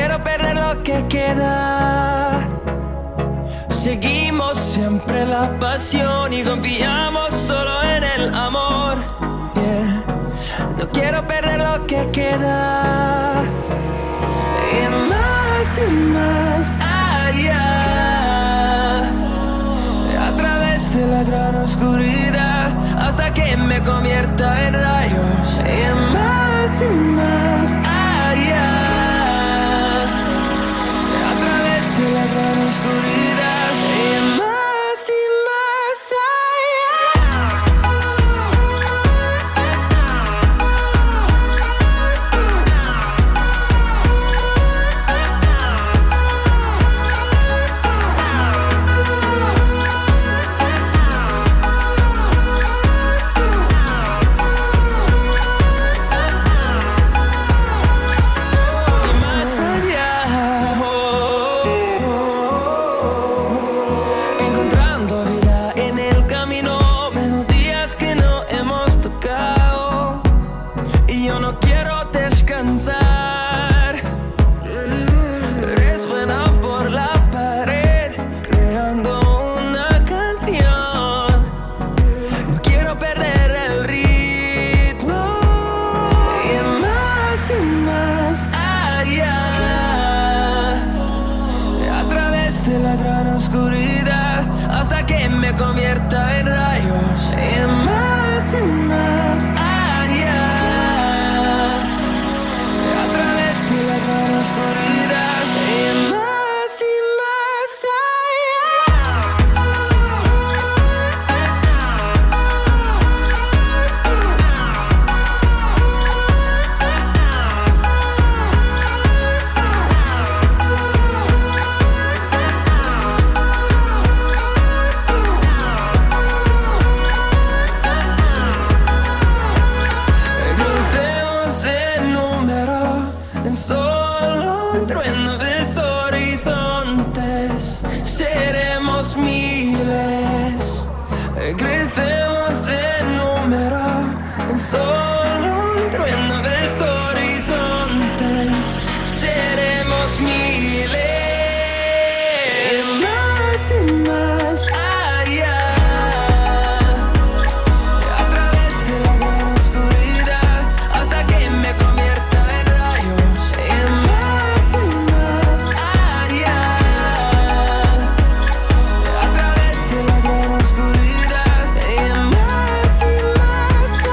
quiero perder lo que queda. Seguimos siempre la pasión y confiamos solo en el amor. Yeah. No quiero perder lo que queda. Y más allá, a través de la gran oscuridad, hasta que me convierta en rayos. Y más allá, a través de la gran oscuridad. Y más convierta en rayos. Y más allá, a través de la gran oscuridad. Y más seremos miles, crecemos en número, en solo un trueno de horizontes, seremos miles, y más allá, a través de la gran oscuridad, hasta que me convierta en rayos. Y más allá, a través de la gran oscuridad. Y más allá.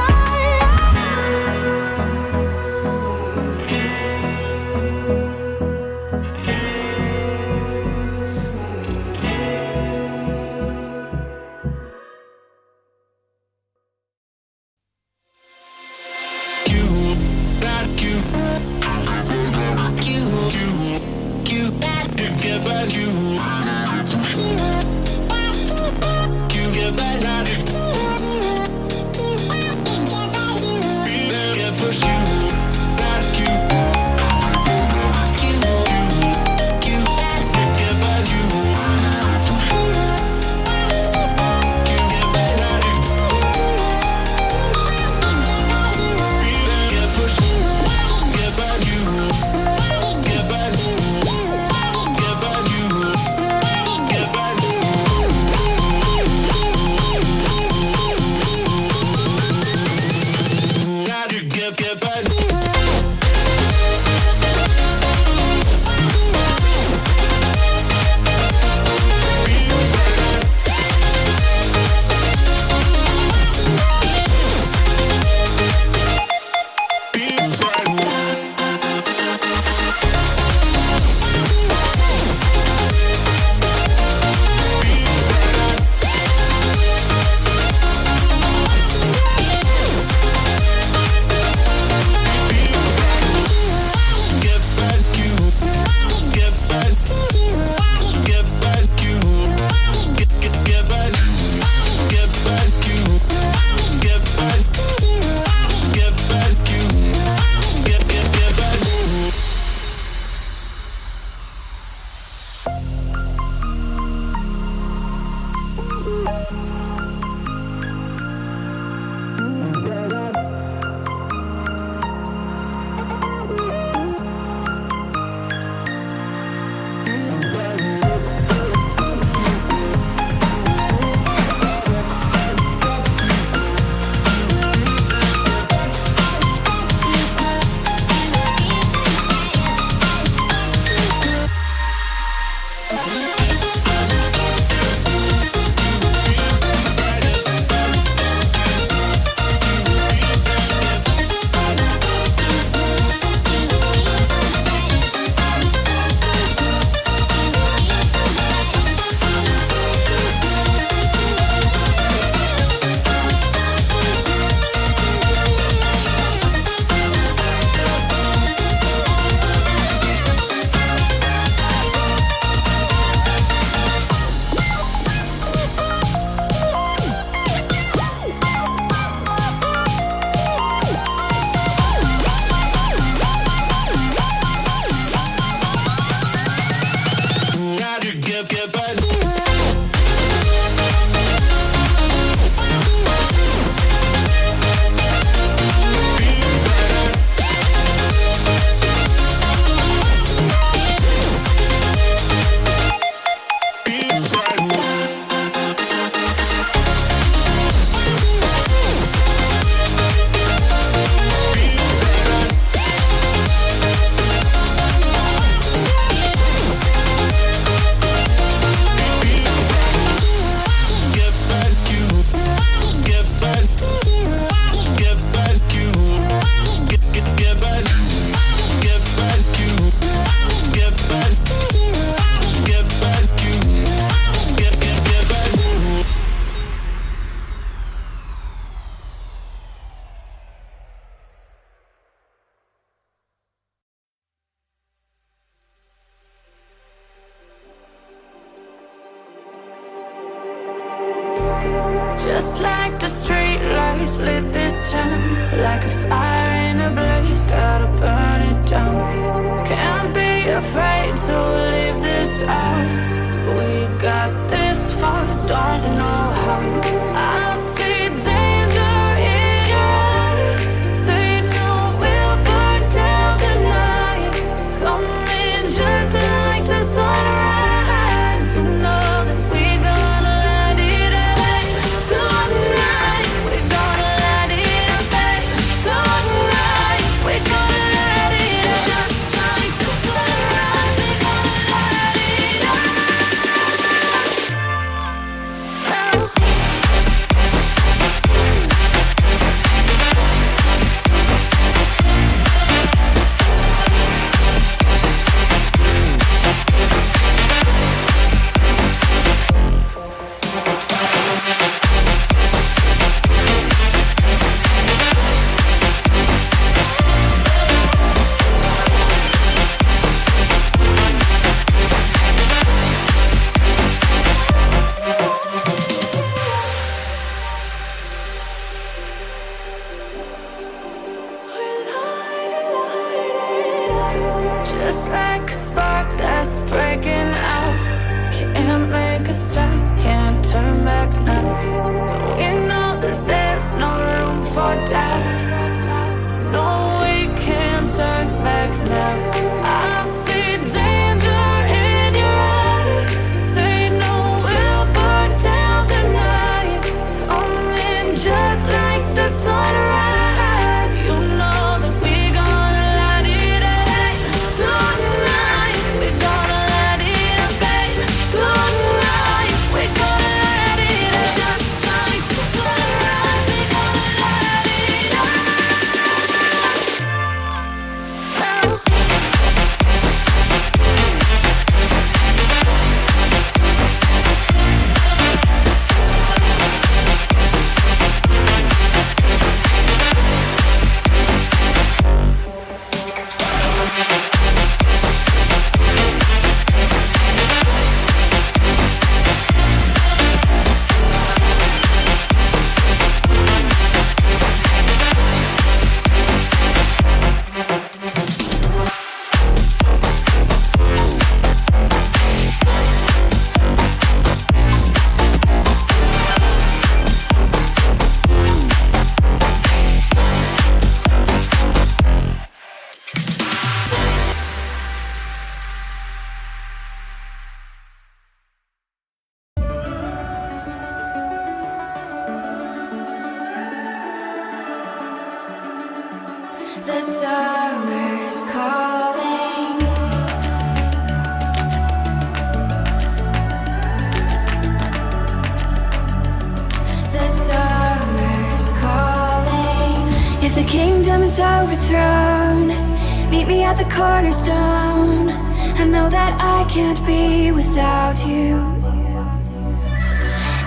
like the street lights lit this town. Like a fire in a blaze, gotta burn it down. Can't be afraid to leave this out. We got this far, don't know how. I see danger in your eyes. They know we'll burn down the night. Coming just like the sunrise. You know that we gonna light it up tonight. We gonna light it up tonight. We gonna light it up just like the sunrise. We gonna light it up now. Just like a spark that's breaking out. Can't make a stop, can't turn back now. We know that there's no room for doubt. No, we can't turn back now. I see danger in your eyes. They know we'll burn down the night. Coming just like the sunrise. You know that we gonna light it up tonight. We gonna light it up tonight. We gonna light it up just like the sunrise. We gonna light it up now. The summer's calling. The summer's calling. If the kingdom is overthrown, meet me at the cornerstone. I know that I can't be without you.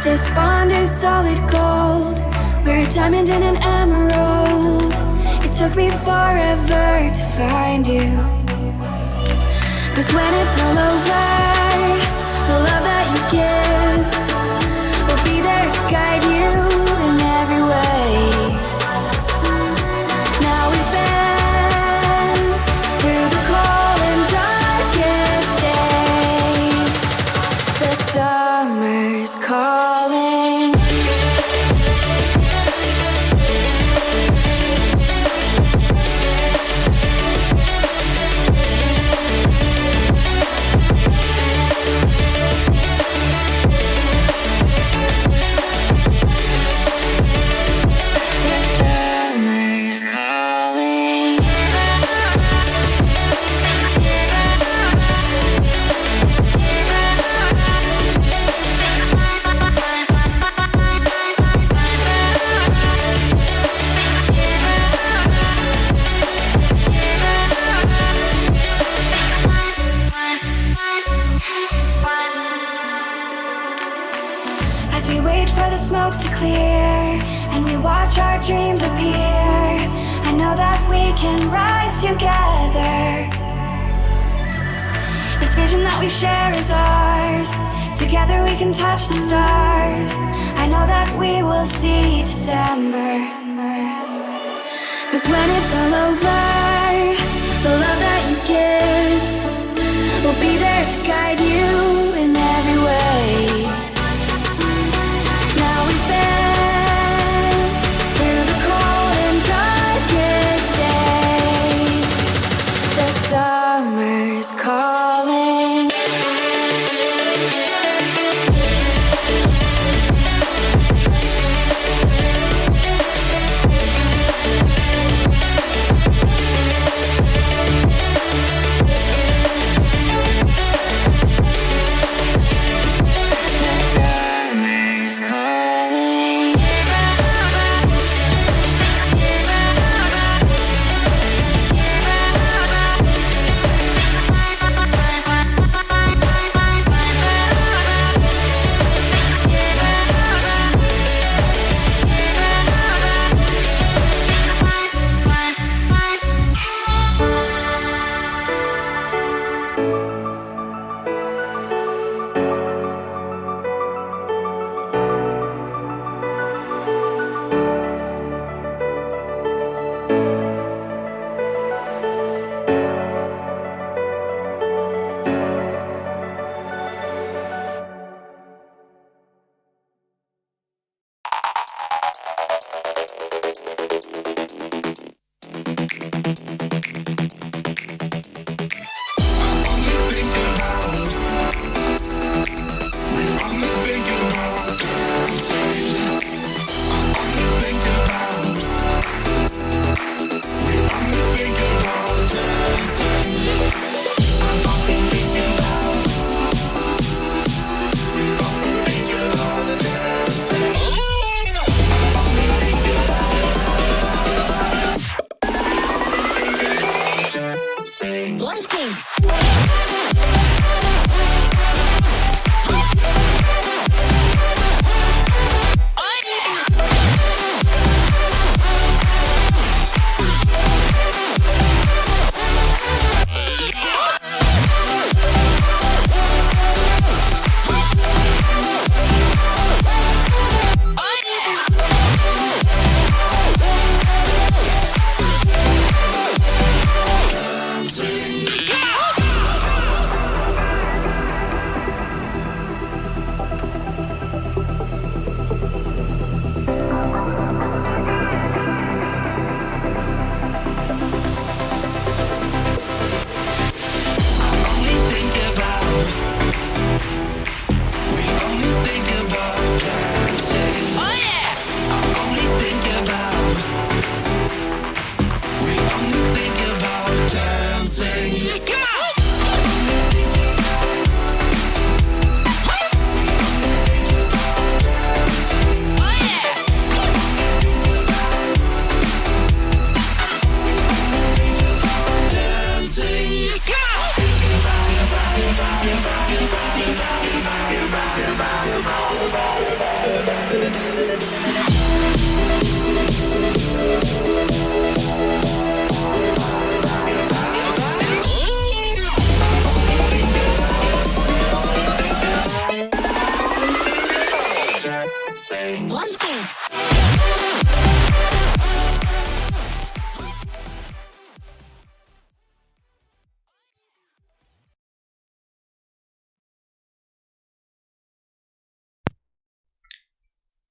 This bond is solid gold. We're a diamond and an emerald. It took me forever to find you. 'Cause when it's all over, the love that you give will be there to guide you in every way. Now we've been through the cold and darkest day. The summer's calling. As we wait for the smoke to clear and we watch our dreams appear, I know that we can rise together. This vision that we share is ours. Together we can touch the stars. I know that we will see December. 'Cause when it's all over, the love that you give will be there to guide you in every way. Now we've been through the cold and darkest days. The summer's calling.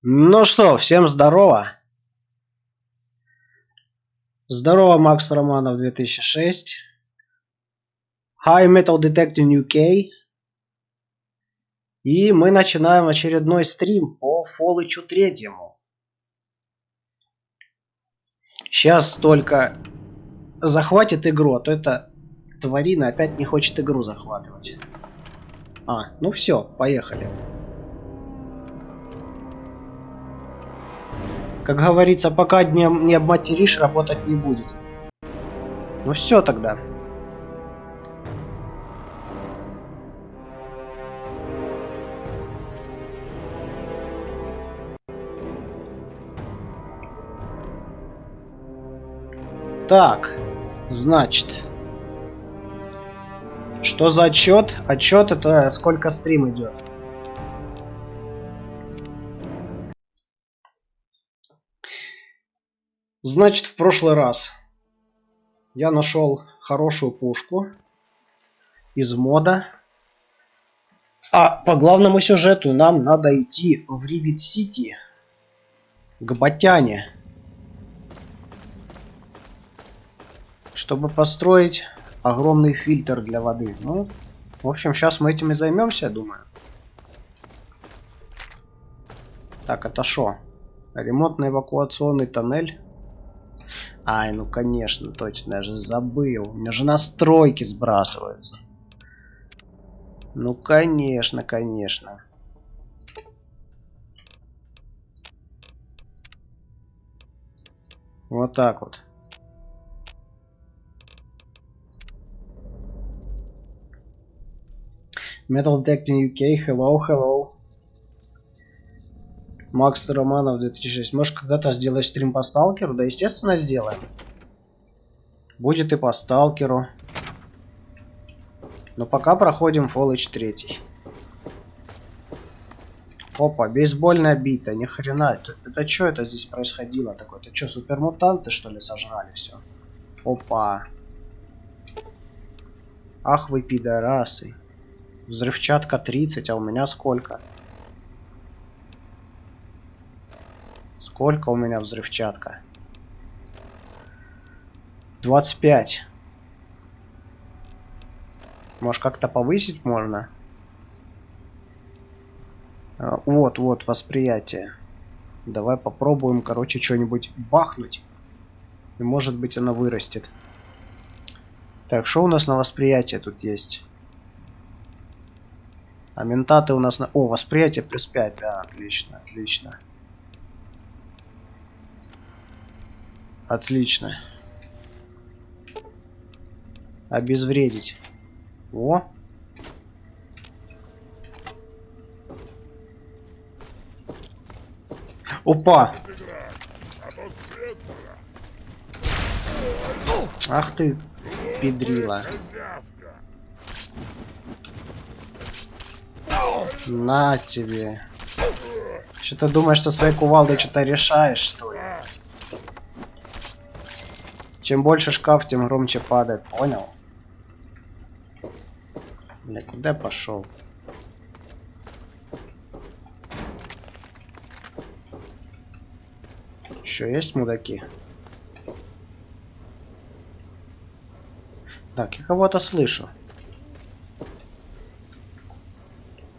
Ну что, всем здорово. Здорово, Макс Романов 2006. High Metal Detective UK. И мы начинаем очередной стрим по Фолычу 3. Сейчас только захватит игру, а то эта тварина опять не хочет игру захватывать. Ну все, поехали. Как говорится, пока не обматеришь, работать не будет. Ну все тогда. Так, значит, что за отчет? Отчет — это сколько стрим идет. Значит, в прошлый раз я нашел хорошую пушку из мода. А по главному сюжету нам надо идти в Ривет-Сити к Батяне, чтобы построить огромный фильтр для воды. Ну, в общем, сейчас мы этим и займемся, я думаю. Так, это шо? Ремонтно-эвакуационный тоннель. Ай, ну конечно, точно, я же забыл. У меня же настройки сбрасываются. Ну, конечно, конечно. Вот так вот. Metal Detecting UK, hello, hello. Макс Романов 2006. Может, когда-то сделаешь стрим по Сталкеру? Да, естественно, сделаем. Будет и по Сталкеру. Но пока проходим Fallout 3. Опа, бейсбольная бита, ни хрена. Это что это здесь происходило такое? Это что, супермутанты что ли сожрали все? Опа. Ах вы пидорасы. Взрывчатка 30, а у меня сколько? Сколько у меня взрывчатка? 25. Может, как-то повысить можно? Вот, восприятие. Давай попробуем, короче, что-нибудь бахнуть. И может быть оно вырастет. Так, что у нас на восприятие тут есть? А ментаты у нас на... О, восприятие плюс 5. Да, отлично, отлично. Отлично. Обезвредить. О. Опа. Ах ты, педрила. На тебе. Что ты думаешь, со своей кувалдой что-то решаешь, что ли? Чем больше шкаф, тем громче падает, понял? Бля, куда я пошел? Еще есть мудаки? Так, я кого-то слышу.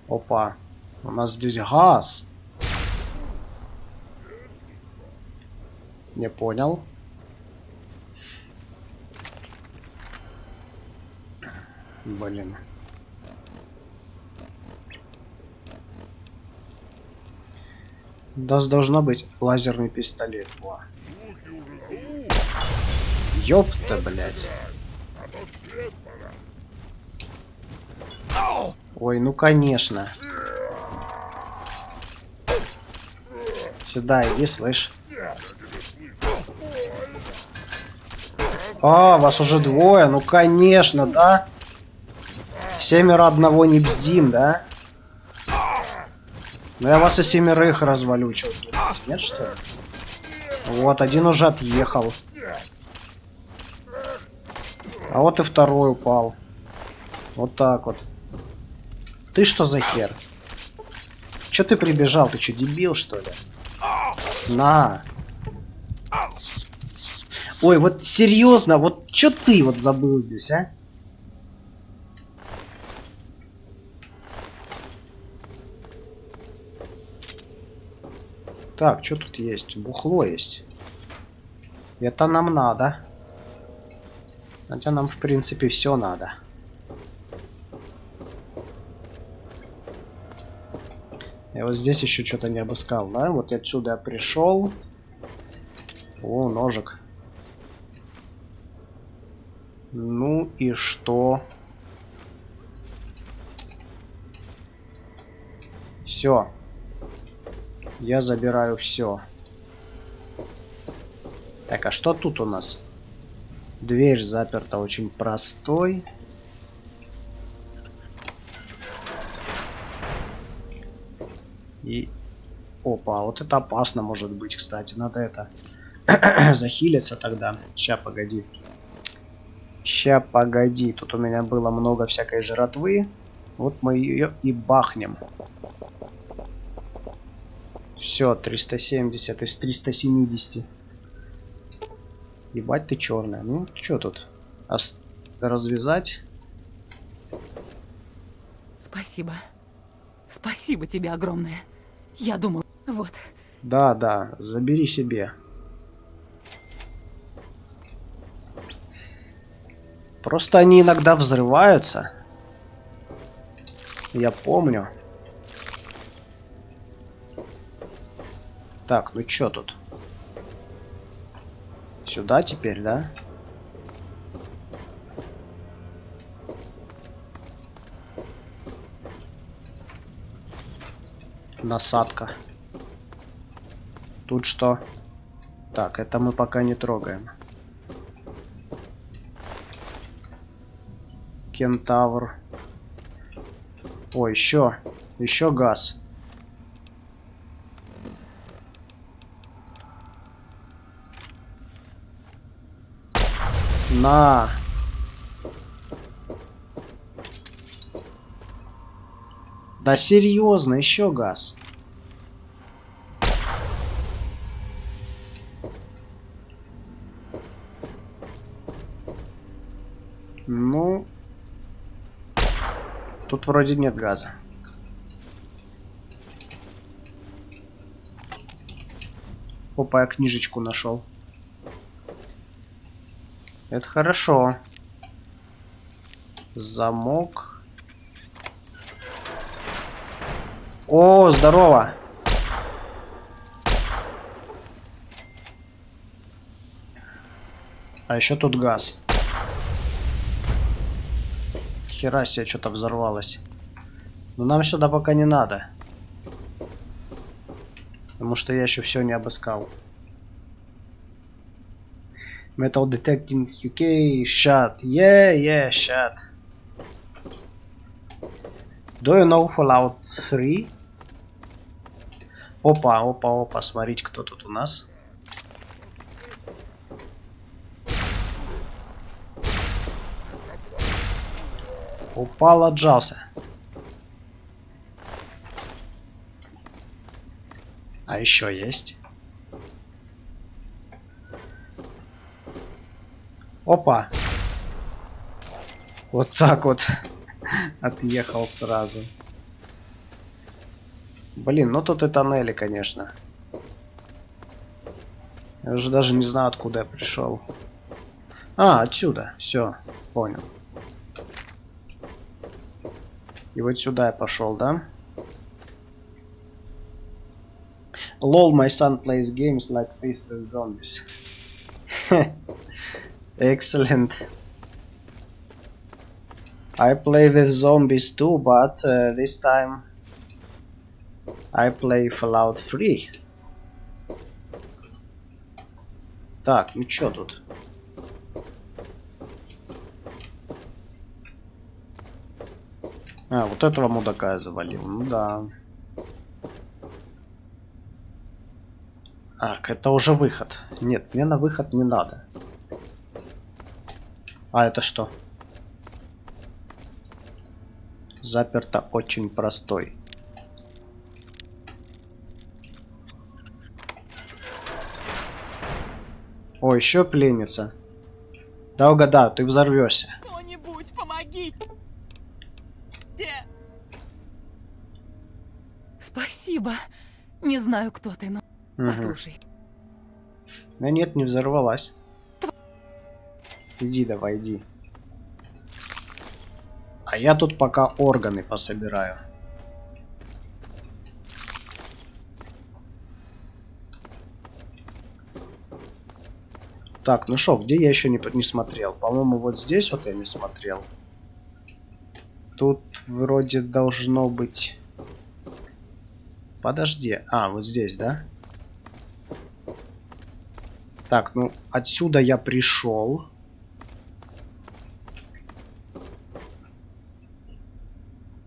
Опа. У нас здесь газ. Не понял. Блин. Должно быть лазерный пистолет. Во. Ёпта, блядь. Ой, ну конечно. Сюда иди, слышь. А, вас уже двое, ну конечно, да? 7 одного не бздим, да? Ну я вас и 7 развалю, что вы думаете, нет что ли? Вот, один уже отъехал. А вот и второй упал. Вот так вот. Ты что за хер? Че ты прибежал? Ты что, дебил, что ли? На. Ой, вот серьезно, вот что ты вот забыл здесь, а? Так, что тут есть? Бухло есть. Это нам надо. Хотя нам, в принципе, все надо. Я вот здесь еще что-то не обыскал, да? Вот отсюда я пришел. О, ножик. Ну и что? Все. Я забираю все. Так, а что тут у нас? Дверь заперта очень простой. И... Опа, вот это опасно может быть, кстати. Надо это... захилиться тогда. Ща, погоди. Ща, погоди. Тут у меня было много всякой жратвы. Вот мы ее и бахнем. Все, 370 из 370. Ебать ты черная. Ну, что тут? Развязать? Спасибо. Спасибо тебе огромное. Я думал, вот. Да, да, забери себе. Просто они иногда взрываются. Я помню. Так, ну чё тут? Сюда теперь, да? Насадка. Тут что? Так, это мы пока не трогаем. Кентавр. Ой, еще газ. На. Да серьезно, еще газ. Ну, тут вроде нет газа. Опа, я книжечку нашел. Это хорошо. Замок. О, здорово. А еще тут газ. Хера себе, что-то взорвалось. Но нам сюда пока не надо. Потому что я еще все не обыскал. Metal Detecting UK, shot. Yeah, shot. Do you know Fallout 3? Опа, смотрите, кто тут у нас. Упал, отжался. А еще есть. Опа. Вот так вот. Отъехал сразу. Блин, ну тут и тоннели, конечно. Я уже даже не знаю, откуда я пришел. А, отсюда. Все, понял. И вот сюда я пошел, да? Lol, my son plays games like this with zombies. Excellent. I play with zombies too, but this time I play Fallout 3. Так, ну чё тут? А, вот этого мудака я завалил. Ну да. Так, это уже выход. Нет, мне на выход не надо. А это что? Заперто очень простой. О, еще пленница. Да угадаю, ты взорвешься. Кто-нибудь помогите! Спасибо. Не знаю, кто ты, но послушай. Да нет, не взорвалась. Иди, давай, иди. А я тут пока органы пособираю. Так, ну шо, где я еще не смотрел? По-моему, вот здесь вот я не смотрел. Тут вроде должно быть... Подожди. А, вот здесь, да? Так, ну отсюда я пришел.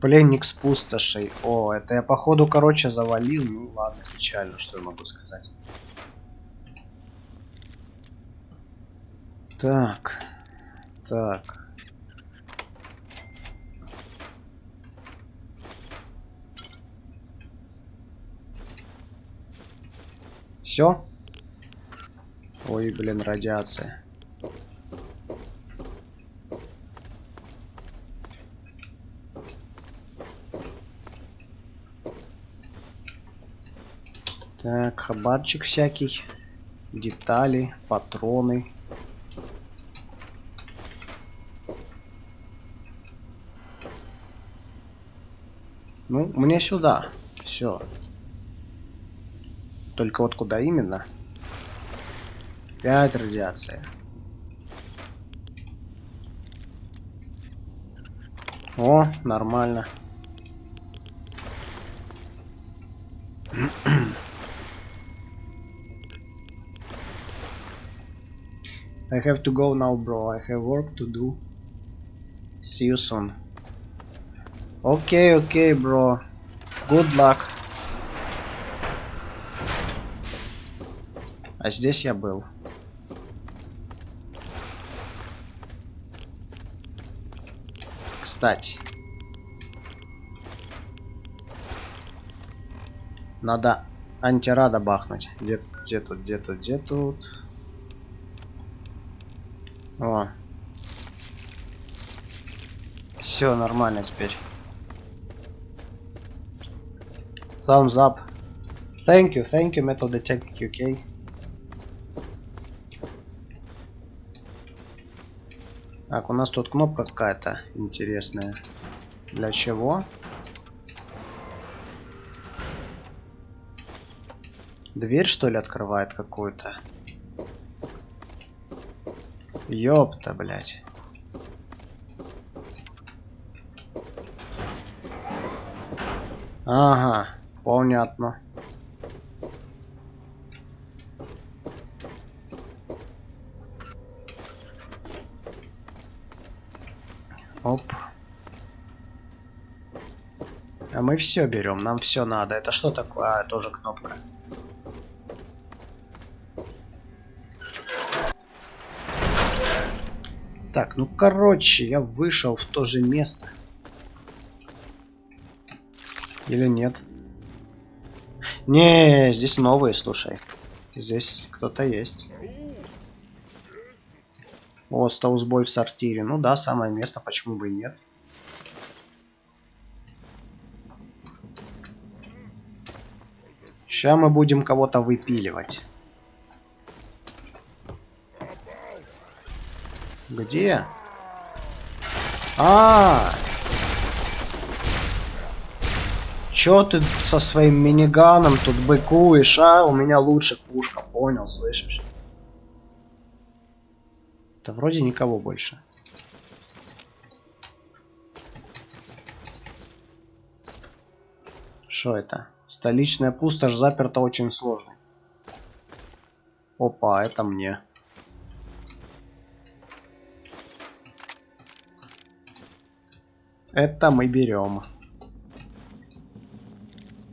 Пленник с пустошей. О, это я походу, короче, завалил. Ну ладно, печально, что я могу сказать. Так. Так. Все? Ой, блин, радиация. Так, хабарчик всякий. Детали, патроны. Ну, мне сюда. Все. Только вот куда именно? Опять радиация. О, нормально. I have to go now, bro. I have work to do. See you soon. Okay, okay, bro. Good luck. А здесь я был. Кстати. Надо антирада бахнуть. Где тут, где тут, где тут? О. Все нормально теперь. Thumbs up. Thank you, Metal Detective UK. Так, у нас тут кнопка какая-то интересная. Для чего? Дверь, что ли, открывает какую-то? Ёпта, блядь. Ага, понятно. Оп. А мы все берем, нам все надо. Это что такое? А, тоже кнопка. Так, ну короче, я вышел в то же место. Или нет? Не, здесь новые, слушай. Здесь кто-то есть. О, Стаузбой в сортире. Ну да, самое место, почему бы и нет. Сейчас мы будем кого-то выпиливать. Где? Чё ты со своим миниганом тут быкуешь, а? У меня лучше пушка, понял, слышишь? Да вроде никого больше. Что это? Столичная пустошь заперта очень сложно. Опа, это мне. Это мы берем.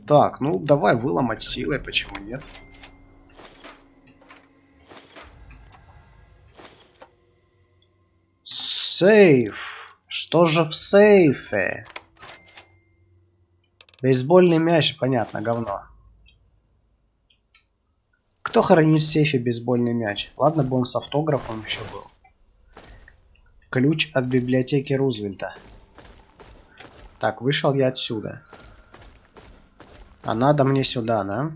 Так, ну давай выломать силой, почему нет? Сейф. Что же в сейфе? Бейсбольный мяч, понятно, говно. Кто хранит в сейфе бейсбольный мяч? Ладно бы он с автографом еще был. Ключ от библиотеки Рузвельта. Так, вышел я отсюда. А надо мне сюда, да?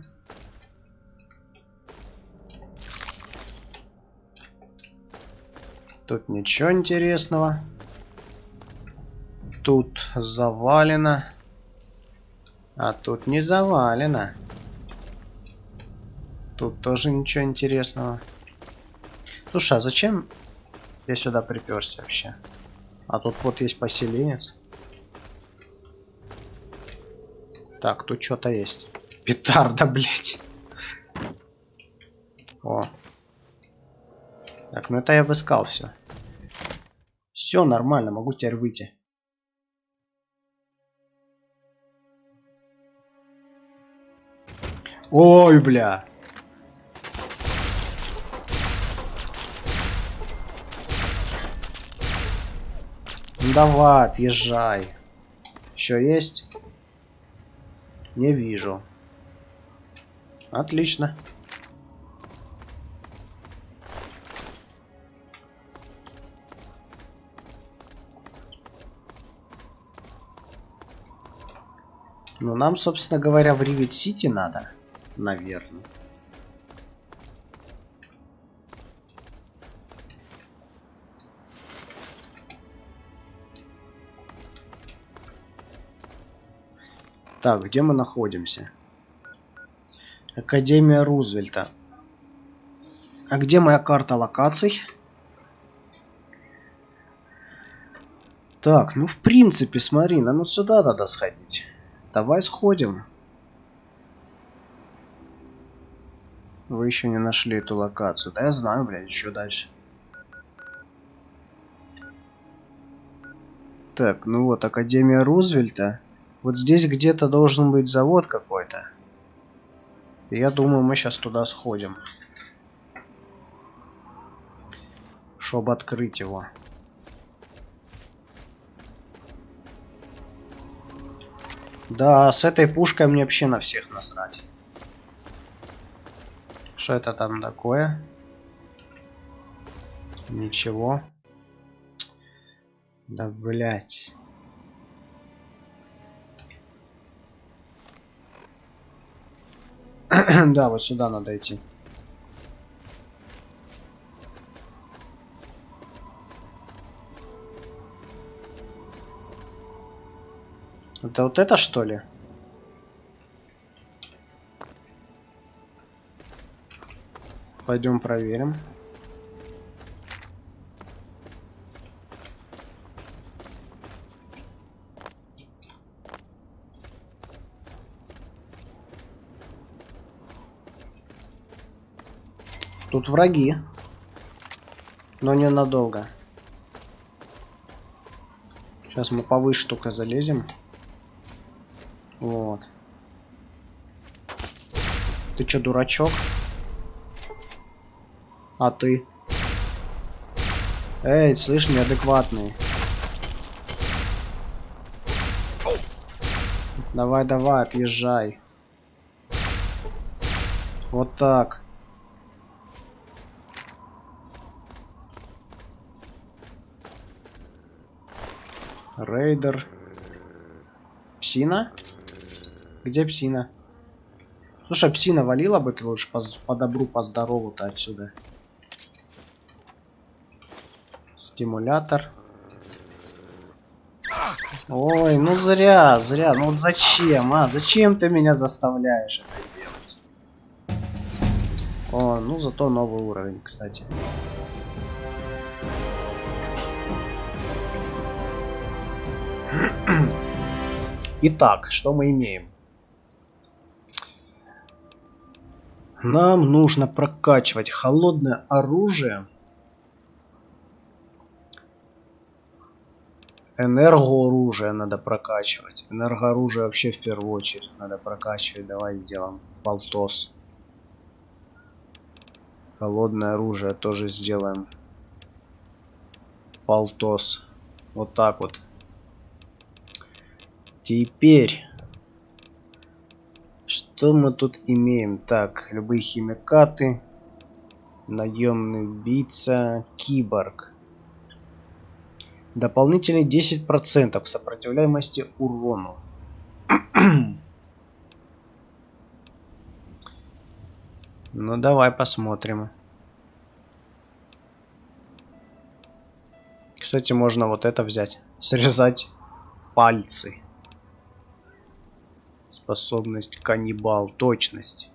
Тут ничего интересного. Тут завалено. А тут не завалено. Тут тоже ничего интересного. Слушай, а зачем я сюда приперся вообще? А тут вот есть поселенец. Так, тут что-то есть. Петарда, блять. О. Так, ну это я обыскал все. Все нормально, могу теперь выйти. Ой, бля. Ну давай, отъезжай. Еще есть? Не вижу. Отлично. Ну, нам, собственно говоря, в Ривет-Сити надо. Наверное. Так, где мы находимся? Академия Рузвельта. А где моя карта локаций? Так, ну в принципе, смотри, нам вот сюда надо сходить. Давай сходим. Вы еще не нашли эту локацию. Да я знаю, блядь, еще дальше. Так, ну вот, Академия Рузвельта. Вот здесь где-то должен быть завод какой-то. Я думаю, мы сейчас туда сходим. Чтобы открыть его. Да, с этой пушкой мне вообще на всех насрать. Что это там такое? Ничего. Да, блять. Да, вот сюда надо идти. Это вот это, что ли? Пойдем проверим. Тут враги. Но ненадолго. Сейчас мы повыше только залезем. Вот. Ты чё, дурачок? А ты? Эй, слышь, неадекватный. Давай, давай, отъезжай. Вот так. Рейдер. Псина? Где псина? Слушай, псина, валила бы ты лучше по добру, по здорову-то отсюда. Стимулятор. Ой, ну зря. Ну вот зачем, а? Зачем ты меня заставляешь это делать? О, ну зато новый уровень, кстати. Итак, что мы имеем? Нам нужно прокачивать холодное оружие, энергооружие надо прокачивать. Энергооружие вообще в первую очередь надо прокачивать. Давай сделаем полтос. Холодное оружие тоже сделаем полтос. Вот так вот. Теперь, что мы тут имеем? Так, любые химикаты, наемный убийца, киборг. Дополнительные 10% сопротивляемости урону. Ну давай посмотрим. Кстати, можно вот это взять. Срезать пальцы. Способность каннибал. Точность.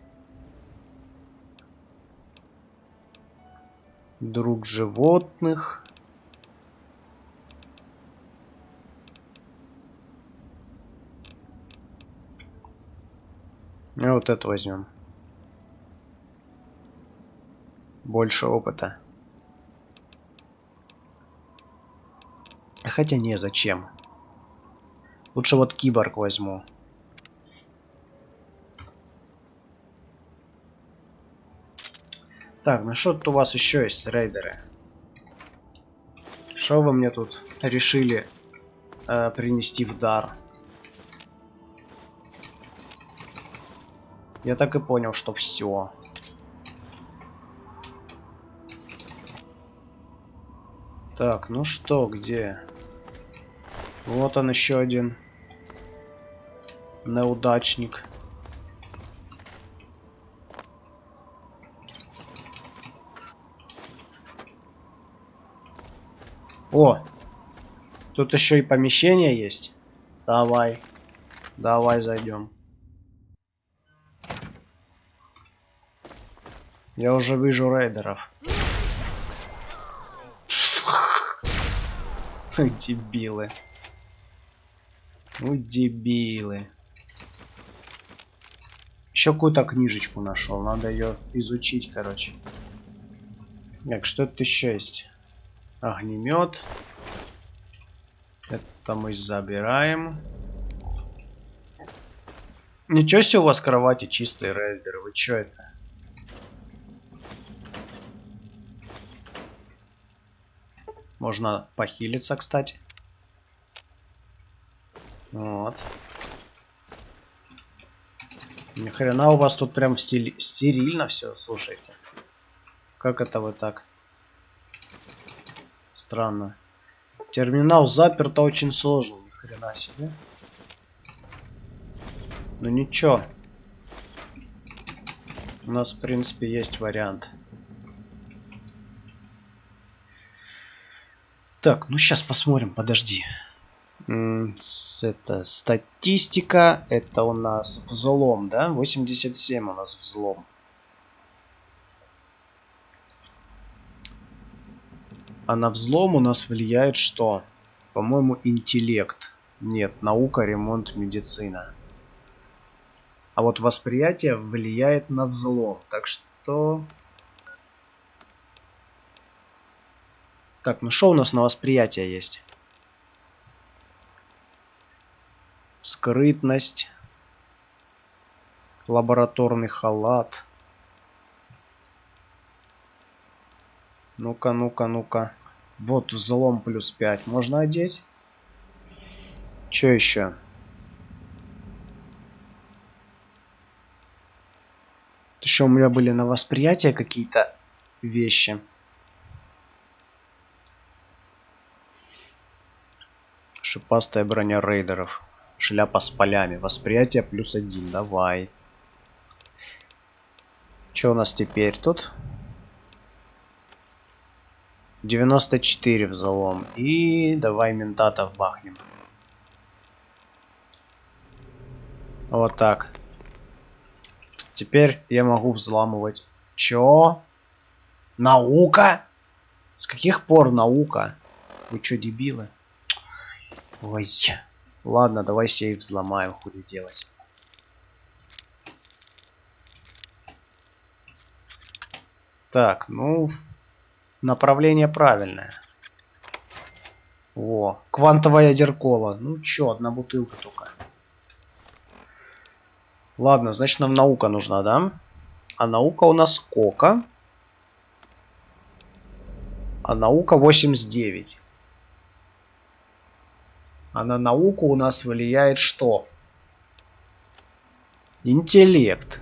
Друг животных. И вот это возьмем. Больше опыта. Хотя не, зачем? Лучше вот киборг возьму. Так, ну что тут у вас еще есть, рейдеры? Что вы мне тут решили принести в дар. Я так и понял, что все. Так, ну что, где? Вот он еще один неудачник. О! Тут еще и помещение есть. Давай. Давай зайдем. Я уже вижу рейдеров. Дебилы. Ну, дебилы. Еще какую-то книжечку нашел. Надо ее изучить, короче. Так, что тут еще есть? Огнемет. Это мы забираем. Ничего себе, у вас кровати чистые рейдеры. Вы че это? Можно похилиться, кстати. Вот. Ни хрена у вас тут прям стерильно все, слушайте. Как это вы так? Странно. Терминал заперто очень сложно, ни хрена себе. Ну ничего. У нас, в принципе, есть вариант. Так, ну сейчас посмотрим, подожди. Это статистика, это у нас взлом, да? 87 у нас взлом. А на взлом у нас влияет что? По-моему, интеллект. Нет, наука, ремонт, медицина. А вот восприятие влияет на взлом. Так что... Так, ну что у нас на восприятие есть? Скрытность. Лабораторный халат. Ну-ка, ну-ка, ну-ка. Вот взлом плюс 5. Можно одеть? Что еще? Еще у меня были на восприятие какие-то вещи. Шипастая броня рейдеров. Шляпа с полями. Восприятие плюс 1. Давай. Что у нас теперь тут? 94 взлом. И давай ментатов бахнем. Вот так. Теперь я могу взламывать. Чё? Наука? С каких пор наука? Вы чё, дебилы? Ой. Ладно, давай сейф взломаем, хули делать. Так, ну... Направление правильное. Во, квантовая ядеркола. Ну чё, одна бутылка только. Ладно, значит нам наука нужна, да? А наука у нас сколько? А наука 89. А на науку у нас влияет что? Интеллект.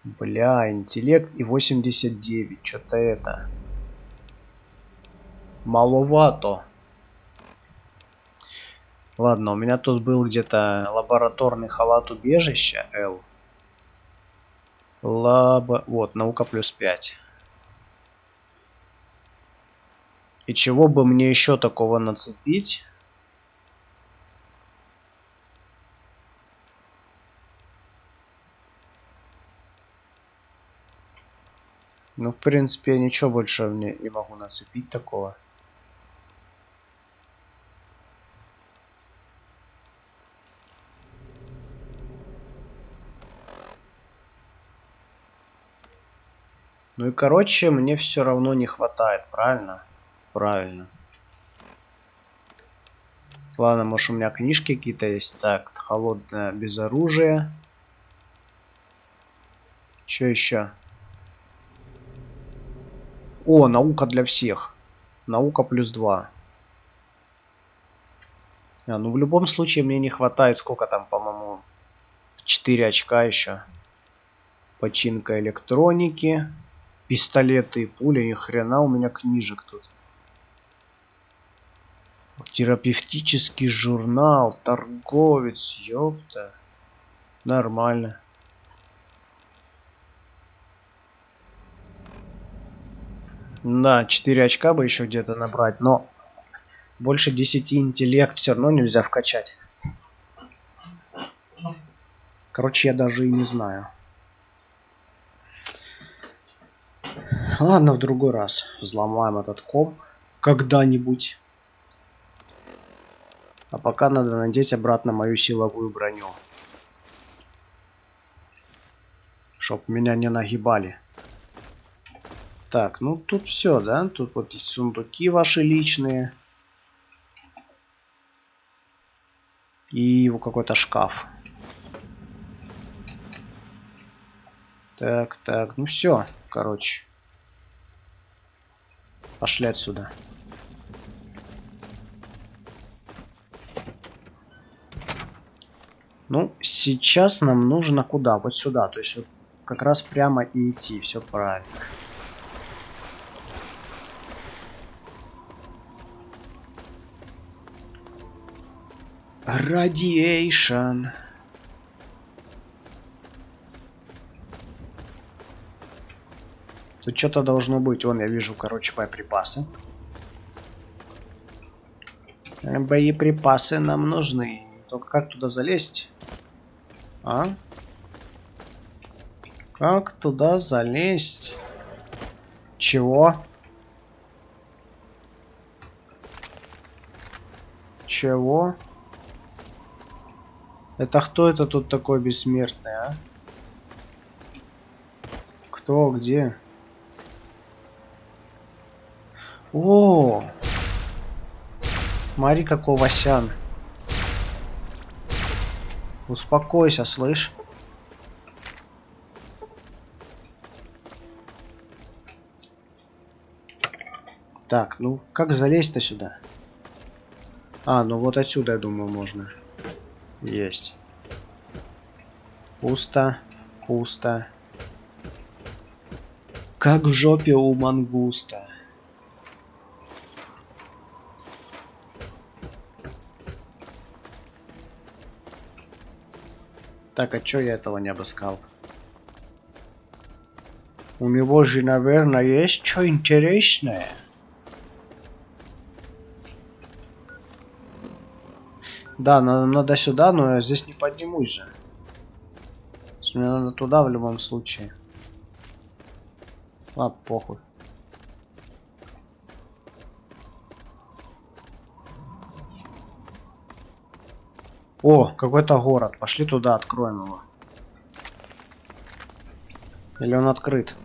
Бля, интеллект и 89. Что-то это... маловато. Ладно, у меня тут был где-то лабораторный халат убежища. Л. Вот, наука плюс 5. И чего бы мне еще такого нацепить? Ну, в принципе, я ничего больше не могу нацепить такого. Ну и, короче, мне все равно не хватает, правильно? Правильно. Ладно, может у меня книжки какие-то есть. Так, холодное без оружия. Что еще? О, наука для всех. Наука +2. Ну в любом случае мне не хватает, сколько там, по-моему, 4 очка еще. Починка электроники, пистолеты и пули. Ни хрена у меня книжек тут. Терапевтический журнал, торговец, ёпта. Нормально. Да, 4 очка бы еще где-то набрать, но больше 10 интеллект все равно нельзя вкачать. Короче, я даже и не знаю. Ладно, в другой раз взломаем этот комп когда-нибудь. А пока надо надеть обратно мою силовую броню. Чтоб меня не нагибали. Так, ну тут все, да? Тут вот есть сундуки ваши личные. И какой-то шкаф. Так, так, ну все, короче. Пошли отсюда. Ну, сейчас нам нужно куда? Вот сюда. То есть вот как раз прямо и идти. Все правильно. Radiation. Тут что-то должно быть. Вон, я вижу, короче, боеприпасы. Боеприпасы нам нужны. Только как туда залезть? А? Как туда залезть? Чего? Чего? Это кто это тут такой бессмертный, а? Кто, где? О! Смотри, какой Васян. Успокойся, слышь. Так, ну как залезть-то сюда? А, ну вот отсюда, я думаю, можно. Есть. Пусто, пусто. Как в жопе у мангуста. Так, а чё я этого не обыскал? У него же, наверное, есть что интересное. Да, надо сюда, но я здесь не поднимусь же. Мне надо туда в любом случае. А, похуй. О, какой-то город. Пошли туда, откроем его. Или он открыт?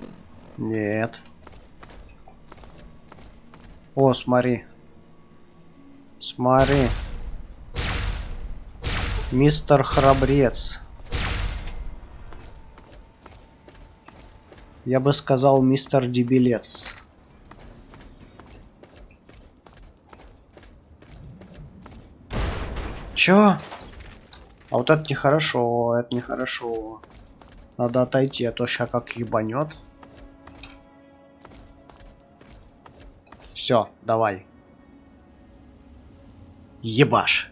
Нет. О, смотри. Смотри. Мистер Храбрец. Я бы сказал, мистер Дебилец. Чё? А вот это нехорошо, это нехорошо. Надо отойти, а то ща как ебанет. Все, давай. Ебашь.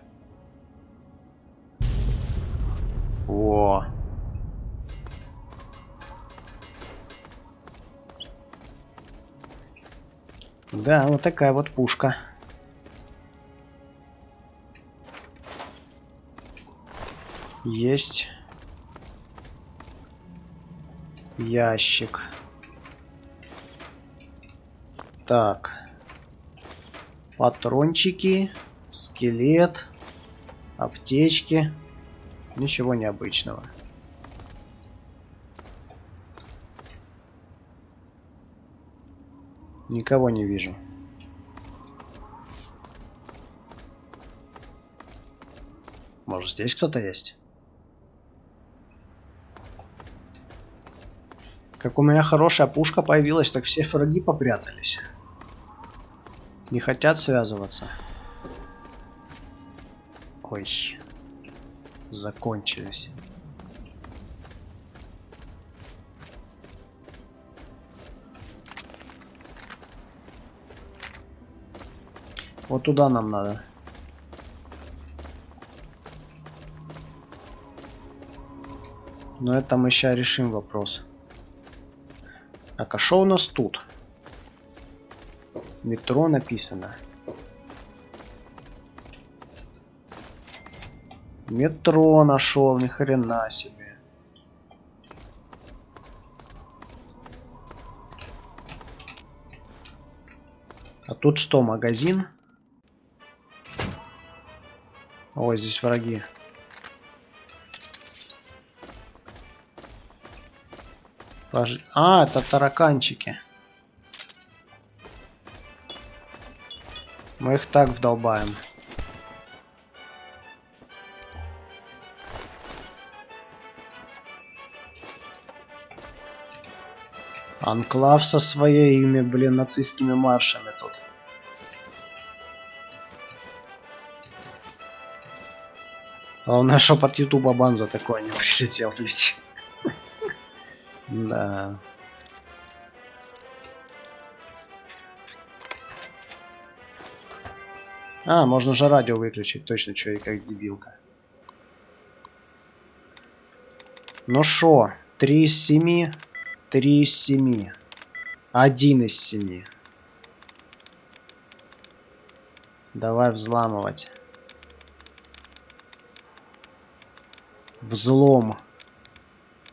Во. Да, вот такая вот пушка. Есть. Ящик. Так. Патрончики. Скелет. Аптечки. Ничего необычного. Никого не вижу. Может, здесь кто-то есть? Как у меня хорошая пушка появилась, так все враги попрятались. Не хотят связываться. Ой. Закончились. Вот туда нам надо. Но это мы сейчас решим вопрос. Так, а что у нас тут? Метро написано. Метро нашел, ни хрена себе. А тут что, магазин? Ой, здесь враги. А, это тараканчики. Мы их так вдолбаем. Анклав со своими, блин, нацистскими маршами тут. Главное, чтоб от Ютуба бан за такое не прилетел, блядь. Да. А, можно же радио выключить, точно, что я как дебилка. Ну шо, 3 из 7, 3 из 7, 1 из 7. Давай взламывать. Взлом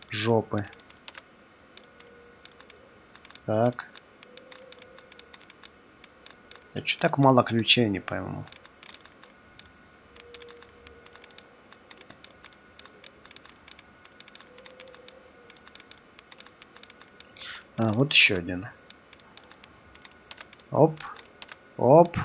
жопы. Так. А чё так мало ключей, не пойму. А, вот еще один. Оп. Оп.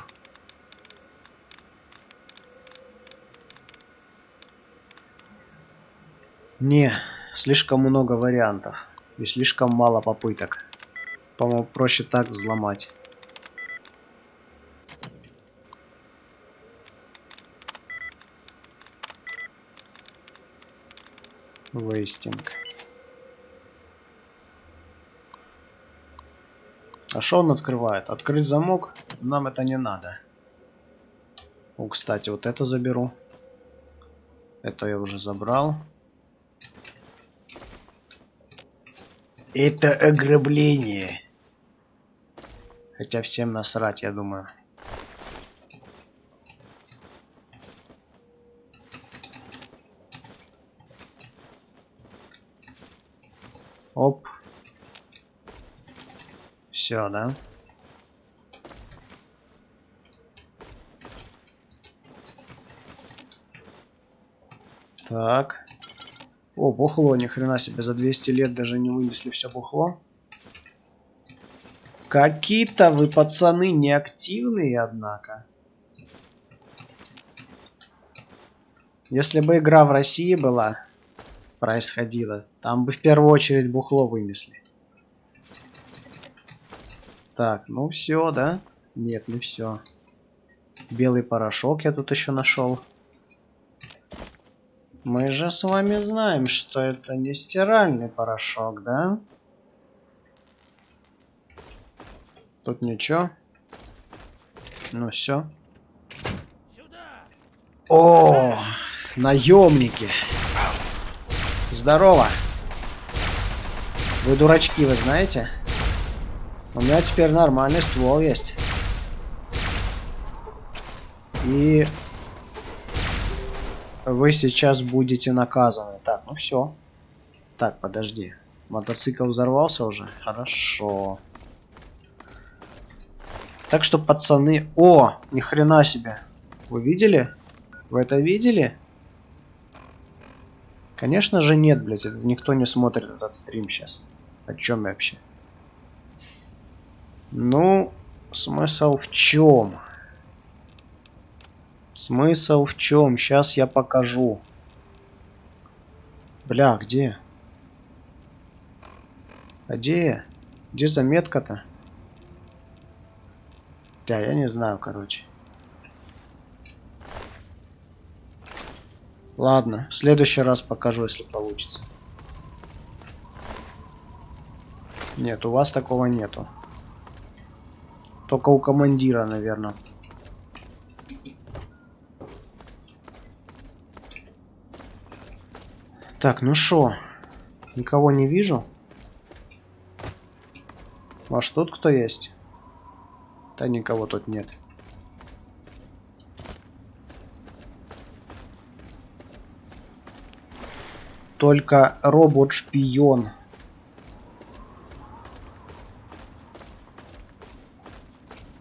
Не, слишком много вариантов. И слишком мало попыток. По-моему, проще так взломать. Вейстинг. А что он открывает? Открыть замок? Нам это не надо. О, кстати, вот это заберу. Это я уже забрал. Это ограбление. Хотя всем насрать, я думаю. Оп. Все, да? Так. О, бухло, ни хрена себе, за 200 лет даже не вынесли все бухло. Какие-то вы, пацаны, неактивные, однако. Если бы игра в России была, происходила, там бы в первую очередь бухло вынесли. Так, ну все, да? Нет, не все. Белый порошок я тут еще нашел. Мы же с вами знаем, что это не стиральный порошок, да? Тут ничего. Ну все. О, наемники. Здорово. Вы дурачки, вы знаете? У меня теперь нормальный ствол есть. И вы сейчас будете наказаны. Так, ну все. Так, подожди. Мотоцикл взорвался уже? Хорошо. Так что, пацаны... О, ни хрена себе. Вы видели? Вы это видели? Конечно же нет, блядь. Это никто не смотрит этот стрим сейчас. О чем я вообще? Ну, смысл в чем? Смысл в чем? Сейчас я покажу. Бля, где? А где? Где заметка-то? Да, я не знаю, короче. Ладно, в следующий раз покажу, если получится. Нет, у вас такого нету. Только у командира, наверное. Так, ну шо? Никого не вижу. Может, тут кто есть? Да никого тут нет. Только робот-шпион.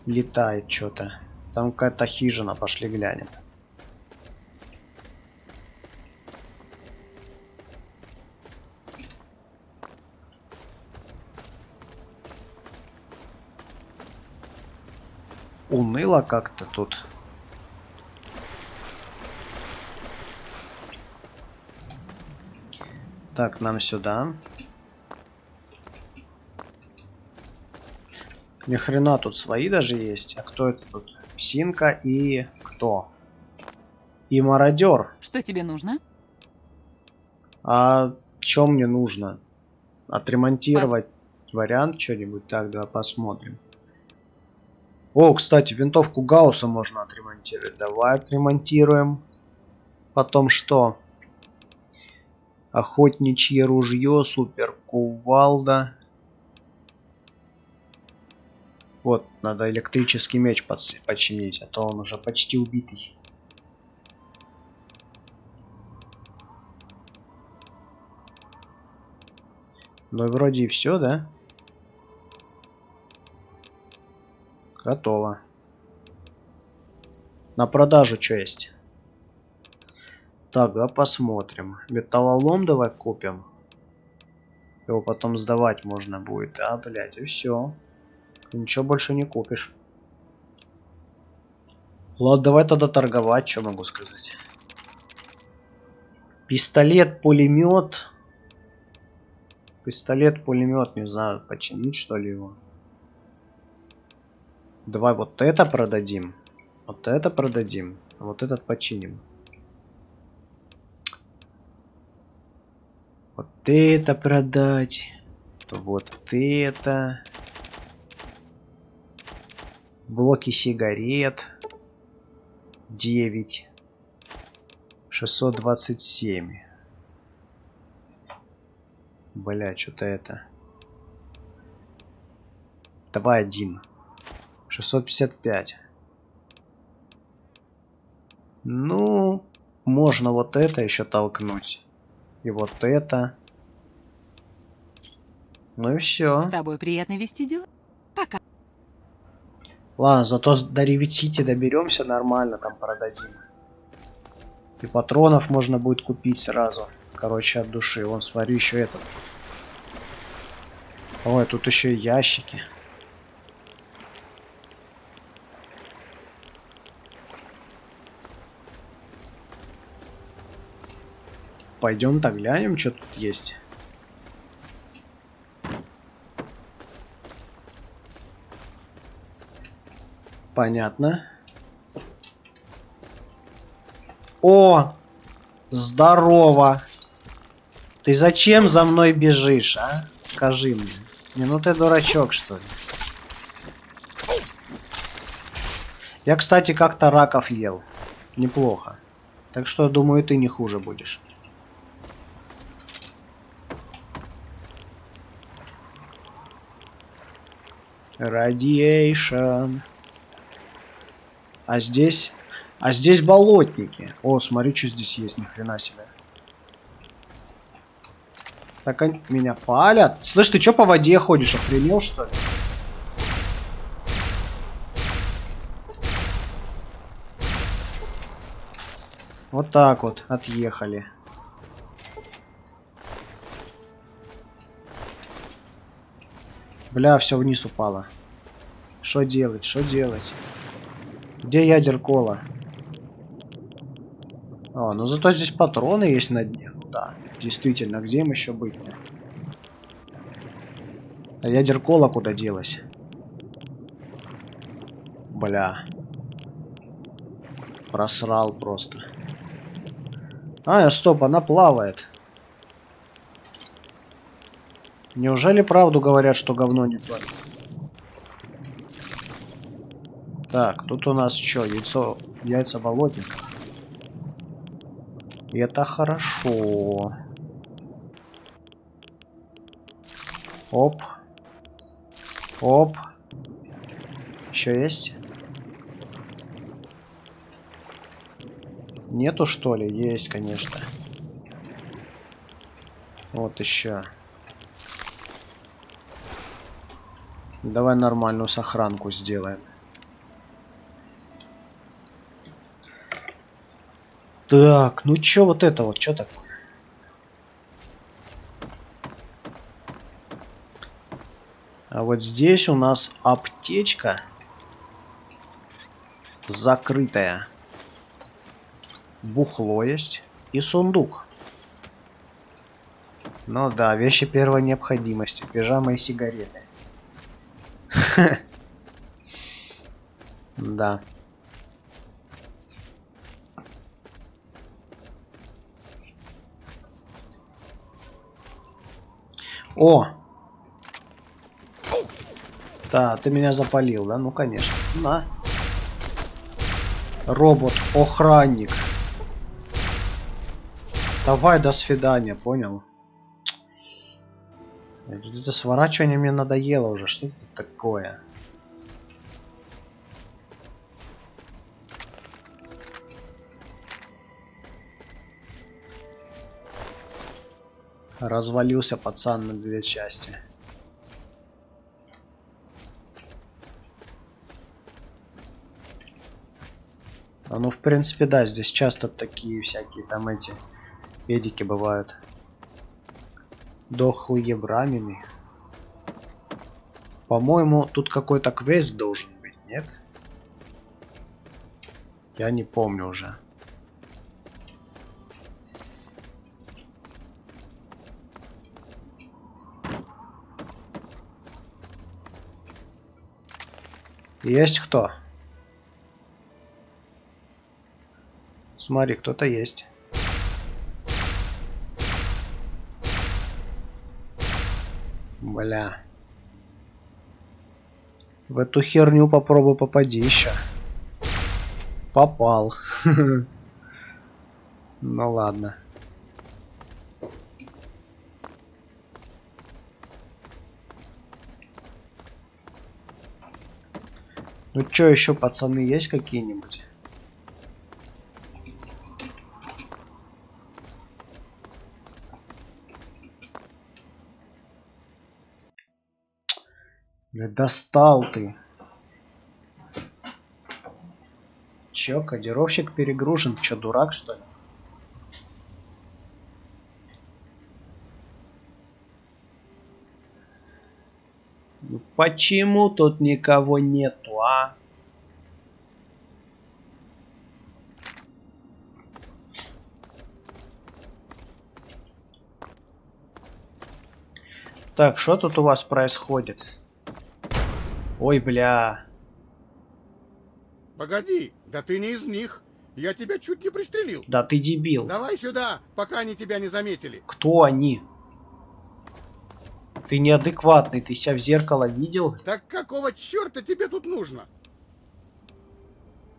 Летает что-то. Там какая-то хижина, пошли глянем. Уныло как-то тут. Так, нам сюда. Ни хрена, тут свои даже есть. А кто это тут? Псинка и кто? И мародер. Что тебе нужно? А что мне нужно? Отремонтировать вариант что-нибудь? Так, давай посмотрим. О, кстати, винтовку Гаусса можно отремонтировать. Давай отремонтируем. Потом что? Охотничье ружье, супер кувалда. Вот, надо электрический меч починить, а то он уже почти убитый. Ну и вроде и все, да? Готово. На продажу что есть? Так, да посмотрим. Металлолом давай купим. Его потом сдавать можно будет. А, блядь, и все. Ничего больше не купишь. Ладно, давай тогда торговать, что могу сказать. Пистолет-пулемет. Пистолет-пулемет, не знаю, починить что ли его. Давай вот это продадим. Вот это продадим. А вот этот починим. Вот это продать. Вот это. Блоки сигарет. 9. 627. Бля, что-то это. Давай один. 655. Ну, можно вот это еще толкнуть. И вот это. Ну и все. С тобой приятно вести дела. Пока. Ладно, зато до Ревит-Сити доберемся нормально, там продадим. И патронов можно будет купить сразу. Короче, от души. Вон, смотри, еще этот. Ой, тут еще и ящики. Пойдем так глянем, что тут есть. Понятно. О! Здорово! Ты зачем за мной бежишь, а? Скажи мне. Не, ну ты дурачок, что ли? Я, кстати, как-то раков ел. Неплохо. Так что, думаю, ты не хуже будешь. Radiation. А здесь? А здесь болотники. О, смотри, что здесь есть, ни хрена себе. Так они меня палят. Слышь, ты что по воде ходишь? Охренел, что ли? Вот так вот, отъехали. Бля, все вниз упало. Что делать? Что делать? Где ядер-кола? А, ну зато здесь патроны есть на дне. Ну да, действительно, где им еще быть-то? А ядер-кола куда делась? Бля. Просрал просто. А, стоп, она плавает. Неужели правду говорят, что говно не тонет? Так, тут у нас что, яйца болотника. И это хорошо. Оп. Оп. Еще есть? Нету, что ли? Есть, конечно. Вот еще. Давай нормальную сохранку сделаем. Так, ну чё вот это вот, чё такое? А вот здесь у нас аптечка закрытая. Бухло есть и сундук. Ну да, вещи первой необходимости. Пижама и сигареты. Да. О! Да, ты меня запалил, да? Ну, конечно. На. Робот-охранник. Давай, до свидания, понял? Это сворачивание мне надоело уже. Что это такое? Развалился пацан на две части. А ну, в принципе, да, здесь часто такие всякие там эти педики бывают. Дохлые брамины. По-моему, тут какой-то квест должен быть, нет? Я не помню уже. Есть кто? Смотри, кто-то есть. Бля. В эту херню попробуй попади еще. Попал. Ну ладно. Ну чё, еще пацаны есть какие-нибудь? Достал ты. Чё, кодировщик перегружен? Чё, дурак, что ли? Ну, почему тут никого нету, а? Так, что тут у вас происходит? Ой, бля. Погоди, да ты не из них. Я тебя чуть не пристрелил. Да ты дебил. Давай сюда, пока они тебя не заметили. Кто они? Ты неадекватный, ты себя в зеркало видел? Так какого черта тебе тут нужно?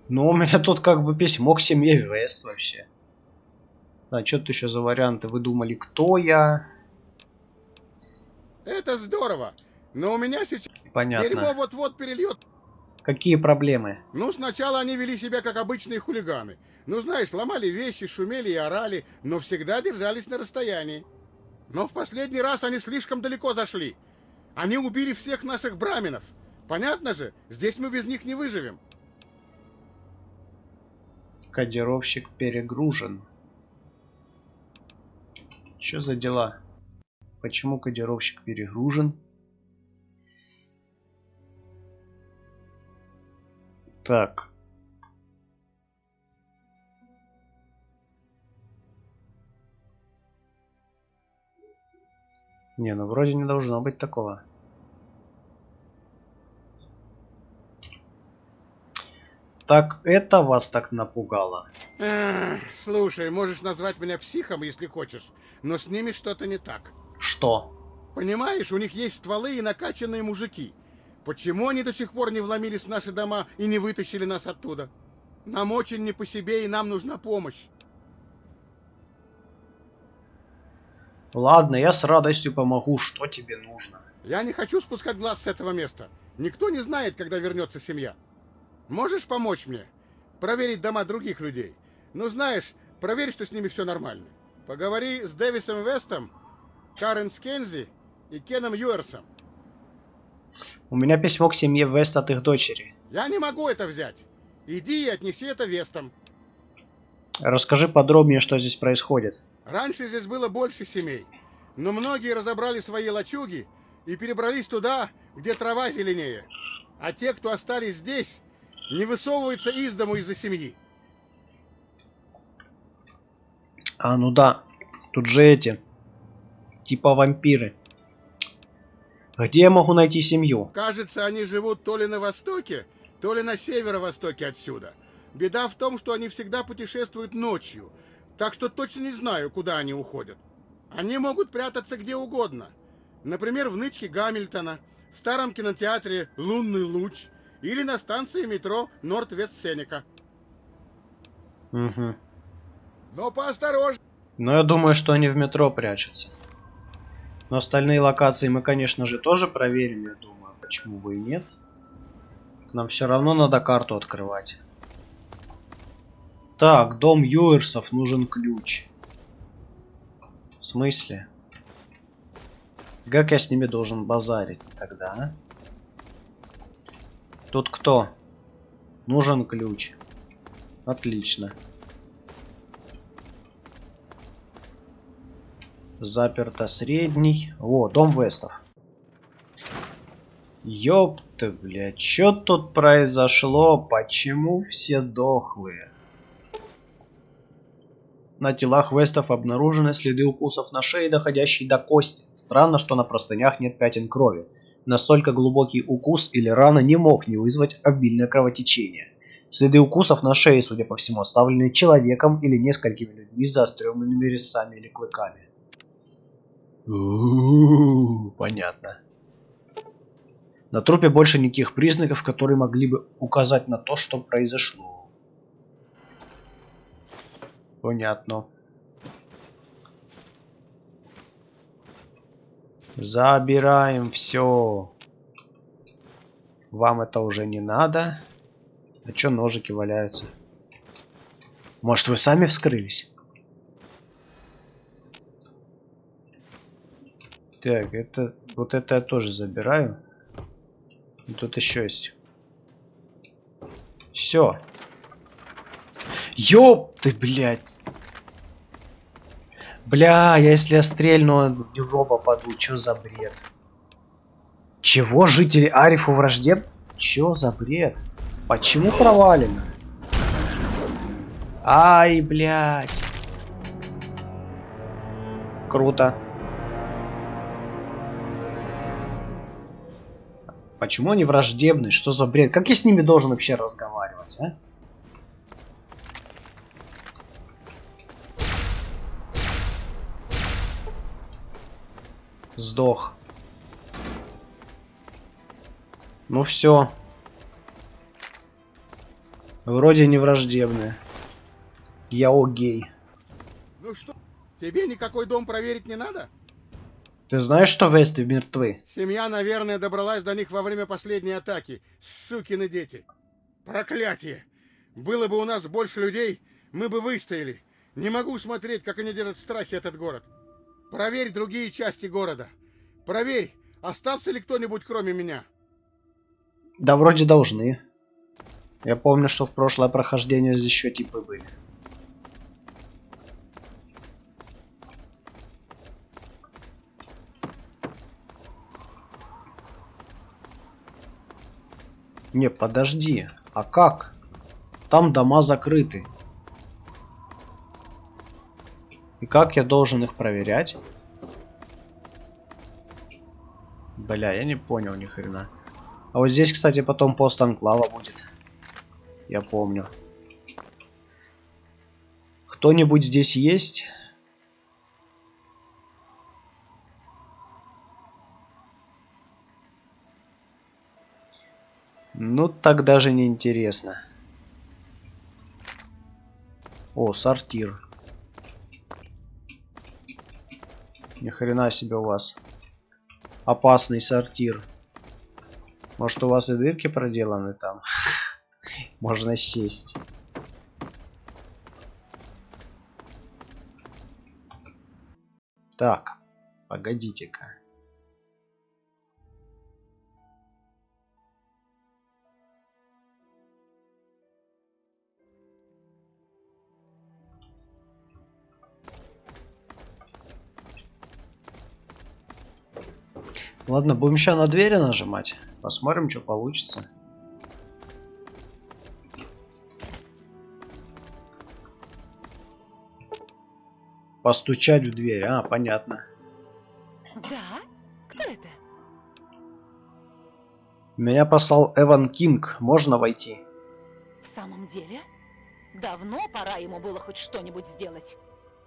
Ну, у меня тут как бы письмо к семье Вест вообще. Да, что тут еще за варианты? Вы думали, кто я? Это здорово. Но у меня сейчас Понятно. дерьмо вот-вот перельет. Какие проблемы? Ну, сначала они вели себя как обычные хулиганы. Ну, знаешь, ломали вещи, шумели и орали, но всегда держались на расстоянии. Но в последний раз они слишком далеко зашли. Они убили всех наших браминов. Понятно же, здесь мы без них не выживем. Кодировщик перегружен. Что за дела? Почему кодировщик перегружен? Так. Не, ну вроде не должно быть такого. Так это вас так напугало? Слушай, можешь назвать меня психом, если хочешь, но с ними что-то не так. Что? Понимаешь, у них есть стволы и накачанные мужики. Почему они до сих пор не вломились в наши дома и не вытащили нас оттуда? Нам очень не по себе, и нам нужна помощь. Ладно, я с радостью помогу, что тебе нужно. Я не хочу спускать глаз с этого места. Никто не знает, когда вернется семья. Можешь помочь мне? Проверить дома других людей. Ну, знаешь, проверь, что с ними все нормально. Поговори с Дэвисом Вестом, Карен Скензи и Кеном Юэрсом. У меня письмо к семье Вест от их дочери. Я не могу это взять. Иди и отнеси это Вестом. Расскажи подробнее, что здесь происходит. Раньше здесь было больше семей, но многие разобрали свои лачуги и перебрались туда, где трава зеленее. А те, кто остались здесь, не высовываются из дому из-за семьи. А, ну да. Тут же эти. Типа вампиры. Где я могу найти семью? Кажется, они живут то ли на востоке, то ли на северо-востоке отсюда. Беда в том, что они всегда путешествуют ночью, так что точно не знаю, куда они уходят. Они могут прятаться где угодно. Например, в нычке Гамильтона, старом кинотеатре «Лунный луч» или на станции метро Норт-Вест-Сенека. Угу. Но поосторожнее. Но я думаю, что они в метро прячутся. Но остальные локации мы, конечно же, тоже проверим, я думаю. Почему бы и нет? Нам все равно надо карту открывать. Так, дом Юэрсов, нужен ключ. В смысле? Как я с ними должен базарить тогда, а? Тут кто? Нужен ключ. Отлично. Заперто средний. О, дом Вестов. Ёпта, блядь, что тут произошло? Почему все дохлые? На телах Вестов обнаружены следы укусов на шее, доходящие до кости. Странно, что на простынях нет пятен крови. Настолько глубокий укус или рана не мог не вызвать обильное кровотечение. Следы укусов на шее, судя по всему, оставлены человеком или несколькими людьми с заостренными резцами или клыками. Понятно. На трупе больше никаких признаков, которые могли бы указать на то, что произошло. Понятно. Забираем все. Вам это уже не надо. А чё ножики валяются? Может, вы сами вскрылись? Так, это... Вот это я тоже забираю. И тут еще есть. Все. Ёп ты, блядь. Бля, если я стрельну, в него попаду. Чё за бред? Чего? Жители Арифу враждебны? Чё за бред? Почему провалено? Ай, блядь. Круто. Почему они враждебны? Что за бред? Как я с ними должен вообще разговаривать, а? Сдох. Ну все. Вроде не враждебные. Я окей. Ну что, тебе никакой дом проверить не надо? Ты знаешь, что Весты мертвы? Семья, наверное, добралась до них во время последней атаки. Сукины дети. Проклятие! Было бы у нас больше людей, мы бы выстояли. Не могу смотреть, как они держат в страхе этот город. Проверь другие части города. Проверь, остался ли кто-нибудь кроме меня. Да вроде должны. Я помню, что в прошлое прохождение здесь еще типы были. Не, подожди. А как? Там дома закрыты. И как я должен их проверять? Бля, я не понял ни хрена. А вот здесь, кстати, потом пост анклава будет. Я помню. Кто-нибудь здесь есть? Ну, так даже не интересно. О, сортир. Ни хрена себе у вас. Опасный сортир. Может, у вас и дырки проделаны там? Можно сесть. Так, погодите-ка. Ладно, будем сейчас на двери нажимать. Посмотрим, что получится. Постучать в дверь. А, понятно. Да? Кто это? Меня послал Эван Кинг. Можно войти? В самом деле? Давно пора ему было хоть что-нибудь сделать.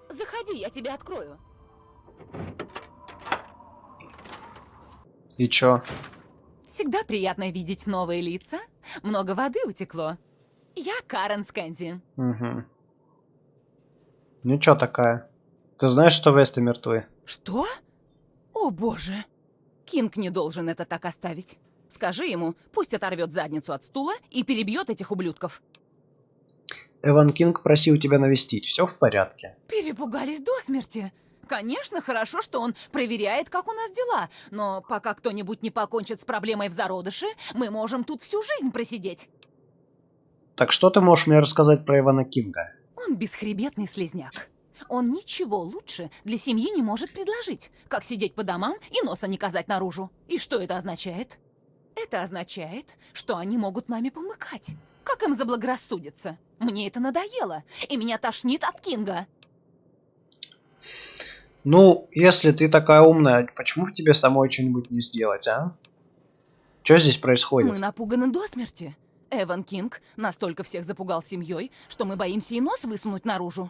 Заходи, я тебе открою. И чё? Всегда приятно видеть новые лица. Много воды утекло. Я Карен Скэнди. Угу. Ну чё такая? Ты знаешь, что Весты мертвы? Что? О боже. Кинг не должен это так оставить. Скажи ему, пусть оторвет задницу от стула и перебьет этих ублюдков. Эван Кинг просил тебя навестить. Все в порядке. Перепугались до смерти. Конечно, хорошо, что он проверяет, как у нас дела. Но пока кто-нибудь не покончит с проблемой в зародыше, мы можем тут всю жизнь просидеть. Так что ты можешь мне рассказать про Эвана Кинга? Он бесхребетный слизняк. Он ничего лучше для семьи не может предложить, как сидеть по домам и носа не казать наружу. И что это означает? Это означает, что они могут нами помыкать. Как им заблагорассудится? Мне это надоело, и меня тошнит от Кинга. Ну, если ты такая умная, почему бы тебе самой что-нибудь не сделать, а? Что здесь происходит? Мы напуганы до смерти. Эван Кинг настолько всех запугал семьей, что мы боимся и нос высунуть наружу.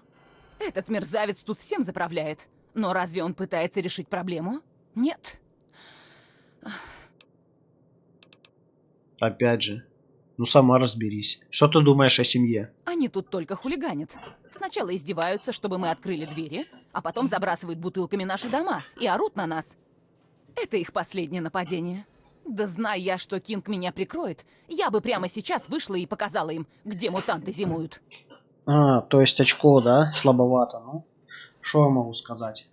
Этот мерзавец тут всем заправляет. Но разве он пытается решить проблему? Нет. Опять же. Ну сама разберись. Что ты думаешь о семье? Они тут только хулиганят. Сначала издеваются, чтобы мы открыли двери, а потом забрасывают бутылками наши дома и орут на нас. Это их последнее нападение. Да зная я, что Кинг меня прикроет, я бы прямо сейчас вышла и показала им, где мутанты зимуют. А, то есть очко, да? Слабовато. Ну, что я могу сказать?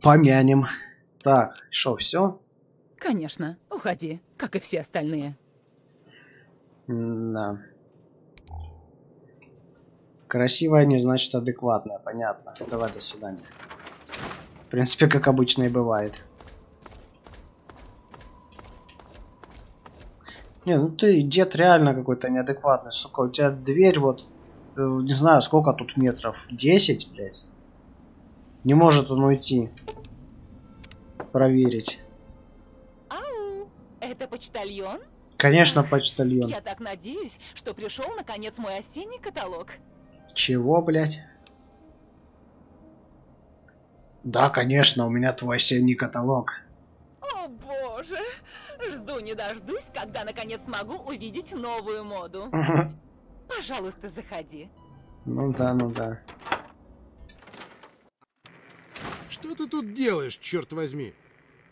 Помянем. Так, что, все? Конечно, уходи, как и все остальные. Да. Красивая не значит адекватная, понятно. Давай, до свидания. В принципе, как обычно и бывает. Не, ну ты, дед, реально какой-то неадекватный, сука. У тебя дверь вот, не знаю, сколько тут метров, 10, блядь. Не может он уйти. Проверить. Ау, это почтальон? Конечно, почтальон. Я так надеюсь, что пришел наконец мой осенний каталог. Чего, блядь? Да, конечно, у меня твой осенний каталог. О боже, жду не дождусь, когда наконец смогу увидеть новую моду. Пожалуйста, заходи. Ну да, ну да. Что ты тут делаешь, черт возьми?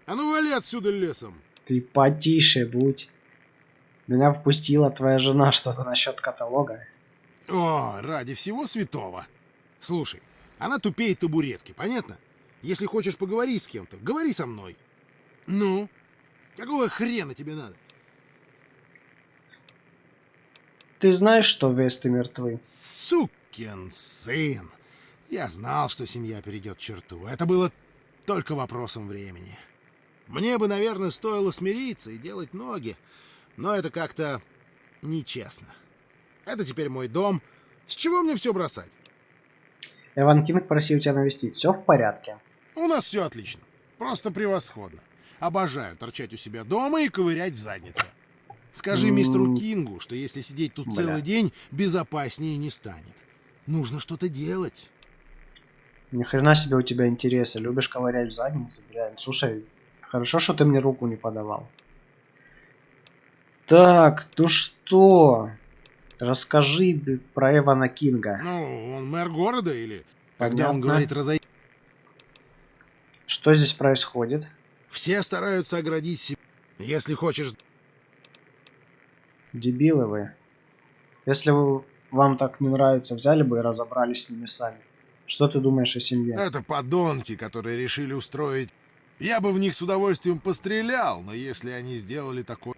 А ну вали отсюда лесом. Ты потише будь. Меня впустила твоя жена, что-то насчет каталога. О, ради всего святого. Слушай, она тупее табуретки, понятно? Если хочешь поговорить с кем-то, говори со мной. Ну, какого хрена тебе надо? Ты знаешь, что Весты мертвы? Сукин сын. Я знал, что семья перейдет черту. Это было только вопросом времени. Мне бы, наверное, стоило смириться и делать ноги, но это как-то нечестно. Это теперь мой дом. С чего мне все бросать? Эван Кинг просил тебя навестить. Все в порядке? У нас все отлично. Просто превосходно. Обожаю торчать у себя дома и ковырять в заднице. Скажи мистеру Кингу, что если сидеть тут Бля. целый день, безопаснее не станет. Нужно что-то делать. Ни хрена себе у тебя интересы. Любишь ковырять в заднице, блядь. Слушай, хорошо, что ты мне руку не подавал. Так, ну что? Расскажи про Эвана Кинга. Ну, он мэр города или... Когда он Понятно. говорит разойти... Что здесь происходит? Все стараются оградить себя. Если хочешь... Дебилы вы. Если вам так не нравится, взяли бы и разобрались с ними сами. Что ты думаешь о семье? Это подонки, которые решили устроить... Я бы в них с удовольствием пострелял, но если они сделали такое...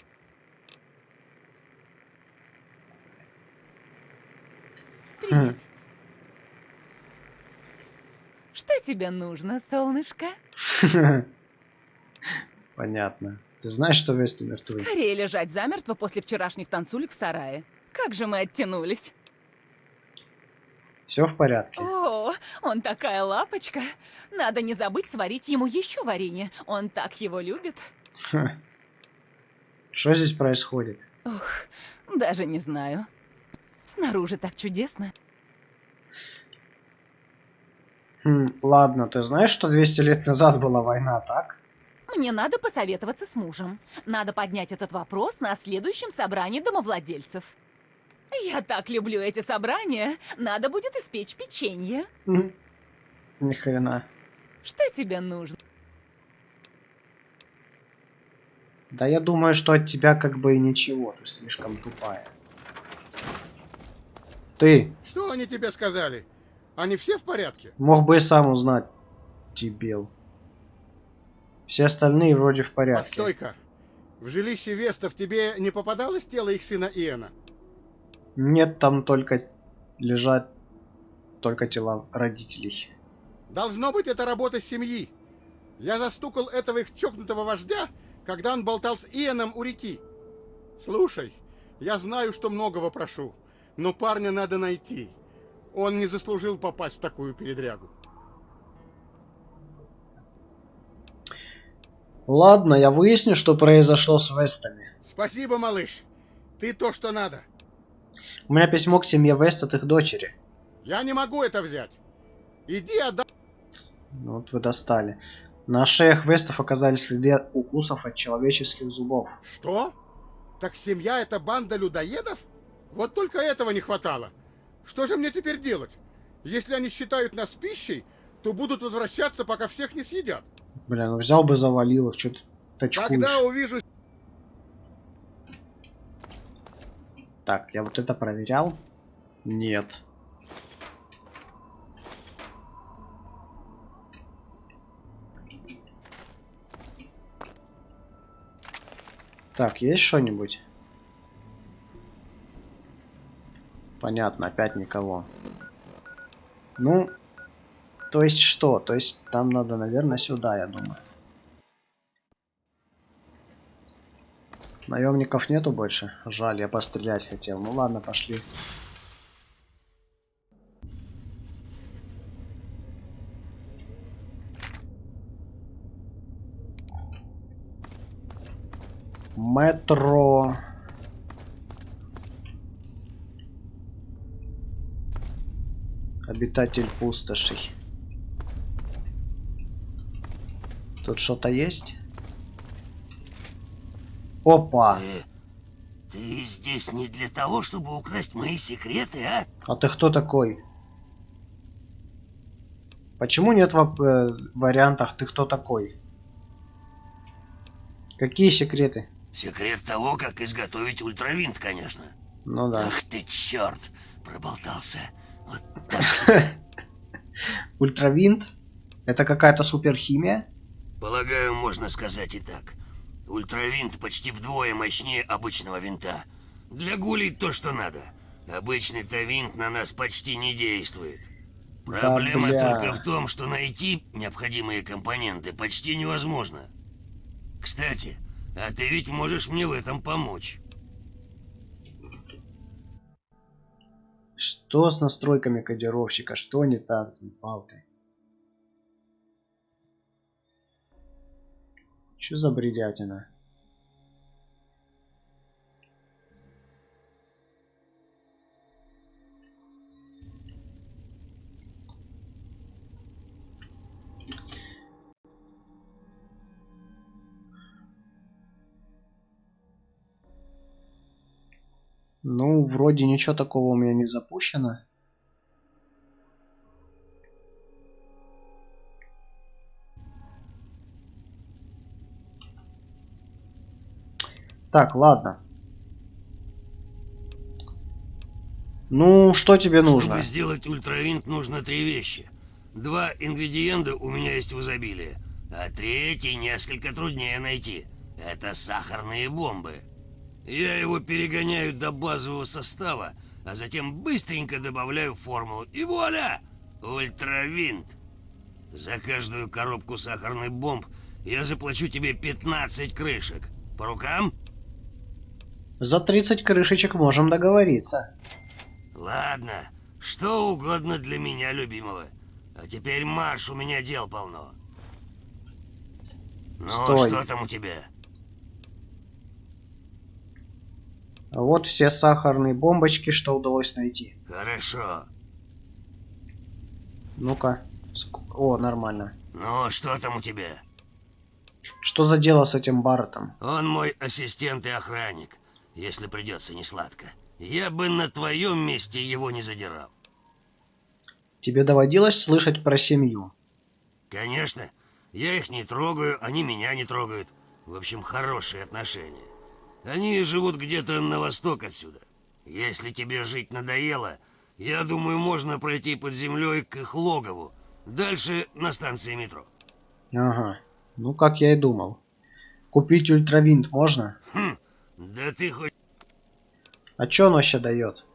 Привет. Что тебе нужно, солнышко? Понятно. Ты знаешь, что Весты мертвы? Скорее лежать замертво после вчерашних танцулек в сарае. Как же мы оттянулись. Все в порядке? О, он такая лапочка. Надо не забыть сварить ему еще варенье. Он так его любит. Ха. Что здесь происходит? Ух, даже не знаю. Снаружи так чудесно. Ладно, ты знаешь, что 200 лет назад была война, так? Мне надо посоветоваться с мужем. Надо поднять этот вопрос на следующем собрании домовладельцев. Я так люблю эти собрания. Надо будет испечь печенье. Ни хрена. Что тебе нужно? Да я думаю, что от тебя как бы и ничего, ты слишком тупая. Ты Что они тебе сказали? Они все в порядке? мог бы и сам узнать, дебил. Все остальные вроде в порядке. Постой-ка. В жилище Вестов тебе не попадалось тело их сына Иэна? Нет, там только лежат только тела родителей. Должно быть, это работа семьи. Я застукал этого их чокнутого вождя, когда он болтал с Иэном у реки. Слушай, я знаю, что многого прошу, но парня надо найти. Он не заслужил попасть в такую передрягу. Ладно, я выясню, что произошло с Вестами. Спасибо, малыш. Ты то, что надо. У меня письмо к семье Вест от их дочери. Я не могу это взять. Иди отдай. Ну, вот вы достали. На шеях Вестов оказались следы укусов от человеческих зубов. Что? Так семья — это банда людоедов? Вот только этого не хватало. Что же мне теперь делать? Если они считают нас пищей, то будут возвращаться, пока всех не съедят. Бля, ну взял бы завалил их, что ты точкуешь. Когда увижу... Так, я вот это проверял? Нет. Так, есть что-нибудь? Понятно, опять никого. Ну, то есть что? То есть там надо, наверное, сюда, я думаю. Наемников нету больше? Жаль, я пострелять хотел. Ну ладно, пошли. Метро. Обитатель пустошей. Тут что-то есть? Опа! Ты здесь не для того, чтобы украсть мои секреты, а? А ты кто такой? Почему нет в вариантах «ты кто такой»? Какие секреты? Секрет того, как изготовить ультравинт, конечно. Ну да. Ах ты черт, проболтался. Вот так себе. Ультравинт? Это какая-то суперхимия? Полагаю, можно сказать и так. Ультравинт почти вдвое мощнее обычного винта. Для гулей то, что надо. Обычный-то винт на нас почти не действует. Проблема бля. только в том, что найти необходимые компоненты почти невозможно. Кстати, а ты ведь можешь мне в этом помочь. Что с настройками кодировщика? Что не так, заебал ты? Что за бредятина? Ну, вроде ничего такого у меня не запущено. Так, ладно. Ну, что тебе нужно? Чтобы сделать ультравинт, нужно 3 вещи. 2 ингредиента у меня есть в изобилии, а третий несколько труднее найти. Это сахарные бомбы. Я его перегоняю до базового состава, а затем быстренько добавляю формулу. И вуаля! Ультравинт. За каждую коробку сахарных бомб я заплачу тебе 15 крышек. По рукам? За 30 крышечек можем договориться. Ладно, что угодно для меня, любимого. А теперь марш, у меня дел полно. Ну, Стой. что там у тебя? Вот все сахарные бомбочки, что удалось найти. Хорошо. Ну-ка. О, нормально. Ну, что там у тебя? Что за дело с этим Барреттом? Он мой ассистент и охранник, если придется несладко. Я бы на твоем месте его не задирал. Тебе доводилось слышать про семью? Конечно, я их не трогаю, они меня не трогают. В общем, хорошие отношения. Они живут где-то на восток отсюда. Если тебе жить надоело, я думаю, можно пройти под землей к их логову. Дальше на станции метро. Ага. Ну, как я и думал. Купить ультравинт можно? Да ты хоть... А чё он вообще дает?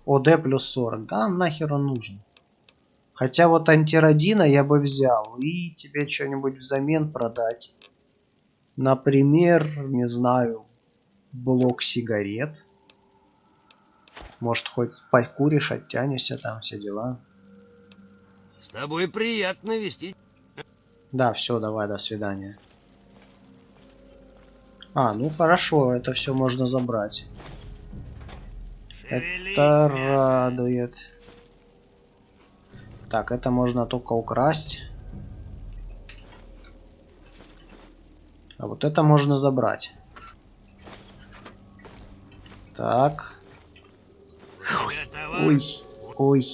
ОД плюс 40. Да нахер он нужен? Хотя вот антирадина я бы взял. И тебе что-нибудь взамен продать. Например, не знаю, блок сигарет. Может, хоть покуришь, оттянешься, там все дела. С тобой приятно вести. Да, все, давай, до свидания. А, ну хорошо, это все можно забрать. Шевелись, Это мясо. радует. Так, это можно только украсть. А вот это можно забрать. Так. У тебя товар? Ой, ой,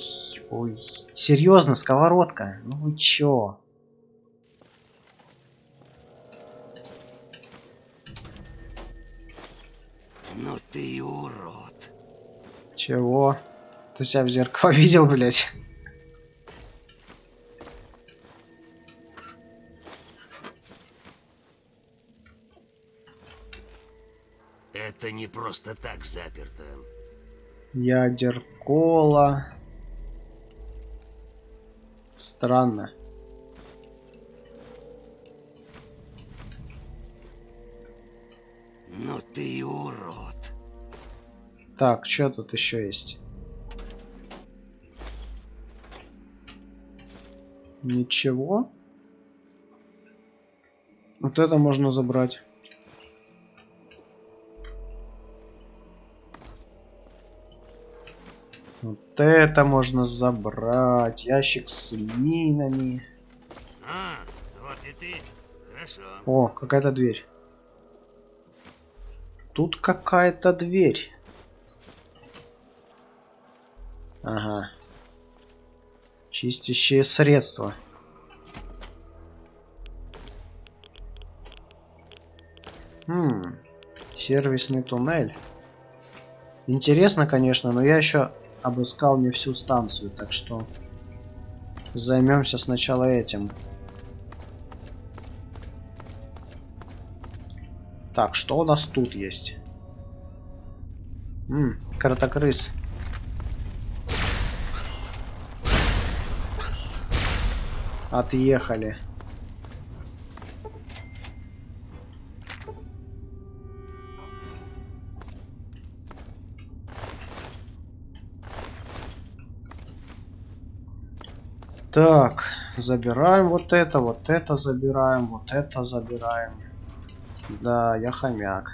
ой. Серьезно, сковородка? Ну вы чё? Ну ты урод. Чего? Ты себя в зеркало видел, блядь? Это не просто так заперто. Ядеркола. Странно. Ну ты урод. Так, что тут еще есть? Ничего. Вот это можно забрать. Вот это можно забрать. Ящик с минами. А, вот и ты. Хорошо. О, какая-то дверь. Тут какая-то дверь. Ага. Чистящее средство. Сервисный туннель. Интересно, конечно, но я еще обыскал не всю станцию, так что займемся сначала этим. Так, что у нас тут есть? Кротокрыс. Отъехали. Так, забираем вот это забираем, вот это забираем. Да, я хомяк.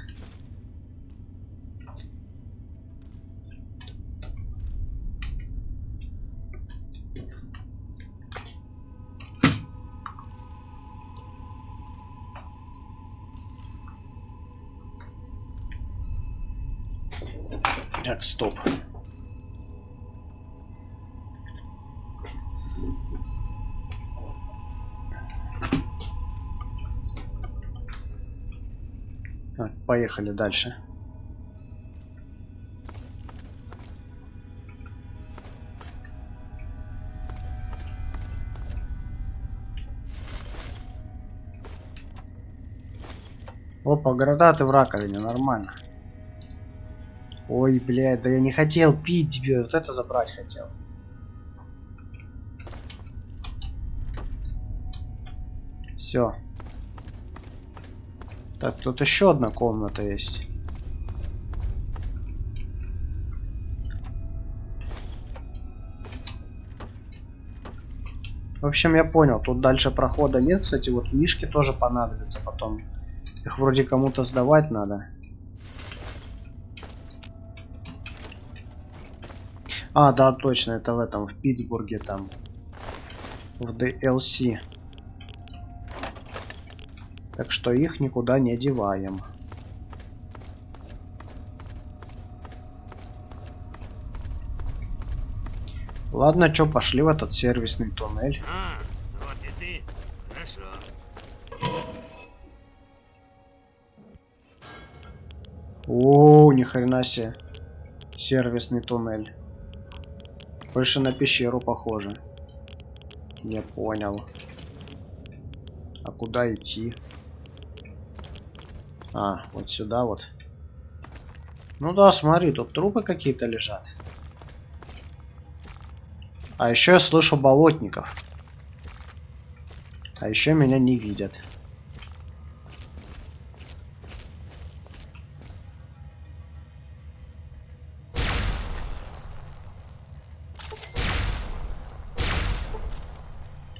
Так, стоп. Так, поехали дальше. Опа, города ты в раковине, нормально. Ой, блядь, да я не хотел пить тебе, вот это забрать хотел. Все. Так, тут еще одна комната есть. В общем, я понял, тут дальше прохода нет. Кстати, вот мишки тоже понадобятся потом. Их вроде кому-то сдавать надо. А, да, точно, это в этом, в Питтсбурге там. В DLC. Так что их никуда не деваем. Ладно, чё, пошли в этот сервисный туннель. А, вот и ты. Хорошо. О, ни хрена себе. Сервисный туннель. Больше на пещеру похоже. Не понял. А куда идти? А, вот сюда вот. Ну да, смотри, тут трупы какие-то лежат. А еще я слышу болотников. А еще меня не видят.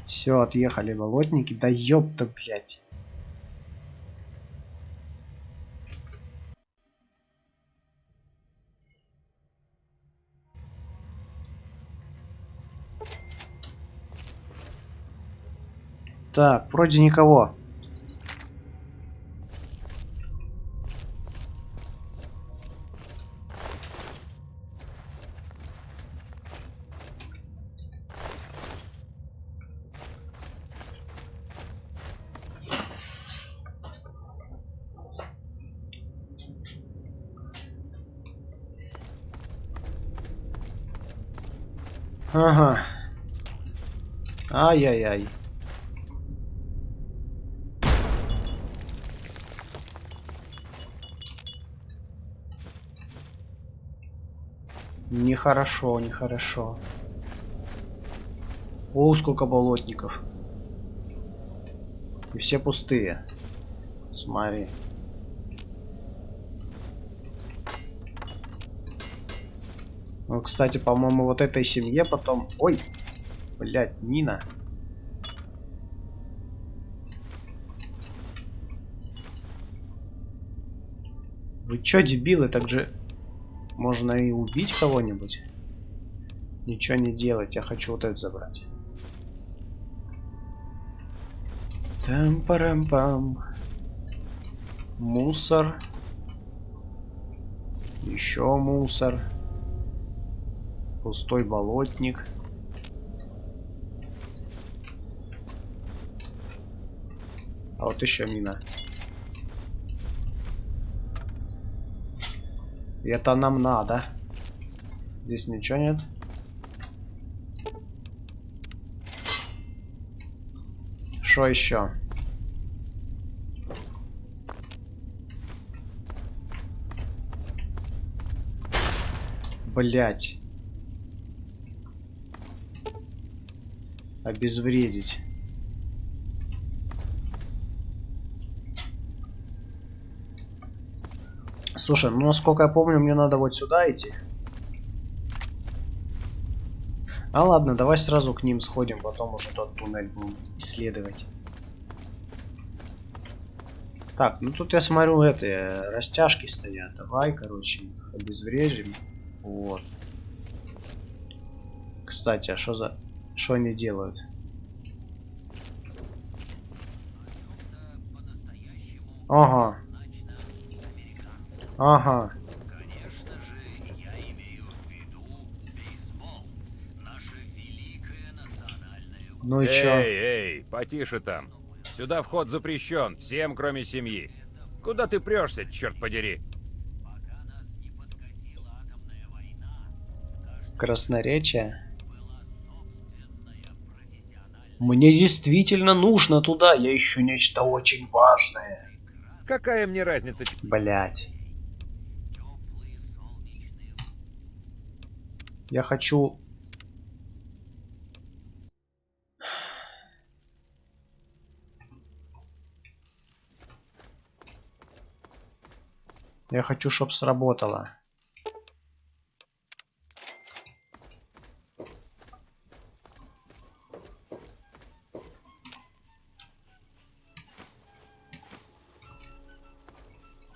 Все, отъехали болотники. Да ёпта, блядь. Так, вроде никого. Ага. Ай-яй-яй. Нехорошо, нехорошо. О, сколько болотников. И все пустые. Смотри. Ну, кстати, по-моему, вот этой семье потом... Ой, блядь, Нина. Вы чё, дебилы, так же... Можно и убить кого-нибудь. Ничего не делать, я хочу вот это забрать. Там-парам-пам. Мусор. Еще мусор. Пустой болотник. А вот еще мина. И это нам надо. Здесь ничего нет. Что еще? Блять. Обезвредить. Слушай, ну насколько я помню, мне надо вот сюда идти. А ладно, давай сразу к ним сходим, потом уже тот туннель будем исследовать. Так, ну тут я смотрю, это растяжки стоят. Давай, короче, их обезврежем. Вот. Кстати, а что за... Что они делают? Ага. Ага. Конечно же, я Ну и чё? Эй, потише там. Сюда вход запрещен, всем, кроме семьи. Куда ты прешься, черт подери? Красноречие. Мне действительно нужно туда. Я ищу нечто очень важное. Какая мне разница? Блять. Я хочу... Я хочу, чтоб сработало.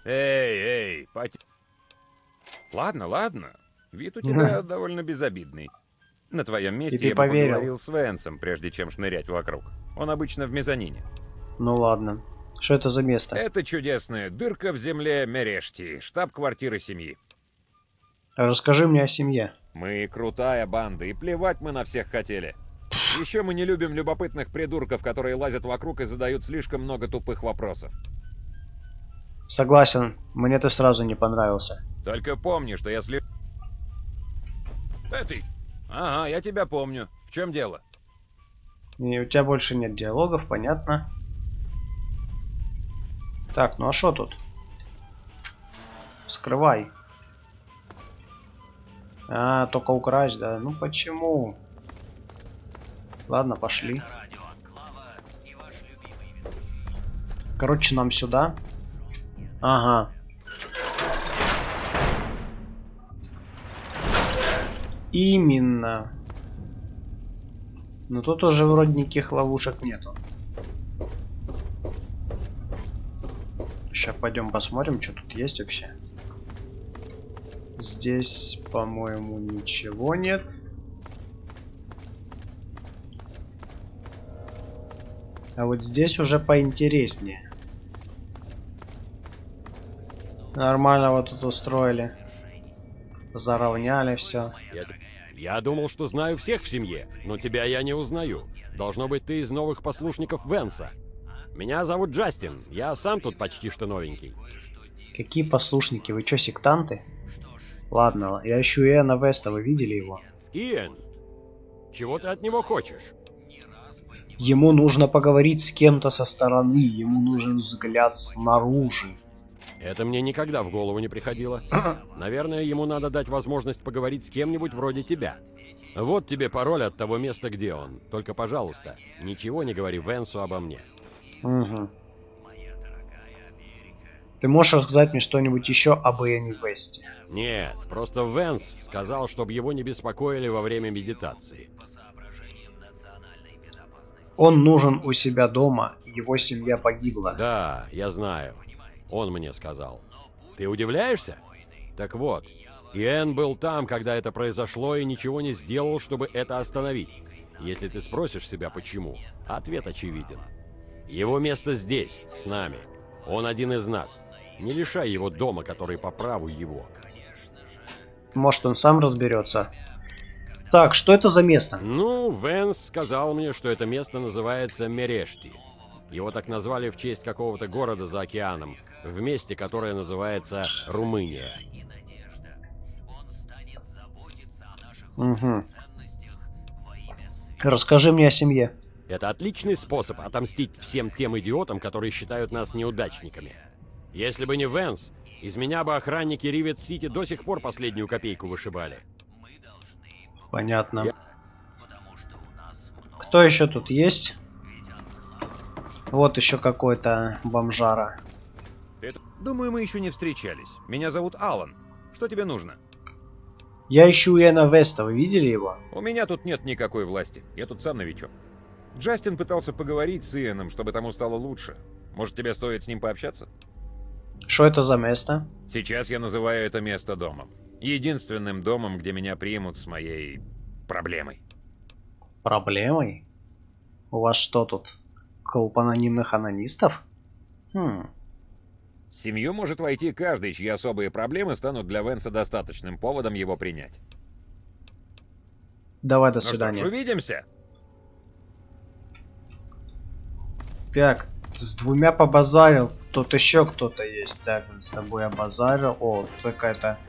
Эй, Ладно. Вид у тебя довольно безобидный. На твоем месте ты я бы поверил. поговорил с Венсом, прежде чем шнырять вокруг. Он обычно в мезонине. Ну ладно. Что это за место? Это чудесная дырка в земле Мерешти, штаб-квартиры семьи. Расскажи мне о семье. Мы крутая банда, и плевать мы на всех хотели. Еще мы не любим любопытных придурков, которые лазят вокруг и задают слишком много тупых вопросов. Согласен, мне ты сразу не понравился. Только помни, что если... Ты? Ага, я тебя помню. В чем дело? И у тебя больше нет диалогов, понятно. Так, ну а что тут? Вскрывай. А, только украсть, да? Ну почему? Ладно, пошли. Короче, нам сюда. Ага. Именно. Но тут уже вроде никаких ловушек нету. Сейчас пойдем посмотрим, что тут есть вообще. Здесь, по-моему, ничего нет. А вот здесь уже поинтереснее. Нормально вот тут устроили. Заровняли все. Я думал, что знаю всех в семье, но тебя я не узнаю. Должно быть, ты из новых послушников Венса. Меня зовут Джастин, я сам тут почти что новенький. Какие послушники? Вы что, сектанты? Ладно, я ищу Иэна Веста, вы видели его? Иэн, чего ты от него хочешь? Ему нужно поговорить с кем-то со стороны, ему нужен взгляд снаружи. Это мне никогда в голову не приходило. Наверное, ему надо дать возможность поговорить с кем-нибудь вроде тебя. Вот тебе пароль от того места, где он. Только, пожалуйста, ничего не говори Венсу обо мне. Угу. Ты можешь рассказать мне что-нибудь еще об Иэне Весте? Нет, просто Венс сказал, чтобы его не беспокоили во время медитации. Он нужен у себя дома, его семья погибла. Да, я знаю. Он мне сказал. Ты удивляешься? Так вот, Иэн был там, когда это произошло, и ничего не сделал, чтобы это остановить. Если ты спросишь себя, почему, ответ очевиден. Его место здесь, с нами. Он один из нас. Не лишай его дома, который по праву его. Может, он сам разберется. Так, что это за место? Ну, Венс сказал мне, что это место называется Мерешти. Его так назвали в честь какого-то города за океаном, в месте, которое называется Румыния. Угу. Расскажи мне о семье. Это отличный способ отомстить всем тем идиотам, которые считают нас неудачниками. Если бы не Венс, из меня бы охранники Ривет-Сити до сих пор последнюю копейку вышибали. Понятно. Кто еще тут есть? Вот еще какой-то бомжара. Думаю, мы еще не встречались. Меня зовут Алан. Что тебе нужно? Я ищу Иэна Веста, вы видели его? У меня тут нет никакой власти. Я тут сам новичок. Джастин пытался поговорить с Иэном, чтобы тому стало лучше. Может, тебе стоит с ним пообщаться? Что это за место? Сейчас я называю это место домом. Единственным домом, где меня примут с моей проблемой. Проблемой? У вас что тут? Клуб анонимных анонистов? Хм. В семью может войти каждый, чьи особые проблемы станут для Венса достаточным поводом его принять. Давай, до Ну что ж, свидания. увидимся. Так, с двумя побазарил. Тут еще кто-то есть. Так, с тобой обазарил. О, какая-то...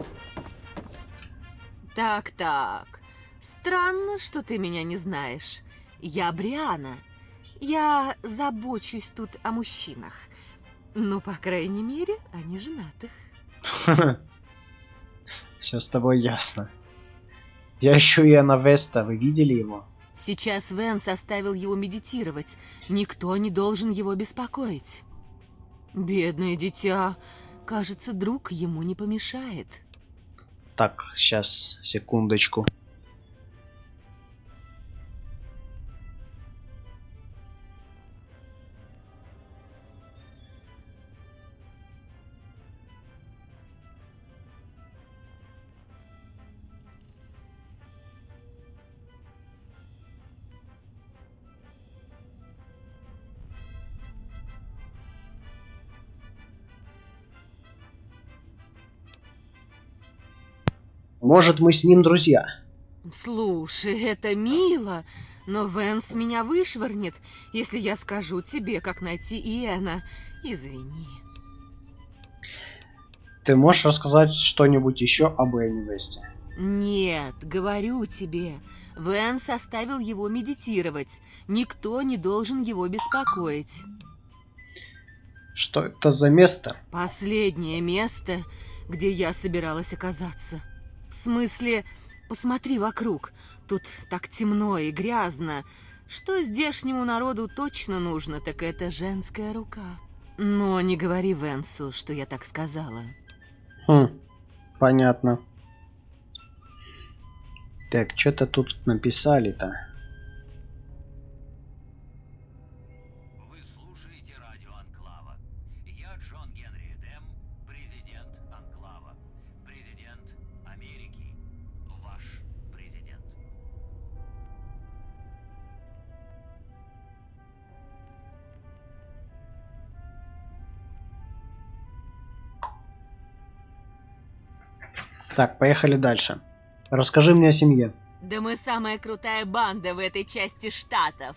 Так. Странно, что ты меня не знаешь. Я Бриана. Я забочусь тут о мужчинах. Ну, по крайней мере, о неженатых. Все с тобой ясно. Я ищу Иоанна Веста. Вы видели его? Сейчас Вен заставил его медитировать. Никто не должен его беспокоить. Бедное дитя. Кажется, друг ему не помешает. Так, сейчас, секундочку. Может, мы с ним друзья? Слушай, это мило, но Венс меня вышвырнет, если я скажу тебе, как найти Иэна. Извини. Ты можешь рассказать что-нибудь еще об Иоанне Весте? Нет, говорю тебе, Венс оставил его медитировать. Никто не должен его беспокоить. Что это за место? Последнее место, где я собиралась оказаться. В смысле, посмотри вокруг. Тут так темно и грязно. Что здешнему народу точно нужно, так это женская рука. Но не говори Венсу, что я так сказала. Понятно. Так, что-то тут написали-то. Вы слушаете радио Анклава. Я Джон Генри Эдем, президент Анклава. Президент Америки. Ваш президент. Так, поехали дальше. Расскажи мне о семье. Да мы самая крутая банда в этой части штатов.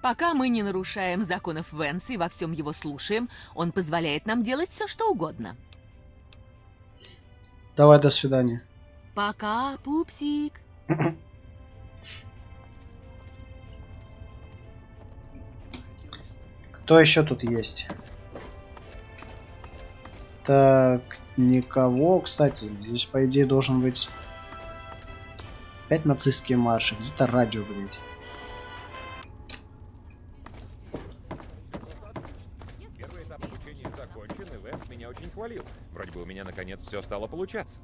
Пока мы не нарушаем законов Венса и во всем его слушаем, он позволяет нам делать все, что угодно. Давай, до свидания. Пока, пупсик. Кто еще тут есть? Так, никого. Кстати, здесь, по идее, должен быть... Опять нацистские марши. Где-то радио, блядь. Первый этап обучения закончен, и Венс меня очень хвалил. Вроде бы у меня наконец все стало получаться.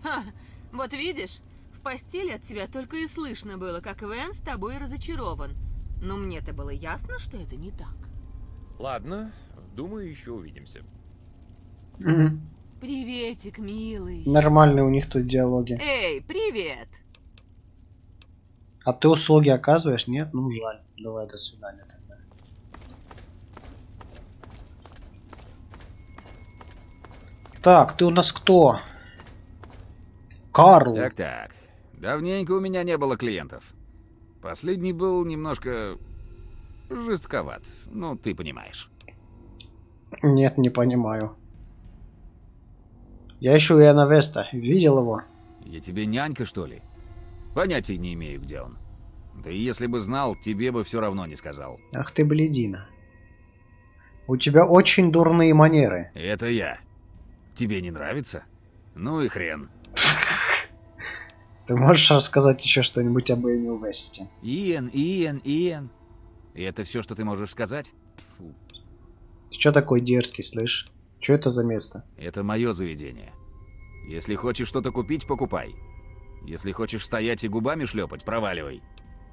Ха, вот видишь, в постели от тебя только и слышно было, как Вен с тобой разочарован. Но мне-то было ясно, что это не так. Ладно, думаю, еще увидимся. Приветик, милый. Нормальные у них тут диалоги. Эй, привет! А ты услуги оказываешь? Нет? Ну жаль. Давай, до свидания тогда. Так, ты у нас кто? Карл. Так. Давненько у меня не было клиентов. Последний был немножко жестковат. Ну, ты понимаешь. Нет, не понимаю. Я ищу Иоанна Веста. Видел его? Я тебе нянька, что ли? Понятия не имею, где он. Да и если бы знал, тебе бы все равно не сказал. Ах ты, блядина. У тебя очень дурные манеры. Это я. Тебе не нравится? Ну и хрен. Ты можешь рассказать еще что-нибудь об Иоанне Весте? Иэн. И это все, что ты можешь сказать? Фу. Ты что такой дерзкий, слышь? Что это за место? Это мое заведение. Если хочешь что-то купить, покупай. Если хочешь стоять и губами шлепать, проваливай.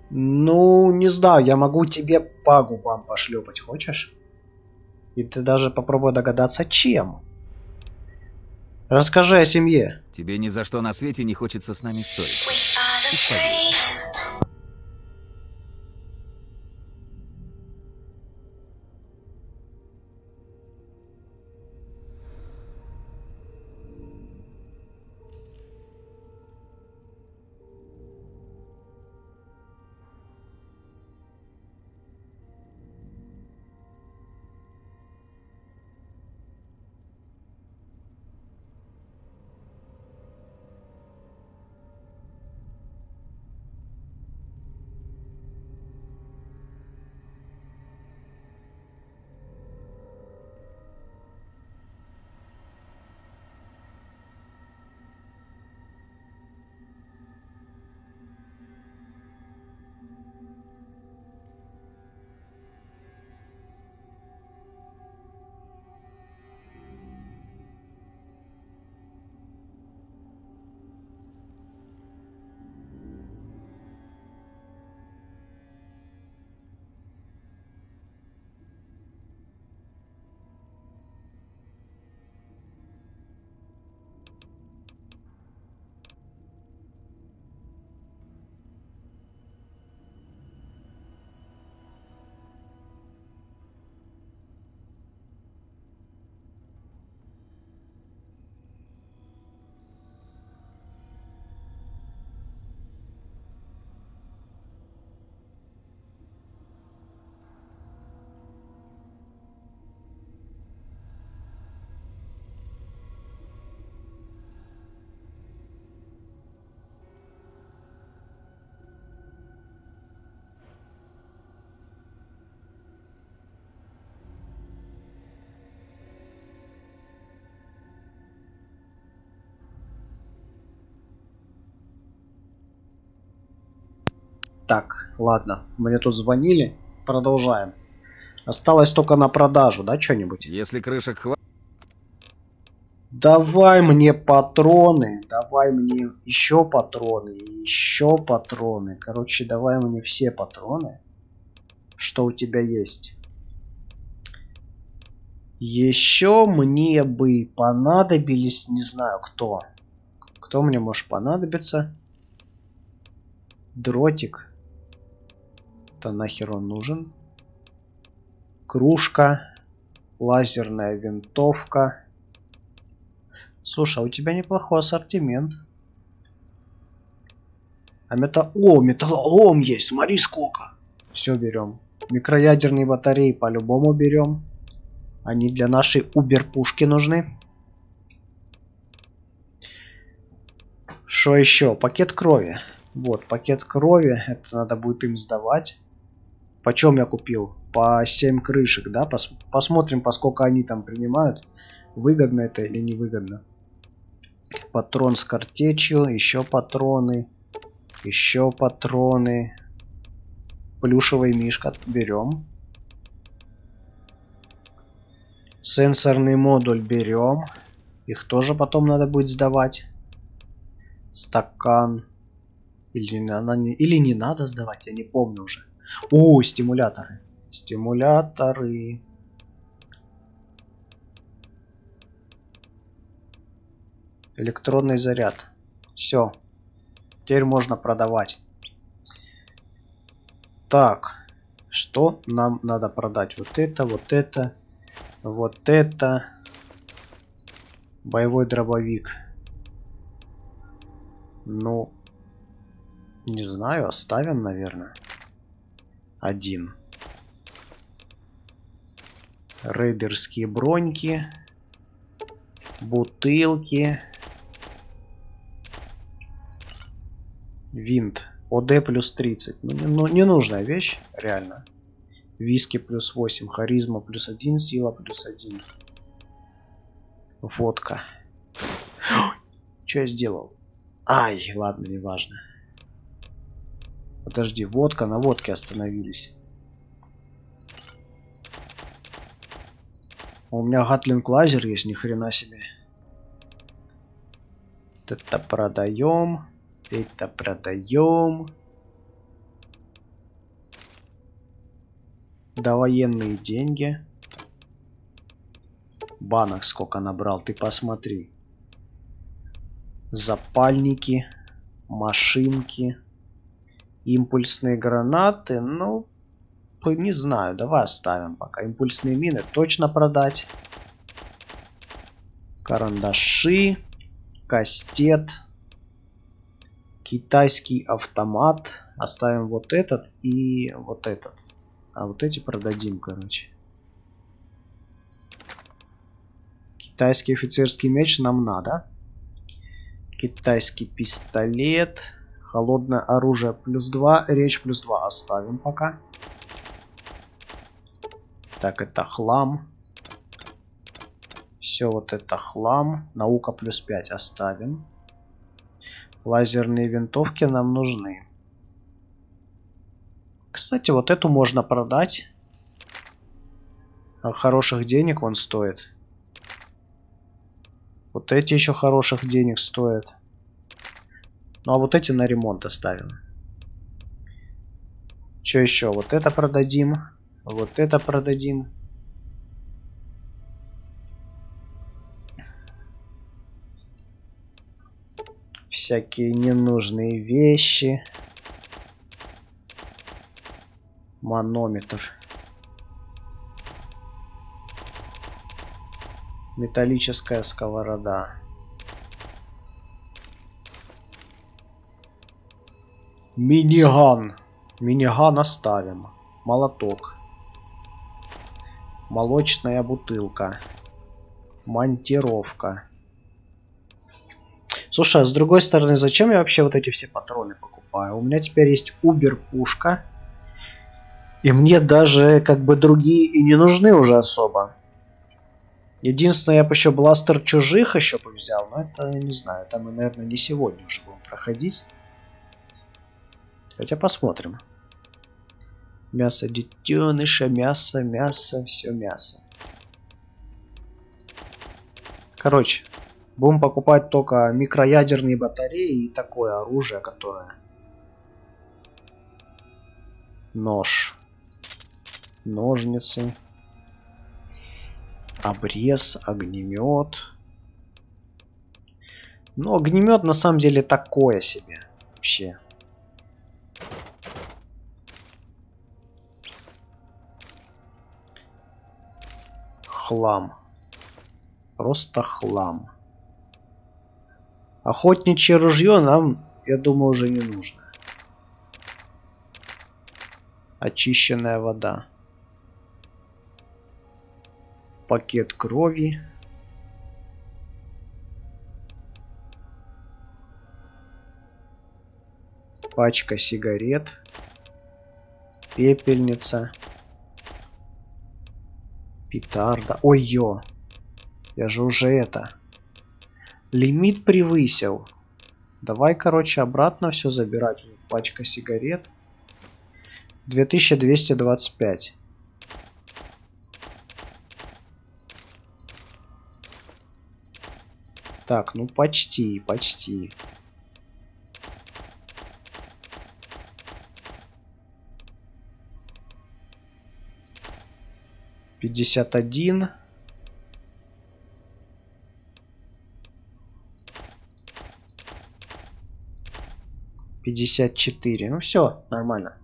Ну, не знаю, я могу тебе по губам пошлепать, хочешь? И ты даже попробуй догадаться, чем. Расскажи о семье. Тебе ни за что на свете не хочется с нами ссориться. Уж поверь. Так, ладно. Мне тут звонили. Продолжаем. Осталось только на продажу, да, что-нибудь? Если крышек хватит... Давай мне патроны. Давай мне еще патроны. Еще патроны. Короче, давай мне все патроны. Что у тебя есть? Еще мне бы понадобились, не знаю кто. Кто мне может понадобиться? Дротик. Это нахер он нужен? Кружка. Лазерная винтовка. Слушай, а у тебя неплохой ассортимент. А металлолом есть, смотри сколько. Все берем. Микроядерные батареи по-любому берем. Они для нашей убер-пушки нужны. Что еще? Пакет крови. Вот, пакет крови. Это надо будет им сдавать. Почем я купил? По 7 крышек, да? Посмотрим, поскольку они там принимают. Выгодно это или невыгодно. Патрон с картечью. Еще патроны. Еще патроны. Плюшевый мишка. Берем. Сенсорный модуль берем. Их тоже потом надо будет сдавать. Стакан. Или не надо сдавать, я не помню уже. О, стимуляторы. Стимуляторы. Электронный заряд. Все. Теперь можно продавать. Так. Что нам надо продать? Вот это, вот это. Вот это. Боевой дробовик. Ну, не знаю, оставим, наверное. 1. Рейдерские броньки. Бутылки. Винт. ОД плюс 30. Ну, ненужная вещь, реально. Виски плюс 8. Харизма плюс 1. Сила плюс 1. Водка. Что я сделал? Ай, ладно, неважно. Подожди, водка, на водке остановились. У меня гатлинг лазер есть, ни хрена себе. Это продаем. Это продаем. Довоенные деньги. Банок сколько набрал, ты посмотри. Запальники. Машинки. Импульсные гранаты. Ну, не знаю, давай оставим пока. Импульсные мины точно продать. Карандаши. Кастет. Китайский автомат. Оставим вот этот и вот этот. А вот эти продадим, короче. Китайский офицерский меч нам надо. Китайский пистолет. Холодное оружие плюс 2. Речь плюс 2 оставим пока. Так, это хлам. Все вот это хлам. Наука плюс 5 оставим. Лазерные винтовки нам нужны. Кстати, вот эту можно продать. Хороших денег он стоит. Вот эти еще хороших денег стоят. Ну а вот эти на ремонт оставим. Что еще? Вот это продадим. Вот это продадим. Всякие ненужные вещи. Манометр. Металлическая сковорода. Миниган. Миниган оставим. Молоток. Молочная бутылка. Монтировка. Слушай, а с другой стороны, зачем я вообще вот эти все патроны покупаю? У меня теперь есть убер-пушка. И мне даже как бы другие и не нужны уже особо. Единственное, я бы еще бластер чужих еще бы взял. Но это, не знаю, там мы, наверное, не сегодня уже будем проходить. Хотя посмотрим. Мясо детеныша, мясо, все мясо. Короче, будем покупать только микроядерные батареи и такое оружие, которое... Нож. Ножницы. Обрез, огнемет. Ну, огнемет на самом деле такое себе. Вообще. Хлам. Просто хлам. Охотничье ружье нам, я думаю, уже не нужно. Очищенная вода. Пакет крови. Пачка сигарет. Пепельница. Петарда. Ой-ё. Я же уже это. Лимит превысил. Давай, короче, обратно все забирать. Пачка сигарет. 2225. Так, ну почти. 51. $54. Ну все, нормально.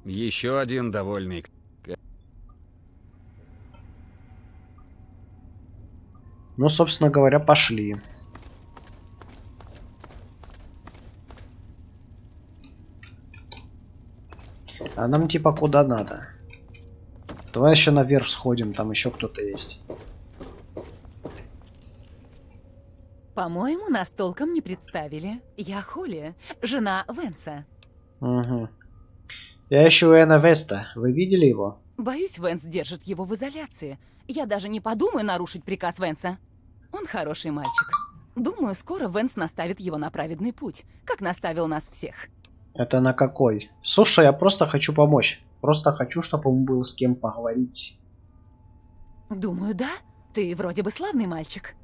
Еще один довольный. Ну, собственно говоря, пошли. А нам типа куда надо? Давай еще наверх сходим, там еще кто-то есть. По-моему, нас толком не представили. Я Холли, жена Венса. Угу. Я ищу Эна Веста. Вы видели его? Боюсь, Венс держит его в изоляции. Я даже не подумаю нарушить приказ Венса. Он хороший мальчик. Думаю, скоро Венс наставит его на праведный путь, как наставил нас всех. Это на какой? Слушай, я просто хочу помочь. Просто хочу, чтобы ему было с кем поговорить. Думаю, да. Ты вроде бы славный мальчик.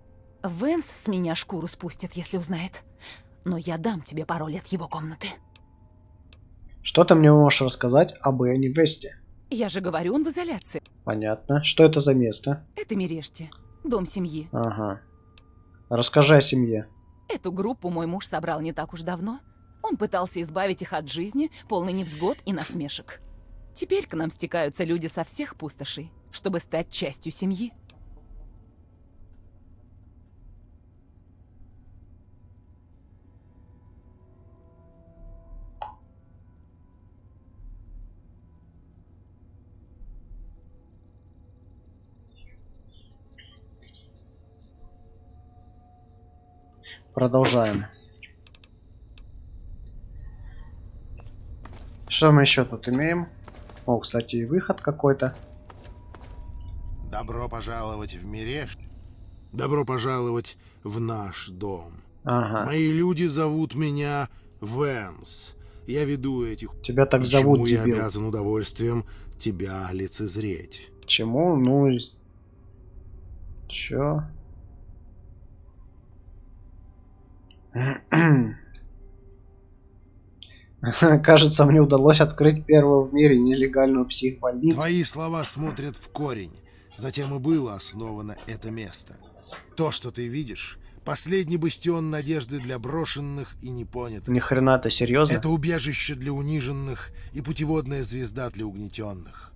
Венс с меня шкуру спустит, если узнает. Но я дам тебе пароль от его комнаты. Что ты мне можешь рассказать об Эне Весте? Я же говорю, он в изоляции. Понятно. Что это за место? Это Мерешти, дом семьи. Ага. Расскажи о семье. Эту группу мой муж собрал не так уж давно. Он пытался избавить их от жизни, полной невзгод и насмешек. Теперь к нам стекаются люди со всех пустошей, чтобы стать частью семьи. Продолжаем. Что мы еще тут имеем? О, кстати, и выход какой-то. Добро пожаловать в Мереш. Добро пожаловать в наш дом. Ага. Мои люди зовут меня Венс. Я веду этих... Тебя так И зовут, чему я дебил. обязан удовольствием тебя лицезреть. Чему? Ну... Чё? Кажется, мне удалось открыть первую в мире нелегальную психбольницу. Твои слова смотрят в корень. Затем и было основано это место. То, что ты видишь, последний бастион надежды для брошенных и непонятых. Ни хрена, ты серьезно? Это убежище для униженных и путеводная звезда для угнетенных.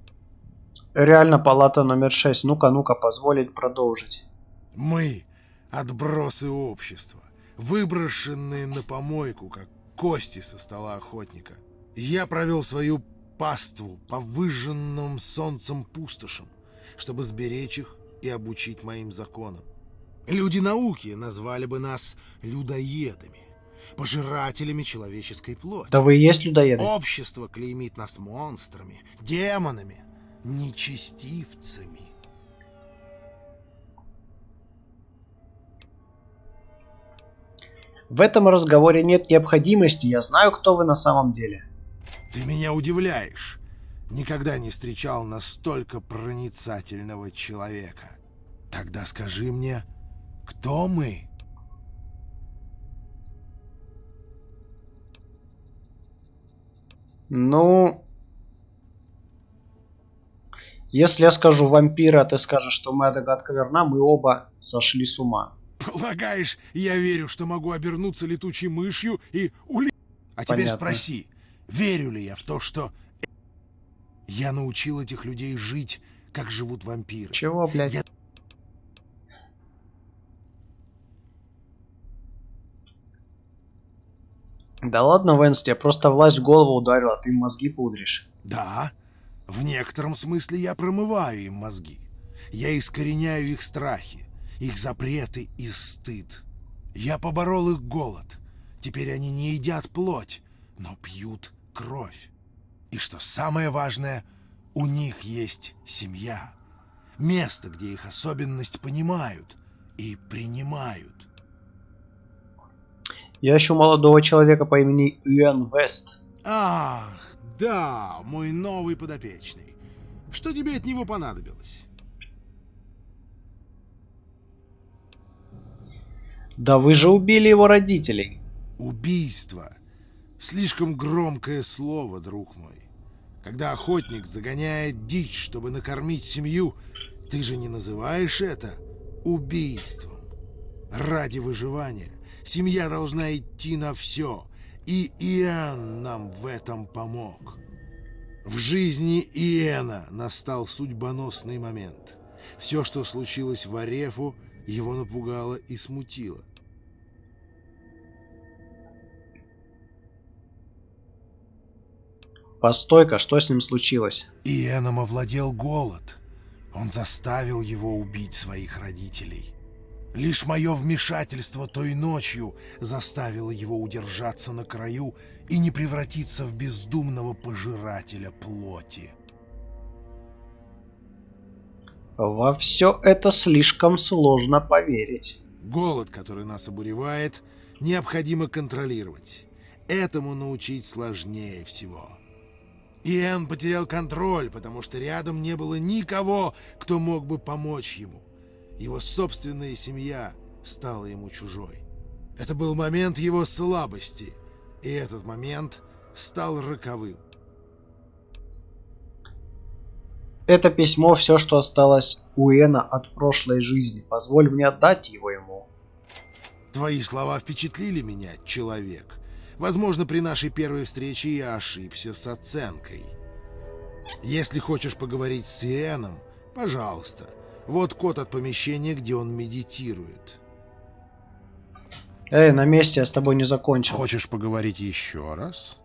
Реально палата номер 6. Ну-ка, позволить продолжить. Мы — отбросы общества, выброшенные на помойку, как кости со стола охотника. Я провел свою паству по выжженным солнцем пустошам, чтобы сберечь их и обучить моим законам. Люди науки назвали бы нас людоедами, пожирателями человеческой плоти. Да вы и есть людоеды. Общество клеймит нас монстрами, демонами, нечестивцами. В этом разговоре нет необходимости, я знаю, кто вы на самом деле. Ты меня удивляешь. Никогда не встречал настолько проницательного человека. Тогда скажи мне, кто мы? Ну... Если я скажу вампиры, а ты скажешь, что моя догадка верна, мы оба сошли с ума. Полагаешь, я верю, что могу обернуться летучей мышью и А теперь Понятно. спроси, верю ли я в то, что я научил этих людей жить, как живут вампиры? Чего, блядь? Я- Да ладно, Вэнс, тебе просто власть в голову ударил, а ты им мозги пудришь. Да, в некотором смысле я промываю им мозги. Я искореняю их страхи, их запреты и стыд. Я поборол их голод. Теперь они не едят плоть, но пьют кровь. И что самое важное, у них есть семья. Место, где их особенность понимают и принимают. Я ищу молодого человека по имени Иэн Вест. Ах, да, мой новый подопечный. Что тебе от него понадобилось? Да вы же убили его родителей. Убийство. Слишком громкое слово, друг мой. Когда охотник загоняет дичь, чтобы накормить семью, ты же не называешь это убийством. Ради выживания семья должна идти на все, и Иэн нам в этом помог. В жизни Иэна настал судьбоносный момент. Все, что случилось в Арефу, его напугало и смутило. Постой-ка, что с ним случилось? Иэном овладел голод. Он заставил его убить своих родителей. Лишь мое вмешательство той ночью заставило его удержаться на краю и не превратиться в бездумного пожирателя плоти. Во все это слишком сложно поверить. Голод, который нас обуревает, необходимо контролировать. Этому научить сложнее всего. Иэн потерял контроль, потому что рядом не было никого, кто мог бы помочь ему. Его собственная семья стала ему чужой. Это был момент его слабости, и этот момент стал роковым. Это письмо все, что осталось у Иэна от прошлой жизни. Позволь мне отдать его ему. Твои слова впечатлили меня, человек. Возможно, при нашей первой встрече я ошибся с оценкой. Если хочешь поговорить с Иэном, пожалуйста. Вот код от помещения, где он медитирует. Эй, на месте, я с тобой не закончил. Хочешь поговорить еще раз?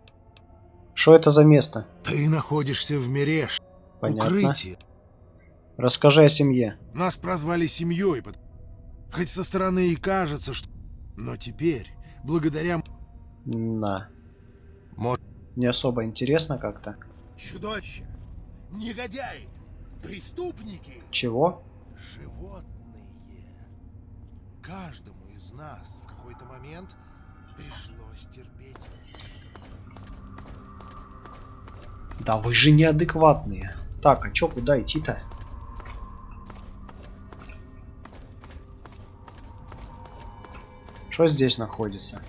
Что это за место? Ты находишься в Мереш. Понятно. Укрытие. Расскажи о семье. Нас прозвали семьей, хоть со стороны и кажется, что... Но теперь, благодаря... Да. Может... Не особо интересно как-то. Чудовища, негодяи, преступники... Чего? Животные. Каждому из нас в какой-то момент пришлось терпеть. Да вы же неадекватные. Так, а чё, куда идти-то? Что здесь находится?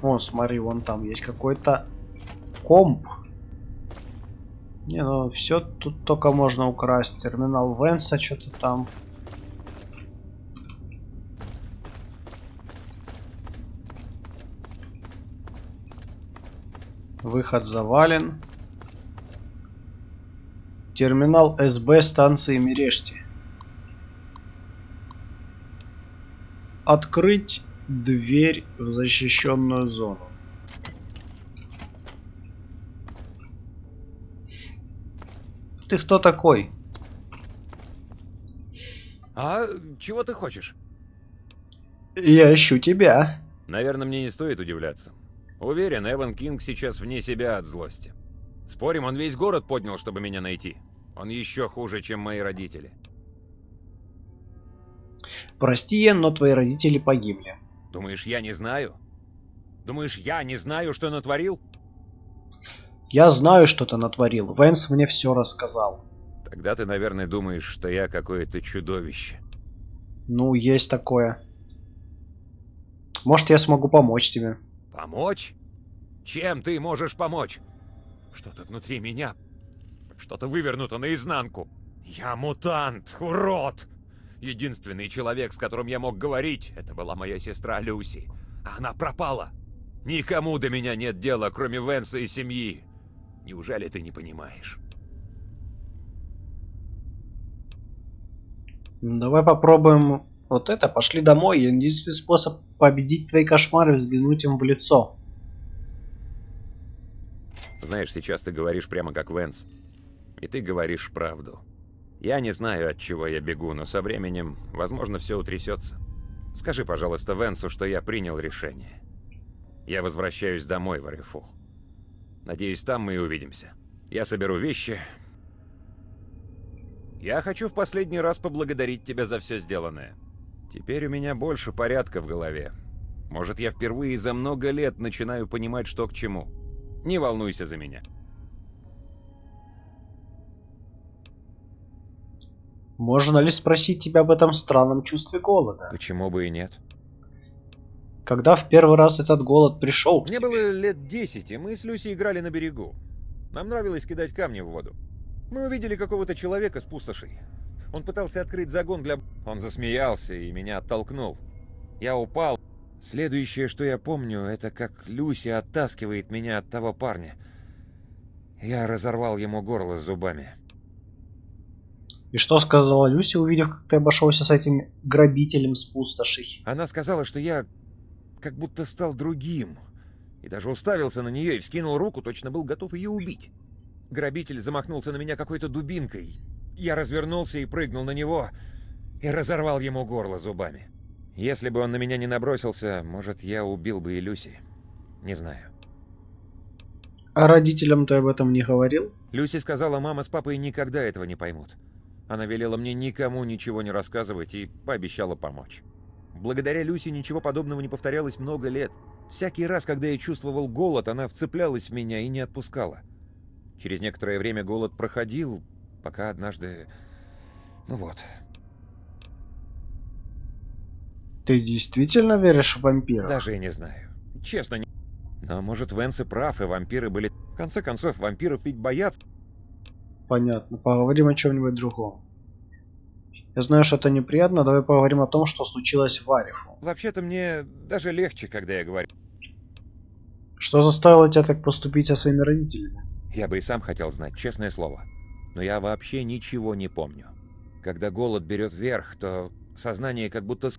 Вон, смотри, вон там есть какой-то комп. Не, ну все тут только можно украсть. Терминал Венса, что-то там. Выход завален. Терминал СБ станции Мерешти. Открыть дверь в защищенную зону. Ты кто такой? А чего ты хочешь? Я ищу тебя. Наверное, мне не стоит удивляться. Уверен, Эван Кинг сейчас вне себя от злости. Спорим, он весь город поднял, чтобы меня найти. Он еще хуже, чем мои родители. Прости, Йен, но твои родители погибли. Думаешь, я не знаю? Думаешь, я не знаю, что натворил? Я знаю, что ты натворил. Вэнс мне все рассказал. Тогда ты, наверное, думаешь, что я какое-то чудовище. Ну, есть такое. Может, я смогу помочь тебе. Помочь? Чем ты можешь помочь? Что-то внутри меня. Что-то вывернуто наизнанку. Я мутант, урод! Единственный человек, с которым я мог говорить, это была моя сестра Люси. А она пропала. Никому до меня нет дела, кроме Вэнса и семьи. Неужели ты не понимаешь? Давай попробуем вот это. Пошли домой. Единственный способ победить твои кошмары — взглянуть им в лицо. Знаешь, сейчас ты говоришь прямо как Вэнс. И ты говоришь правду. Я не знаю, от чего я бегу, но со временем, возможно, все утрясется. Скажи, пожалуйста, Вэнсу, что я принял решение. Я возвращаюсь домой в РФУ. Надеюсь, там мы и увидимся. Я соберу вещи. Я хочу в последний раз поблагодарить тебя за все сделанное. Теперь у меня больше порядка в голове. Может, я впервые за много лет начинаю понимать, что к чему. Не волнуйся за меня. Можно ли спросить тебя об этом странном чувстве голода? Почему бы и нет? Когда в первый раз этот голод пришел к Мне тебе? было лет 10, и мы с Люси играли на берегу. Нам нравилось кидать камни в воду. Мы увидели какого-то человека с пустошей. Он пытался открыть загон для... Он засмеялся и меня оттолкнул. Я упал. Следующее, что я помню, это как Люси оттаскивает меня от того парня. Я разорвал ему горло зубами. И что сказала Люси, увидев, как ты обошелся с этим грабителем с пустошей? Она сказала, что я как будто стал другим. И даже уставился на нее и вскинул руку, точно был готов ее убить. Грабитель замахнулся на меня какой-то дубинкой. Я развернулся и прыгнул на него, и разорвал ему горло зубами. Если бы он на меня не набросился, может, я убил бы и Люси. Не знаю. А родителям ты об этом не говорил? Люси сказала, мама с папой никогда этого не поймут. Она велела мне никому ничего не рассказывать и пообещала помочь. Благодаря Люси ничего подобного не повторялось много лет. Всякий раз, когда я чувствовал голод, она вцеплялась в меня и не отпускала. Через некоторое время голод проходил, пока однажды... Ну вот. Ты действительно веришь в вампиров? Даже и не знаю. Честно, не... Но может, Вэнс и прав, и вампиры были... В конце концов, вампиров ведь боятся. Понятно. Поговорим о чем-нибудь другом. Я знаю, что это неприятно. Давай поговорим о том, что случилось в Арифу. Вообще-то мне даже легче, когда я говорю. Что заставило тебя так поступить со своими родителями? Я бы и сам хотел знать, честное слово. Но я вообще ничего не помню. Когда голод берет верх, то сознание как будто...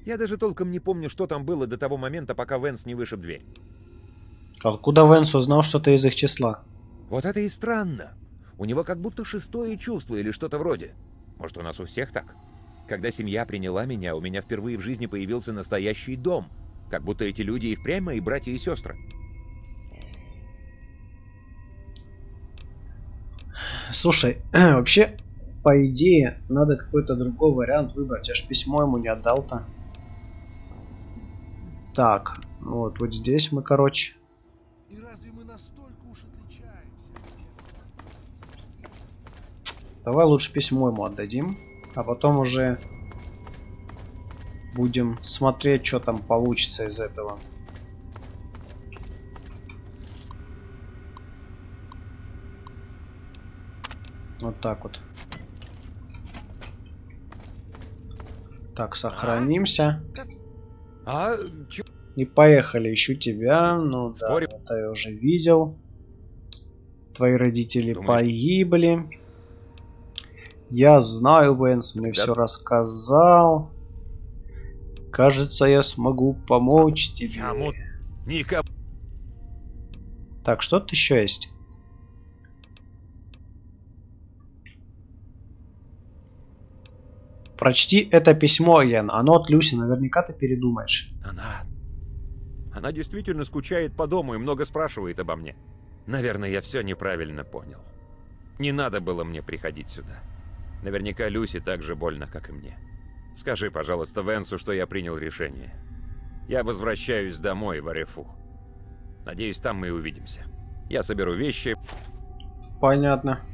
Я даже толком не помню, что там было до того момента, пока Вэнс не вышиб дверь. Откуда Вэнс узнал, что ты из их числа? Вот это и странно. У него как будто шестое чувство или что-то вроде. Может, у нас у всех так? Когда семья приняла меня, у меня впервые в жизни появился настоящий дом. Как будто эти люди и впрямь мои братья и сестры. Слушай, вообще, по идее, надо какой-то другой вариант выбрать. Я ж письмо ему не отдал-то. Так, вот здесь мы, короче. И разве мы настолько уж отличаемся? Давай лучше письмо ему отдадим, а потом уже будем смотреть, что там получится из этого. Вот так вот. Так, сохранимся. И поехали. Ищу тебя. Ну да, Спорим. это я уже видел. Твои родители Думаешь? погибли. Я знаю, Вэнс мне Да. все рассказал. Кажется, я смогу помочь тебе. Никому... Так, что тут еще есть? Прочти это письмо, Ян. Оно от Люси. Наверняка ты передумаешь. Она действительно скучает по дому и много спрашивает обо мне. Наверное, я все неправильно понял. Не надо было мне приходить сюда. Наверняка Люси так же больно, как и мне. Скажи, пожалуйста, Вэнсу, что я принял решение. Я возвращаюсь домой, в Арефу. Надеюсь, там мы и увидимся. Я соберу вещи. Понятно.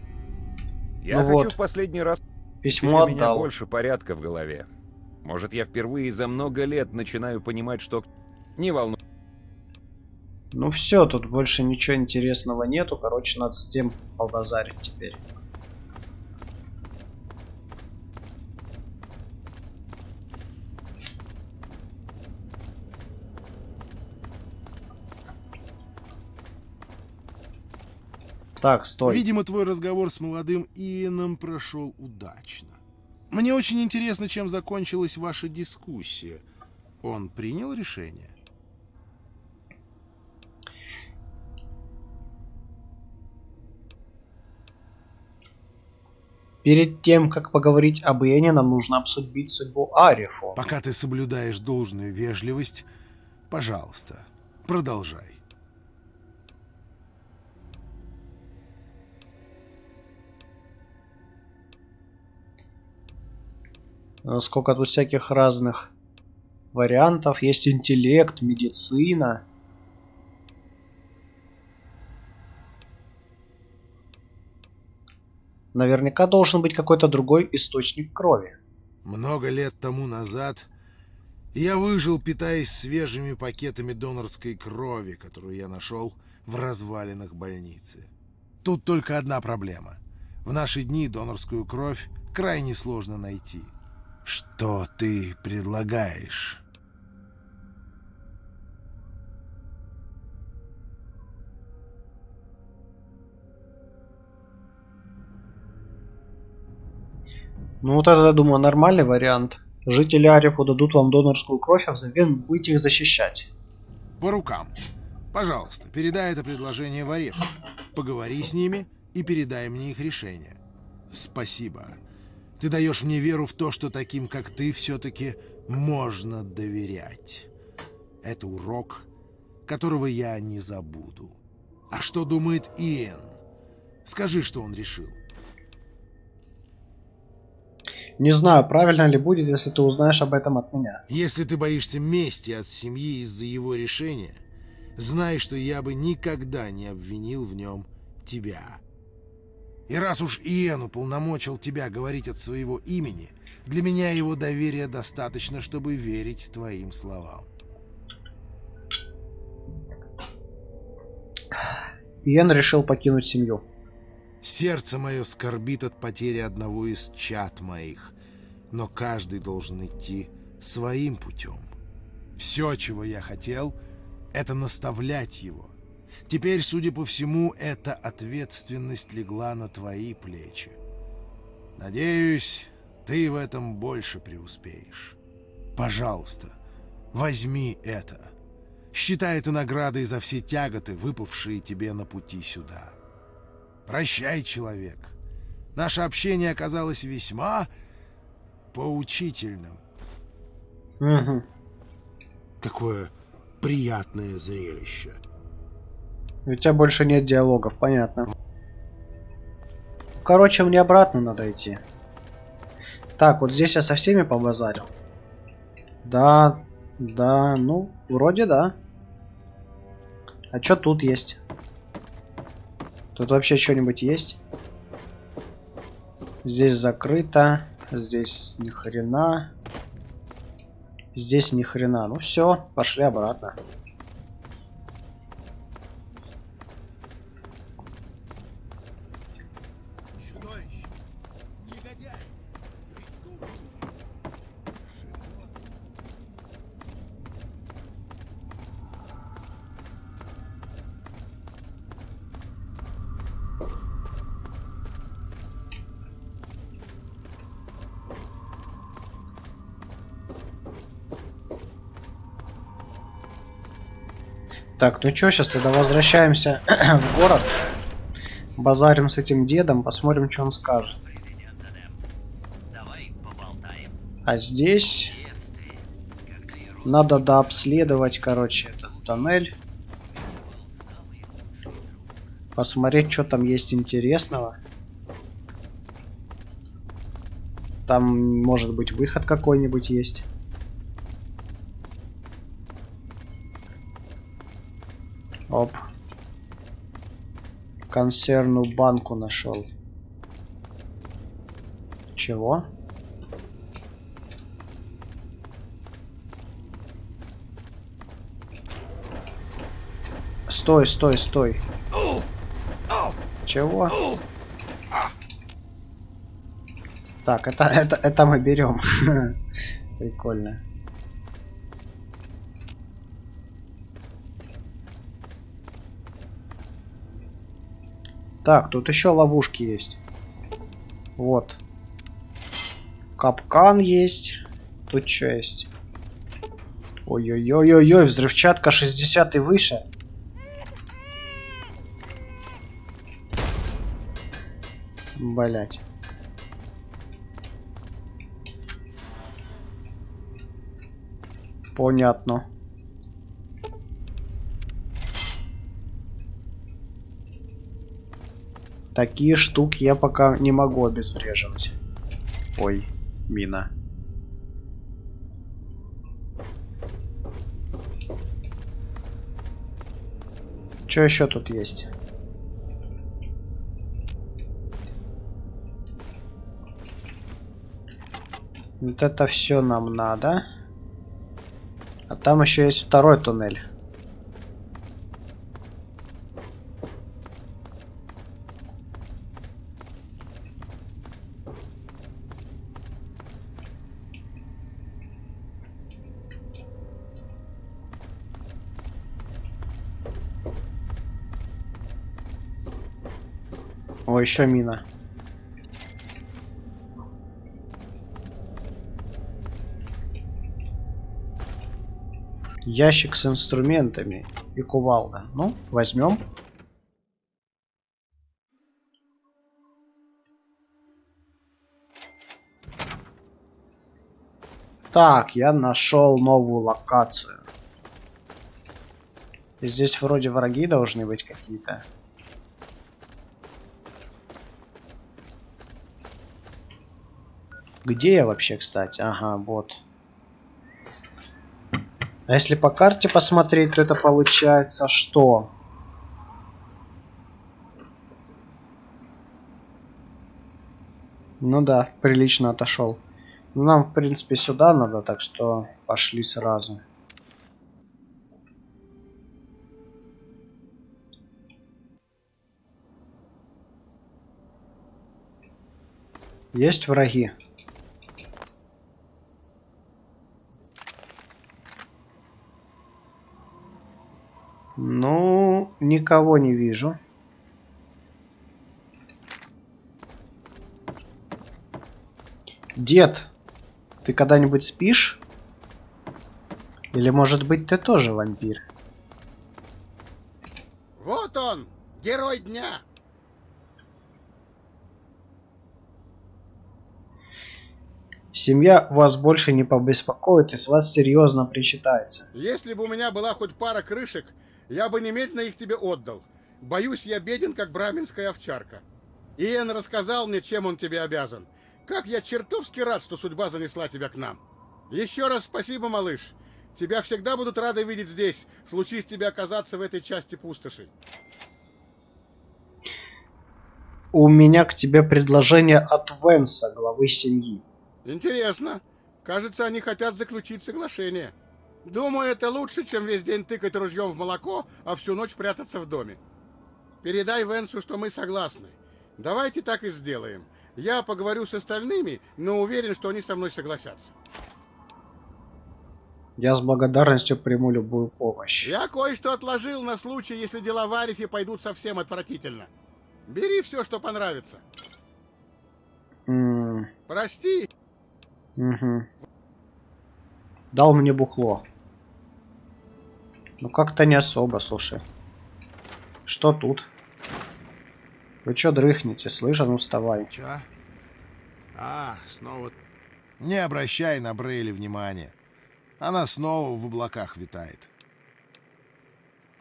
Я Ну хочу вот. в последний раз... Письмо у меня отдал. больше порядка в голове. Может, я впервые за много лет начинаю понимать, что... Не волнуйся. Ну все, тут больше ничего интересного нету. Короче, надо с тем побазарить теперь. Так, стой. Видимо, твой разговор с молодым Иэном прошел удачно. Мне очень интересно, чем закончилась ваша дискуссия. Он принял решение? Перед тем, как поговорить об Иэне, нам нужно обсудить судьбу Арефу. Пока ты соблюдаешь должную вежливость, пожалуйста, продолжай. Сколько тут всяких разных вариантов. Есть интеллект, медицина. Наверняка должен быть какой-то другой источник крови. Много лет тому назад я выжил, питаясь свежими пакетами донорской крови, которую я нашел в развалинах больницы. Тут только одна проблема. В наши дни донорскую кровь крайне сложно найти. Что ты предлагаешь? Ну вот это, я думаю, нормальный вариант. Жители Арефу дадут вам донорскую кровь, а взамен будете их защищать. По рукам. Пожалуйста, передай это предложение в Ареф. Поговори с ними и передай мне их решение. Спасибо. Ты даешь мне веру в то, что таким, как ты, все-таки можно доверять. Это урок, которого я не забуду. А что думает Иэн? Скажи, что он решил. Не знаю, правильно ли будет, если ты узнаешь об этом от меня. Если ты боишься мести от семьи из-за его решения, знай, что я бы никогда не обвинил в нем тебя. И раз уж Иэн уполномочил тебя говорить от своего имени, для меня его доверия достаточно, чтобы верить твоим словам. Иэн решил покинуть семью. Сердце мое скорбит от потери одного из чад моих, но каждый должен идти своим путем. Все, чего я хотел, это наставлять его. Теперь, судя по всему, эта ответственность легла на твои плечи. Надеюсь, ты в этом больше преуспеешь. Пожалуйста, возьми это. Считай это наградой за все тяготы, выпавшие тебе на пути сюда. Прощай, человек. Наше общение оказалось весьма поучительным. Угу. Какое приятное зрелище. У тебя больше нет диалогов, понятно. Короче, мне обратно надо идти. Так, вот здесь я со всеми побазарил. Да, ну, вроде да. А что тут есть? Тут вообще что-нибудь есть? Здесь закрыто. Здесь ни хрена. Здесь ни хрена. Ну все, пошли обратно. Так, ну чё, сейчас тогда возвращаемся в город. Базарим с этим дедом, посмотрим, что он скажет. А здесь надо дообследовать, короче, этот тоннель. Посмотреть, что там есть интересного. Там, может быть, выход какой-нибудь есть. Оп. Консервную банку нашел. Чего? Стой, стой, стой. Чего? Так, это мы берем. Прикольно. Так, тут еще ловушки есть. Вот. Капкан есть. Тут что есть? Ой-ой-ой-ой-ой, взрывчатка 60 и выше. Блять. Понятно. Такие штуки я пока не могу обезвреживать. Ой, мина. Что еще тут есть? Вот это все нам надо. А там еще есть второй туннель. О, еще мина. Ящик с инструментами и кувалда. Ну, возьмем. Так, я нашел новую локацию. И здесь вроде враги должны быть какие-то. Где я вообще, кстати? Ага, вот. А если по карте посмотреть, то это получается что? Ну да, прилично отошел. Ну, нам, в принципе, сюда надо, так что пошли сразу. Есть враги? Ну, никого не вижу. Дед, ты когда-нибудь спишь? Или, может быть, ты тоже вампир? Вот он, герой дня. Семья вас больше не побеспокоит и с вас серьезно причитается. Если бы у меня была хоть пара крышек, я бы немедленно их тебе отдал. Боюсь, я беден, как браминская овчарка. Иэн рассказал мне, чем он тебе обязан. Как я чертовски рад, что судьба занесла тебя к нам. Еще раз спасибо, малыш. Тебя всегда будут рады видеть здесь, случись тебе оказаться в этой части пустоши. У меня к тебе предложение от Венса, главы семьи. Интересно. Кажется, они хотят заключить соглашение. Думаю, это лучше, чем весь день тыкать ружьем в молоко, а всю ночь прятаться в доме. Передай Венсу, что мы согласны. Давайте так и сделаем. Я поговорю с остальными, но уверен, что они со мной согласятся. Я с благодарностью приму любую помощь. Я кое-что отложил на случай, если дела в Арифе пойдут совсем отвратительно. Бери все, что понравится. Прости. Угу. Дал мне бухло. Ну как-то не особо, слушай. Что тут? Вы чё дрыхнете? Слышь, а ну вставай. Чё? А, снова... Не обращай на Брейли внимания. Она снова в облаках витает.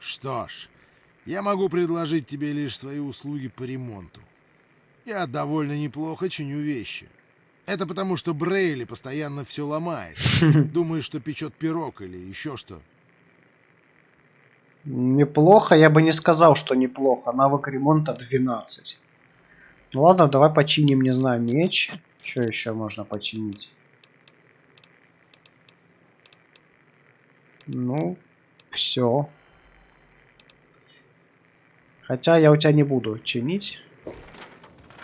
Что ж, я могу предложить тебе лишь свои услуги по ремонту. Я довольно неплохо чиню вещи. Это потому, что Брейли постоянно все ломает. Думает, что печет пирог или еще что. Неплохо, я бы не сказал, что неплохо. Навык ремонта 12. Ну ладно, давай починим, не знаю, меч. Что еще можно починить? Ну, все. Хотя я у тебя не буду чинить.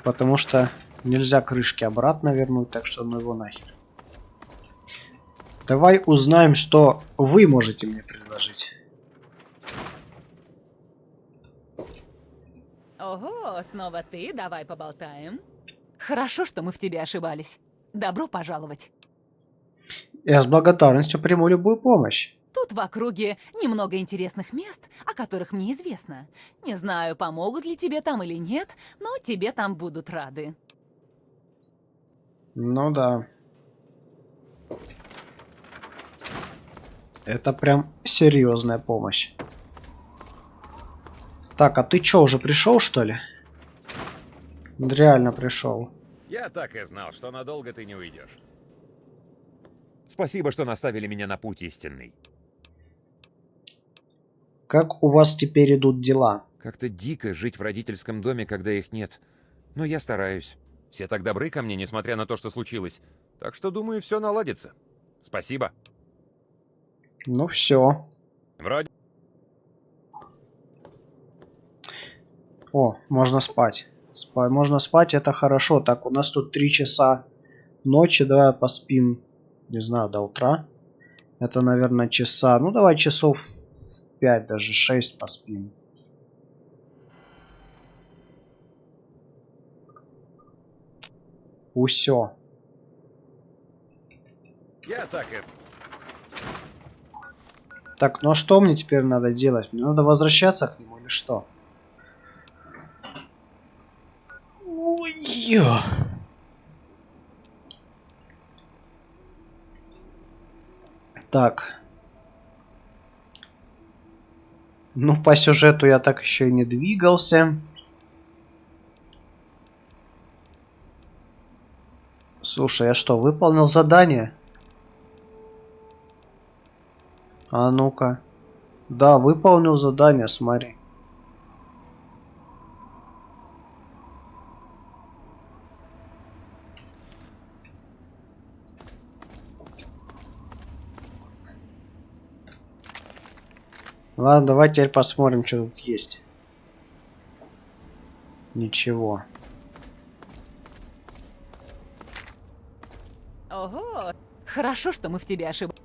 Потому что нельзя крышки обратно вернуть, так что ну его нахер. Давай узнаем, что вы можете мне предложить. Ого, снова ты? Давай поболтаем. Хорошо, что мы в тебе ошибались. Добро пожаловать. Я с благодарностью приму любую помощь. Тут в округе немного интересных мест, о которых мне известно. Не знаю, помогут ли тебе там или нет, но тебе там будут рады. Ну да. Это прям серьезная помощь. Так, а ты чё, уже пришел, что ли? Реально пришел. Я так и знал, что надолго ты не уйдешь. Спасибо, что наставили меня на путь истинный. Как у вас теперь идут дела? Как-то дико жить в родительском доме, когда их нет. Но я стараюсь. Все так добры ко мне, несмотря на то, что случилось. Так что, думаю, все наладится. Спасибо. Ну все. Вроде... О, можно спать. Можно спать, это хорошо. Так, у нас тут 3 часа ночи. Давай поспим, не знаю, до утра. Это, наверное, часа... Ну, давай часов 5, даже 6 поспим. Усё. Я так и... Так, ну а что мне теперь надо делать? Мне надо возвращаться к нему или что? Ой-ё. Так. Ну, по сюжету я так еще и не двигался. Слушай, я что, выполнил задание? А ну-ка. Да, выполнил задание, смотри. Ладно, давай теперь посмотрим, что тут есть. Ничего. Ого, хорошо, что мы в тебе ошибались.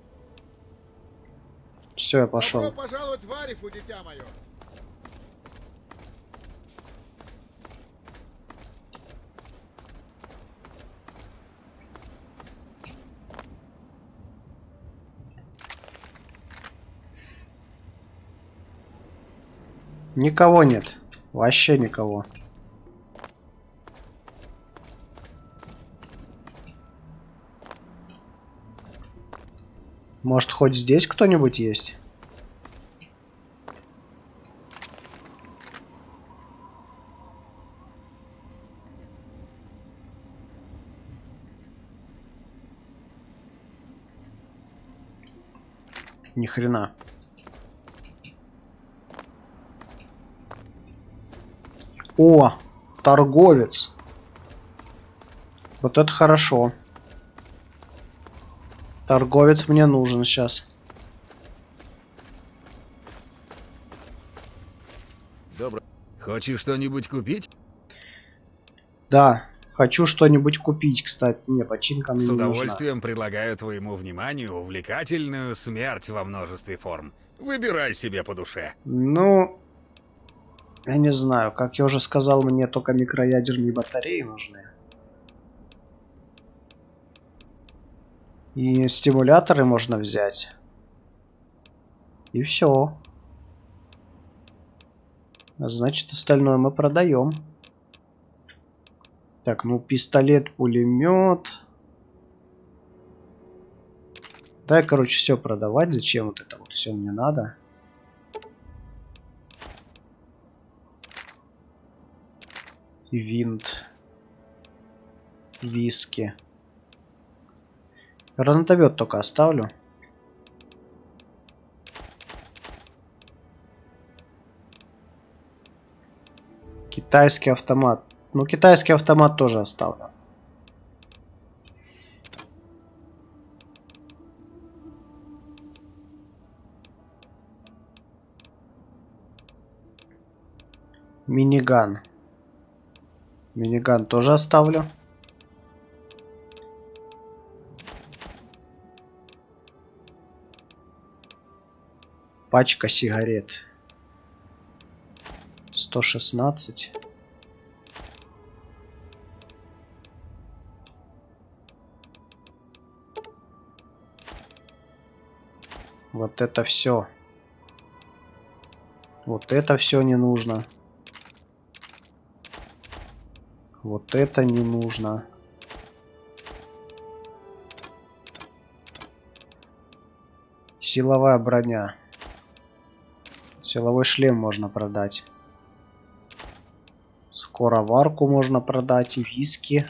Все, я пошел. Добро пожаловать в Арифу, дитя мое. Никого нет. Вообще никого. Может, хоть здесь кто-нибудь есть? Ни хрена. О, торговец. Вот это хорошо. Торговец мне нужен сейчас. Добро. Хочешь что-нибудь купить? Да, хочу что-нибудь купить, кстати. Не, починка мне С не нужна. удовольствием предлагаю твоему вниманию увлекательную смерть во множестве форм. Выбирай себе по душе. Ну, я не знаю. Как я уже сказал, мне только микроядерные батареи нужны. И стимуляторы можно взять. И все. Значит, остальное мы продаем. Так, ну пистолет, пулемет. Дай, короче, все продавать. Зачем вот это вот все мне надо? Винт. Виски. Гранатомет только оставлю. Китайский автомат. Ну, китайский автомат тоже оставлю. Миниган. Миниган тоже оставлю. Пачка сигарет. 116. Вот это все. Вот это все не нужно. Вот это не нужно. Силовая броня. Силовой шлем можно продать. Скороварку можно продать и виски.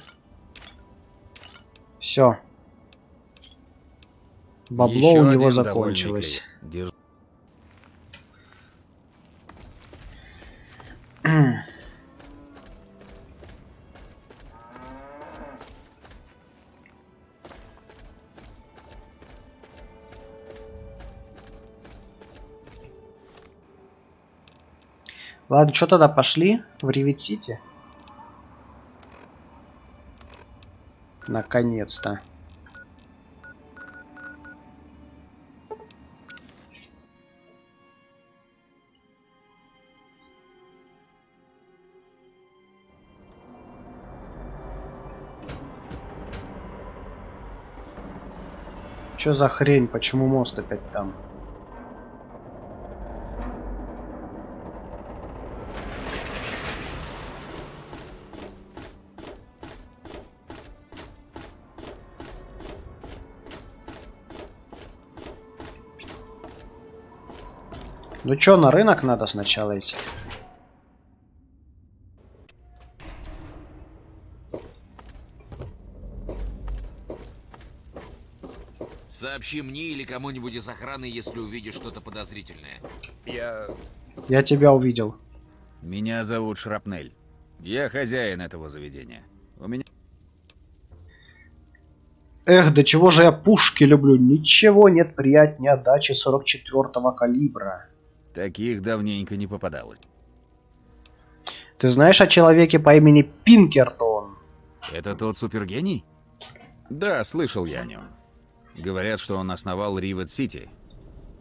Все. Бабло Еще у него один закончилось. довольный клей. Ладно, что тогда пошли в Ривет-Сити? Наконец-то. Чё за хрень? Почему мост опять там? Ну чё, на рынок надо сначала идти? Сообщи мне или кому-нибудь из охраны, если увидишь что-то подозрительное. Я тебя увидел. Меня зовут Шрапнель. Я хозяин этого заведения. У меня... Эх, до чего же я пушки люблю. Ничего нет приятнее отдачи 44-го калибра. Таких давненько не попадалось. Ты знаешь о человеке по имени Пинкертон? Это тот супергений? Да, слышал я о нем. Говорят, что он основал Ривет-Сити.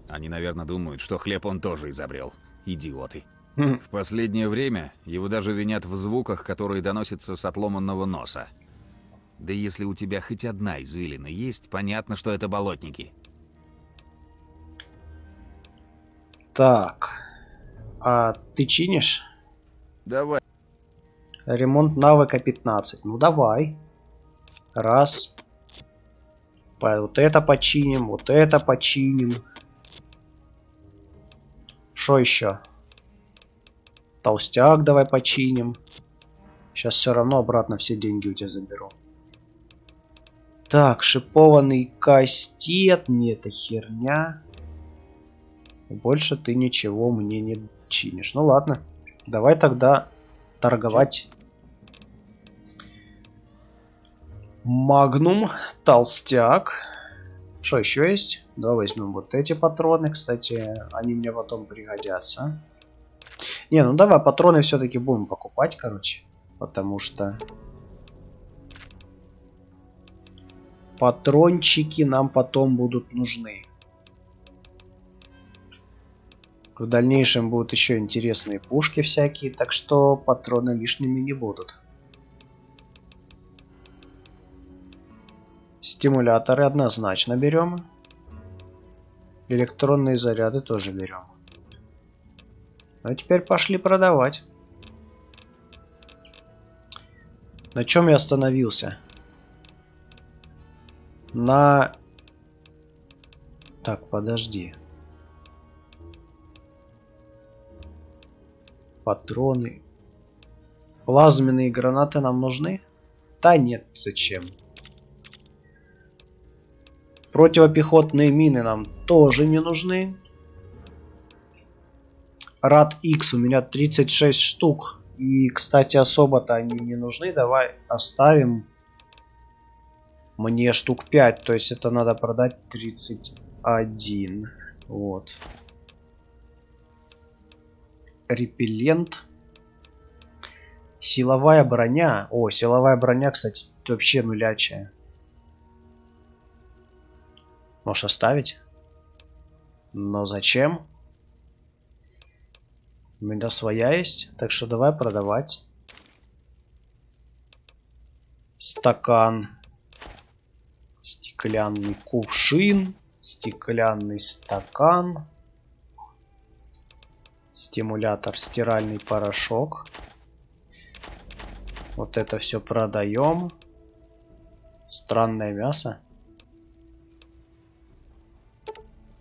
Они, наверное, думают, что хлеб он тоже изобрел. Идиоты. В последнее время его даже винят в звуках, которые доносятся с отломанного носа. Да если у тебя хоть одна извилина есть, понятно, что это болотники. Так. А ты чинишь? Давай. Ремонт навыка 15. Ну давай. Раз. Вот это починим, вот это починим. Что еще? Толстяк давай починим. Сейчас все равно обратно все деньги у тебя заберу. Так, шипованный кастет. Не, это херня. Больше ты ничего мне не чинишь. Ну ладно. Давай тогда торговать. Магнум, толстяк. Что еще есть? Давай возьмем вот эти патроны. Кстати, они мне потом пригодятся. Не, ну давай патроны все-таки будем покупать, короче. Потому что патрончики нам потом будут нужны. В дальнейшем будут еще интересные пушки всякие, так что патроны лишними не будут. Стимуляторы однозначно берем. Электронные заряды тоже берем. Ну а теперь пошли продавать. На чем я остановился? На... Так, подожди. Патроны. Плазменные гранаты нам нужны? Да нет, зачем? Противопехотные мины нам тоже не нужны. Рад X у меня 36 штук. И, кстати, особо-то они не нужны. Давай оставим мне штук 5. То есть это надо продать 31. Вот. Репеллент. Силовая броня. О, силовая броня, кстати, вообще нулячая. Можешь оставить? Но зачем? У меня своя есть, так что давай продавать. Стакан. Стеклянный кувшин. Стеклянный стакан. Стимулятор, стиральный порошок. Вот это все продаем. Странное мясо.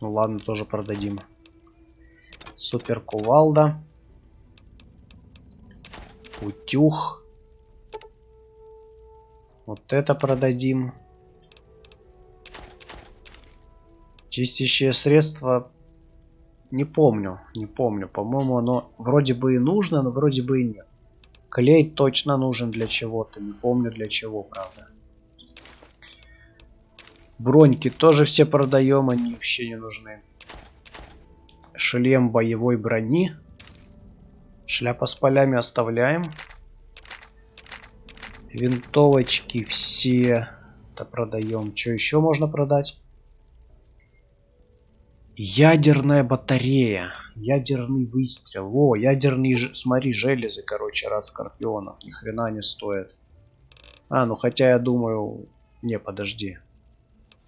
Ну ладно, тоже продадим. Супер кувалда. Утюг. Вот это продадим. Чистящее средство. Не помню. По-моему, оно вроде бы и нужно, но вроде бы и нет. Клей точно нужен для чего-то. Не помню для чего, правда. Броньки тоже все продаем, они вообще не нужны. Шлем боевой брони. Шляпа с полями оставляем. Винтовочки все это продаем. Что еще можно продать? Ядерная батарея. Ядерный выстрел. О, ядерные, смотри, железы, короче, рад скорпионов. Ни хрена не стоит. А, ну хотя я думаю... Не, подожди.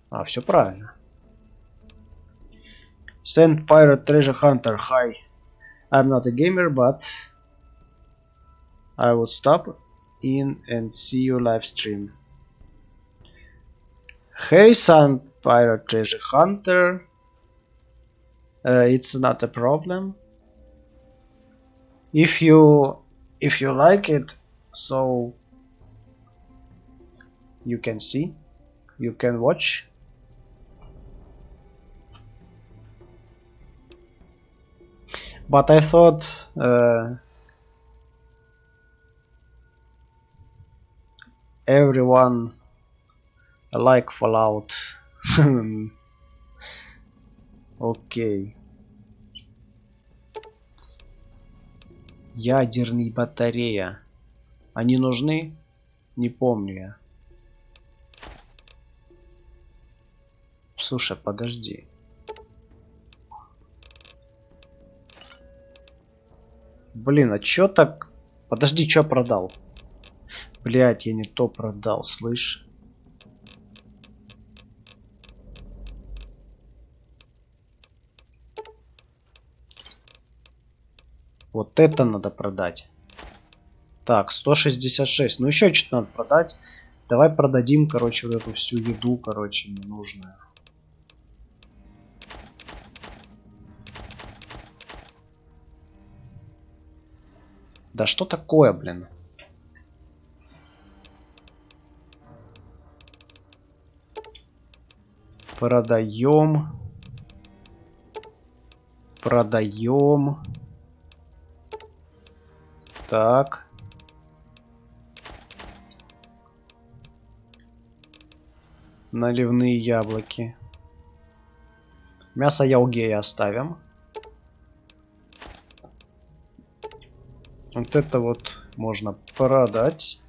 А, все правильно. Send Pirate Treasure Hunter. Hi. I'm not a gamer, but I would stop in and see your live stream. Hey, Send Pirate Treasure Hunter. It's not a problem. If you like it, so you can see, you can watch. But I thought everyone like Fallout. Окей. Ядерные батарея. Они нужны? Не помню я. Слушай, подожди. Блин, а чё так... Подожди, чё продал? Блять, я не то продал, слышь. Вот это надо продать. Так, 166. Ну еще что-то надо продать. Давай продадим, короче, вот эту всю еду, короче, ненужную. Да что такое, блин? Продаем. Продаем. Так. Наливные яблоки. Мясо яугея оставим. Вот это вот можно продать.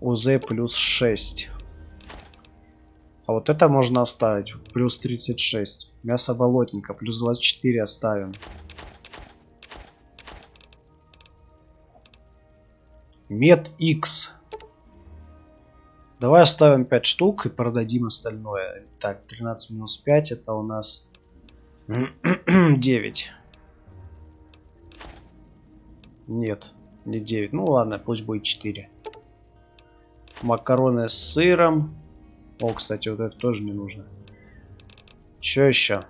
УЗ плюс 6. А вот это можно оставить. Плюс 36. Мясо болотника. Плюс 24 оставим. Мед X. Давай оставим 5 штук и продадим остальное. Так, 13 минус 5 это у нас 9. Нет, не 9. Ну ладно, пусть будет 4. Макароны с сыром. О, кстати, вот это тоже не нужно. Что еще?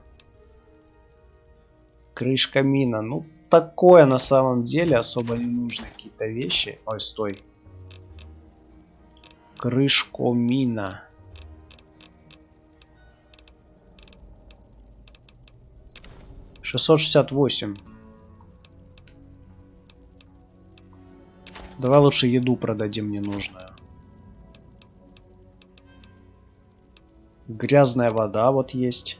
Крышка мина. Ну, такое на самом деле особо не нужны какие-то вещи. Ой, стой. Крышку мина. $668. Давай лучше еду продадим ненужную. Грязная вода вот есть.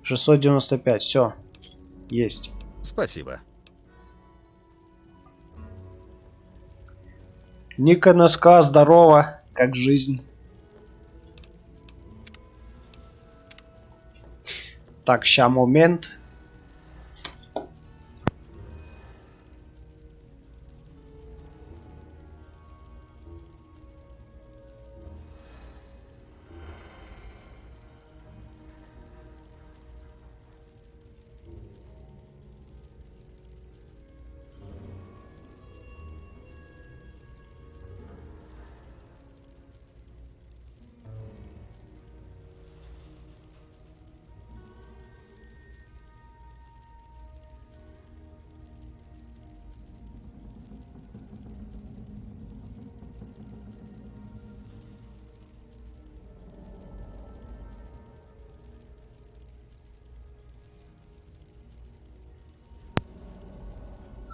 695, все. Есть. Спасибо. Ника носка, здорово. Как жизнь? Так, ща момент.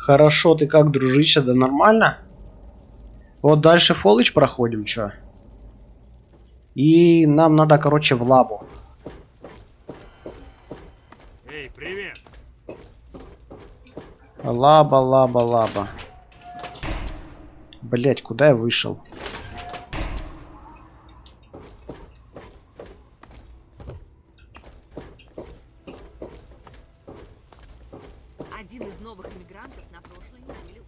Хорошо, ты как, дружище, да нормально? Вот дальше Фолыч проходим, чё? И нам надо, короче, в лабу. Эй, привет! Лаба, лаба, лаба. Блять, куда я вышел? Один из новых иммигрантов на прошлой неделе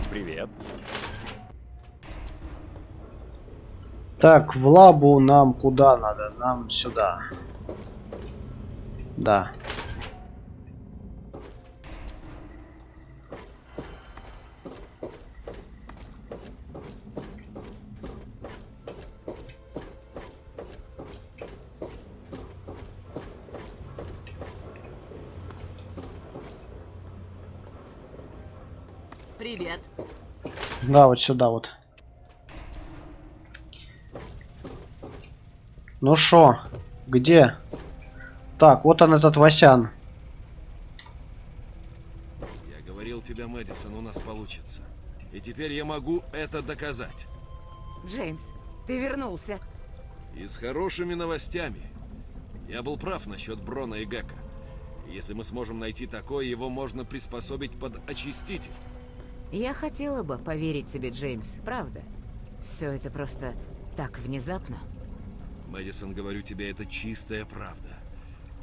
Привет. Так, в лабу нам куда надо? Нам сюда. Да. Привет. Да, вот сюда вот. Ну шо? Где? Так, вот он, этот Васян. Я говорил тебе, Мэдисон, у нас получится. И теперь я могу это доказать. Джеймс, ты вернулся. И с хорошими новостями. Я был прав насчет Брона и Гека. Если мы сможем найти такое, его можно приспособить под очиститель. Я хотела бы поверить тебе, Джеймс, правда? Все это просто так внезапно. Мэдисон, говорю тебе, это чистая правда.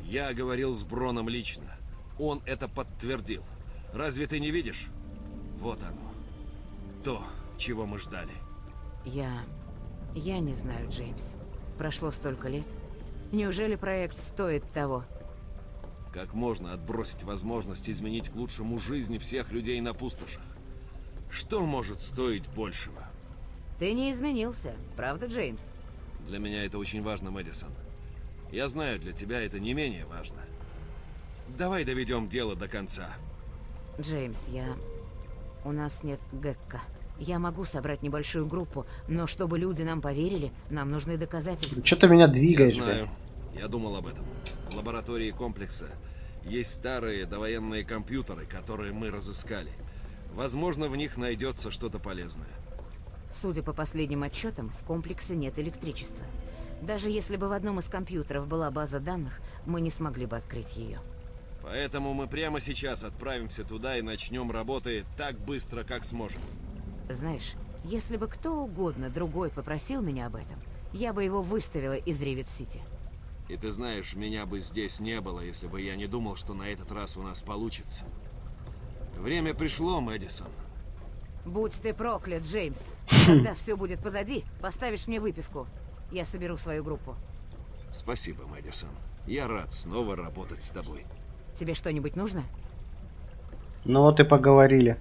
Я говорил с Броном лично. Он это подтвердил. Разве ты не видишь? Вот оно. То, чего мы ждали. Я не знаю, Джеймс. Прошло столько лет. Неужели проект стоит того? Как можно отбросить возможность изменить к лучшему жизни всех людей на пустошах? Что может стоить большего? Ты не изменился, правда, Джеймс? Для меня это очень важно, Мэдисон. Я знаю, для тебя это не менее важно. Давай доведем дело до конца. Джеймс, у нас нет Гекка. Я могу собрать небольшую группу, но чтобы люди нам поверили, нам нужны доказательства. Что ты меня Я двигаешь, знаю. Я думал об этом. В лаборатории комплекса есть старые довоенные компьютеры, которые мы разыскали. Возможно, в них найдется что-то полезное. Судя по последним отчетам, в комплексе нет электричества. Даже если бы в одном из компьютеров была база данных, мы не смогли бы открыть ее. Поэтому мы прямо сейчас отправимся туда и начнем работы так быстро, как сможем. Знаешь, если бы кто угодно другой попросил меня об этом, я бы его выставила из Ривет-Сити. И ты знаешь, меня бы здесь не было, если бы я не думал, что на этот раз у нас получится. Время пришло, Мэдисон. Будь ты проклят, Джеймс. Когда все будет позади, поставишь мне выпивку. Я соберу свою группу. Спасибо, Мэдисон. Я рад снова работать с тобой. Тебе что-нибудь нужно? Ну вот и поговорили.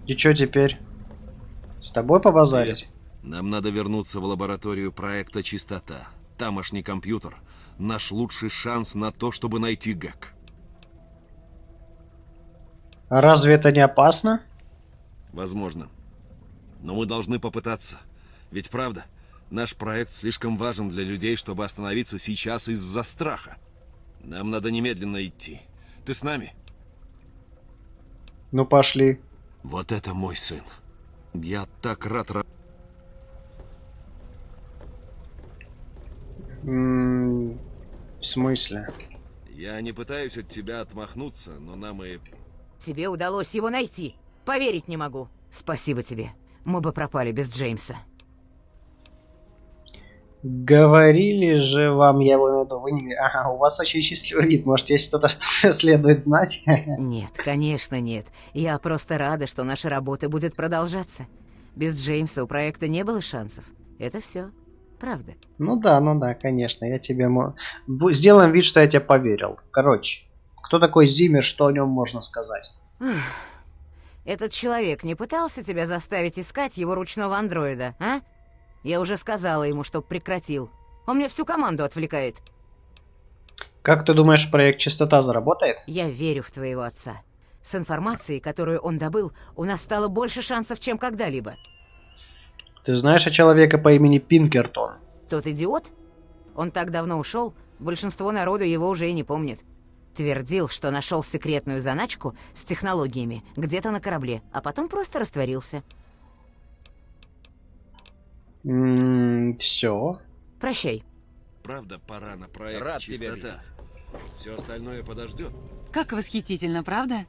И чё теперь? С тобой побазарить? Нам надо вернуться в лабораторию проекта «Чистота». Тамошний компьютер — наш лучший шанс на то, чтобы найти Гек. А разве это не опасно? Возможно. Но мы должны попытаться. Ведь правда, наш проект слишком важен для людей, чтобы остановиться сейчас из-за страха. Нам надо немедленно идти. Ты с нами? Ну пошли. Вот это мой сын. Я так рад... В смысле? Я не пытаюсь от тебя отмахнуться, но нам и... Тебе удалось его найти. Поверить не могу. Спасибо тебе. Мы бы пропали без Джеймса. Говорили же вам, я его найду. Вы не... Ага, у вас очень счастливый вид. Может, есть что-то, что следует знать? Нет, конечно нет. Я просто рада, что наша работа будет продолжаться. Без Джеймса у проекта не было шансов. Это все. Правда. Ну да, конечно. Я тебе... Сделаем вид, что я тебе поверил. Короче, кто такой Зиммер, что о нем можно сказать? Этот человек не пытался тебя заставить искать его ручного андроида, а? Я уже сказала ему, чтоб прекратил. Он мне всю команду отвлекает. Как ты думаешь, проект Чистота заработает? Я верю в твоего отца. С информацией, которую он добыл, у нас стало больше шансов, чем когда-либо. Ты знаешь о человеке по имени Пинкертон? Тот идиот? Он так давно ушел, большинство народу его уже и не помнит. Твердил, что нашел секретную заначку с технологиями где-то на корабле, а потом просто растворился. Все. Прощай. Правда, пора на проект Рад тебя «Чистота». видеть. Все остальное подождет. Как восхитительно, правда?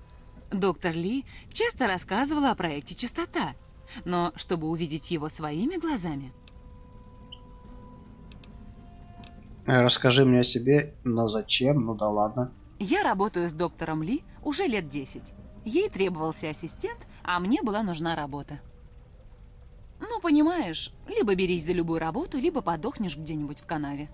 Доктор Ли часто рассказывала о проекте «Чистота», но чтобы увидеть его своими глазами... Расскажи мне о себе, но зачем? Ну да ладно. Я работаю с доктором Ли уже лет 10. Ей требовался ассистент, а мне была нужна работа. Ну, понимаешь, либо берись за любую работу, либо подохнешь где-нибудь в канаве.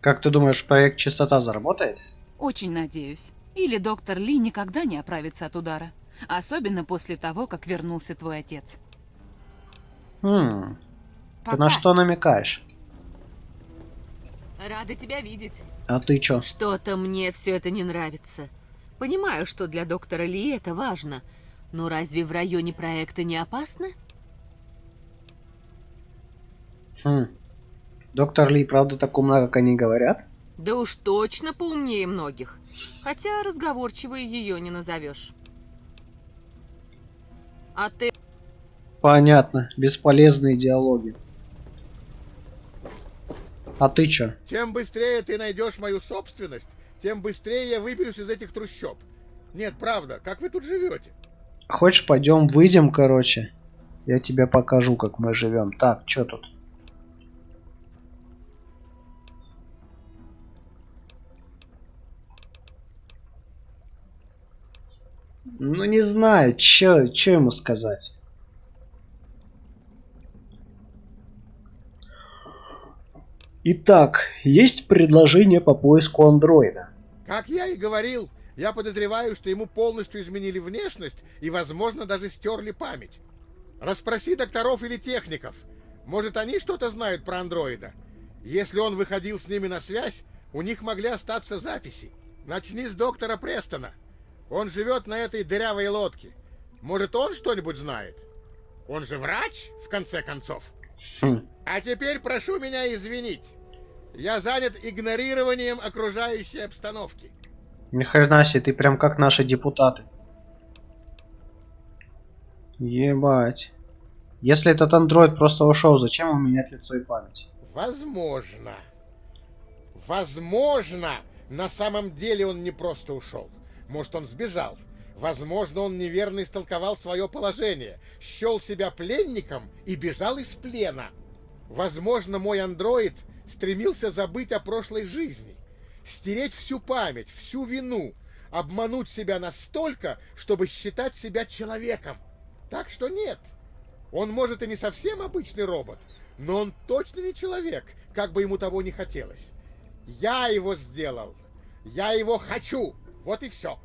Как ты думаешь, проект Чистота заработает? Очень надеюсь. Или доктор Ли никогда не оправится от удара. Особенно после того, как вернулся твой отец. Ты Пока. на что намекаешь? Рада тебя видеть. А ты чё? Что-то мне все это не нравится. Понимаю, что для доктора Ли это важно, но разве в районе проекта не опасно? Доктор Ли, правда, так умна, как они говорят? Да уж точно поумнее многих. Хотя разговорчивой ее не назовешь. А ты... Понятно. Бесполезные диалоги. А ты чё? Чем быстрее ты найдешь мою собственность, тем быстрее я выберусь из этих трущоб. Нет, правда, как вы тут живете? Хочешь, пойдем выйдем, короче? Я тебе покажу, как мы живем. Так, чё тут? Ну, не знаю, чё ему сказать. Итак, есть предложение по поиску андроида. Как я и говорил, я подозреваю, что ему полностью изменили внешность и, возможно, даже стерли память. Расспроси докторов или техников. Может, они что-то знают про андроида? Если он выходил с ними на связь, у них могли остаться записи. Начни с доктора Престона. Он живет на этой дырявой лодке. Может, он что-нибудь знает? Он же врач, в конце концов. А теперь прошу меня извинить. Я занят игнорированием окружающей обстановки. Ни хрена себе, ты прям как наши депутаты. Ебать. Если этот андроид просто ушел, зачем ему менять лицо и память? Возможно. Возможно, на самом деле он не просто ушел. Может, он сбежал. Возможно, он неверно истолковал свое положение, счел себя пленником и бежал из плена. Возможно, мой андроид стремился забыть о прошлой жизни, стереть всю память, всю вину, обмануть себя настолько, чтобы считать себя человеком. Так что нет, он может и не совсем обычный робот, но он точно не человек, как бы ему того не хотелось. Я его сделал, я его хочу, вот и все.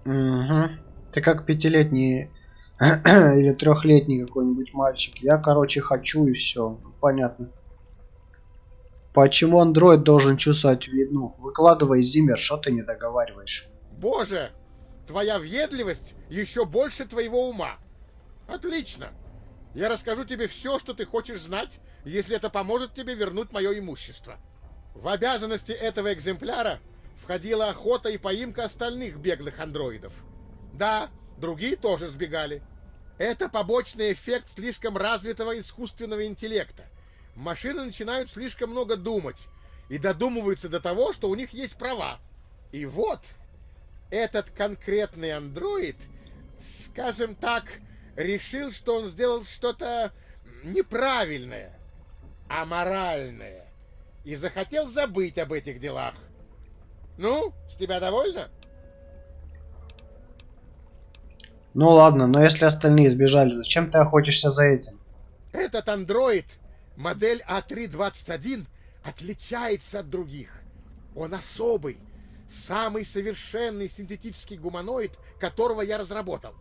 Угу. Ты как 5-летний или 3-летний какой-нибудь мальчик. Я, короче, хочу и все. Понятно. Почему андроид должен чувствовать вину? Выкладывай, Зиммер, что ты не договариваешь? Боже, твоя въедливость еще больше твоего ума. Отлично. Я расскажу тебе все, что ты хочешь знать, если это поможет тебе вернуть мое имущество. В обязанности этого экземпляра входила охота и поимка остальных беглых андроидов. Да, другие тоже сбегали. Это побочный эффект слишком развитого искусственного интеллекта. Машины начинают слишком много думать и додумываются до того, что у них есть права. И вот этот конкретный андроид, скажем так, решил, что он сделал что-то неправильное, аморальное, и захотел забыть об этих делах. Ну, с тебя довольно? Ну ладно, но если остальные сбежали, зачем ты охотишься за этим? Этот андроид, модель А321, отличается от других. Он особый, самый совершенный синтетический гуманоид, которого я разработал.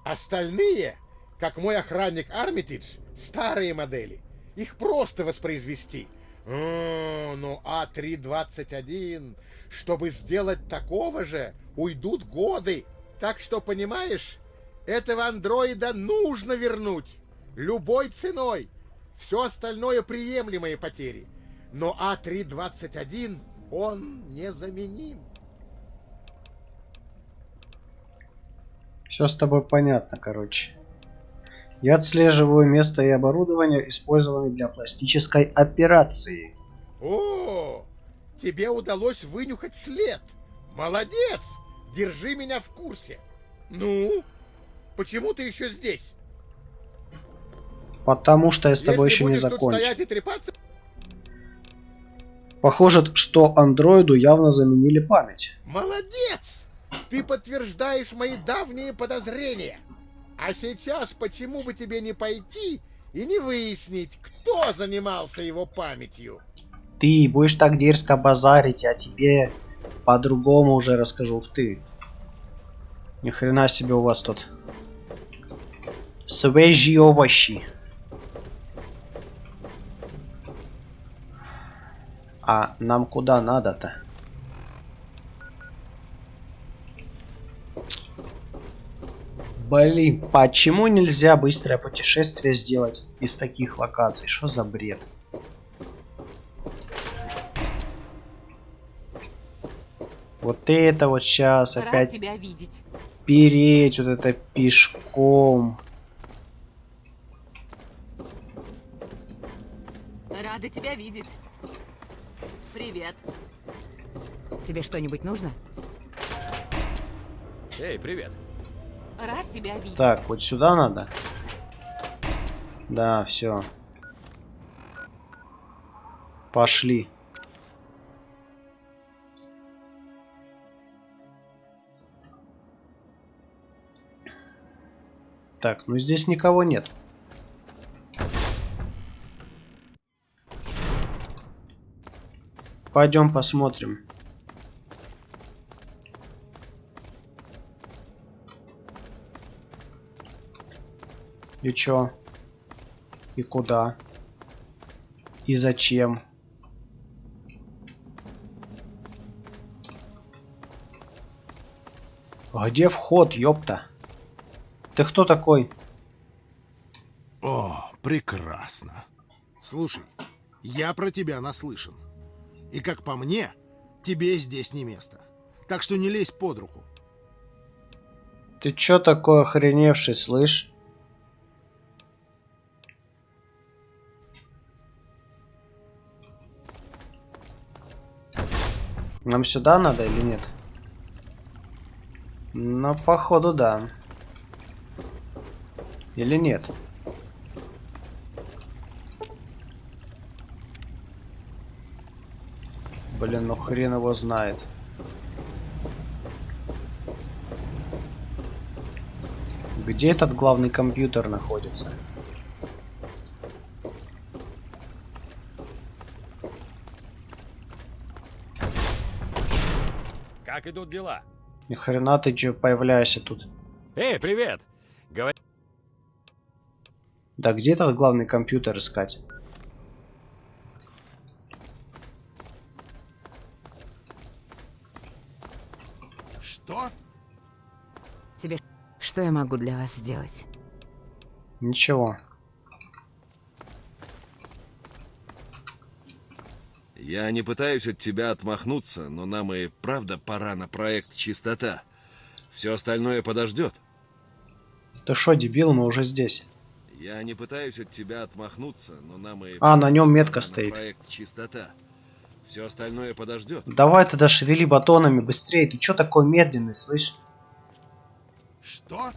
Остальные, как мой охранник Армитидж, старые модели. Их просто воспроизвести. Но А321, чтобы сделать такого же, уйдут годы. Так что, понимаешь, этого андроида нужно вернуть. Любой ценой. Все остальное приемлемые потери. Но А321, он незаменим. Все с тобой понятно, короче. Я отслеживаю место и оборудование, использованное для пластической операции. О, тебе удалось вынюхать след. Молодец! Держи меня в курсе. Ну, почему ты еще здесь? Потому что я с тобой Если еще не будешь тут закончил. стоять и трепаться... Похоже, что андроиду явно заменили память. Молодец! Ты подтверждаешь мои давние подозрения. А сейчас почему бы тебе не пойти и не выяснить, кто занимался его памятью? Ты будешь так дерзко базарить, а тебе по-другому уже расскажу. Ух ты. Ни хрена себе у вас тут. Свежие овощи. А нам куда надо-то? Блин, почему нельзя быстрое путешествие сделать из таких локаций? Что за бред? Вот это вот сейчас Рад опять тебя видеть. переть вот это пешком. Рада тебя видеть. Привет. Тебе что-нибудь нужно? Эй, привет. Рад тебя видеть. Так, вот сюда надо. Да, все. Пошли. Так, ну здесь никого нет. Пойдем посмотрим. И чё? И куда? И зачем? Где вход, ёпта? Ты кто такой? О, прекрасно. Слушай, я про тебя наслышан. И как по мне, тебе здесь не место. Так что не лезь под руку. Ты чё такой охреневший, слышь? Нам сюда надо или нет? Ну, походу, да. Или нет? Блин, ну хрен его знает. Где этот главный компьютер находится? Как идут дела? Ни хрена ты чё появляешься тут? Эй, привет! Говори... Да где этот главный компьютер искать? Что? Тебе... Что я могу для вас сделать? Ничего. Я не пытаюсь от тебя отмахнуться, но нам и правда пора на проект «Чистота». Все остальное подождет. Ты шо, дебил, мы уже здесь. Я не пытаюсь от тебя отмахнуться, но нам и... А, на нем метка пора на стоит. проект «Чистота». Все остальное подождет. Давай тогда шевели батонами быстрее. Ты чё такой медленный, слышь? Что?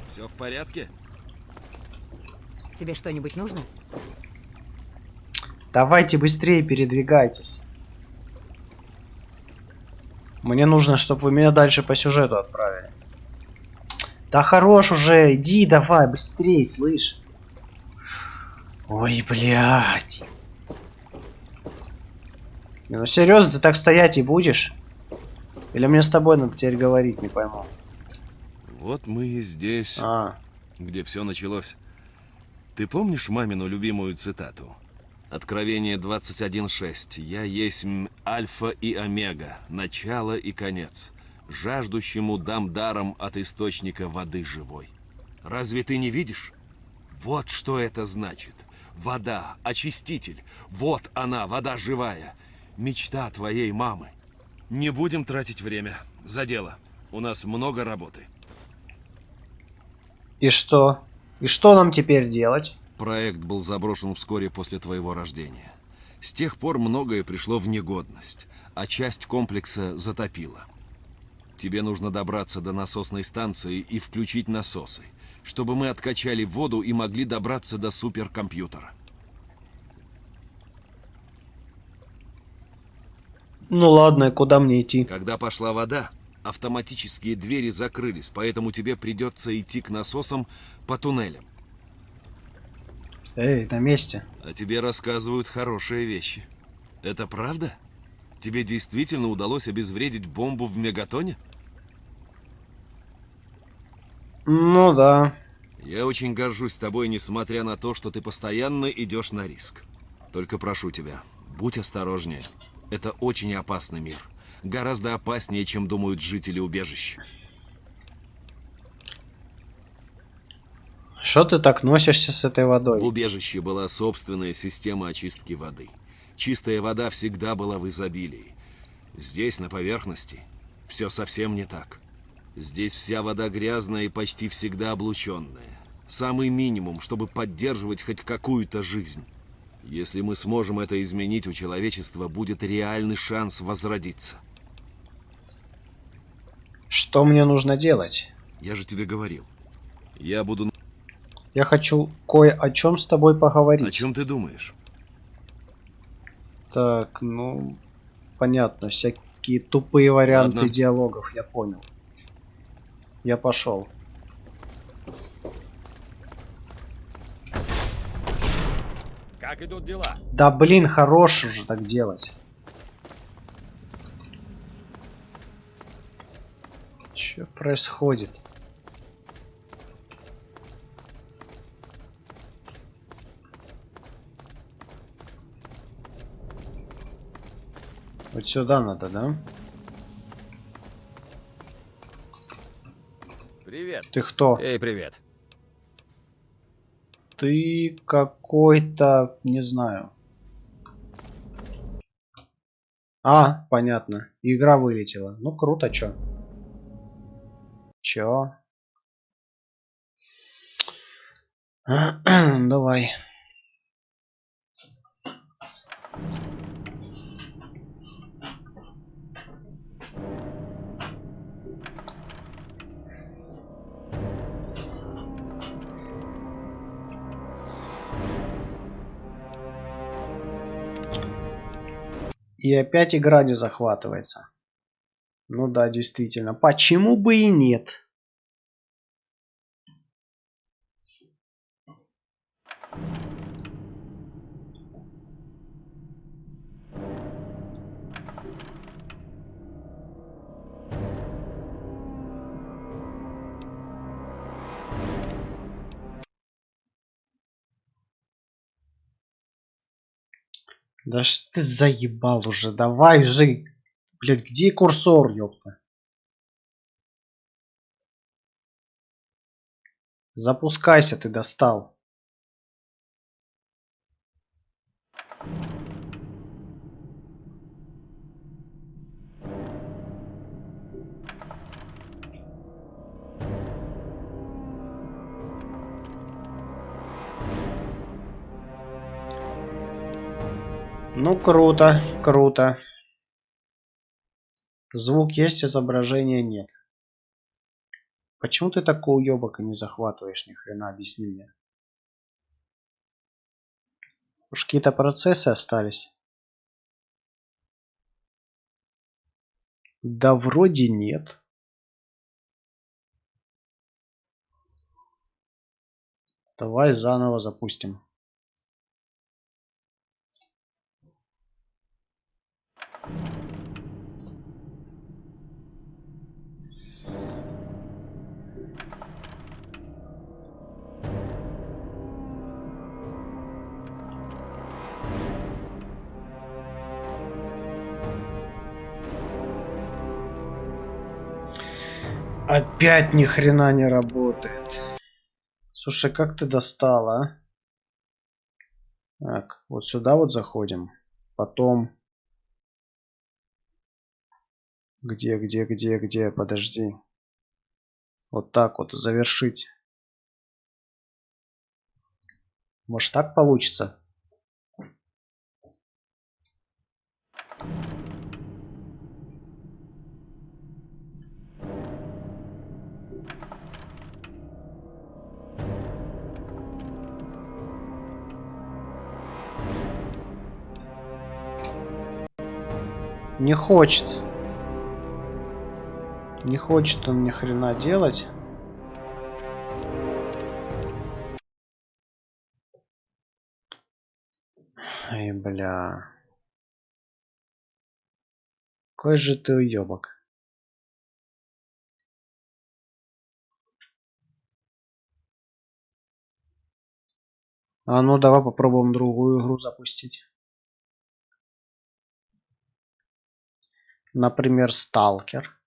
Все в порядке? Тебе что-нибудь нужно? Давайте быстрее передвигайтесь. Мне нужно, чтобы вы меня дальше по сюжету отправили. Да хорош уже, иди давай, быстрее, слышь. Ой, блядь. Не, ну серьезно, ты так стоять и будешь? Или мне с тобой надо теперь говорить, не пойму. Вот мы и здесь, где все началось. Ты помнишь мамину любимую цитату? Откровение 21.6. «Я есть альфа и омега, начало и конец. Жаждущему дам даром от источника воды живой». Разве ты не видишь? Вот что это значит. Вода, очиститель. Вот она, вода живая. Мечта твоей мамы. Не будем тратить время. За дело. У нас много работы. И что? И что нам теперь делать? Проект был заброшен вскоре после твоего рождения. С тех пор многое пришло в негодность, а часть комплекса затопило. Тебе нужно добраться до насосной станции и включить насосы, чтобы мы откачали воду и могли добраться до суперкомпьютера. Ну ладно, куда мне идти? Когда пошла вода, автоматические двери закрылись, поэтому тебе придется идти к насосам по туннелям. Эй, на месте. А тебе рассказывают хорошие вещи. Это правда? Тебе действительно удалось обезвредить бомбу в Мегатоне? Ну да. Я очень горжусь тобой, несмотря на то, что ты постоянно идешь на риск. Только прошу тебя, будь осторожнее. Это очень опасный мир. Гораздо опаснее, чем думают жители убежища. Что ты так носишься с этой водой? В убежище была собственная система очистки воды. Чистая вода всегда была в изобилии. Здесь, на поверхности, все совсем не так. Здесь вся вода грязная и почти всегда облученная. Самый минимум, чтобы поддерживать хоть какую-то жизнь. Если мы сможем это изменить, у человечества будет реальный шанс возродиться. Что мне нужно делать? Я же тебе говорил. Я буду... Я хочу кое о чем с тобой поговорить. О чем ты думаешь? Так, ну... Понятно, всякие тупые варианты Ладно. диалогов, я понял. Я пошел. Как идут дела? Да блин, хорош уже так делать. Что происходит? Вот сюда надо, да? Привет. Ты кто? Эй, привет. Ты какой-то, не знаю. А, понятно. Игра вылетела. Ну круто, чё? Чё? Давай. И опять игра не захватывается. Ну да, действительно. Почему бы и нет? Да что ты заебал уже, давай же. Блять, где курсор, ёпта? Запускайся, ты достал. Ну, круто, круто. Звук есть, изображения нет. Почему ты такой уёбок и не захватываешь ни хрена? Объясни мне. Уж какие-то процессы остались. Да вроде нет. Давай заново запустим. Опять ни хрена не работает. Слушай, как ты достала, а? Так, вот сюда вот заходим. Потом... Где? Подожди. Вот так вот, завершить. Может, так получится? Не хочет. Не хочет он ни хрена делать. Ай, бля. Какой же ты уёбок. А ну давай попробуем другую игру запустить. Например, Сталкер.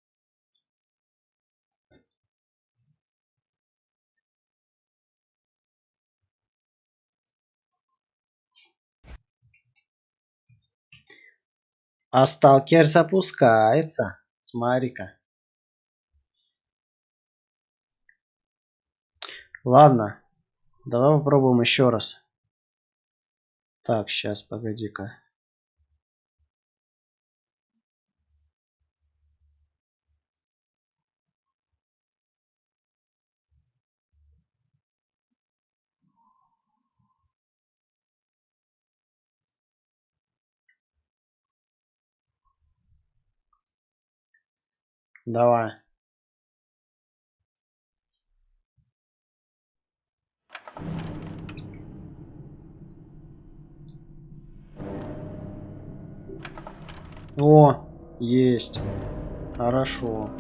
А Сталкер запускается. Смотри-ка. Ладно. Давай попробуем еще раз. Так, сейчас, погоди-ка. Давай. О, есть. Хорошо.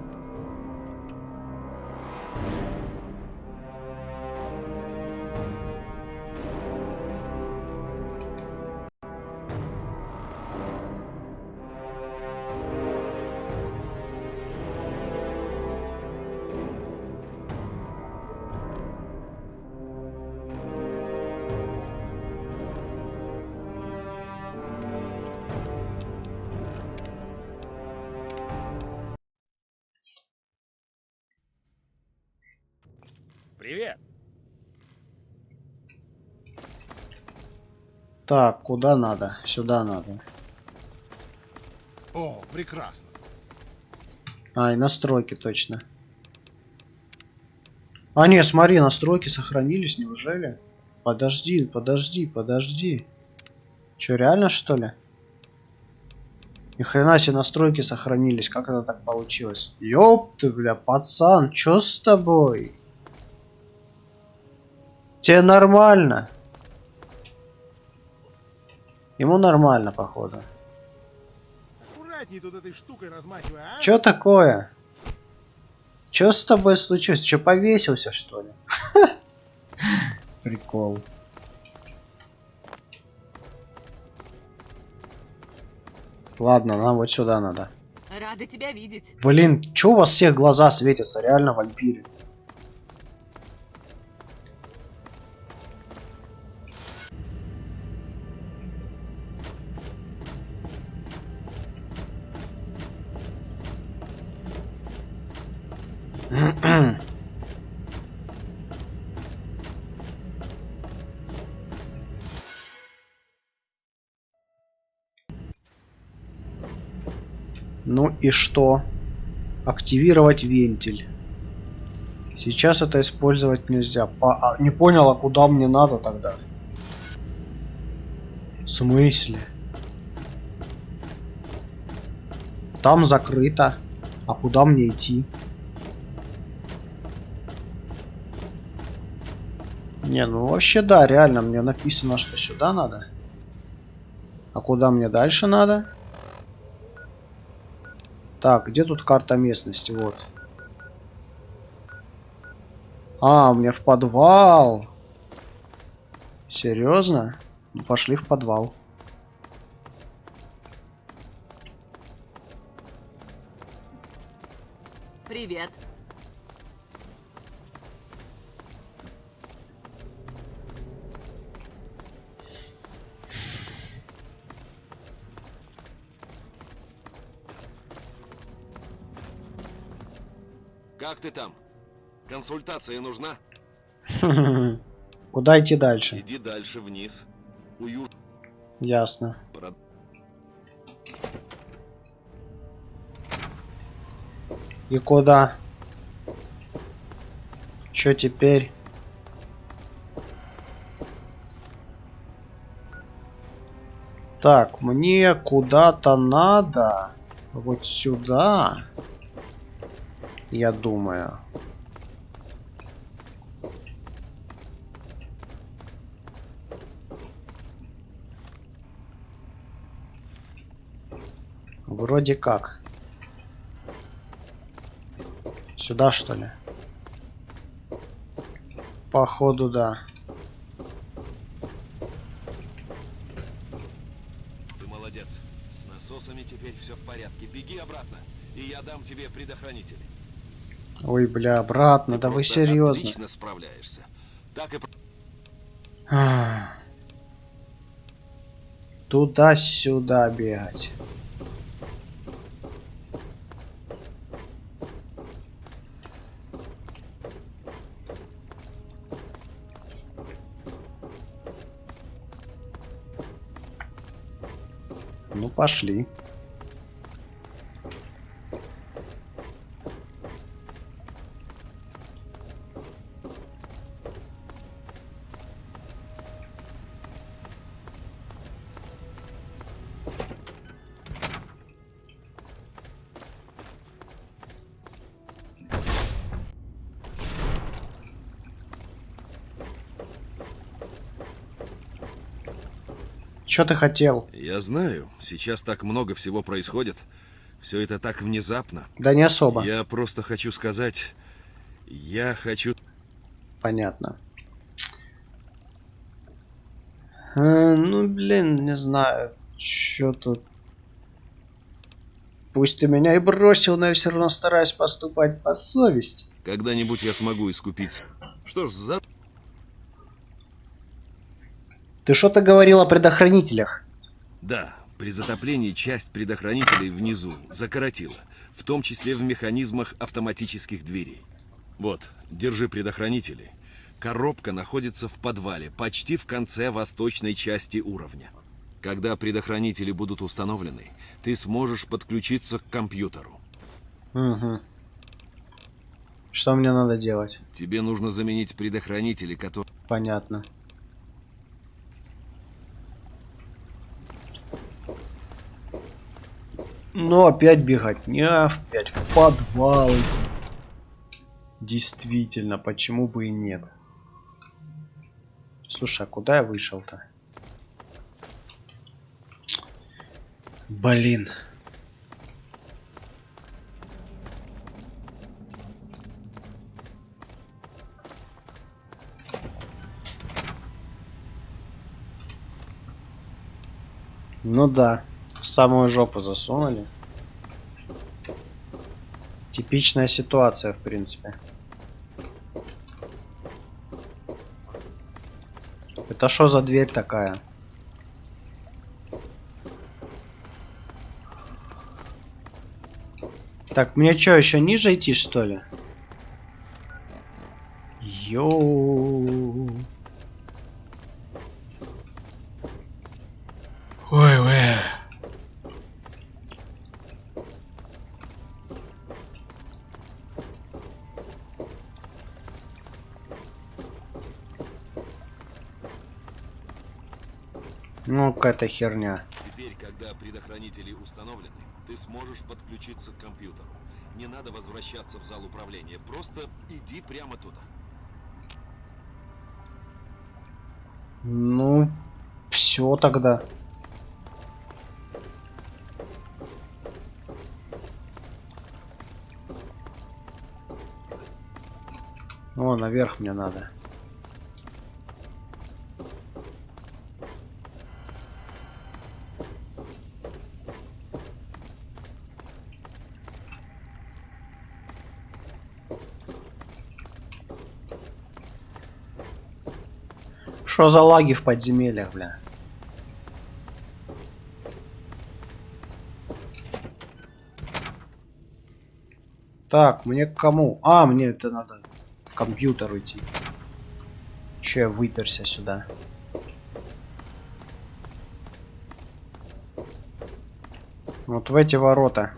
Привет. Так, куда надо? Сюда надо. О, прекрасно. А, и настройки точно. А, не, смотри, настройки сохранились, неужели? Подожди. Че, реально, что ли? Ни хрена себе настройки сохранились. Как это так получилось? Ёп ты, бля, пацан, чё с тобой? Тебе нормально? Ему нормально, походу. Аккуратней тут этой штукой размахивай, а? Чё такое? Чё с тобой случилось? Чё, повесился, что ли? Прикол. Ладно, нам вот сюда надо. Рада тебя видеть. Блин, чё у вас всех глаза светятся? Реально вампиры. Ну и что? Активировать вентиль. Сейчас это использовать нельзя. Не понял, а куда мне надо тогда? В смысле? Там закрыто. А куда мне идти? Не, ну вообще да, реально, мне написано, что сюда надо. А куда мне дальше надо? Так, где тут карта местности? Вот. А, мне в подвал. Серьезно? Ну, пошли в подвал. Привет. Как ты там? Консультация нужна? Куда идти дальше? Иди дальше вниз. Ясно. И куда? Чё теперь? Так, мне куда-то надо. Вот сюда. Я думаю. Вроде как. Сюда, что ли? Походу, да. Ты молодец. С насосами теперь все в порядке. Беги обратно, и я дам тебе предохранитель. Ой, бля, обратно, Ты да вы просто серьезно? отлично справляешься. Так и... Туда-сюда бегать. Ну, пошли. Что ты хотел? Я знаю, сейчас так много всего происходит. Все это так внезапно. Да не особо. Я просто хочу сказать... Я хочу... Понятно. Ну, блин, не знаю. Что тут? Пусть ты меня и бросил, но я все равно стараюсь поступать по совести. Когда-нибудь я смогу искупить. Что ж, за... Ты что-то говорил о предохранителях? Да, при затоплении часть предохранителей внизу закоротила, в том числе в механизмах автоматических дверей. Вот, держи предохранители. Коробка находится в подвале, почти в конце восточной части уровня. Когда предохранители будут установлены, ты сможешь подключиться к компьютеру. Угу. Что мне надо делать? Тебе нужно заменить предохранители, которые... Понятно. Ну, опять беготня, опять в подвал идти. Действительно, почему бы и нет? Слушай, а куда я вышел-то? Блин. Ну да, в самую жопу засунули. Типичная ситуация, в принципе. Это что за дверь такая? Так, мне что, еще ниже идти, что ли? Йоу. Ой, ой. Ну, какая-то херня. Теперь, когда предохранители установлены, ты сможешь подключиться к компьютеру. Не надо возвращаться в зал управления. Просто иди прямо туда. Ну, все тогда. О, наверх мне надо. Что за лаги в подземельях, бля? Так, мне к кому? А, мне это надо в компьютер идти. Че я выперся сюда? Вот в эти ворота.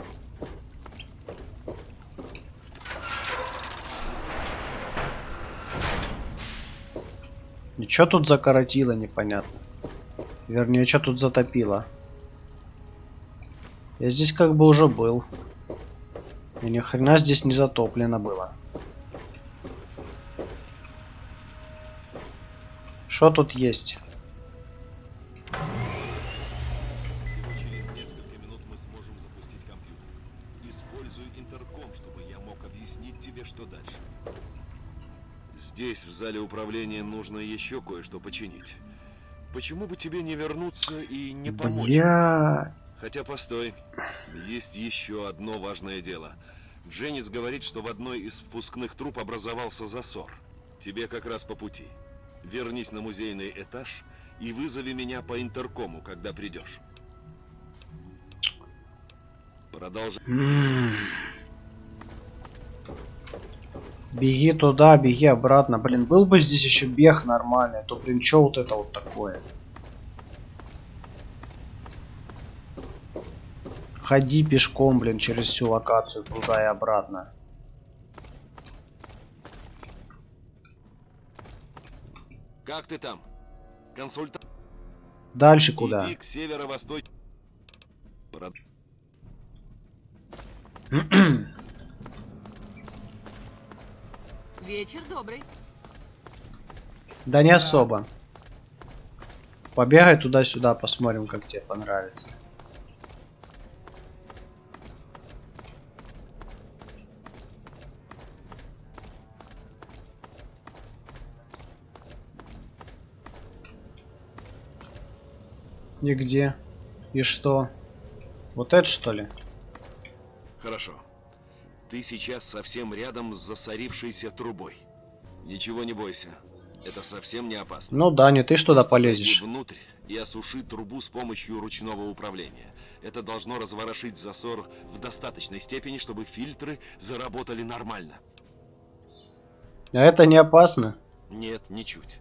И чё тут закоротило, непонятно. Вернее, что тут затопило. Я здесь как бы уже был. И ни хрена здесь не затоплено было. Что тут есть? Через несколько минут мы сможем запустить компьютер. Используй интерком, чтобы я мог объяснить тебе, что дальше. Здесь, в зале управления, нужно еще кое-что починить. Почему бы тебе не вернуться и не помочь? Бля. Хотя, постой. Есть еще одно важное дело. Дженнис говорит, что в одной из впускных труб образовался засор. Тебе как раз по пути. Вернись на музейный этаж и вызови меня по интеркому, когда придешь. Продолжай. Беги туда, беги обратно. Блин, был бы здесь еще бег нормальный, а то, блин, что вот это вот такое? Ходи пешком, блин, через всю локацию туда и обратно. Как ты там? Консультант. Дальше куда? Иди к северо-востоку. Вечер добрый. Да не особо. Побегай туда-сюда, посмотрим, как тебе понравится. И где? И что? Вот это что ли? Хорошо. Ты сейчас совсем рядом с засорившейся трубой. Ничего не бойся. Это совсем не опасно. Ну да, не ты ж туда полезешь. Зайди внутрь и осуши трубу с помощью ручного управления. Это должно разворошить засор в достаточной степени, чтобы фильтры заработали нормально. А это не опасно? Нет, ничуть.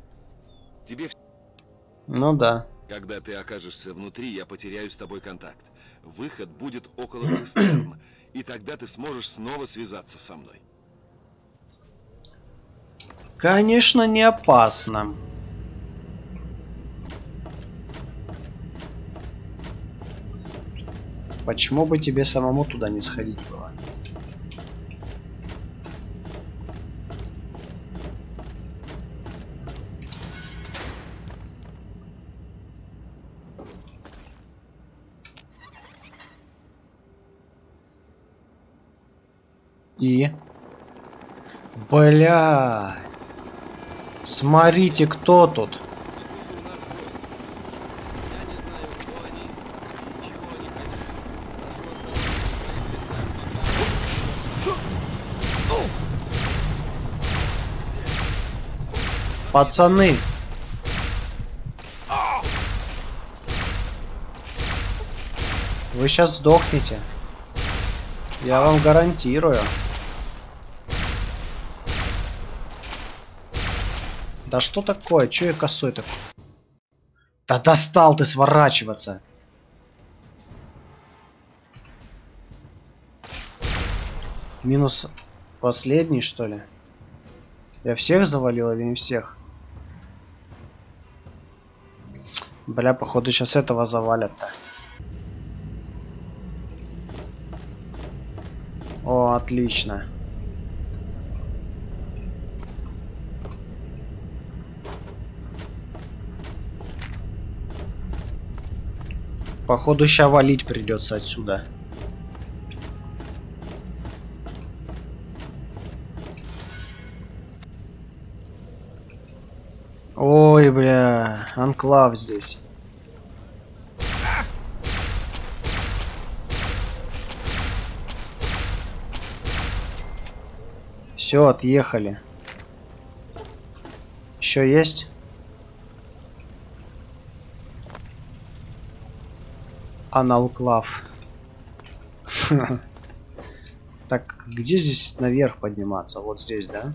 Тебе... Ну да. Когда ты окажешься внутри, я потеряю с тобой контакт. Выход будет около цистерн, и тогда ты сможешь снова связаться со мной. Конечно, не опасно. Почему бы тебе самому туда не сходить было? И... Бля... Смотрите, кто тут. Пацаны. Вы сейчас сдохнете. Я вам гарантирую. Да что такое? Че я косой такой? Да достал ты сворачиваться. Минус последний, что ли? Я всех завалил или не всех? Бля, походу сейчас этого завалят-то. О, отлично. Походу ща валить придется отсюда. Ой, бля, анклав здесь. Все, отъехали. Еще есть? Аналклав. Так, где здесь наверх подниматься? Вот здесь, да?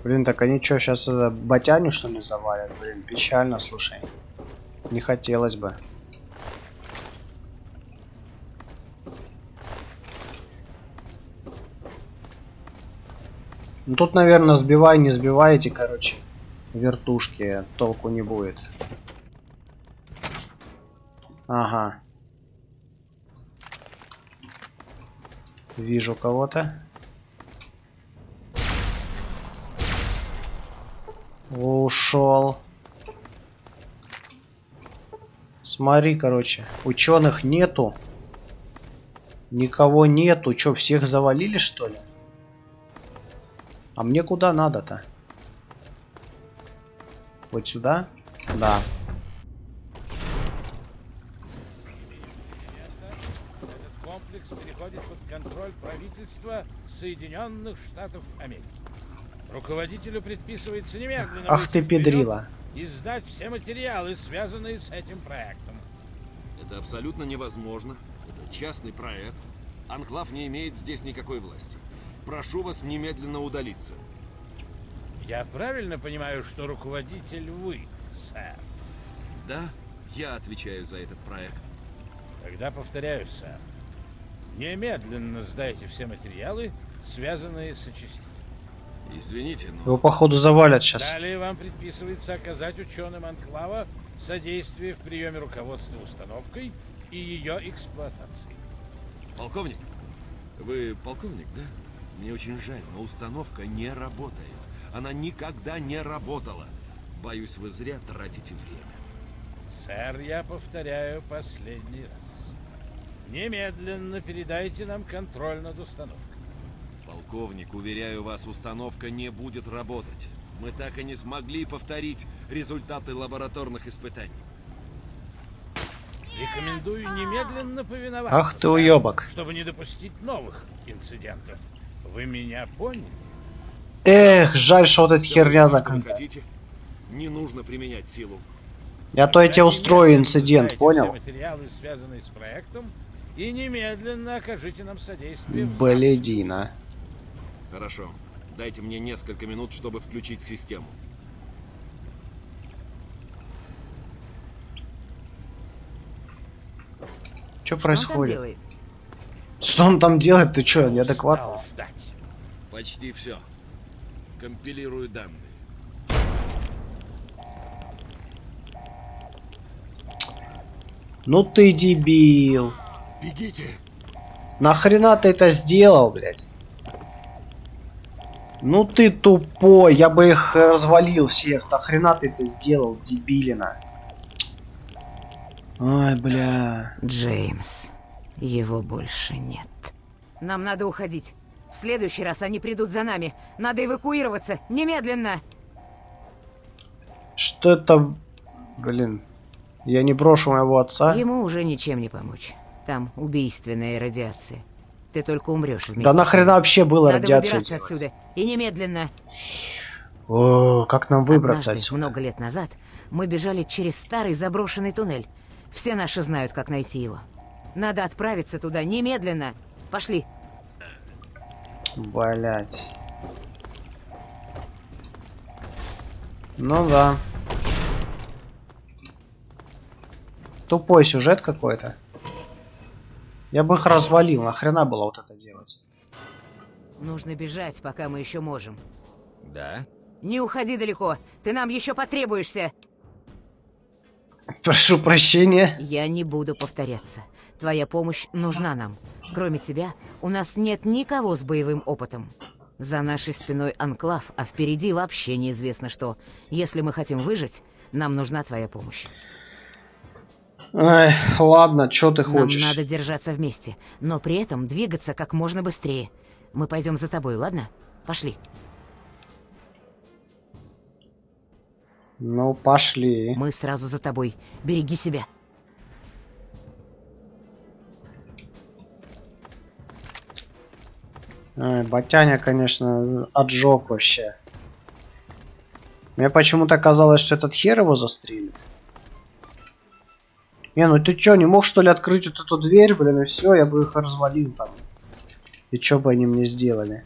Блин, так они что, сейчас батяню что ли завалят? Блин, печально, слушай. Не хотелось бы. Ну тут, наверное, сбивай, не сбиваете, короче, вертушки, толку не будет. Ага. Вижу кого-то. Ушел. Смотри, короче, ученых нету. Никого нету. Че, всех завалили, что ли? А мне куда надо-то? Вот сюда? Да. Этот комплекс переходит под контроль правительства Соединенных Штатов Америки. Руководителю предписывается немедленно... Ах ты педрила. ...и сдать все материалы, связанные с этим проектом. Это абсолютно невозможно. Это частный проект. Анклав не имеет здесь никакой власти. Прошу вас немедленно удалиться. Я правильно понимаю, что руководитель вы, сэр? Да, я отвечаю за этот проект. Тогда повторяю, сэр. Немедленно сдайте все материалы, связанные с очистителем. Извините, но... Его, походу, завалят сейчас. Далее вам предписывается оказать ученым Анклава содействие в приеме руководства установкой и ее эксплуатации. Полковник, вы полковник, да? Мне очень жаль, но установка не работает. Она никогда не работала. Боюсь, вы зря тратите время. Сэр, я повторяю последний раз. Немедленно передайте нам контроль над установкой. Полковник, уверяю вас, установка не будет работать. Мы так и не смогли повторить результаты лабораторных испытаний. Рекомендую немедленно повиноваться. Ах ты уёбок. Чтобы не допустить новых инцидентов. Вы меня поняли? Эх, жаль, что вот эта херня Что вы закрыта. хотите? Не нужно применять силу. Я то я тебе устрою инцидент, Все понял? материалы, связанные с проектом, и немедленно окажите нам содействие. Блядина. Хорошо. Дайте мне несколько минут, чтобы включить систему. Что происходит? Что он там делает? Ты чё, неадекватно? Почти все. Компилирую данные. Ну ты дебил. Бегите! Нахрена ты это сделал, блядь? Ну ты тупой, я бы их развалил всех. Нахрена ты это сделал, дебилина? Ой, бля. Джеймс, его больше нет. Нам надо уходить. В следующий раз они придут за нами. Надо эвакуироваться. Немедленно. Что это? Блин. Я не брошу моего отца. Ему уже ничем не помочь. Там убийственная радиация. Ты только умрешь вместе. Да нахрена вообще было надо радиацию выбираться делать? отсюда. И немедленно. О, как нам выбраться Однажды, отсюда? много лет назад, мы бежали через старый заброшенный туннель. Все наши знают, как найти его. Надо отправиться туда немедленно. Пошли. Блять. Ну да. Тупой сюжет какой-то. Я бы их развалил. Нахрена было вот это делать? Нужно бежать, пока мы еще можем. Да? Не уходи далеко, ты нам еще потребуешься. Прошу прощения. Я не буду повторяться. Твоя помощь нужна нам. Кроме тебя, у нас нет никого с боевым опытом. За нашей спиной анклав, а впереди вообще неизвестно что. Если мы хотим выжить, нам нужна твоя помощь. Ай, ладно, что ты Нам хочешь? надо держаться вместе, но при этом двигаться как можно быстрее. Мы пойдем за тобой, ладно? Пошли. Ну, пошли. Мы сразу за тобой. Береги себя. Ай, Батяня, конечно, отжег вообще. Мне почему-то казалось, что этот хер его застрелит. Не, ну ты чё, не мог что ли открыть вот эту дверь, блин, и все, я бы их развалил там. И чё бы они мне сделали?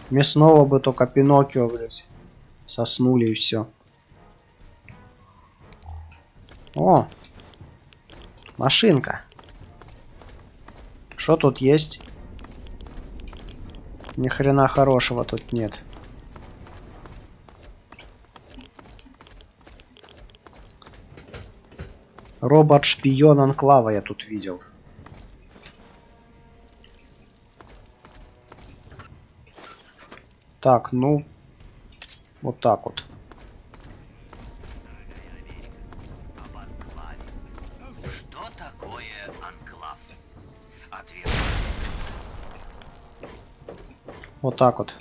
Мясного бы только Пиноккио, блядь, соснули и все. О! Машинка. Что тут есть? Ни хрена хорошего тут нет. Робот-шпион Анклава я тут видел. Так, ну... Вот так вот. Что такое анклав? Ответ. Вот так вот.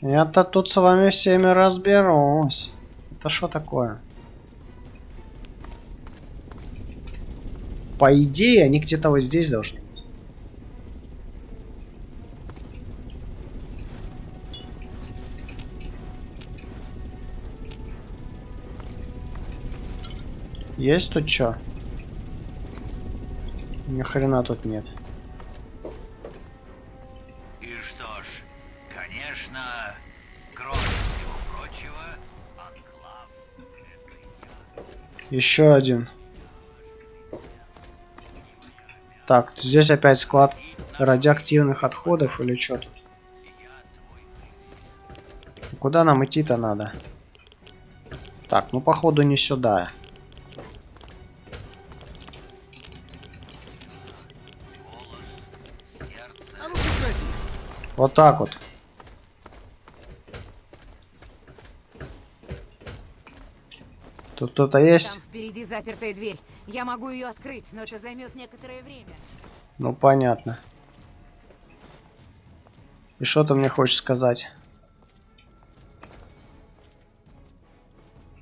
Я-то тут с вами всеми разберусь. Это что такое? По идее, они где-то вот здесь должны быть. Есть тут что? Ни хрена тут нет. И что ж, конечно, кроме всего прочего, анклав. Еще один. Так, здесь опять склад радиоактивных отходов или что тут? Куда нам идти-то надо? Так, ну походу не сюда. Вот так вот. Тут кто-то есть? Там впереди запертая дверь. Я могу ее открыть, но это займет некоторое время. Ну понятно. И что ты мне хочешь сказать?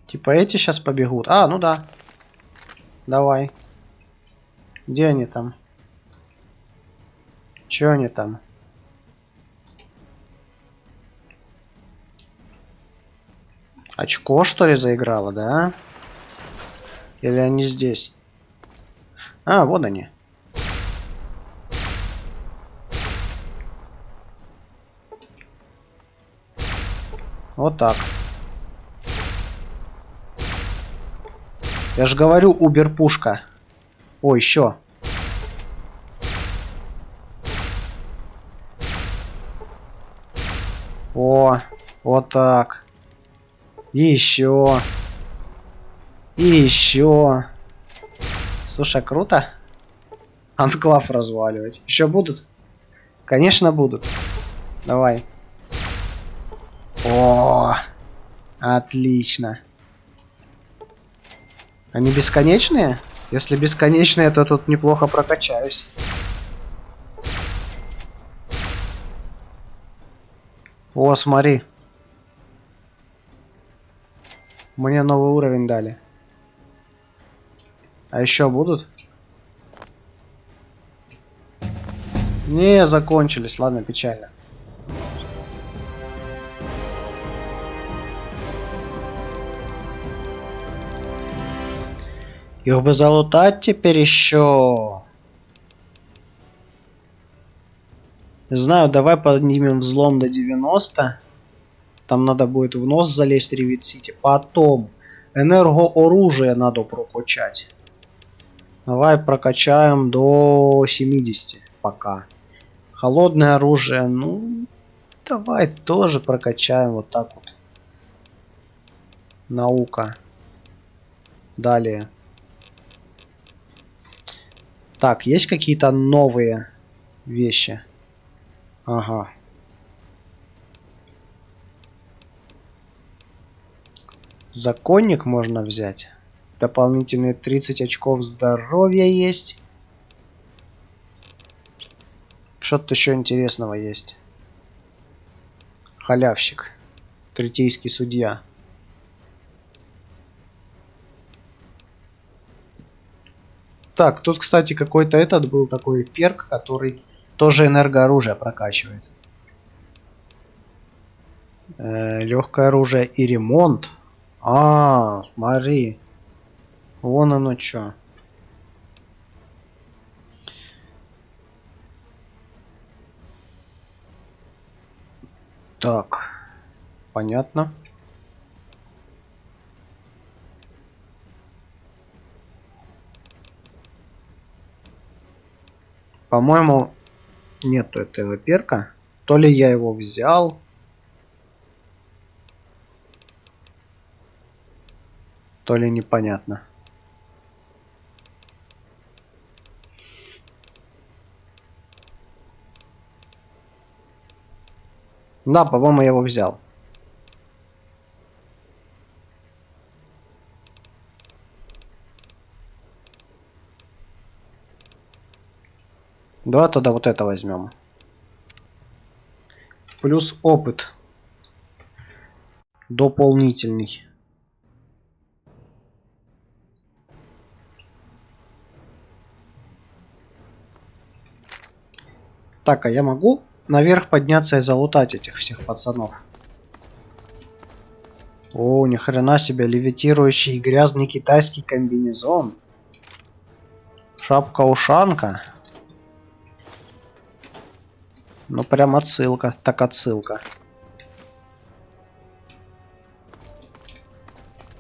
Типа эти сейчас побегут? А, ну да. Давай. Где они там? Че они там? Очко, что ли, заиграло, да? Или они здесь? А, вот они. Вот так. Я же говорю, убер-пушка. О, еще. О, вот так. И еще. И еще. Слушай, круто. Анклав разваливать. Еще будут? Конечно будут. Давай. О, отлично. Они бесконечные? Если бесконечные, то тут неплохо прокачаюсь. О, смотри. Мне новый уровень дали. А еще будут? Не, закончились. Ладно, печально. Их бы залутать теперь еще. Не знаю, давай поднимем взлом до 90. Там надо будет в нос залезть Rivet City. Потом Энергооружие надо прокачать. Давай прокачаем до 70 пока. Холодное оружие, ну, давай тоже прокачаем вот так вот. Наука. Далее. Так, есть какие-то новые вещи? Ага. Законник можно взять. Дополнительные 30 очков здоровья есть. Что-то еще интересного есть. Халявщик. Третейский судья. Так, тут, кстати, какой-то этот был такой перк, который тоже энергооружие прокачивает. Легкое оружие и ремонт. А, смотри. Вон оно что. Так, понятно. По-моему, нету этого перка. То ли я его взял. То ли непонятно. Да, по-моему, я его взял. Давай тогда вот это возьмем. Плюс опыт. Дополнительный. Так, а я могу наверх подняться и залутать этих всех пацанов? О, ни хрена себе, левитирующий грязный китайский комбинезон. Шапка-ушанка. Ну прям отсылка, так отсылка.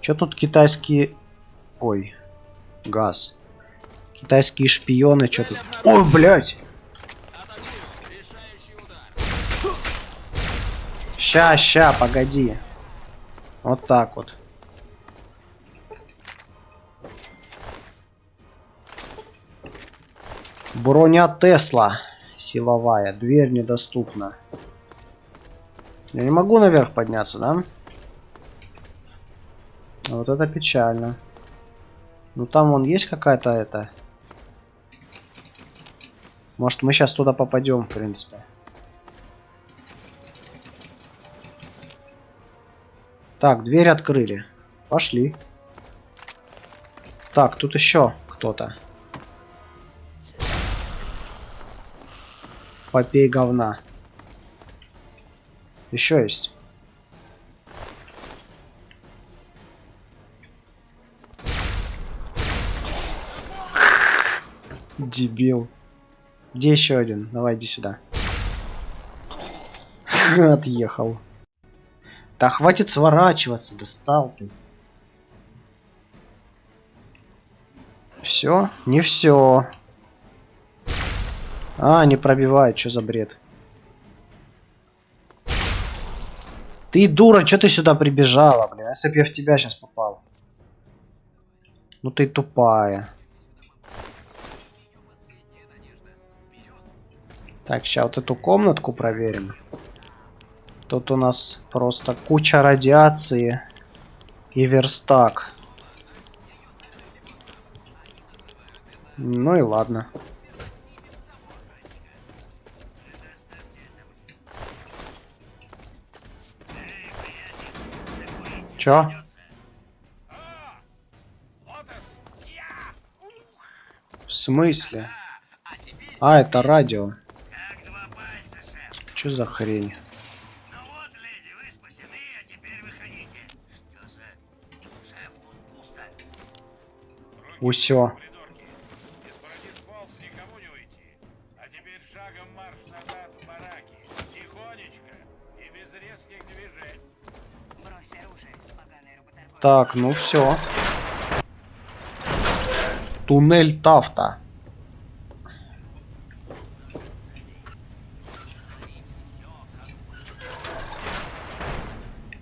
Чё тут китайские... Ой, газ. Китайские шпионы, чё тут... Ой, блядь! Ща, погоди. Вот так вот. Броня Тесла. Силовая. Дверь недоступна. Я не могу наверх подняться, да? Вот это печально. Ну там вон есть какая-то это... Может мы сейчас туда попадем, в принципе. Так, дверь открыли. Пошли. Так, тут еще кто-то. Попей говна. Еще есть. Дебил. Где еще один? Давай, иди сюда. Отъехал. Да хватит сворачиваться, достал ты. Все? Не все. А, не пробивает, что за бред? Ты дура, что ты сюда прибежала, блин? Если бы я в тебя сейчас попал. Ну ты тупая. Так, сейчас вот эту комнатку проверим. Тут у нас просто куча радиации и верстак. Ну и ладно. Чё? В смысле? А, это радио. Чё за хрень? Усё. Так, ну все. Туннель Тафта.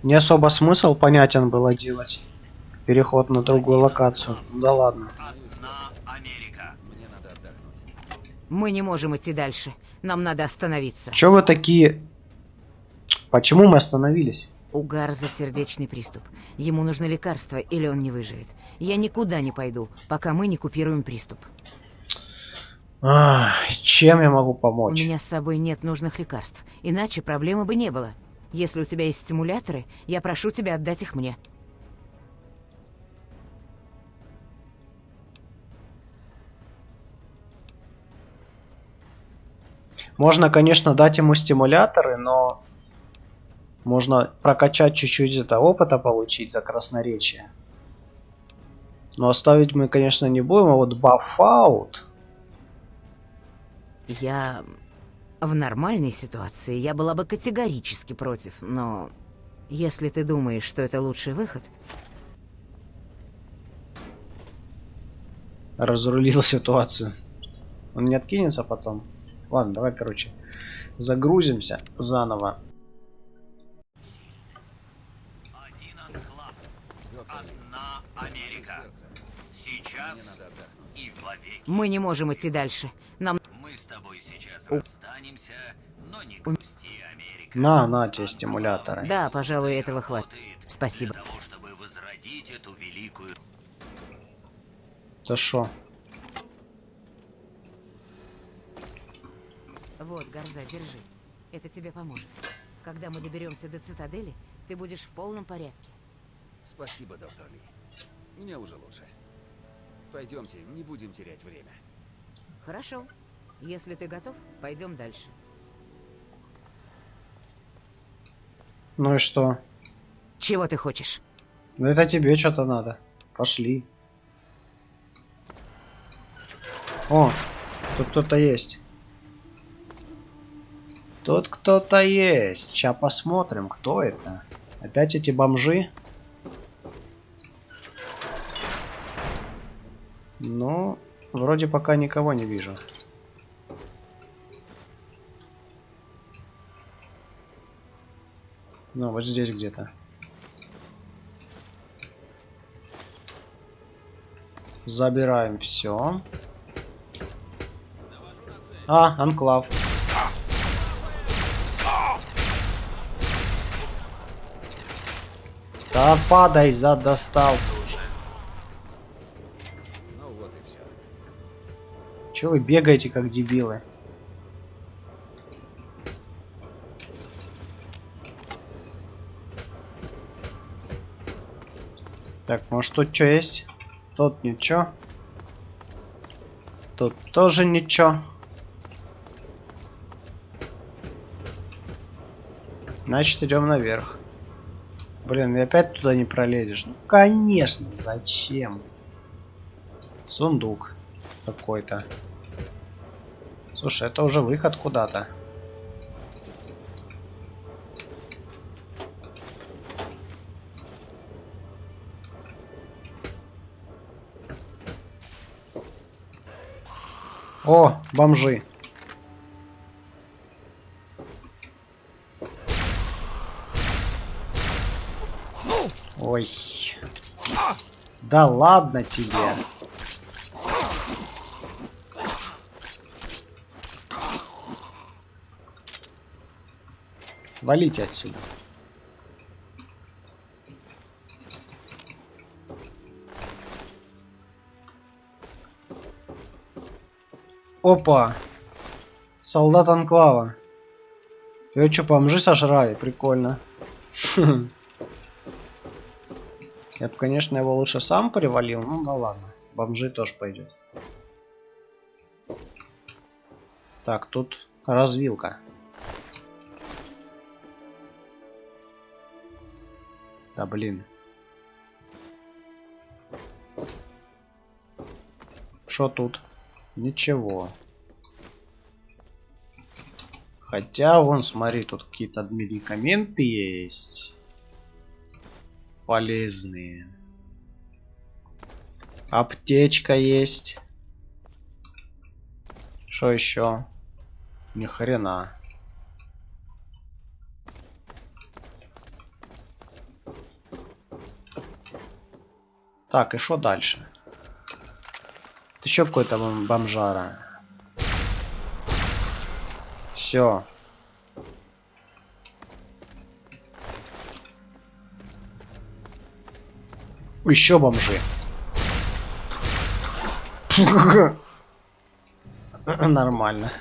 Не особо смысл понятен было делать переход на другую локацию. Ну да ладно. Мы не можем идти дальше. Нам надо остановиться. Чё вы такие... Почему мы остановились? У Гарза сердечный приступ. Ему нужно лекарство, или он не выживет. Я никуда не пойду, пока мы не купируем приступ. Ах, чем я могу помочь? У меня с собой нет нужных лекарств, иначе проблемы бы не было. Если у тебя есть стимуляторы, я прошу тебя отдать их мне. Можно, конечно, дать ему стимуляторы, но... Можно прокачать чуть-чуть это опыта получить за красноречие. Но оставить мы, конечно, не будем, а вот баф-аут... Я... В нормальной ситуации я была бы категорически против, но... Если ты думаешь, что это лучший выход... Разрулил ситуацию. Он не откинется потом. Ладно, давай, короче, загрузимся заново. Одна Америка. Сейчас и вовеки. Мы не можем идти дальше. Нам... Мы с тобой сейчас расстанемся, но не грусти, Америка. На тебе стимуляторы. Да, пожалуй, этого хватит. Спасибо. Для того, чтобы возродить эту великую... Да шо? Вот, Гарза, держи. Это тебе поможет. Когда мы доберемся до цитадели, ты будешь в полном порядке. Спасибо, доктор Ли. Мне уже лучше. Пойдемте, не будем терять время. Хорошо. Если ты готов, пойдем дальше. Ну и что? Чего ты хочешь? Ну это тебе что-то надо. Пошли. О, тут кто-то есть. Тут кто-то есть. Сейчас посмотрим, кто это. Опять эти бомжи? Ну, вроде пока никого не вижу. Ну, вот здесь где-то. Забираем все. А, анклав. Да падай, достал ты уже. Ну вот и все. Чего вы бегаете как дебилы? Так, может тут что есть? Тут ничего. Тут тоже ничего. Значит, идем наверх. Блин, и опять туда не пролезешь. Ну, конечно, зачем? Сундук какой-то. Слушай, это уже выход куда-то. О, бомжи. Ой. Да ладно тебе. Валите отсюда. Опа. Солдат анклава. Её что, бомжи сожрали? Прикольно. Я бы, конечно, его лучше сам привалил. Ну да ладно. Бомжи тоже пойдет. Так, тут развилка. Да блин. Что тут? Ничего. Хотя, вон, смотри, тут какие-то медикаменты есть. полезные. Аптечка есть. Что еще? Ни хрена. Так, и что дальше? Еще какой-то бомжара. Все. Еще бомжи. Нормально.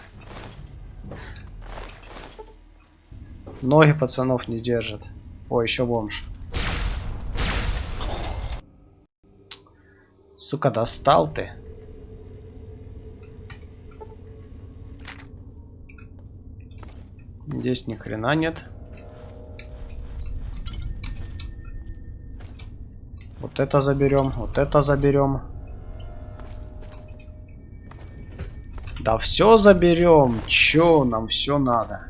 Ноги пацанов не держат. О, еще бомж. Сука, достал ты. Здесь ни хрена нет. Вот это заберем, вот это заберем. Да все заберем. Чё, нам все надо.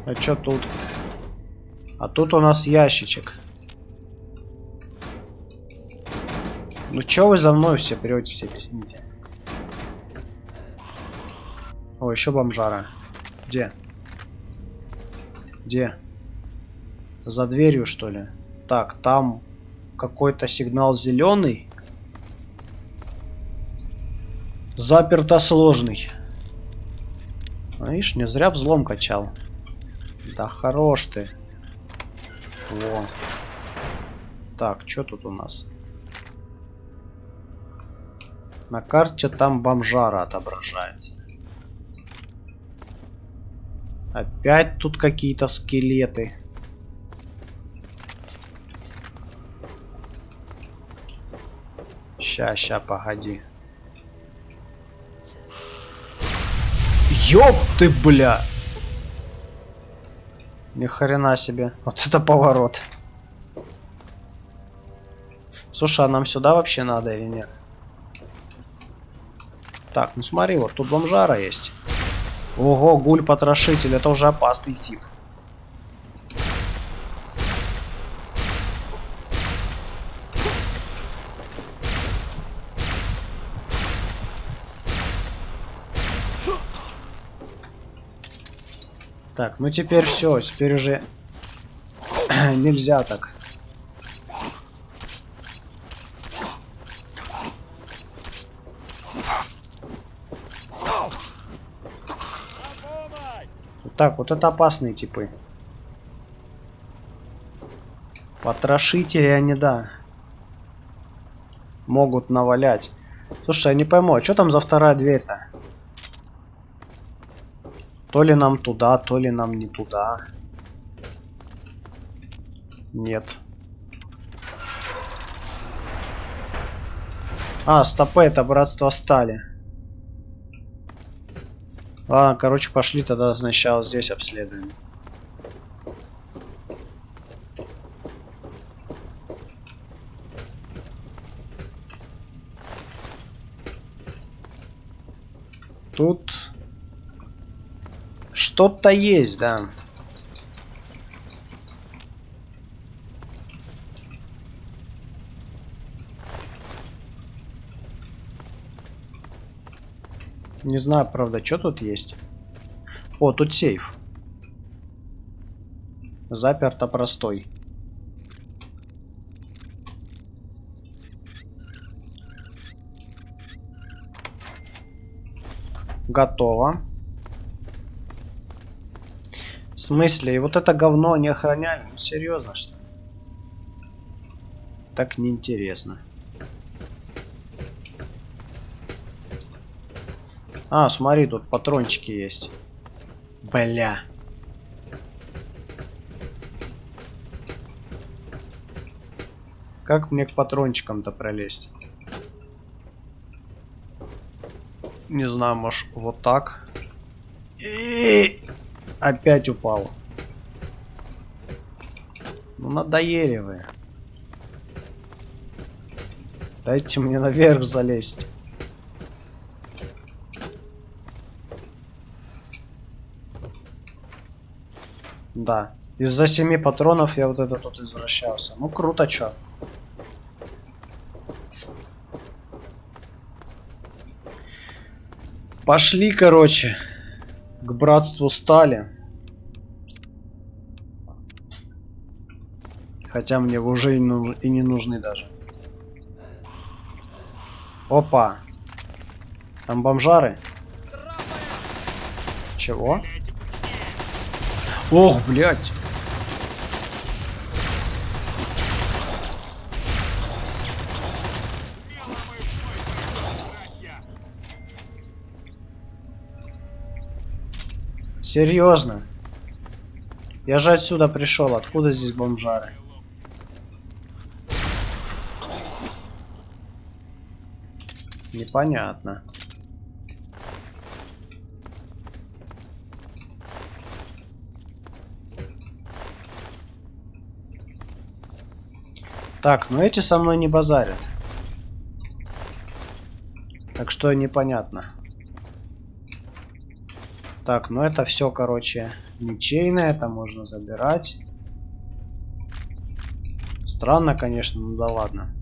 А чё тут? А тут у нас ящичек. Ну чё вы за мной все претесь, объясните? О, еще бомжара. Где? Где? За дверью, что ли? Так, там какой-то сигнал зеленый. Заперто сложный. Видишь, не зря взлом качал. Да хорош ты. Во. Так, что тут у нас? На карте там бомжара отображается. Опять тут какие-то скелеты. Ща, погоди. Ёп ты, бля! Ни хрена себе. Вот это поворот. Слушай, а нам сюда вообще надо или нет? Так, ну смотри, вот тут бомжара есть. Ого, гуль-потрошитель, это уже опасный тип. Так, ну теперь все, теперь уже нельзя так. Так, вот это опасные типы. Потрошители они, да. Могут навалять. Слушай, я не пойму, а что там за вторая дверь-то? То ли нам туда, то ли нам не туда. Нет. А, стопы, это братство стали. Ладно, короче, пошли тогда сначала здесь обследуем. Тут что-то есть, да. Не знаю, правда, что тут есть. О, тут сейф. Заперто простой. Готово. В смысле? И вот это говно не охраняли? Ну, серьезно, что ли? Так неинтересно. А, смотри, тут патрончики есть. Бля. Как мне к патрончикам-то пролезть? Не знаю, может, вот так. И опять упал. Ну, надоели вы. Дайте мне наверх залезть. Да. Из-за 7 патронов я вот это тут извращался. Ну круто, чё. Пошли, короче, к братству стали. Хотя мне уже и не нужны даже. Опа. Там бомжары. Чего? Ох, блядь. Серьезно? Я же отсюда пришел. Откуда здесь бомжары? Непонятно. Так, ну эти со мной не базарят. Так что непонятно. Так, ну это все, короче, ничейное, это можно забирать. Странно, конечно, ну да ладно.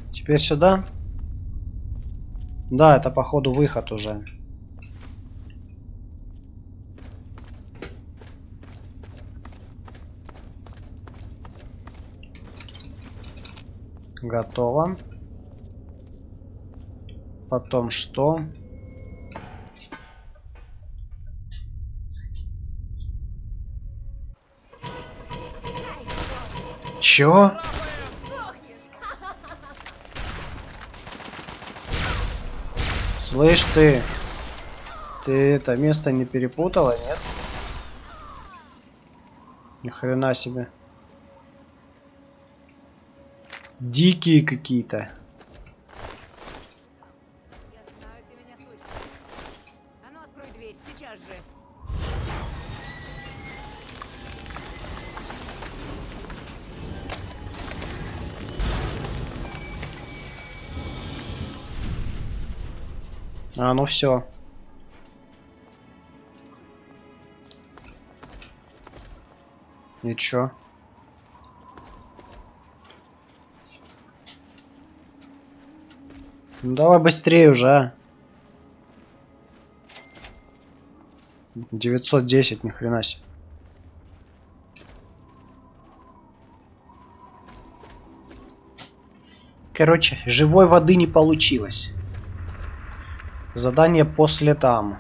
Теперь сюда. Да, это походу выход уже. Готово. Потом что? Чё? Слышь ты это место не перепутала, нет? Ни хрена себе. Дикие какие-то. Я знаю, ты меня слышишь. А ну открой дверь, сейчас же. А, ну все. И чё? Ну давай быстрее уже, а. 910, ни хрена себе. Короче, живой воды не получилось. Задание по следам.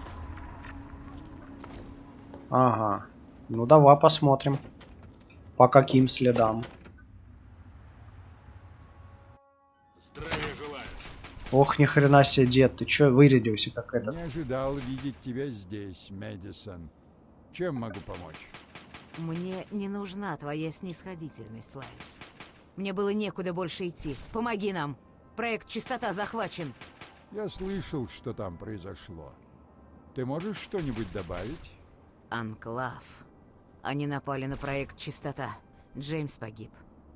Ага. Ну давай посмотрим. По каким следам. Ох, ни хрена себе, дед, ты чё вырядился как этот? Не ожидал видеть тебя здесь, Мэдисон. Чем могу помочь? Мне не нужна твоя снисходительность, Лайнс. Мне было некуда больше идти. Помоги нам. Проект «Чистота» захвачен. Я слышал, что там произошло. Ты можешь что-нибудь добавить? Анклав. Они напали на проект «Чистота». Джеймс погиб.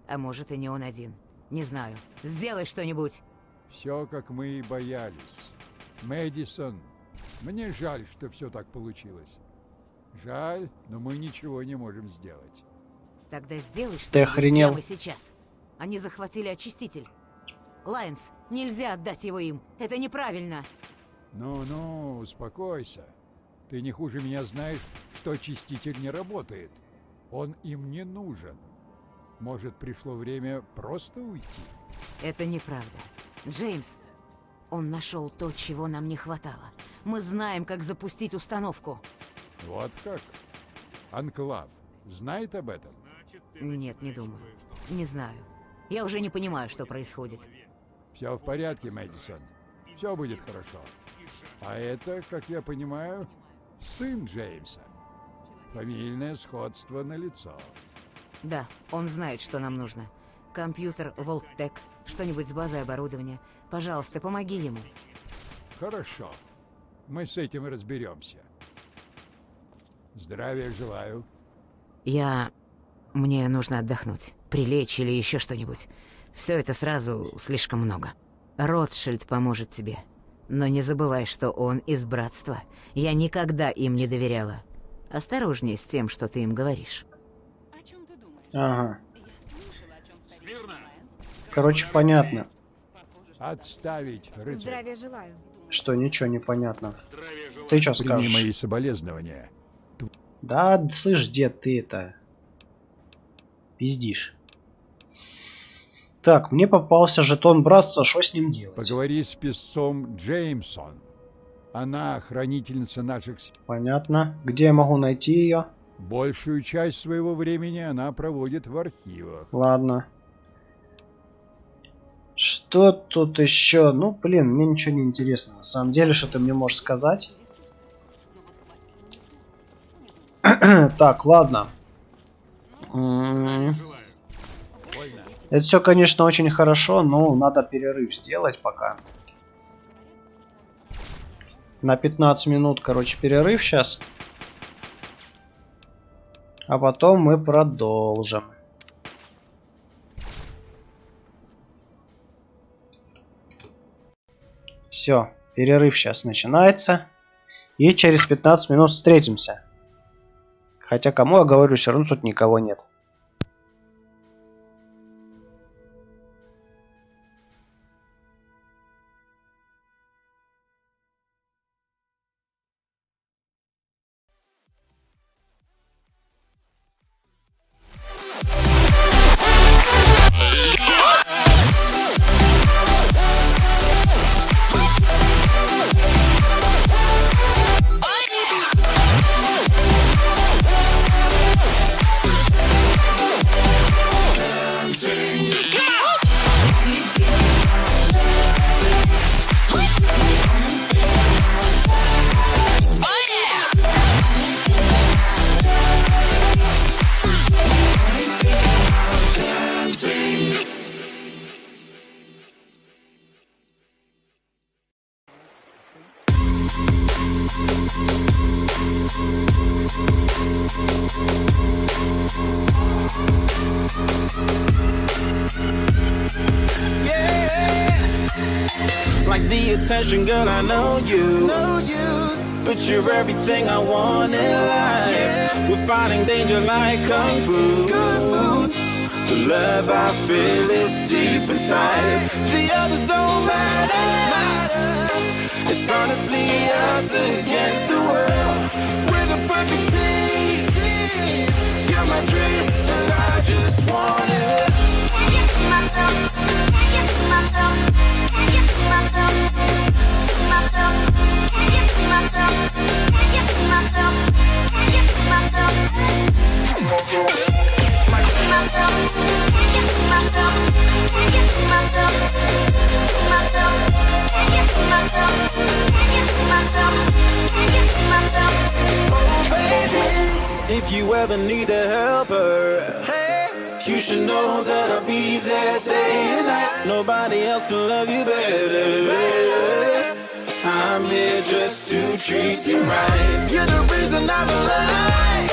А может, и не он один. Не знаю. Сделай что-нибудь. Все, как мы и боялись. Мэдисон, мне жаль, что все так получилось. Жаль, но мы ничего не можем сделать. Тогда сделай что-нибудь Ты охренел? прямо сейчас. Они захватили очиститель. Лайнс, нельзя отдать его им. Это неправильно. Ну-ну, успокойся. Ты не хуже меня знаешь, что очиститель не работает. Он им не нужен. Может, пришло время просто уйти? Это неправда. Джеймс, он нашел то, чего нам не хватало. Мы знаем, как запустить установку. Вот как? Анклав знает об этом? Нет, не думаю. Не знаю. Я уже не понимаю, что происходит. Все в порядке, Мэдисон. Все будет хорошо. А это, как я понимаю, сын Джеймса. Фамильное сходство налицо. Да, он знает, что нам нужно. Компьютер, Волттек, что-нибудь с базой оборудования. Пожалуйста, помоги ему. Хорошо. Мы с этим и разберемся. Здравия желаю. Мне нужно отдохнуть. прилечь или еще что-нибудь. Все это сразу слишком много. Ротшильд поможет тебе. Но не забывай, что он из братства. Я никогда им не доверяла. Осторожнее с тем, что ты им говоришь. Ага. Короче, понятно. Отставить, рыцарь. Здравия желаю. Что ничего не понятно. Ты что Прими скажешь? мои соболезнования. Да, слышь, дед, ты это... пиздишь. Так, мне попался жетон братства, что с ним делать? Поговори с писцом Джеймсон. Она хранительница наших... Понятно. Где я могу найти ее? Большую часть своего времени она проводит в архивах. Ладно. Что тут еще? Ну, блин, мне ничего не интересно. На самом деле, что ты мне можешь сказать? Так, ладно. Это все, конечно, очень хорошо, но надо перерыв сделать пока. На 15 минут, короче, перерыв сейчас. А потом мы продолжим. Все, перерыв сейчас начинается. И через 15 минут встретимся. Хотя кому я говорю, все равно тут никого нет. Like the attention, girl, I know you. But you're everything I want in life. We're fighting danger like Kung Fu. The love I feel is deep inside. The others don't matter. It's honestly us against the world. We're the perfect team. You're my dream, and I just want it. Can't get to myself. Can't get to myself. Can't get to myself. To myself. Can't get to myself. Can't get to myself. Can't get to myself. To myself. Can't get to myself. Can't get to myself. To myself. Can't get to myself. Can't get to myself. Can't get to myself. Oh baby, if you ever need a helper, you should know that I'll be there day and night. Nobody else can love you better. I'm here just to treat you right. You're the reason I'm alive.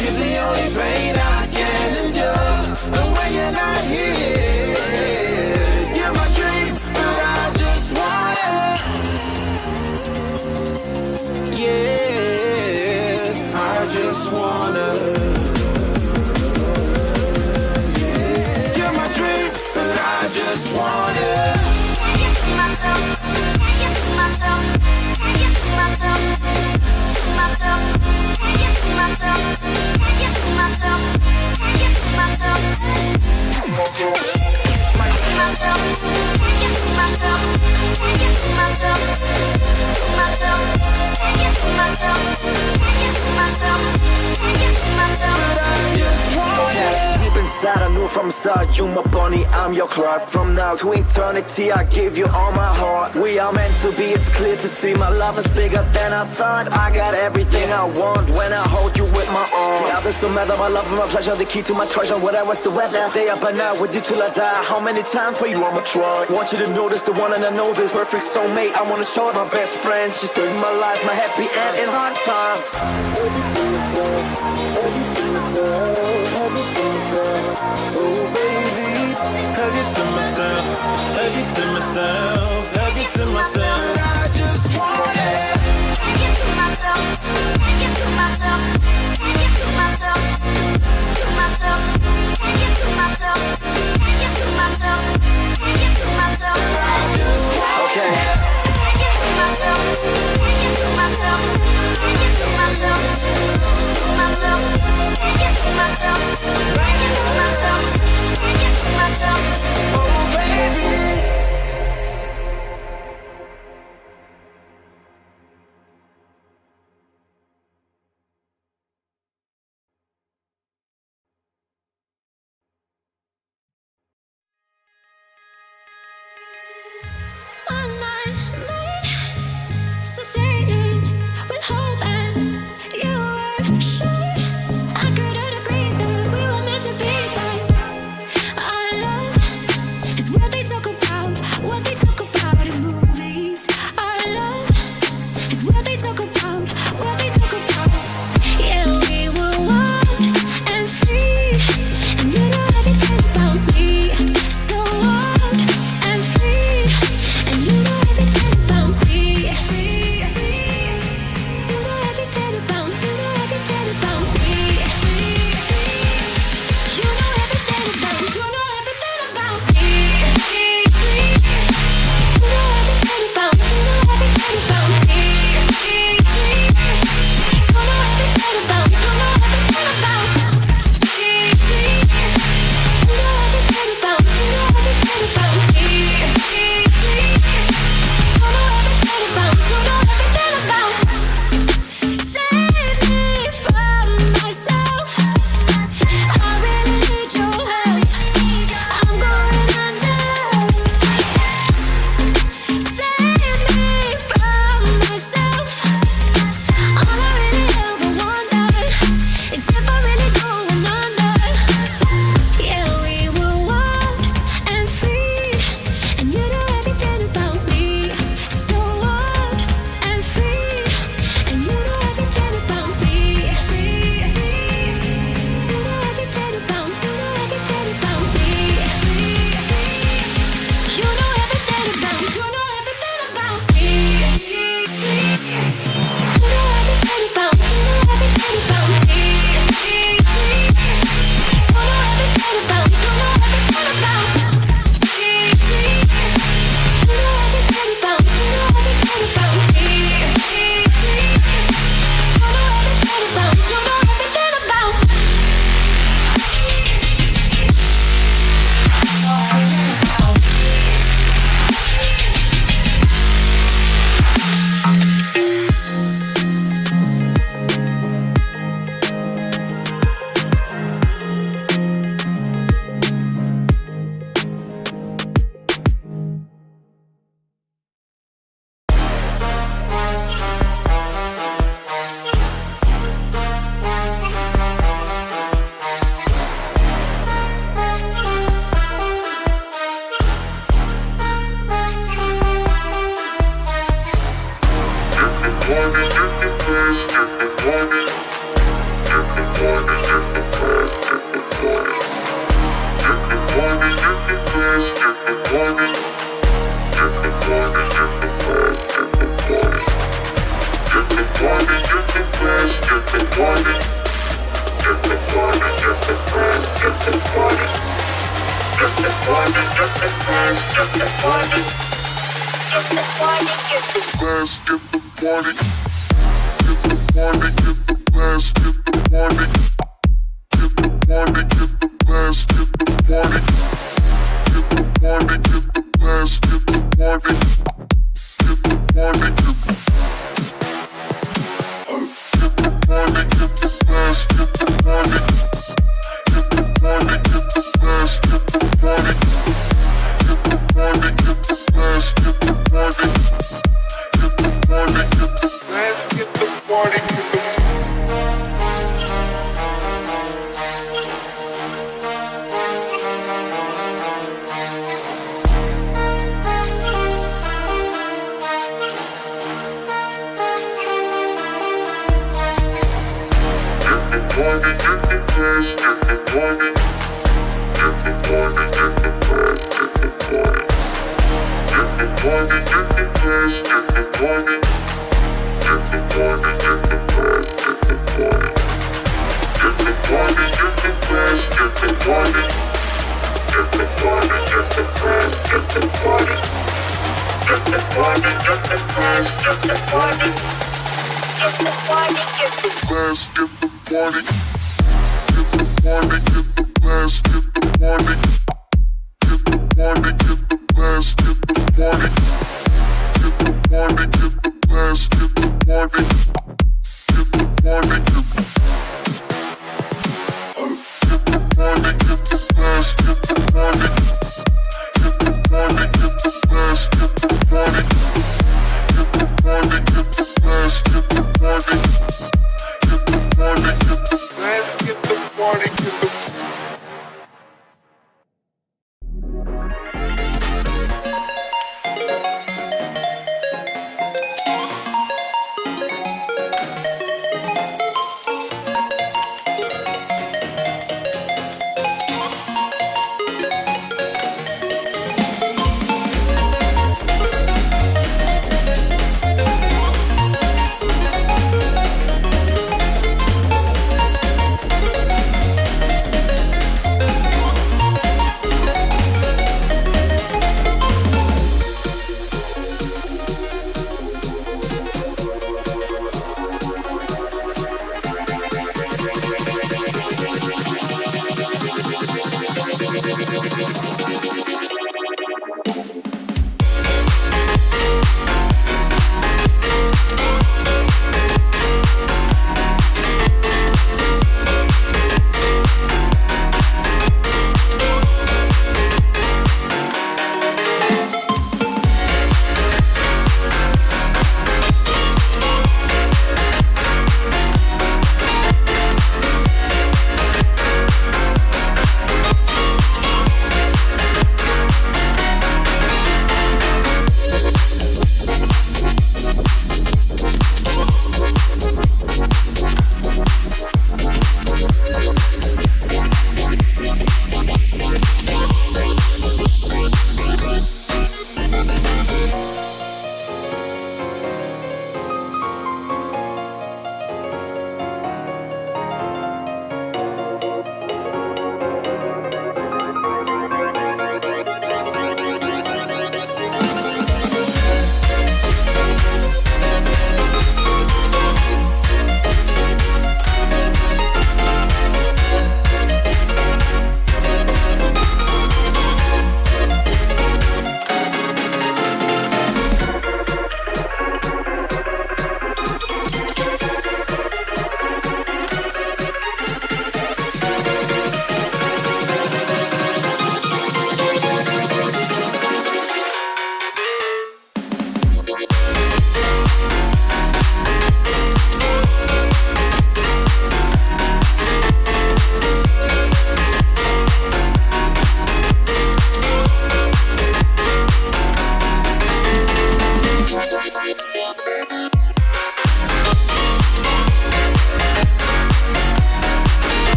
You're the only pain I can endure. And when you're not here, you're my dream, but I just want it. Yeah, I just wanna. I just want it. Can't get to myself. Can't get to myself. Can't get to myself. To myself. Can't get to myself. Can't get to myself. Can't get to myself. To myself. To myself. Can't get to myself. Can't get to myself. To myself. Can't get to myself. Can't get to myself. Can't get to myself. But I just want it. Inside I knew from the start, you my bunny, I'm your Clark. From now to eternity, I give you all my heart. We are meant to be, it's clear to see. My love is bigger than I thought. I got everything I want when I hold you with my arms. Yeah, this don't matter, my love and my pleasure, the key to my treasure. Whatever's the weather, day up and out with you till I die. How many times for you I'ma try? Want you to notice the one and I know this perfect soulmate. I wanna show it my best friend. She saved my life, my happy end in hard times.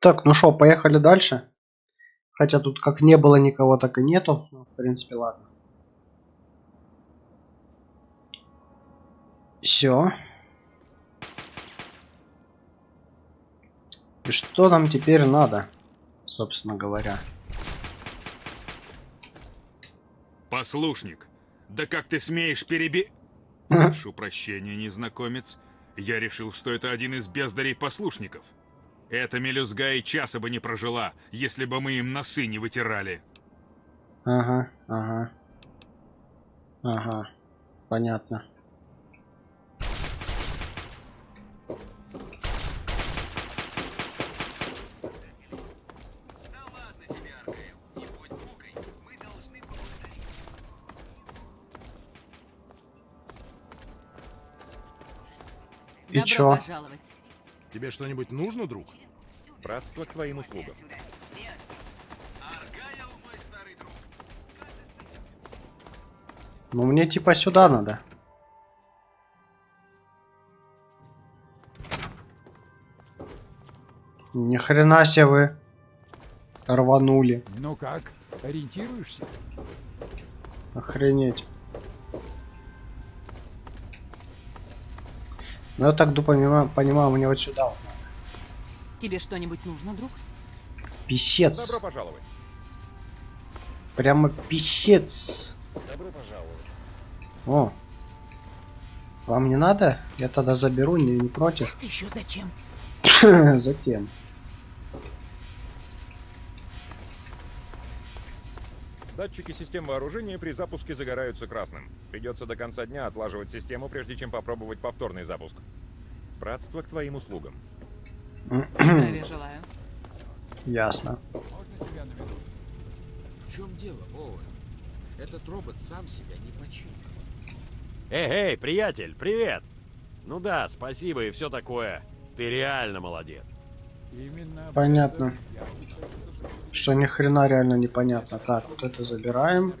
Так, ну что, поехали дальше. Хотя тут как не было никого, так и нету. Ну, в принципе, ладно. Все. И что нам теперь надо, собственно говоря? Послушник, да как ты смеешь Прошу прощения, незнакомец. Я решил, что это один из бездарей-послушников. Эта мелюзга и часа бы не прожила, если бы мы им носы не вытирали. Ага, ага. Ага, понятно. И Добро чё? пожаловать. Тебе что-нибудь нужно, друг? Братство к твоим услугам. Ну мне типа сюда надо. Ни хрена себе вы рванули. Ну как, ориентируешься? Охренеть. Ну я так понимаю, мне вот сюда вот надо. Тебе что-нибудь нужно, друг? Писец. Добро пожаловать. Прямо писец. Добро пожаловать. О. Вам не надо? Я тогда заберу, не против. Это еще зачем? Затем. Датчики систем вооружения при запуске загораются красным. Придется до конца дня отлаживать систему, прежде чем попробовать повторный запуск. Братство к твоим услугам. Здравия желаю. Ясно. В чем дело, Оуэн? Этот робот сам себя не починит. Эй, приятель, привет! Ну да, спасибо и все такое. Ты реально молодец. Именно Понятно. Что ни хрена реально непонятно. Так, вот это забираем.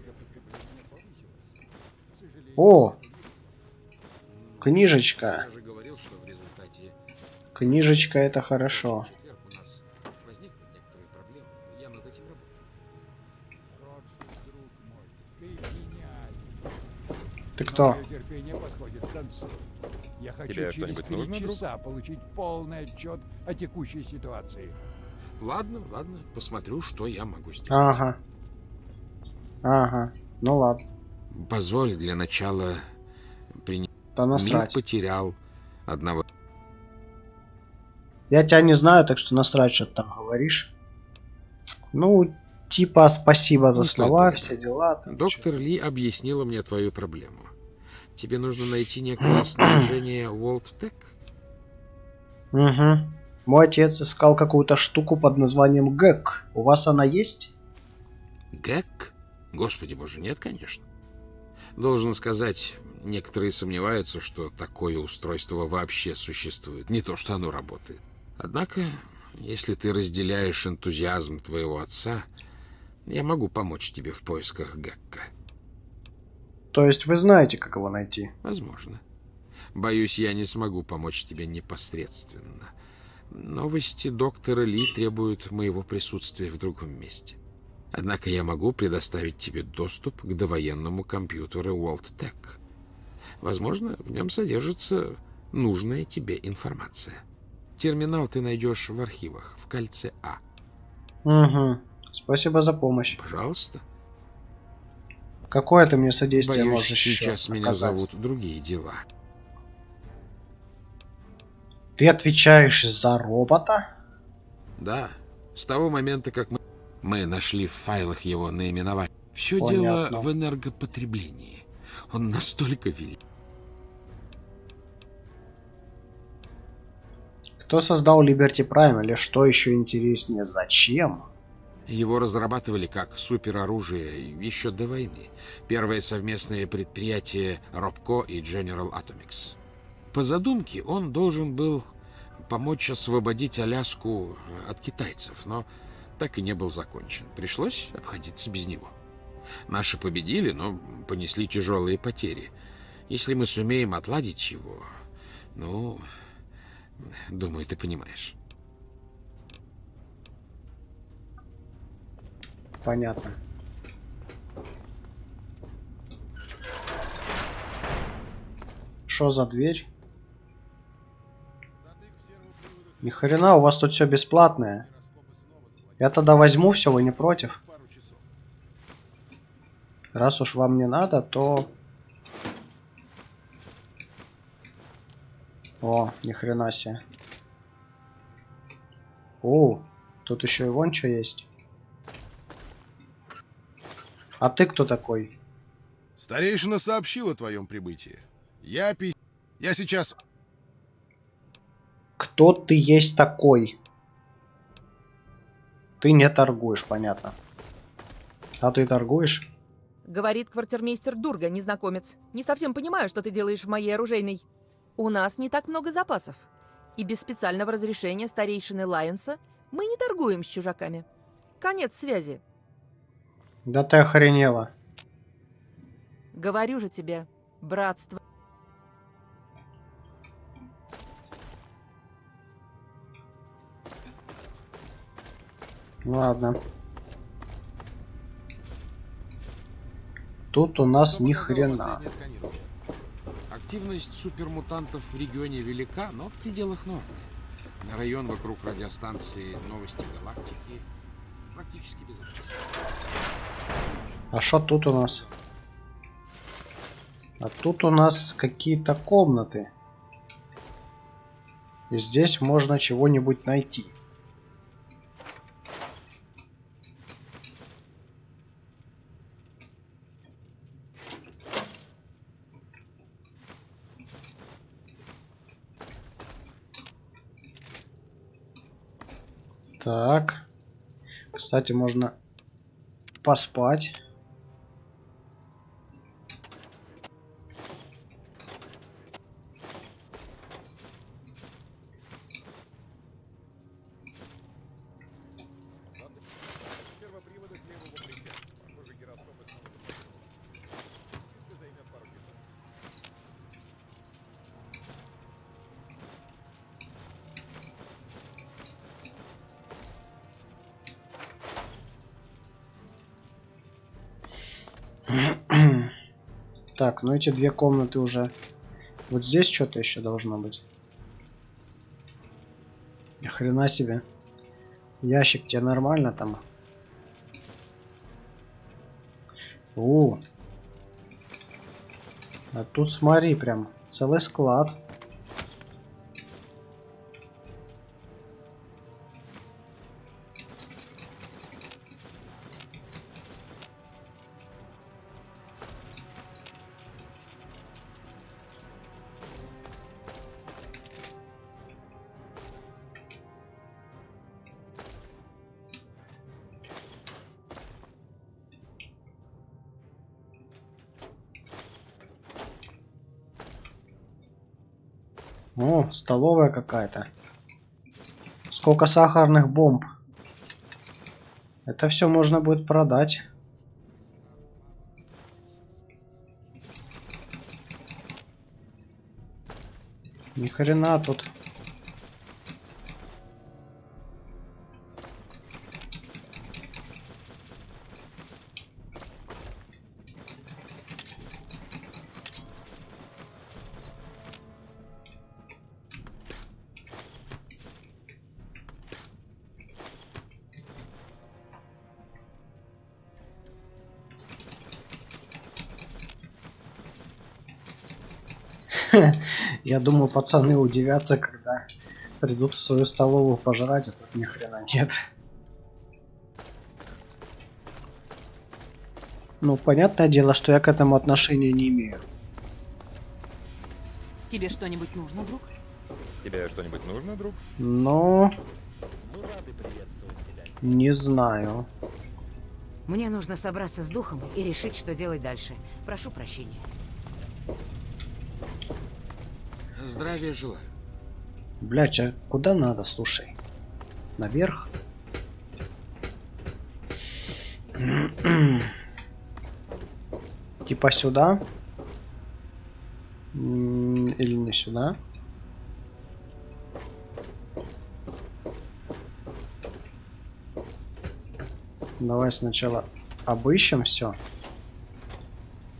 О! Книжечка. Я же говорил, что в результате Книжечка это хорошо. в четверг у нас возникнут некоторые проблемы. Я над этим работаю. Ты кто? Мое терпение подходит к концу. Я хочу Тебе через что-нибудь 3 нужно, друг? часа получить полный отчет о текущей ситуации. Ладно, посмотрю, что я могу сделать. Ага. Ага. Ну ладно. Позволь для начала принять. Да насрать. Мир потерял одного. Я тебя не знаю, так что насрать, что ты там говоришь. Ну, типа, спасибо за Не стоит слова, благодарить. все дела. Там, Доктор Ли объяснила мне твою проблему. Тебе нужно найти некое снаряжение Волттек. Угу. Мой отец искал какую-то штуку под названием ГЭК. У вас она есть? ГЭК? Господи боже, нет, конечно. Должен сказать, некоторые сомневаются, что такое устройство вообще существует. Не то, что оно работает. Однако, если ты разделяешь энтузиазм твоего отца, я могу помочь тебе в поисках ГЭКа. То есть вы знаете, как его найти? Возможно. Боюсь, я не смогу помочь тебе непосредственно. Новости доктора Ли требуют моего присутствия в другом месте. Однако я могу предоставить тебе доступ к довоенному компьютеру Волттек. Возможно, в нем содержится нужная тебе информация. Терминал ты найдешь в архивах, в кольце А. Угу. Спасибо за помощь. Пожалуйста. Какое ты мне содействие Боюсь, можешь еще сейчас меня оказать? зовут другие дела. Ты отвечаешь за робота? Да, с того момента, как мы нашли в файлах его наименование. Все дело Понятно. в энергопотреблении. Он настолько велик. Кто создал Liberty Prime или что еще интереснее, зачем? Его разрабатывали как супероружие еще до войны. Первое совместное предприятие Робко и General Atomics. По задумке он должен был помочь освободить Аляску от китайцев, но так и не был закончен. Пришлось обходиться без него. Наши победили, но понесли тяжелые потери. Если мы сумеем отладить его, ну, думаю, ты понимаешь. Понятно. Что за дверь? Ни хрена, у вас тут все бесплатное. Я тогда возьму все, вы не против? Раз уж вам не надо, то... О, ни хрена себе. О, тут еще и вон что есть. А ты кто такой? Старейшина сообщил о твоем прибытии. Я сейчас... Кто ты есть такой? Ты не торгуешь, понятно. А ты торгуешь? Говорит квартирмейстер Дурга, незнакомец. Не совсем понимаю, что ты делаешь в моей оружейной. У нас не так много запасов. И без специального разрешения старейшины Лайенса мы не торгуем с чужаками. Конец связи. Да ты охренела. Говорю же тебе, братство. Ладно. Тут у нас ни хрена. Активность супермутантов в регионе велика, но в пределах нормы. На район вокруг радиостанции «Новости Галактики» практически безопасен. А что тут у нас? А тут у нас какие-то комнаты. И здесь можно чего-нибудь найти. Так. Кстати, можно поспать. Так, ну эти две комнаты уже. Вот здесь что-то еще должно быть. Ни хрена себе. Ящик, тебе нормально там? О. А тут смотри, прям целый склад. О, столовая какая-то. Сколько сахарных бомб. Это все можно будет продать. Ни хрена тут. Я думаю, пацаны удивятся, когда придут в свою столовую пожрать, а тут ни хрена нет. Ну, понятное дело, что я к этому отношения не имею. Тебе что-нибудь нужно, друг? Тебе что-нибудь нужно, друг? Но... Не знаю. Мне нужно собраться с духом и решить, что делать дальше. Прошу прощения. Здравия желаю. Блядь, а куда надо, слушай? Наверх? Типа сюда? Или не сюда? Давай сначала обыщем все.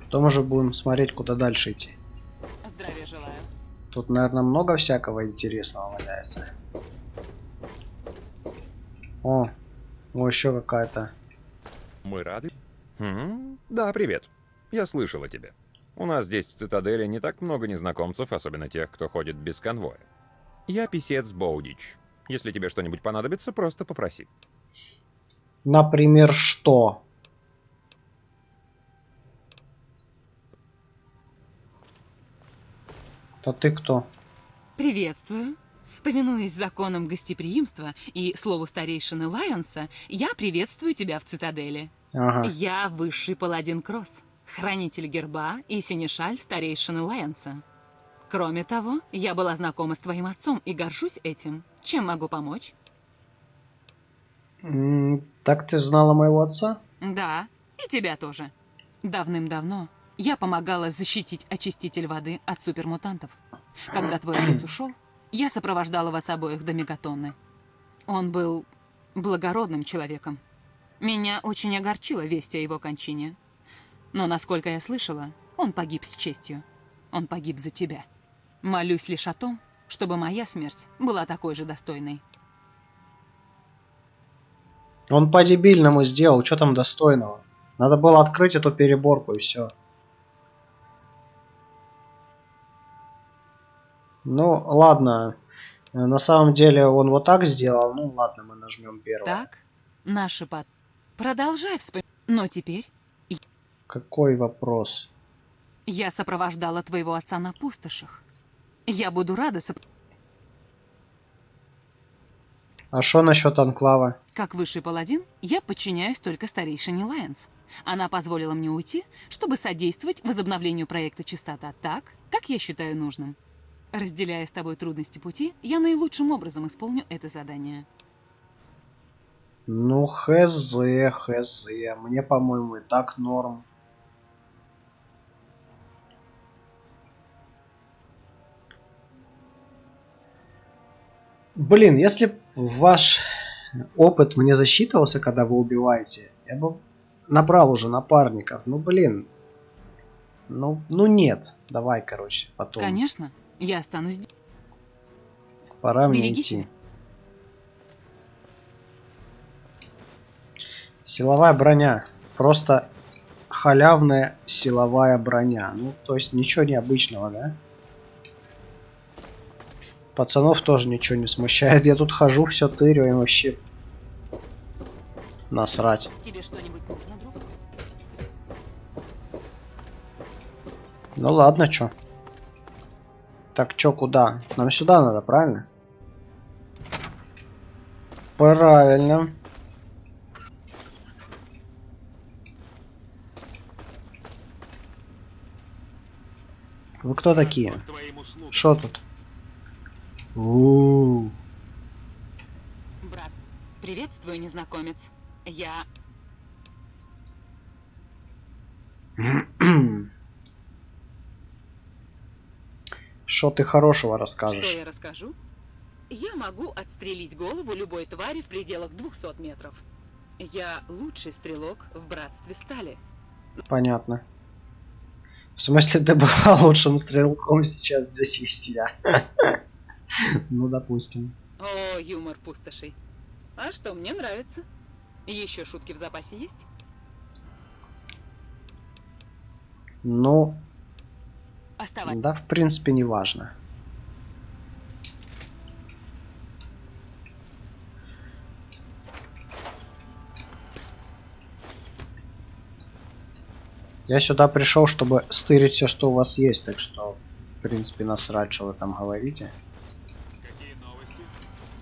Потом уже будем смотреть, куда дальше идти. Здравия желаю. Тут, наверное, много всякого интересного валяется. О, еще какая-то. Мы рады. Да, привет. Я слышал о тебе. У нас здесь в Цитадели не так много незнакомцев, особенно тех, кто ходит без конвоя. Я писец Боудич. Если тебе что-нибудь понадобится, просто попроси. Например, что? А ты кто? Приветствую. Повинуясь законам гостеприимства и слову старейшины Лайонса, я приветствую тебя в Цитадели. Ага. Я высший паладин Кросс, хранитель герба и синешаль старейшины Лайонса. Кроме того, я была знакома с твоим отцом и горжусь этим. Чем могу помочь? Так ты знала моего отца? Да, и тебя тоже. Давным-давно я помогала защитить очиститель воды от супермутантов. Когда твой отец ушел, я сопровождала вас обоих до Мегатонны. Он был благородным человеком. Меня очень огорчила весть о его кончине. Но, насколько я слышала, он погиб с честью. Он погиб за тебя. Молюсь лишь о том, чтобы моя смерть была такой же достойной. Он по-дебильному сделал, что там достойного? Надо было открыть эту переборку и все. Ну, ладно. На самом деле он вот так сделал. Ну, ладно, мы нажмем первое. Так, наши под... Продолжай вспоминать. Но теперь... Какой вопрос? Я сопровождала твоего отца на пустошах. Я буду рада А что насчет Анклава? Как высший паладин, я подчиняюсь только старейшине Лайонс. Она позволила мне уйти, чтобы содействовать возобновлению проекта «Чистота» так, как я считаю нужным. Разделяя с тобой трудности пути, я наилучшим образом исполню это задание. Ну, хз. Мне, по-моему, и так норм. Блин, если б ваш опыт мне засчитывался, когда вы убиваете, я бы набрал уже напарников. Ну, блин. Ну нет. Давай, короче, потом. Конечно, я останусь здесь. Пора мне Береги идти. себя. Силовая броня. Просто халявная силовая броня. Ну, то есть ничего необычного, да? Пацанов тоже ничего не смущает. Я тут хожу, все тырю, им вообще насрать. Тебе что-нибудь нужно, друг? Ну ладно, чё. Так, чё, куда? Нам сюда надо, правильно? Правильно. Вы кто такие? Шо тут? У-у-у. Брат, приветствую, незнакомец. Я... Что ты хорошего Что расскажешь? я расскажу? Я могу отстрелить голову любой твари в пределах 200 метров. Я лучший стрелок в Братстве Стали. Понятно. В смысле, ты была лучшим стрелком, сейчас здесь есть я. Ну, допустим. О, юмор пустошей. А что, мне нравится. Еще шутки в запасе есть? Ну, Оставайся. да, в принципе, не важно. Я сюда пришел, чтобы стырить все, что у вас есть, так что, в принципе, насрать, что вы там говорите.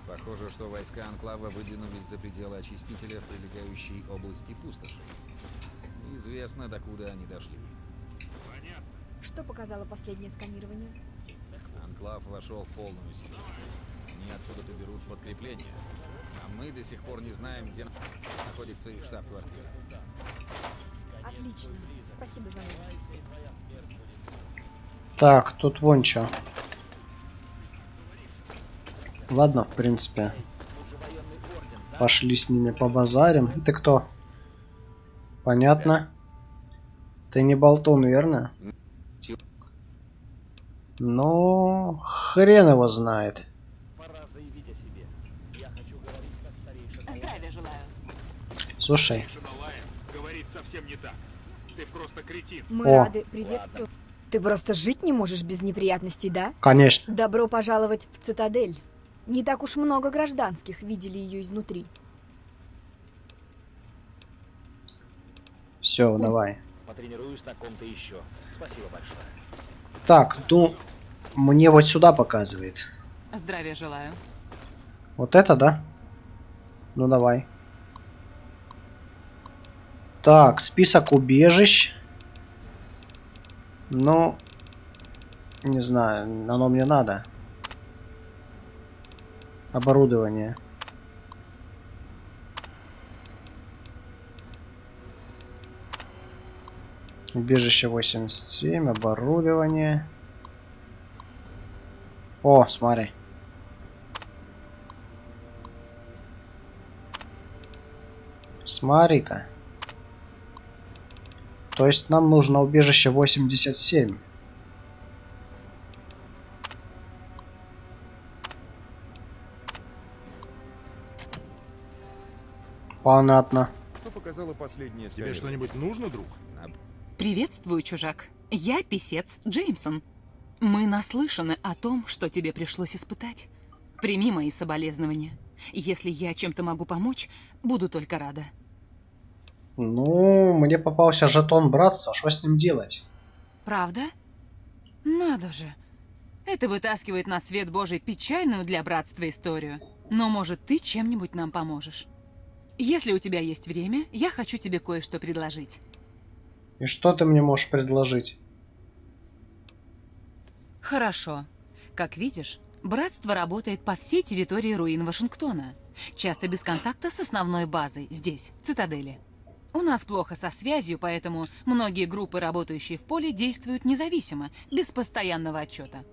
Похоже, что войска Анклава выдвинулись за пределы очистителя в прилегающей области пустоши. Неизвестно, докуда они дошли. Что показало последнее сканирование? Анклав вошел в полную силу. Они откуда-то берут подкрепление. А мы до сих пор не знаем, где находится их штаб-квартира. Отлично. Спасибо за новость. Так, тут вон чё. Ладно, в принципе. Пошли с ними побазарим. Ты кто? Понятно. Ты не болтун, верно? Ну, хрен его знает. Здравия желаю. Слушай. Говорит совсем не так. Ты просто кретин. Мы О. рады приветствовать. Ты просто жить не можешь без неприятностей, да? Конечно. Добро пожаловать в цитадель. Не так уж много гражданских видели ее изнутри. Все, давай. Потренируюсь на ком-то еще. Спасибо большое. Так, ну, мне вот сюда показывает. Здравия желаю. Вот это, да? Ну, давай. Так, список убежищ. Ну, не знаю, оно мне надо. Оборудование. Убежище 87, оборудование. О, смотри. Смотри-ка. То есть нам нужно убежище 87. Понятно. Что показало последнее? Тебе что-нибудь нужно, друг? Приветствую, чужак. Я писец Джеймсон. Мы наслышаны о том, что тебе пришлось испытать. Прими мои соболезнования. Если я чем-то могу помочь, буду только рада. Ну, мне попался жетон братства. Что с ним делать? Правда? Надо же. Это вытаскивает на свет Божий печальную для братства историю. Но, может, ты чем-нибудь нам поможешь. Если у тебя есть время, я хочу тебе кое-что предложить. И что ты мне можешь предложить? Хорошо. Как видишь, братство работает по всей территории руин Вашингтона. Часто без контакта с основной базой, здесь, в цитадели. У нас плохо со связью, поэтому многие группы, работающие в поле, действуют независимо, без постоянного отчета.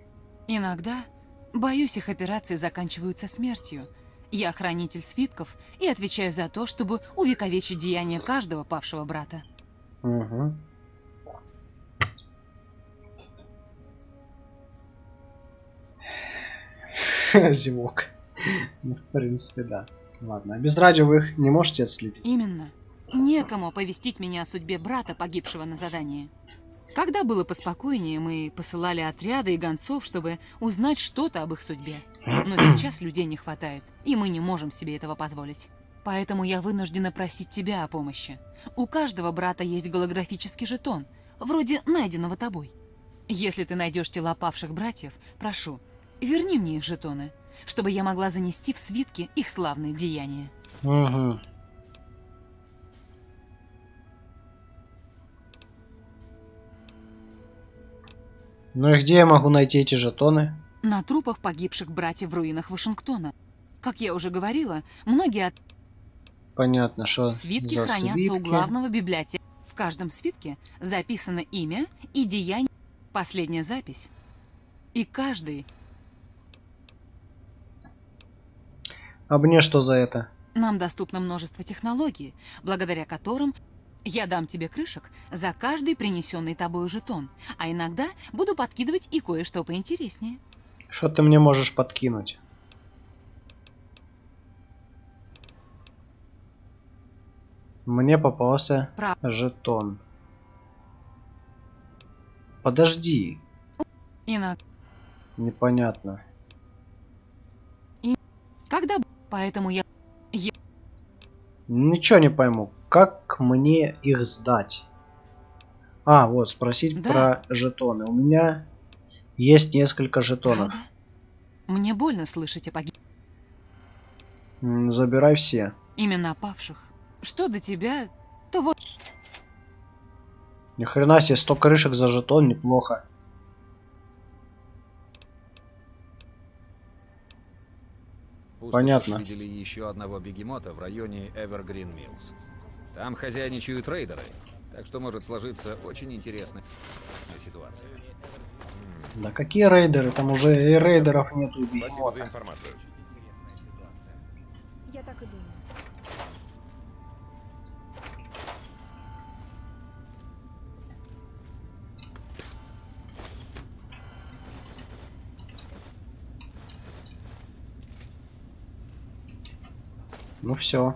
Иногда, боюсь, их операции заканчиваются смертью. Я хранитель свитков и отвечаю за то, чтобы увековечить деяния каждого павшего брата. Угу. Зевок. Ну, в принципе, да. Ладно, а без радио вы их не можете отследить? Именно. Некому оповестить меня о судьбе брата, погибшего на задании. Когда было поспокойнее, мы посылали отряды и гонцов, чтобы узнать что-то об их судьбе. Но сейчас людей не хватает, и мы не можем себе этого позволить. Поэтому я вынуждена просить тебя о помощи. У каждого брата есть голографический жетон, вроде найденного тобой. Если ты найдешь тела павших братьев, прошу, верни мне их жетоны, чтобы я могла занести в свитки их славные деяния. Угу. Ну и где я могу найти эти жетоны? На трупах погибших братьев в руинах Вашингтона. Как я уже говорила, многие от... Понятно, что свитки за хранятся свитки. у главного библиотека. В каждом свитке записано имя и деяние. Последняя запись. И каждый... А мне что за это? Нам доступно множество технологий, благодаря которым я дам тебе крышек за каждый принесенный тобой жетон, а иногда буду подкидывать и кое-что поинтереснее. Что ты мне можешь подкинуть? Мне попался жетон. Подожди. Иногда. Непонятно. Когда... Поэтому я... Ничего не пойму. Как мне их сдать? А, вот, спросить про жетоны. У меня есть несколько жетонов. Правда? Мне больно слышать о погиб... Забирай все. Имена павших. Что до тебя, то вот... Ни хрена себе, 100 крышек за жетон, неплохо. Понятно. Видели еще одного бегемота в районе Эвергрин Миллс. Там хозяйничают рейдеры, так что может сложиться очень интересная ситуация. Да какие рейдеры? Там уже и рейдеров нету, и бегемота. Спасибо за информацию. Я так и думаю. Ну все.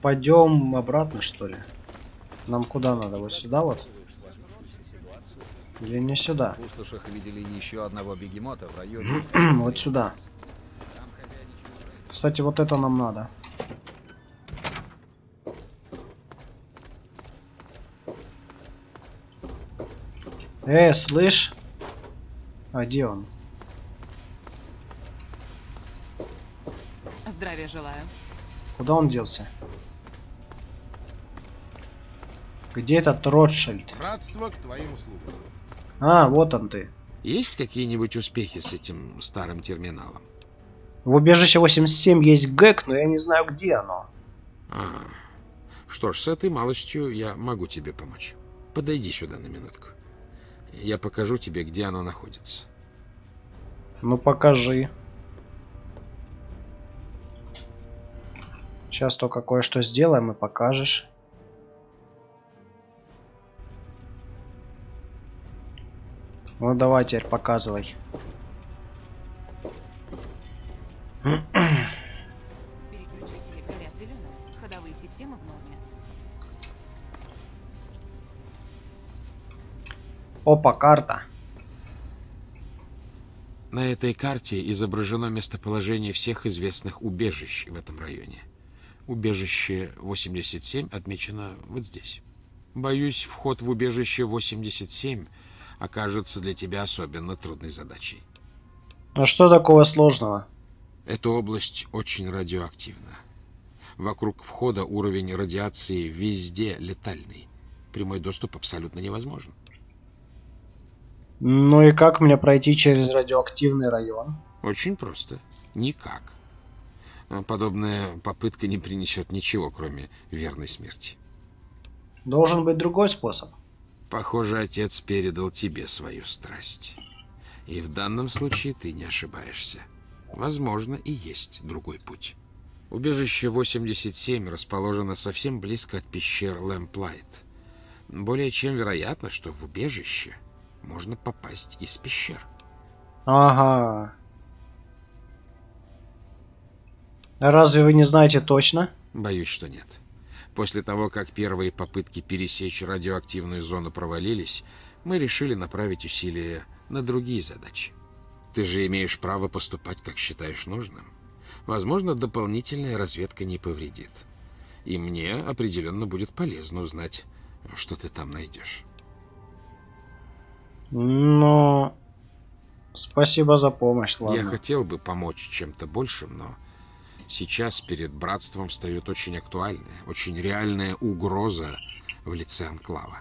Пойдем обратно, что ли? Нам куда надо? Вот сюда вот? Или не сюда? В пустошах видели еще одного бегемота в районе. Вот сюда. Кстати, вот это нам надо. Слышь? А где он? Здравия желаю. Куда он делся? Где этот Ротшильд? Братство к твоим услугам. А, вот он ты. Есть какие-нибудь успехи с этим старым терминалом? В убежище 87 есть ГЭК, но я не знаю, где оно. Ага. Что ж, с этой малостью я могу тебе помочь. Подойди сюда на минутку. Я покажу тебе, где оно находится. Ну, покажи. Сейчас только кое-что сделаем и покажешь. Ну, давай теперь показывай. Переключатели горят зеленым. Ходовые системы в норме. Опа, карта. На этой карте изображено местоположение всех известных убежищ в этом районе. Убежище 87 отмечено вот здесь. Боюсь, вход в убежище 87 окажется для тебя особенно трудной задачей. А что такого сложного? Эта область очень радиоактивна. Вокруг входа уровень радиации везде летальный. Прямой доступ абсолютно невозможен. Ну и как мне пройти через радиоактивный район? Очень просто. Никак. Подобная попытка не принесет ничего, кроме верной смерти. Должен быть другой способ. Похоже, отец передал тебе свою страсть. И в данном случае ты не ошибаешься. Возможно, и есть другой путь. Убежище 87 расположено совсем близко от пещер Лэмплайт. Более чем вероятно, что в убежище можно попасть из пещер. Ага. Разве вы не знаете точно? Боюсь, что нет. После того, как первые попытки пересечь радиоактивную зону провалились, мы решили направить усилия на другие задачи. Ты же имеешь право поступать, как считаешь нужным. Возможно, дополнительная разведка не повредит. И мне определенно будет полезно узнать, что ты там найдешь. Но... Спасибо за помощь, ладно. Я хотел бы помочь чем-то большим, но сейчас перед братством встает очень актуальная, очень реальная угроза в лице Анклава.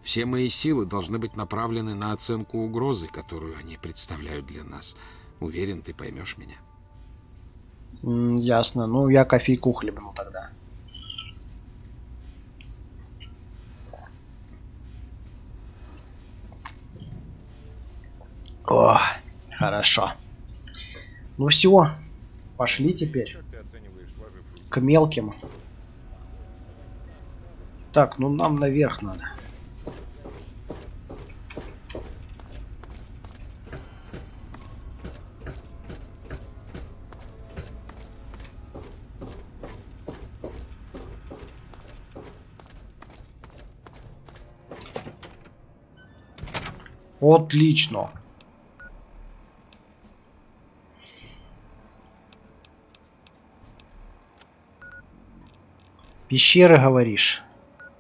Все мои силы должны быть направлены на оценку угрозы, которую они представляют для нас. Уверен, ты поймешь меня. Ясно. Ну, я кофейку хлебну тогда. О, хорошо. Ну все, пошли теперь к мелким. Так, ну нам наверх надо. Отлично. Пещеры, говоришь?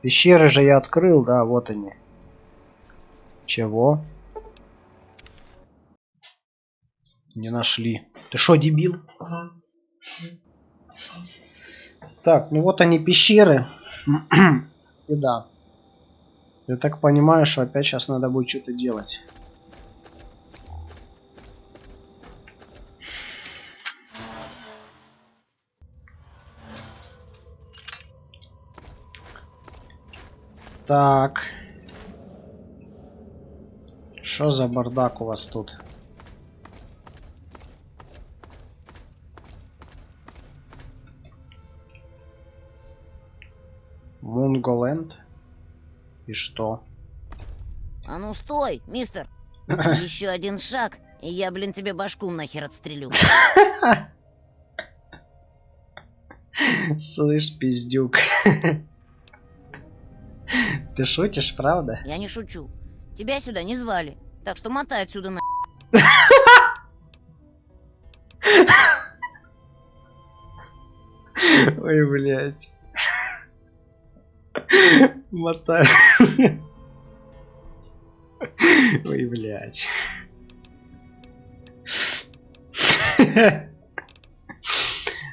Пещеры же я открыл, да, вот они. Чего? Не нашли. Ты шо, дебил? Так, ну вот они, пещеры. И да. Я так понимаю, что опять сейчас надо будет что-то делать. Так. Что за бардак у вас тут? Мунголенд? И что? А ну стой, мистер. Еще один шаг, и я, блин, тебе башку нахер отстрелю. Слышь, пиздюк. Ты шутишь, правда? Я не шучу. Тебя сюда не звали. Так что мотай отсюда на... Ой, блядь. Мотай. Ой, блядь.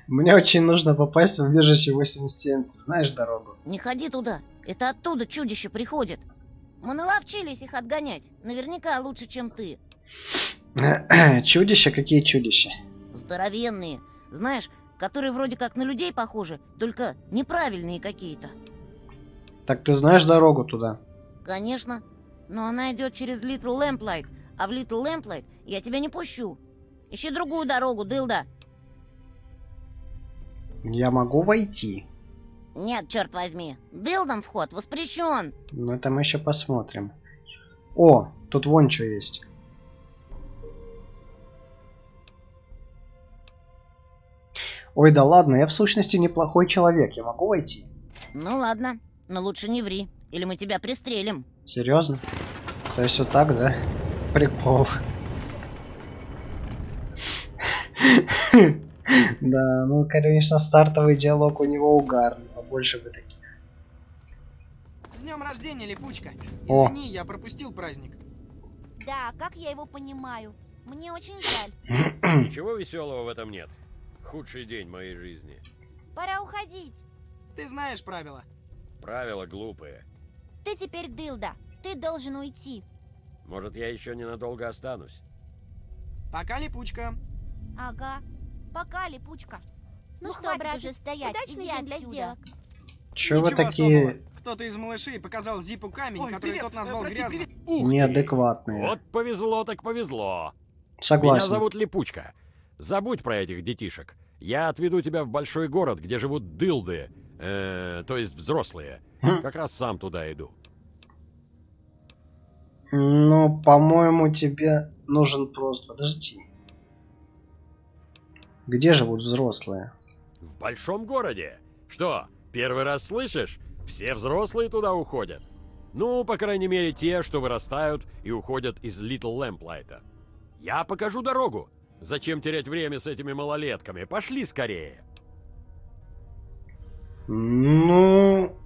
Мне очень нужно попасть в убежище 87. Ты знаешь дорогу? Не ходи туда. Это оттуда чудище приходит. Мы наловчились их отгонять. Наверняка лучше, чем ты. Чудища? Какие чудища? Здоровенные. Знаешь, которые вроде как на людей похожи, только неправильные какие-то. Так ты знаешь дорогу туда? Конечно. Но она идет через Little Lamplight. А в Little Lamplight я тебя не пущу. Ищи другую дорогу, дылда. Я могу войти? Нет, черт возьми. Дылдам вход воспрещен. Ну это мы еще посмотрим. О, тут вон что есть. Ой, да ладно, я в сущности неплохой человек. Я могу войти? Ну ладно, но лучше не ври, или мы тебя пристрелим. Серьезно? То есть вот так, да? Прикол. Да, ну, конечно, стартовый диалог у него угарный. Побольше бы таких. С днем рождения, Липучка. О. Извини, я пропустил праздник. Да, как я его понимаю. Мне очень жаль. Ничего веселого в этом нет. Худший день моей жизни. Пора уходить. Ты знаешь правила. Правила глупые. Ты теперь дылда. Ты должен уйти. Может, я еще ненадолго останусь? Пока, Липучка. Ага. Пока, Липучка. Ну что, хватит брат, уже стоять. удачный Иди день для отсюда. сделок. Чё вы Ничего такие особого. Кто-то из малышей показал Зипу камень, Ой, который привет, тот назвал прости, грязным. привет. Ух ты. неадекватные? Вот повезло так повезло. Согласен. Меня зовут Липучка. Забудь про этих детишек. Я отведу тебя в большой город, где живут дылды, то есть взрослые. Как раз сам туда иду. Ну, по-моему, тебе нужен просто... Подожди. Где живут взрослые? В большом городе? Что, первый раз слышишь? Все взрослые туда уходят. Ну, по крайней мере, те, что вырастают и уходят из Little Lamplight. Я покажу дорогу. Зачем терять время с этими малолетками? Пошли скорее. Ну...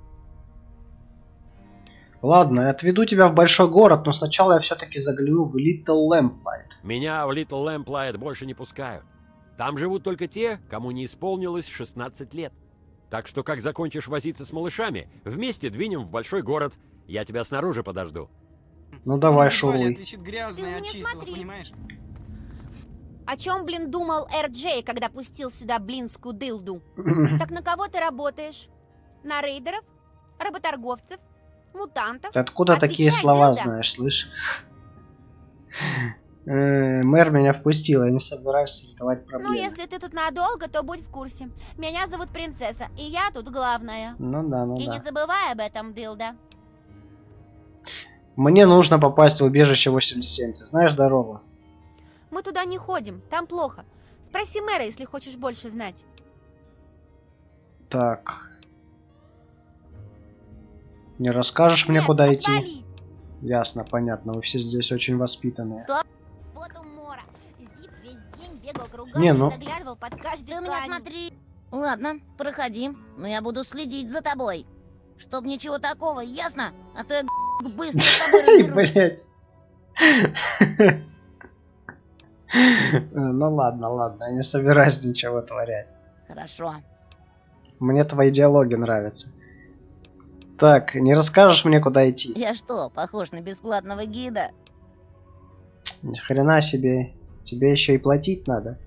Ладно, я отведу тебя в большой город, но сначала я все-таки загляну в Little Lamplight. Меня в Little Lamplight больше не пускают. Там живут только те, кому не исполнилось 16 лет. Так что, как закончишь возиться с малышами, вместе двинем в большой город. Я тебя снаружи подожду. Ну давай, Туалет шуруй. отличит грязное от чистого, понимаешь? О чем, блин, думал Эр-Джей, когда пустил сюда блинскую дылду? Так на кого ты работаешь? На рейдеров? Работорговцев? Мутантов? Ты откуда такие Отвечай, слова дылда. знаешь, слышь? Мэр меня впустил, я не собираюсь создавать Ну, проблемы. если ты тут надолго, то будь в курсе. Меня зовут Принцесса, и я тут главная. Ну да, ну И не да. забывай об этом, дылда. Мне нужно попасть в убежище 87. Ты знаешь дорогу? Мы туда не ходим, там плохо. Спроси мэра, если хочешь больше знать. Так. Не расскажешь мне, куда идти? Отвали! Ясно, понятно. Вы все здесь очень воспитанные. Вот умора. Зип весь день бегал кругами Не, ну- и заглядывал под каждый камень. Ты меня смотри. Ладно, проходи, но я буду следить за тобой. Чтоб ничего такого, ясно? А то я быстро с тобой разберусь. Блять. Ну ладно, ладно, я не собираюсь ничего творять. Хорошо. Мне твои диалоги нравятся. Так, не расскажешь мне, куда идти? Я что, похож на бесплатного гида? Ни хрена себе. Тебе еще и платить надо.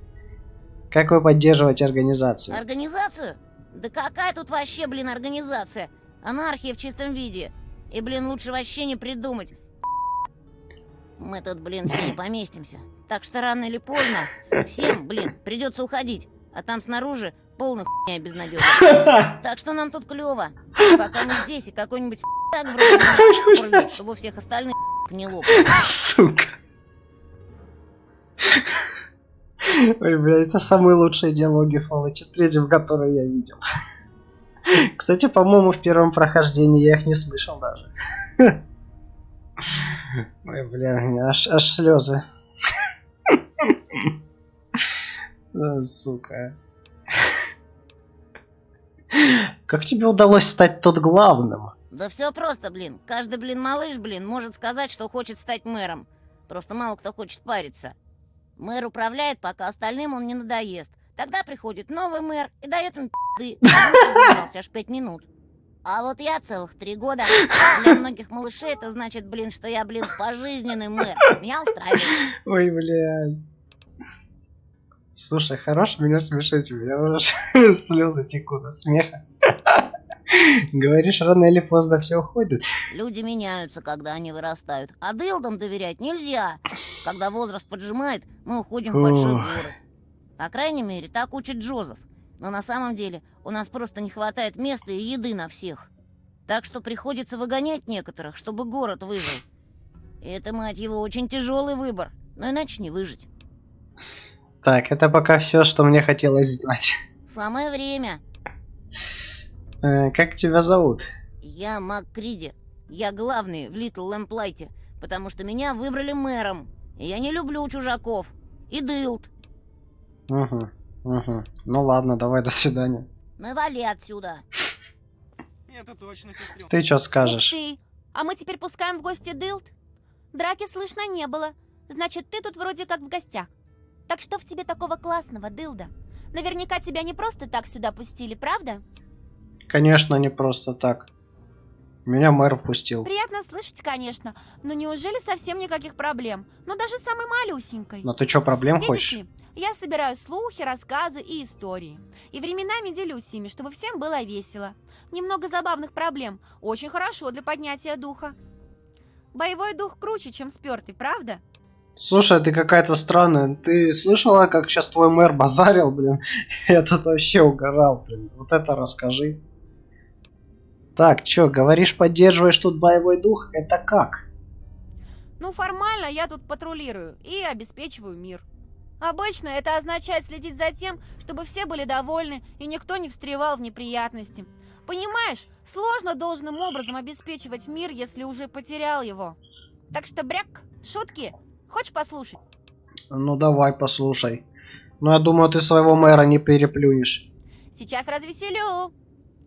Как вы поддерживаете организацию? Организацию? Да какая тут вообще, блин, организация? Анархия в чистом виде. И, блин, лучше вообще не придумать. Мы тут, блин, все не поместимся. Так что рано или поздно всем, блин, придется уходить. А там снаружи полная хуйня безнадежная. Так что нам тут клево. Пока мы здесь, и какой-нибудь так вроде порвет, чтобы у всех остальных не лопнуло. Сука. Ой, бля, это самые лучшие диалоги в Fallout 3, которые я видел. Кстати, по-моему, в первом прохождении я их не слышал даже. Ой, бля, аж слезы. Сука. Как тебе удалось стать тут главным? Да все просто, блин. Каждый, блин, малыш, блин, может сказать, что хочет стать мэром. Просто мало кто хочет париться. Мэр управляет, пока остальным он не надоест. Тогда приходит новый мэр и дает им пи***ды. Аж 5 минут. А вот я целых 3 года. Для многих малышей это значит, блин, что я, блин, пожизненный мэр. Меня устраивает. Ой, блядь. Слушай, хорош меня смешить, у меня уже слезы текут от смеха. Говоришь, рано или поздно все уходит. Люди меняются, когда они вырастают. А дылдам доверять нельзя. Когда возраст поджимает, мы уходим в большой город. По крайней мере, так учит Джозеф. Но на самом деле у нас просто не хватает места и еды на всех. Так что приходится выгонять некоторых, чтобы город выжил. И это, мать его, очень тяжелый выбор. Но иначе не выжить. Так, это пока все, что мне хотелось знать. Самое время. Как тебя зовут? Я МакКриди. Я главный в Литл Лэмплайте, потому что меня выбрали мэром. И я не люблю чужаков. И дылд. Угу. Ну ладно, давай, до свидания. Ну и вали отсюда. Это точно, сестренка. Ты что скажешь? Ты, а мы теперь пускаем в гости дылд? Драки слышно не было. Значит, ты тут вроде как в гостях. Так что в тебе такого классного, дылда? Наверняка тебя не просто так сюда пустили, правда? Конечно, не просто так. Меня мэр впустил. Приятно слышать, конечно. Но неужели совсем никаких проблем? Ну, даже самой малюсенькой. Но ты что, проблем Видишь хочешь? ли, я собираю слухи, рассказы и истории. И временами делюсь ими, чтобы всем было весело. Немного забавных проблем. Очень хорошо для поднятия духа. Боевой дух круче, чем спёртый, правда? Слушай, ты какая-то странная. Ты слышала, как сейчас твой мэр базарил, блин? Я тут вообще угорал, блин. Вот это расскажи. Так, чё, говоришь, поддерживаешь тут боевой дух? Это как? Ну, формально я тут патрулирую и обеспечиваю мир. Обычно это означает следить за тем, чтобы все были довольны и никто не встревал в неприятности. Понимаешь, сложно должным образом обеспечивать мир, если уже потерял его. Так что, бряк, шутки, хочешь послушать? Ну давай, послушай. Ну я думаю, ты своего мэра не переплюнешь. Сейчас развеселю.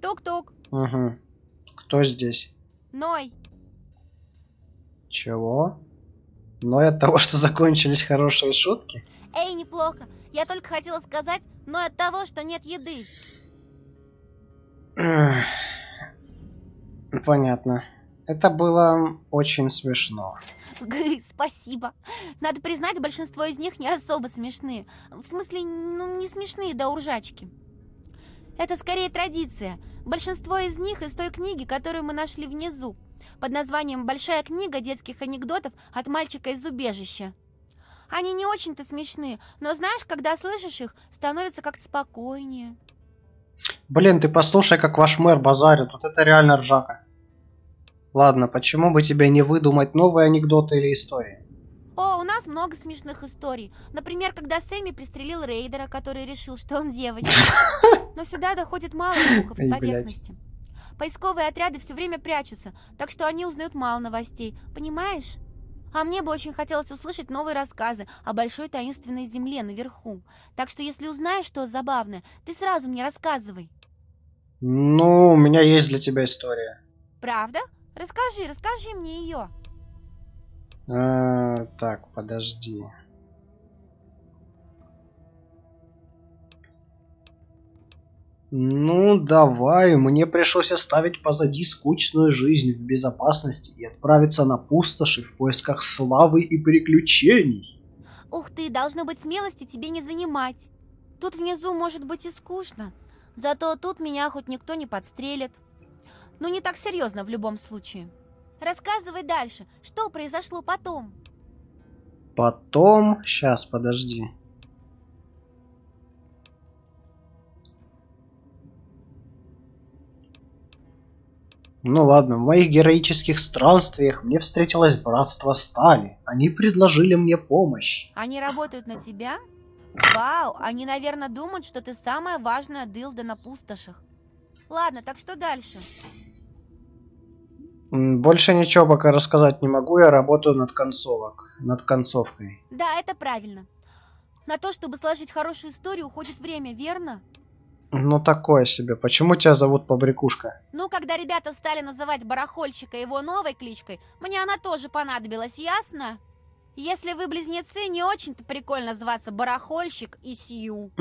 Тук-тук. Угу. Кто здесь? Ной. Чего? Ной от того, что закончились хорошие шутки? Эй, неплохо. Я только хотела сказать, но от того, что нет еды. Понятно. Это было очень смешно. Спасибо. Надо признать, большинство из них не особо смешные. В смысле, ну, не смешные до уржачки. Это скорее традиция. Большинство из них из той книги, которую мы нашли внизу, под названием «Большая книга детских анекдотов от мальчика из убежища». Они не очень-то смешные, но знаешь, когда слышишь их, становится как-то спокойнее. Блин, ты послушай, как ваш мэр базарит. Вот это реально ржака. Ладно, почему бы тебе не выдумать новые анекдоты или истории? О, у нас много смешных историй. Например, когда Сэмми пристрелил рейдера, который решил, что он девочка. Но сюда доходит мало слухов с поверхности. Поисковые отряды все время прячутся, так что они узнают мало новостей. Понимаешь? А мне бы очень хотелось услышать новые рассказы о большой таинственной земле наверху. Так что если узнаешь что забавное, ты сразу мне рассказывай. Ну, у меня есть для тебя история. Правда? Расскажи мне ее. Так, подожди. Ну, давай, мне пришлось оставить позади скучную жизнь в безопасности и отправиться на пустоши в поисках славы и приключений. Ух ты, должно быть, смелости тебе не занимать. Тут внизу может быть и скучно, зато тут меня хоть никто не подстрелит. Ну, не так серьезно в любом случае. Рассказывай дальше, что произошло потом. Потом... Сейчас, подожди. Ну ладно, в моих героических странствиях мне встретилось братство Стали. Они предложили мне помощь. Они работают на тебя? Вау, они, наверное, думают, что ты самая важная дылда на пустошах. Ладно, так что дальше? Больше ничего пока рассказать не могу, я работаю над концовкой. Да, это правильно. На то, чтобы сложить хорошую историю, уходит время, верно? Ну такое себе. Почему тебя зовут Побрякушка? Ну, когда ребята стали называть барахольщика его новой кличкой, мне она тоже понадобилась, ясно? Если вы близнецы, не очень-то прикольно зваться барахольщик и Сью.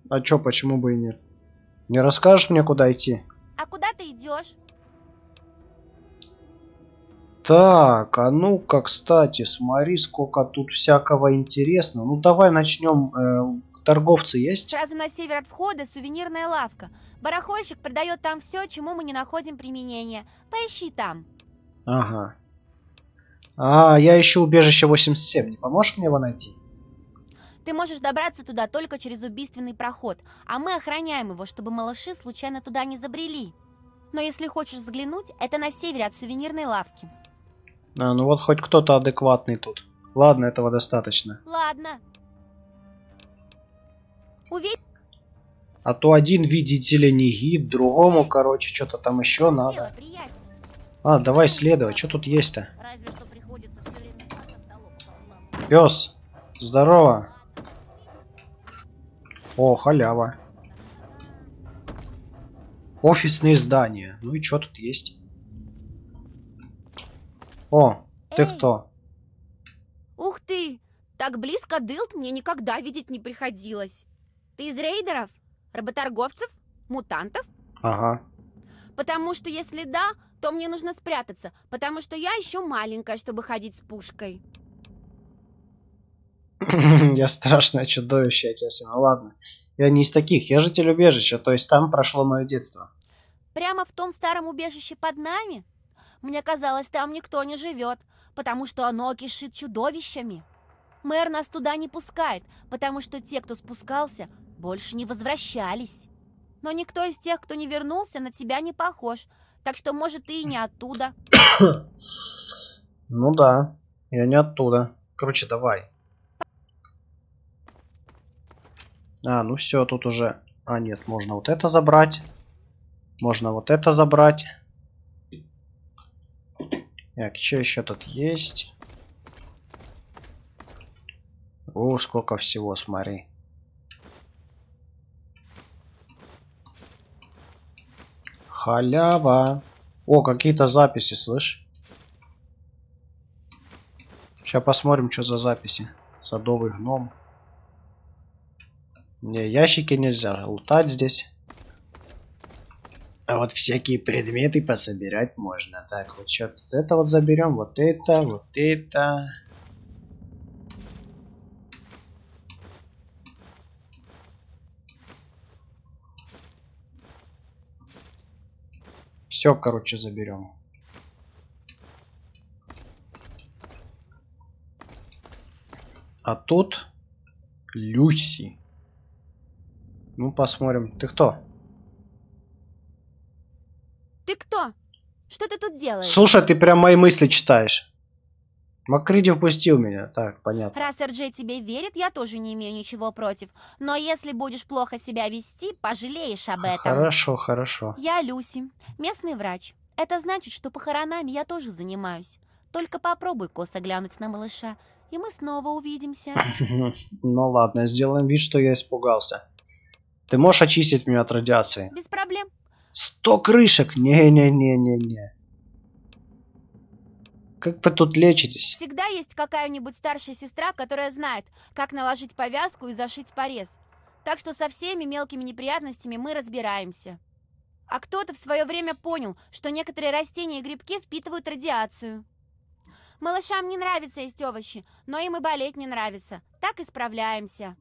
А чё, почему бы и нет? Не расскажешь мне, куда идти? А куда ты идешь? Так, а ну-ка, кстати, смотри, сколько тут всякого интересного. Ну давай начнем. Торговцы есть? Сразу на север от входа сувенирная лавка. Барахольщик продает там все, чему мы не находим применения. Поищи там. Ага. А, я ищу убежище 87. Не поможешь мне его найти? Ты можешь добраться туда только через убийственный проход, а мы охраняем его, чтобы малыши случайно туда не забрели. Но если хочешь взглянуть, это на севере от сувенирной лавки. А, ну вот хоть кто-то адекватный тут. Ладно, этого достаточно. Ладно. А то один, видите ли, не гид, другому, короче, что-то там еще надо. А, давай следовать. Что тут есть-то? Пес, здорово. О, халява. Офисные здания. Ну и что тут есть? О, ты кто? Ух ты! Так близко Дылд мне никогда видеть не приходилось. Ты из рейдеров? Работорговцев? Мутантов? Ага. Потому что если да, то мне нужно спрятаться, потому что я еще маленькая, чтобы ходить с пушкой. Я страшное чудовище, я тебе ну ладно. Я не из таких, я житель убежища, то есть там прошло мое детство. Прямо в том старом убежище под нами? Мне казалось, там никто не живет, потому что оно кишит чудовищами. Мэр нас туда не пускает, потому что те, кто спускался, больше не возвращались. Но никто из тех, кто не вернулся, на тебя не похож, так что, может, ты и не оттуда. Ну да, я не оттуда. Короче, давай. А, ну все, тут уже... А, нет, можно вот это забрать. Можно вот это забрать. Так, что еще тут есть? О, сколько всего, смотри. Халява. О, какие-то записи, слышь? Сейчас посмотрим, что за записи. Садовый гном. Не, ящики нельзя лутать здесь. А вот всякие предметы пособирать можно. Так, вот что тут это вот заберем. Вот это, вот это. Все, короче, заберем. А тут Люси. Ну, посмотрим. Ты кто? Ты кто? Что ты тут делаешь? Слушай, ты прям мои мысли читаешь. Макриди впустил меня. Так, понятно. Раз Эрджей тебе верит, я тоже не имею ничего против. Но если будешь плохо себя вести, пожалеешь об этом. Хорошо, хорошо. Я Люси, местный врач. Это значит, что похоронами я тоже занимаюсь. Только попробуй косо глянуть на малыша, и мы снова увидимся. Ну ладно, сделаем вид, что я испугался. Ты можешь очистить меня от радиации? Без проблем. 100 крышек? Не-не-не-не-не. Как вы тут лечитесь? Всегда есть какая-нибудь старшая сестра, которая знает, как наложить повязку и зашить порез. Так что со всеми мелкими неприятностями мы разбираемся. А кто-то в свое время понял, что некоторые растения и грибки впитывают радиацию. Малышам не нравится есть овощи, но им и болеть не нравится. Так и справляемся.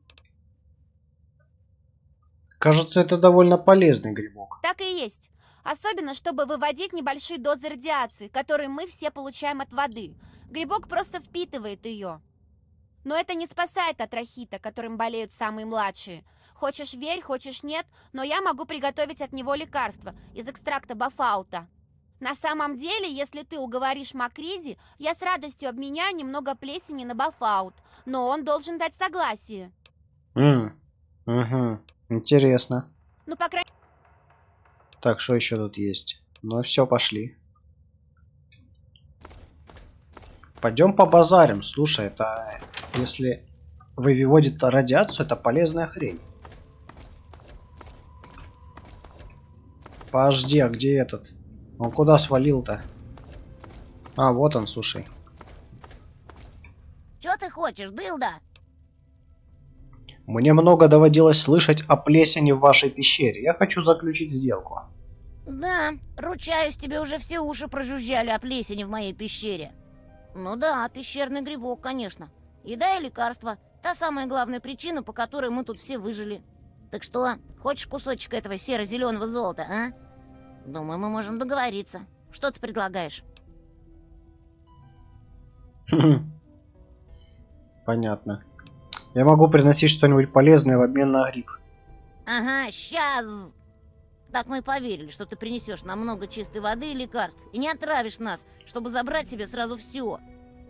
Кажется, это довольно полезный грибок. Так и есть. Особенно, чтобы выводить небольшие дозы радиации, которые мы все получаем от воды. Грибок просто впитывает ее. Но это не спасает от рахита, которым болеют самые младшие. Хочешь верь, хочешь нет, но я могу приготовить от него лекарство из экстракта бафаута. На самом деле, если ты уговоришь Макриди, я с радостью обменяю немного плесени на бафаут, но он должен дать согласие. Угу. Интересно. Ну, по крайней Так, что еще тут есть? Ну все, пошли. Пойдем побазарим. Слушай, это если выводит радиацию, это полезная хрень. Подожди, а где этот? Он куда свалил-то? А, вот он, слушай. Чё ты хочешь, дылда? Мне много доводилось слышать о плесени в вашей пещере. Я хочу заключить сделку. Да, ручаюсь, тебе уже все уши прожужжали о плесени в моей пещере. Ну да, пещерный грибок, конечно. Еда и лекарства. Та самая главная причина, по которой мы тут все выжили. Так что, хочешь кусочек этого серо-зеленого золота, а? Думаю, мы можем договориться. Что ты предлагаешь? Понятно. Я могу приносить что-нибудь полезное в обмен на гриб. Ага, сейчас. Так мы и поверили, что ты принесешь нам много чистой воды и лекарств и не отравишь нас, чтобы забрать себе сразу все.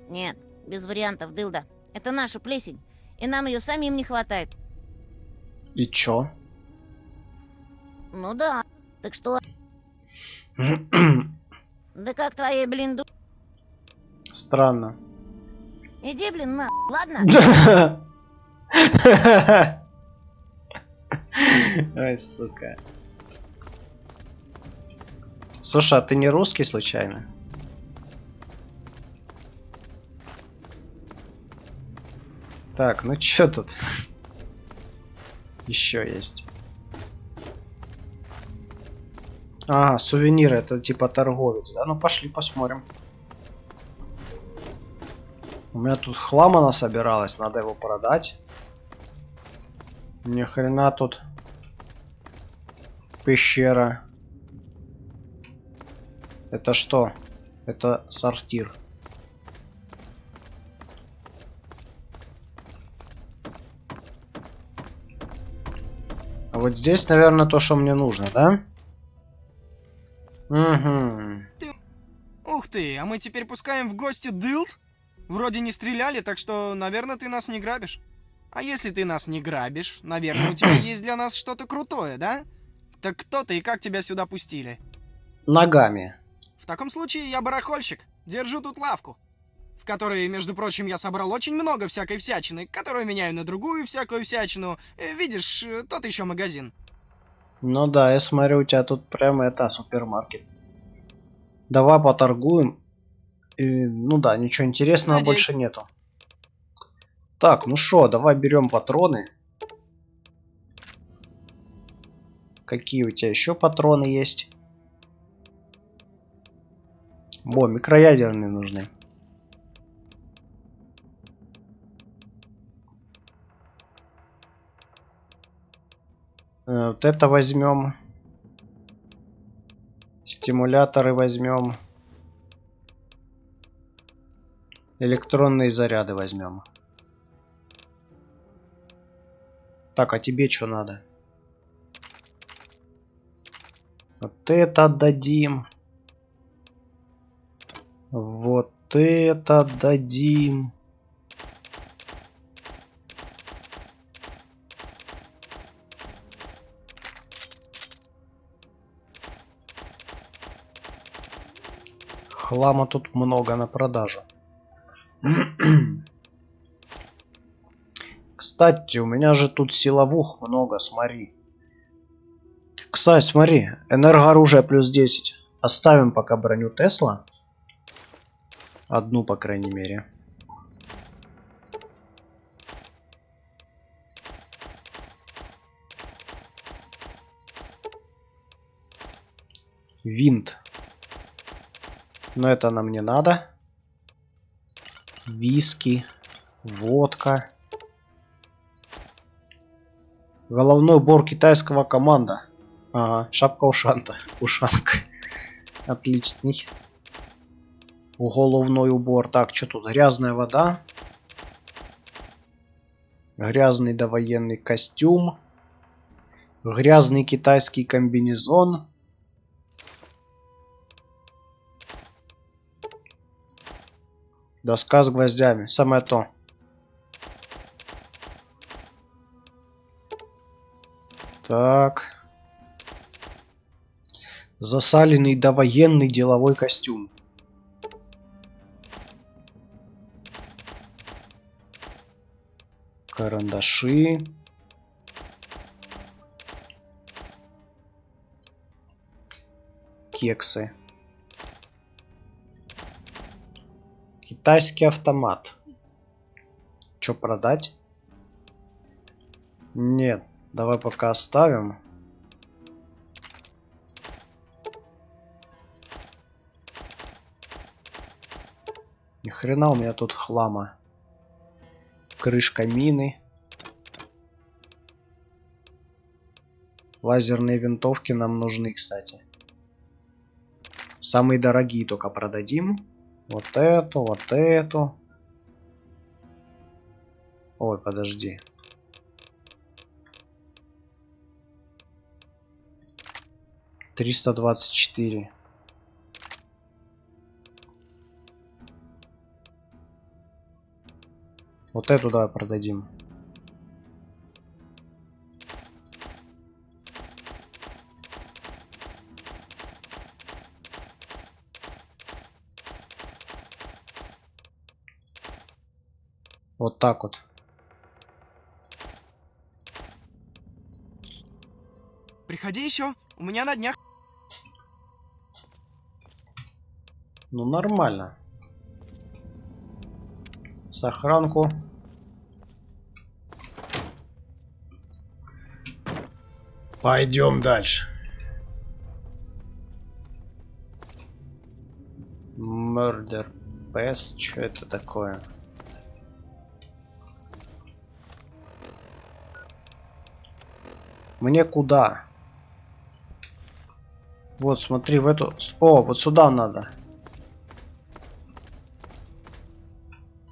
Нет, без вариантов, дылда. Это наша плесень, и нам ее самим не хватает. И чё? Ну да, так что... Да как твоей, блин, Странно. Иди, блин, на, ладно? Ой, сука. Слушай, а ты не русский случайно? Так, ну чё тут? Еще есть. А, сувениры, это типа торговец, да? Ну пошли посмотрим. У меня тут хлама насобиралось, надо его продать. Ни хрена тут пещера. Это что? Это сортир. А вот здесь, наверное, то, что мне нужно, да? Угу. Ух ты, а мы теперь пускаем в гости дылд? Вроде не стреляли, так что, наверное, ты нас не грабишь. А если ты нас не грабишь, наверное, у тебя есть для нас что-то крутое, да? Так кто ты и как тебя сюда пустили? Ногами. В таком случае я барахольщик. Держу тут лавку, в которой, между прочим, я собрал очень много всякой всячины, которую меняю на другую всякую всячину. Видишь, тот еще магазин. Ну да, я смотрю, у тебя тут прямо это супермаркет. Давай поторгуем. Ну да, ничего интересного Надеюсь. больше нету. Так, ну шо, давай берем патроны. Какие у тебя еще патроны есть? Во, микроядерные нужны. Вот это возьмем. Стимуляторы возьмем. Электронные заряды возьмем. Так, а тебе что надо? Вот это отдадим. Вот это отдадим. Хлама тут много на продажу. Кстати, у меня же тут силовух много, смотри. Кстати, смотри, энергооружие плюс 10. Оставим пока броню Тесла. Одну, по крайней мере. Винт. Но это нам не надо. Виски. Водка. Головной убор китайского команда. Ага, шапка-ушанка. Ушанка. Отличный. Головной убор. Так, что тут? Грязная вода. Грязный довоенный костюм. Грязный китайский комбинезон. Доска с гвоздями. Самое то. Так. Засаленный довоенный деловой костюм. Карандаши. Кексы. Китайский автомат. Чё, продать? Нет, давай пока оставим. Ни хрена у меня тут хлама. Крышка мины. Лазерные винтовки нам нужны, кстати. Самые дорогие только продадим. Вот эту, вот эту. Ой, подожди. $324. Вот эту давай продадим. Вот так вот. Приходи еще, у меня на днях. Ну нормально. Сохранку. Пойдем дальше. Murder Pass. Что это такое? Мне куда? Вот, смотри, в эту... О, вот сюда надо.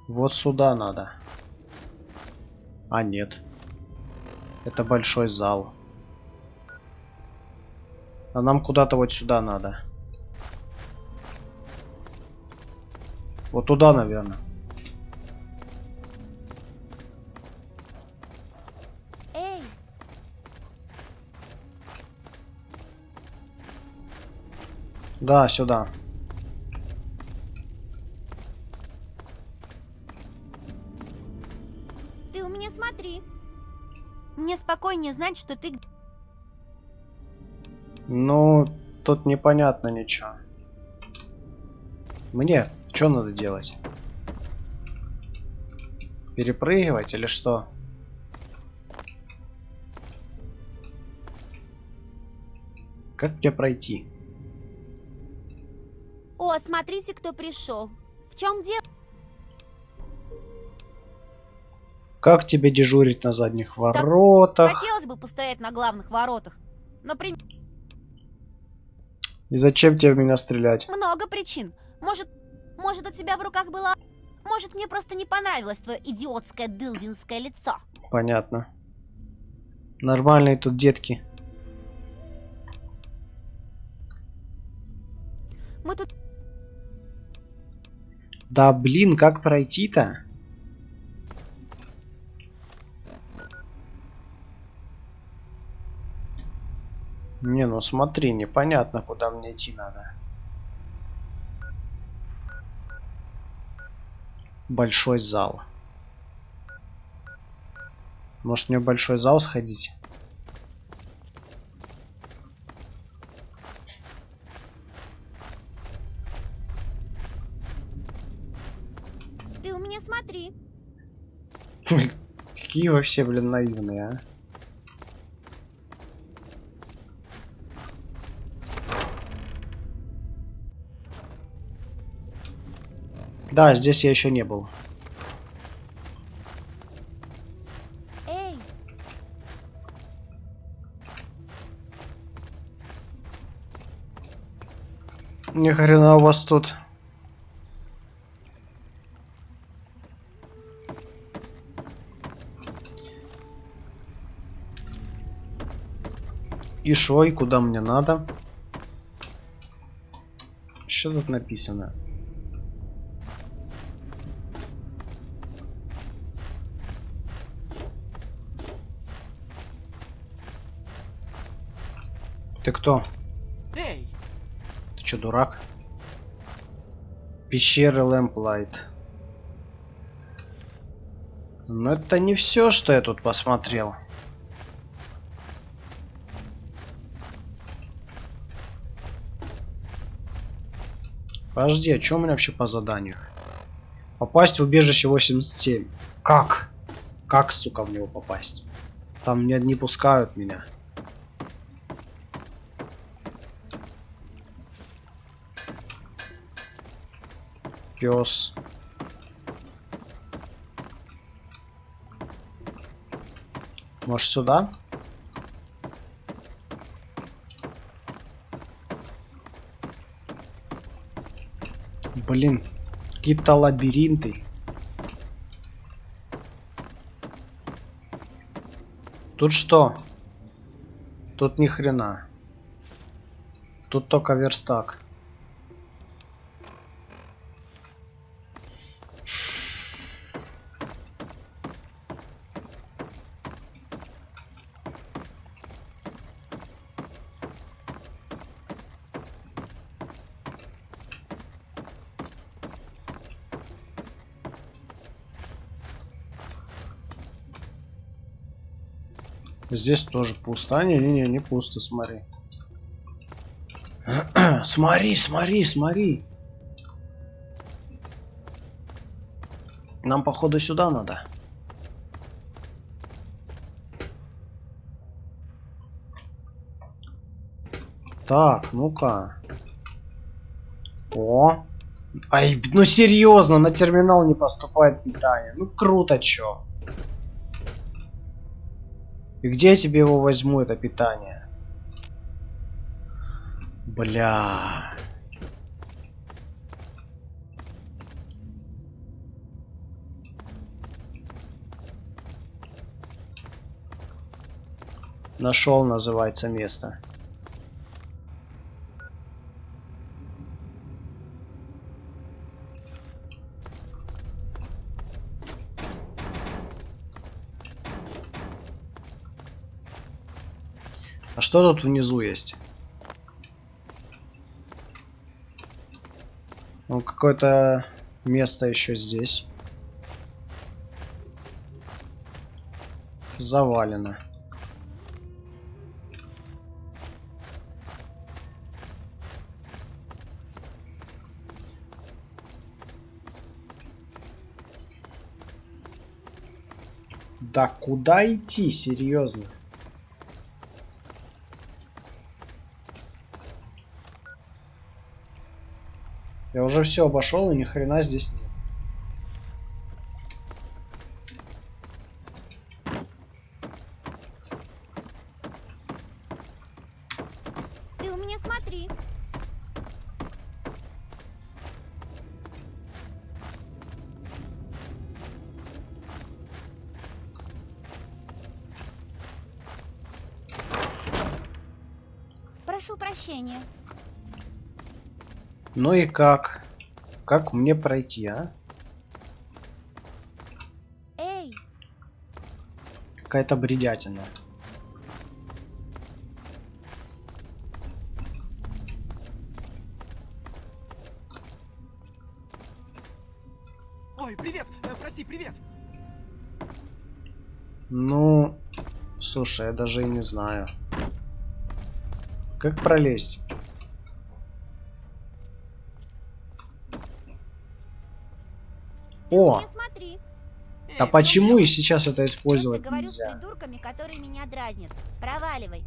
Вот сюда надо. А, нет. Это большой зал. А нам куда-то вот сюда надо. Вот туда, наверное. Эй! Да, сюда. Ты у меня смотри. Мне спокойнее знать, что ты... Ну, тут непонятно ничего. Мне что надо делать? Перепрыгивать или что? Как мне пройти? О, смотрите, кто пришел. В чем дело? Как тебе дежурить на задних воротах? Хотелось бы постоять на главных воротах. Но И зачем тебе в меня стрелять? много причин. Может, у тебя в руках было... Может, мне просто не понравилось твое идиотское дылдинское лицо. Понятно. Нормальные тут детки. Мы тут... Да блин, как пройти-то? Не, ну смотри, непонятно, куда мне идти надо. Большой зал. Может мне в большой зал сходить? Ты у меня смотри. Какие вы все, блин, наивные, а? Да, здесь я еще не был. Эй! Ни хрена у вас тут. И шо, и куда мне надо? Что тут написано? Ты кто? Эй, Че, дурак? Пещеры Lamplight. Но это не все, что я тут посмотрел. Подожди, а что у меня вообще по заданию? Попасть в убежище 87. Как? Как, сука, в него попасть? Там не пускают меня. Пес. Может, сюда? Блин, какие-то лабиринты. Тут что? Тут ни хрена. Тут только верстак. Здесь тоже пусто. Не пусто, смотри. Смотри. Нам, походу, сюда надо. Так, ну-ка. О. Ай, ну серьезно, на терминал не поступает питание. Ну круто, чё. И где я тебе его возьму, это питание? Бля. Нашел, называется, место. А что тут внизу есть? Ну, какое-то место еще здесь. Завалено. Да куда идти, серьезно? Я уже все обошел и ни хрена здесь нет. Ты у меня смотри. Прошу прощения. Ну и как? Как мне пройти, а? Эй! Какая-то бредятина. Ой, привет! Прости, привет! Ну, слушай, я даже и не знаю. Как пролезть? О! Смотри. Да почему и сейчас это Я использовать говорю с нельзя? придурками, которые меня дразнят. Проваливай.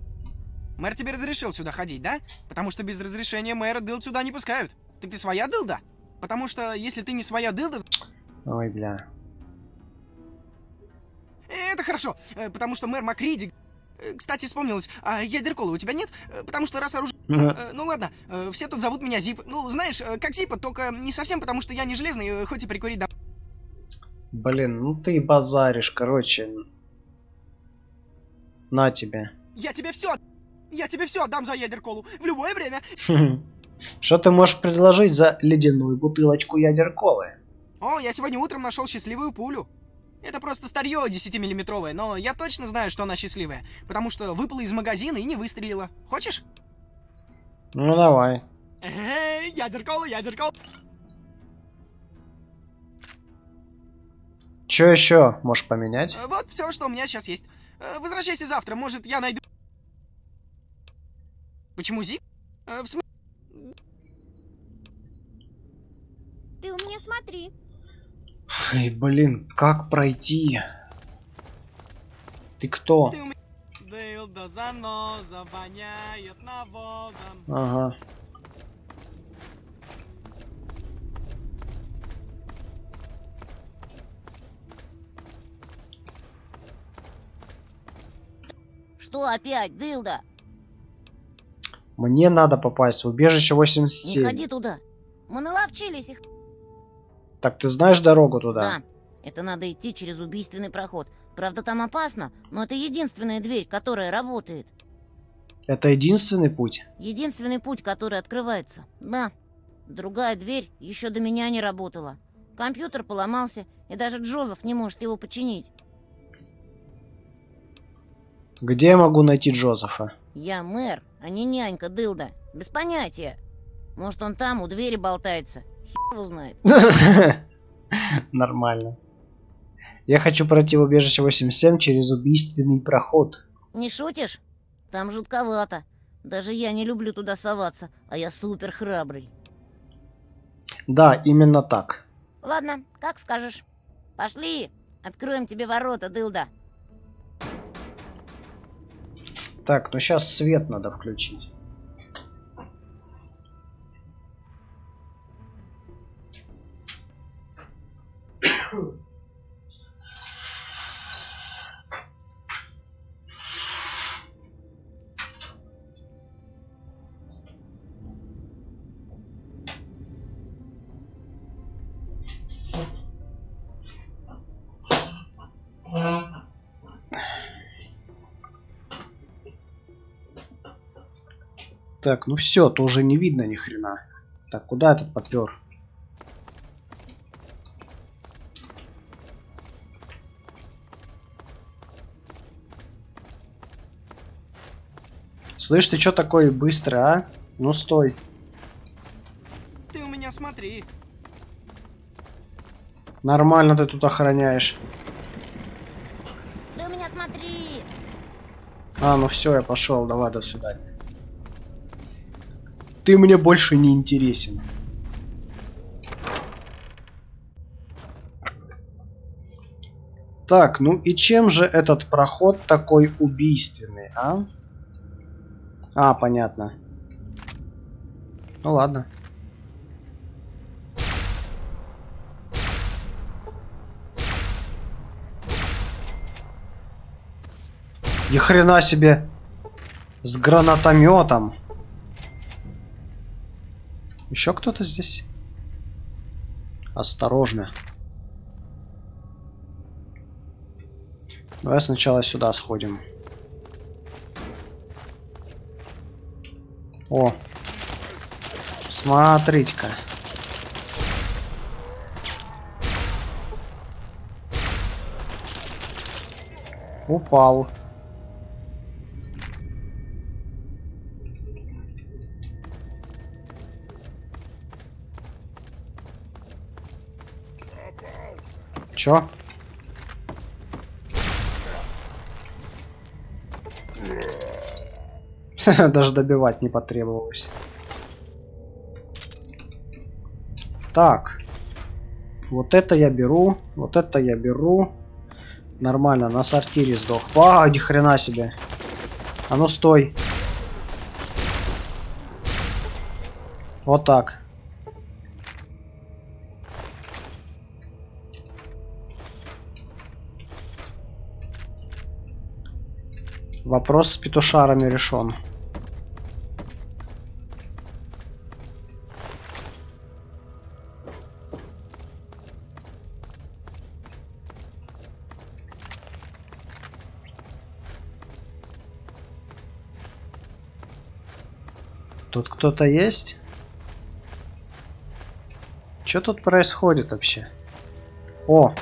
Мэр тебе разрешил сюда ходить, да? Потому что без разрешения мэра дылд сюда не пускают. Так ты своя дылда? Потому что если ты не своя дылда... Ой, бля. Это хорошо, потому что мэр Макриди... Кстати, вспомнилось, а ядерколы у тебя нет? Потому что раз оружие... Ну ладно, все тут зовут меня Зип. Ну, знаешь, как Зипа, только не совсем, потому что я не железный, хоть и прикурить да... Блин, ну ты базаришь, короче. На тебе. Я тебе все отдам за ядерколу. В любое время. Что ты можешь предложить за ледяную бутылочку ядерколы? О, я сегодня утром нашел счастливую пулю. Это просто старье 10-миллиметровое, но я точно знаю, что она счастливая. Потому что выпала из магазина и не выстрелила. Хочешь? Ну давай. Эй, ядеркол. Чё еще можешь поменять? Вот все, что у меня сейчас есть. Возвращайся завтра, может, я найду... Почему Зик? В смысле... Ты у меня смотри. Ай, блин, как пройти? Ты кто? Дылда заноза воняет навозом. Ага. Что опять, Дылда? Мне надо попасть в убежище Не 87. ходи туда. Мы наловчились их. Так ты знаешь дорогу туда? Да. Это надо идти через убийственный проход. Правда, там опасно, но это единственная дверь, которая работает. Это единственный путь? Единственный путь, который открывается. Да. Другая дверь еще до меня не работала. Компьютер поломался, и даже Джозеф не может его починить. Где я могу найти Джозефа? Я мэр, а не нянька Дылда. Без понятия. Может, он там, у двери болтается. Хер его знает. Нормально. Я хочу пройти в убежище 87 через убийственный проход. Не шутишь? Там жутковато. Даже я не люблю туда соваться, а я супер храбрый. Да, именно так. Ладно, как скажешь. Пошли, откроем тебе ворота, Дылда. Так, ну сейчас свет надо включить. Так, ну все, то уже не видно ни хрена. Так, куда этот подпер? Слышь, ты чё такой быстрый, а? Ну стой. Ты у меня смотри. Нормально ты тут охраняешь. Ты у меня смотри. А, ну все, я пошел. Давай, до свидания. Ты мне больше не интересен. Так, ну и чем же этот проход такой убийственный, а? А, понятно. Ну ладно. Ни хрена себе. С гранатометом. Еще кто-то здесь? Осторожно. Давай сначала сюда сходим. О! Смотрите-ка. Упал. Чё? Даже добивать не потребовалось. Так. Вот это я беру. Вот это я беру. Нормально, на сортире сдох. А, ни хрена себе. А ну стой. Вот так. Вопрос с петушарами решен. Тут кто-то есть? Что тут происходит вообще? О!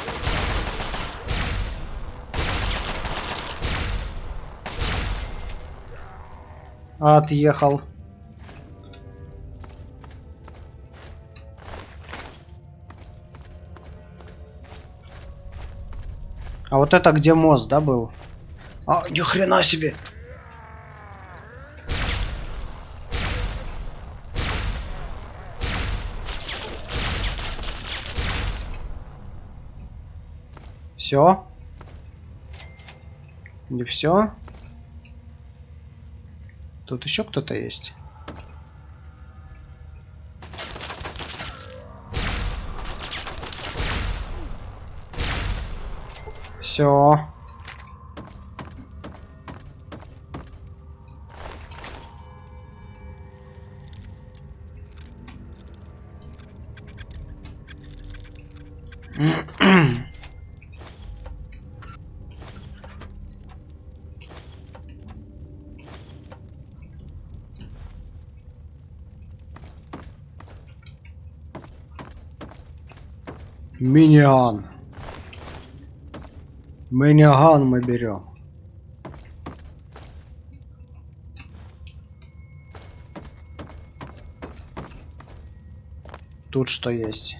Отъехал. А вот это где мост, да, был? А, ни хрена себе! Все? Не все? Тут еще кто-то есть. Все. Миниган. Миниган мы берем. Тут что есть?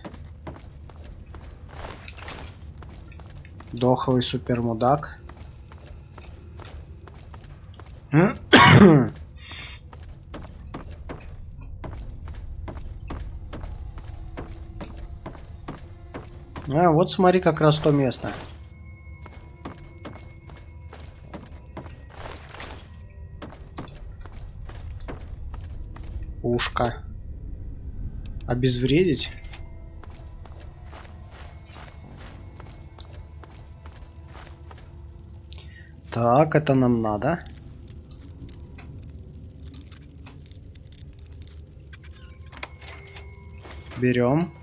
Дохлый супермудак. А, вот смотри, как раз то место. Пушка. Обезвредить? Так, это нам надо. Берем.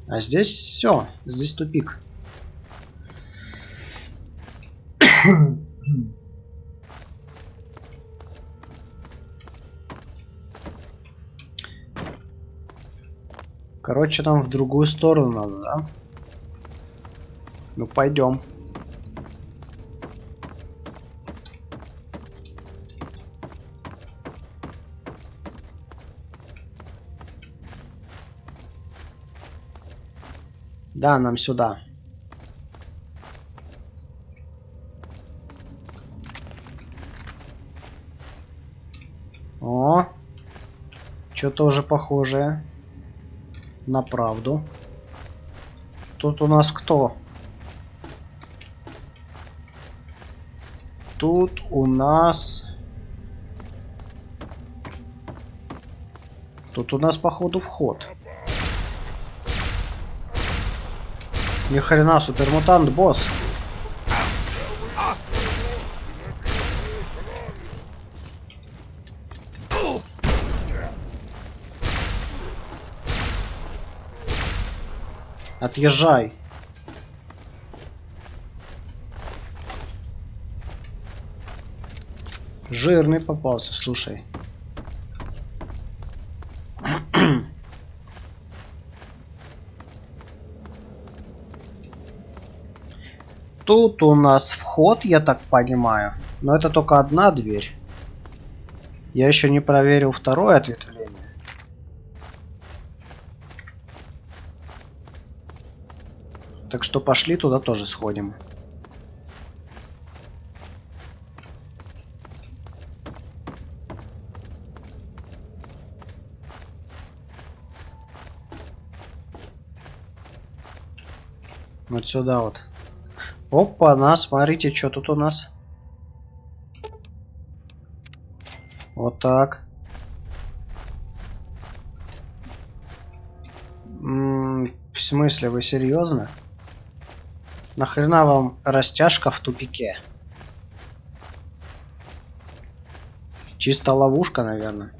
А здесь все, здесь тупик. Короче, нам в другую сторону надо, да? Ну, пойдем. Да, нам сюда. О, что-то уже похожее на правду. Тут у нас кто? Тут у нас... Тут у нас, походу, вход. Ни хрена, супермутант, босс. Отъезжай. Жирный попался, слушай. Тут у нас вход, я так понимаю. Но это только одна дверь. Я еще не проверил второе ответвление. Так что пошли туда тоже сходим. Вот сюда вот. Опа, смотрите, что тут у нас. Вот так. В смысле, вы серьезно? Нахрена вам растяжка в тупике? Чисто ловушка, наверное.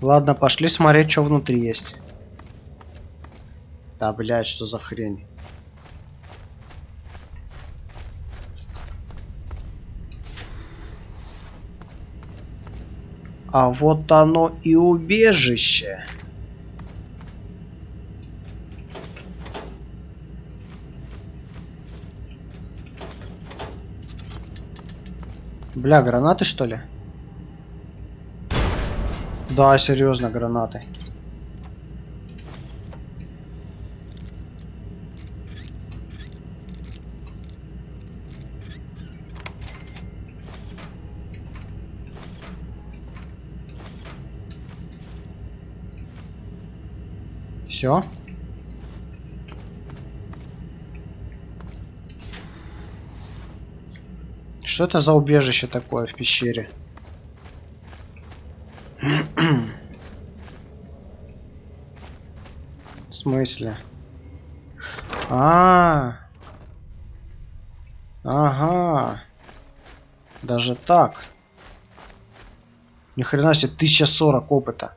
Ладно, пошли смотреть, что внутри есть. Да, блядь, что за хрень? А вот оно и убежище. Бля, гранаты что ли? Да, серьезно, гранаты. Все. Что это за убежище такое в пещере? В смысле? Ага. Даже так. Ни хрена себе, 1040 опыта.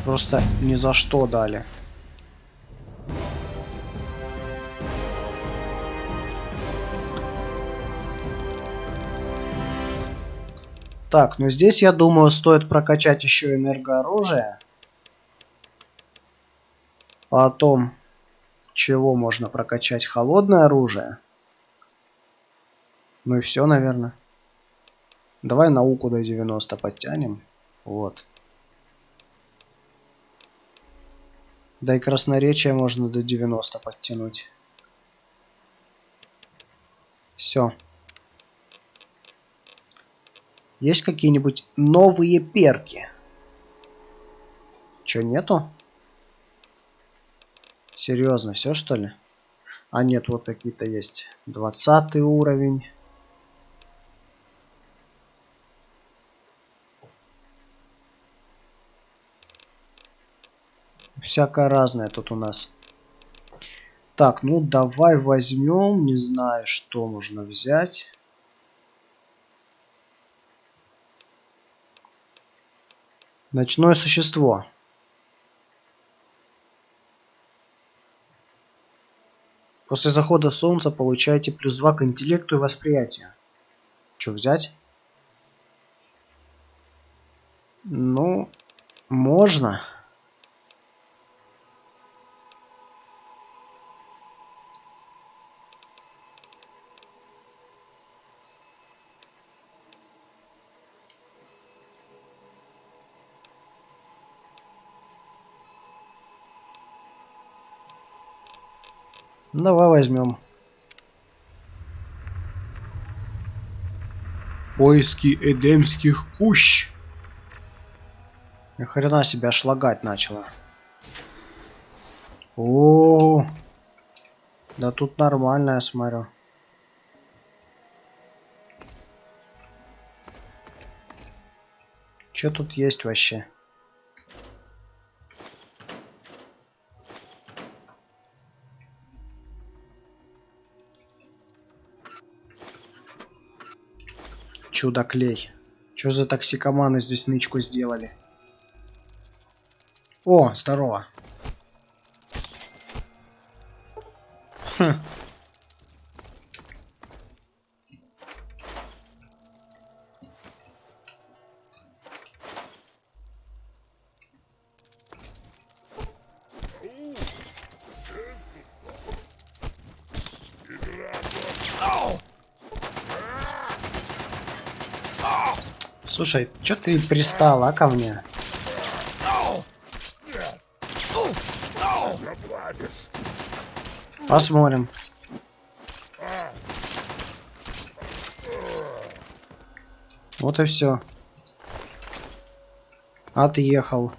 Просто ни за что дали. Так, ну здесь, я думаю, стоит прокачать еще энергооружие. Потом, чего можно прокачать? Холодное оружие. Ну и все, наверное. Давай науку до 90 подтянем. Вот. Да и красноречие можно до 90 подтянуть. Все. Есть какие-нибудь новые перки? Чё, нету? Серьезно, все что ли? А нет, вот какие-то есть. 20 уровень. Всякое разное тут у нас. Так, ну давай возьмем. Не знаю, что можно взять. Ночное существо. После захода солнца получаете +2 к интеллекту и восприятию. Что взять? Ну, можно. Давай возьмем. Поиски эдемских кущ. Ни хрена себя шлагать начала. О, да тут нормально, я смотрю. Что тут есть вообще? Чудо-клей. Что за токсикоманы здесь нычку сделали? О, здорово. Хм. Слушай, чё ты пристала ко мне? Посмотрим. Вот и все. Отъехал.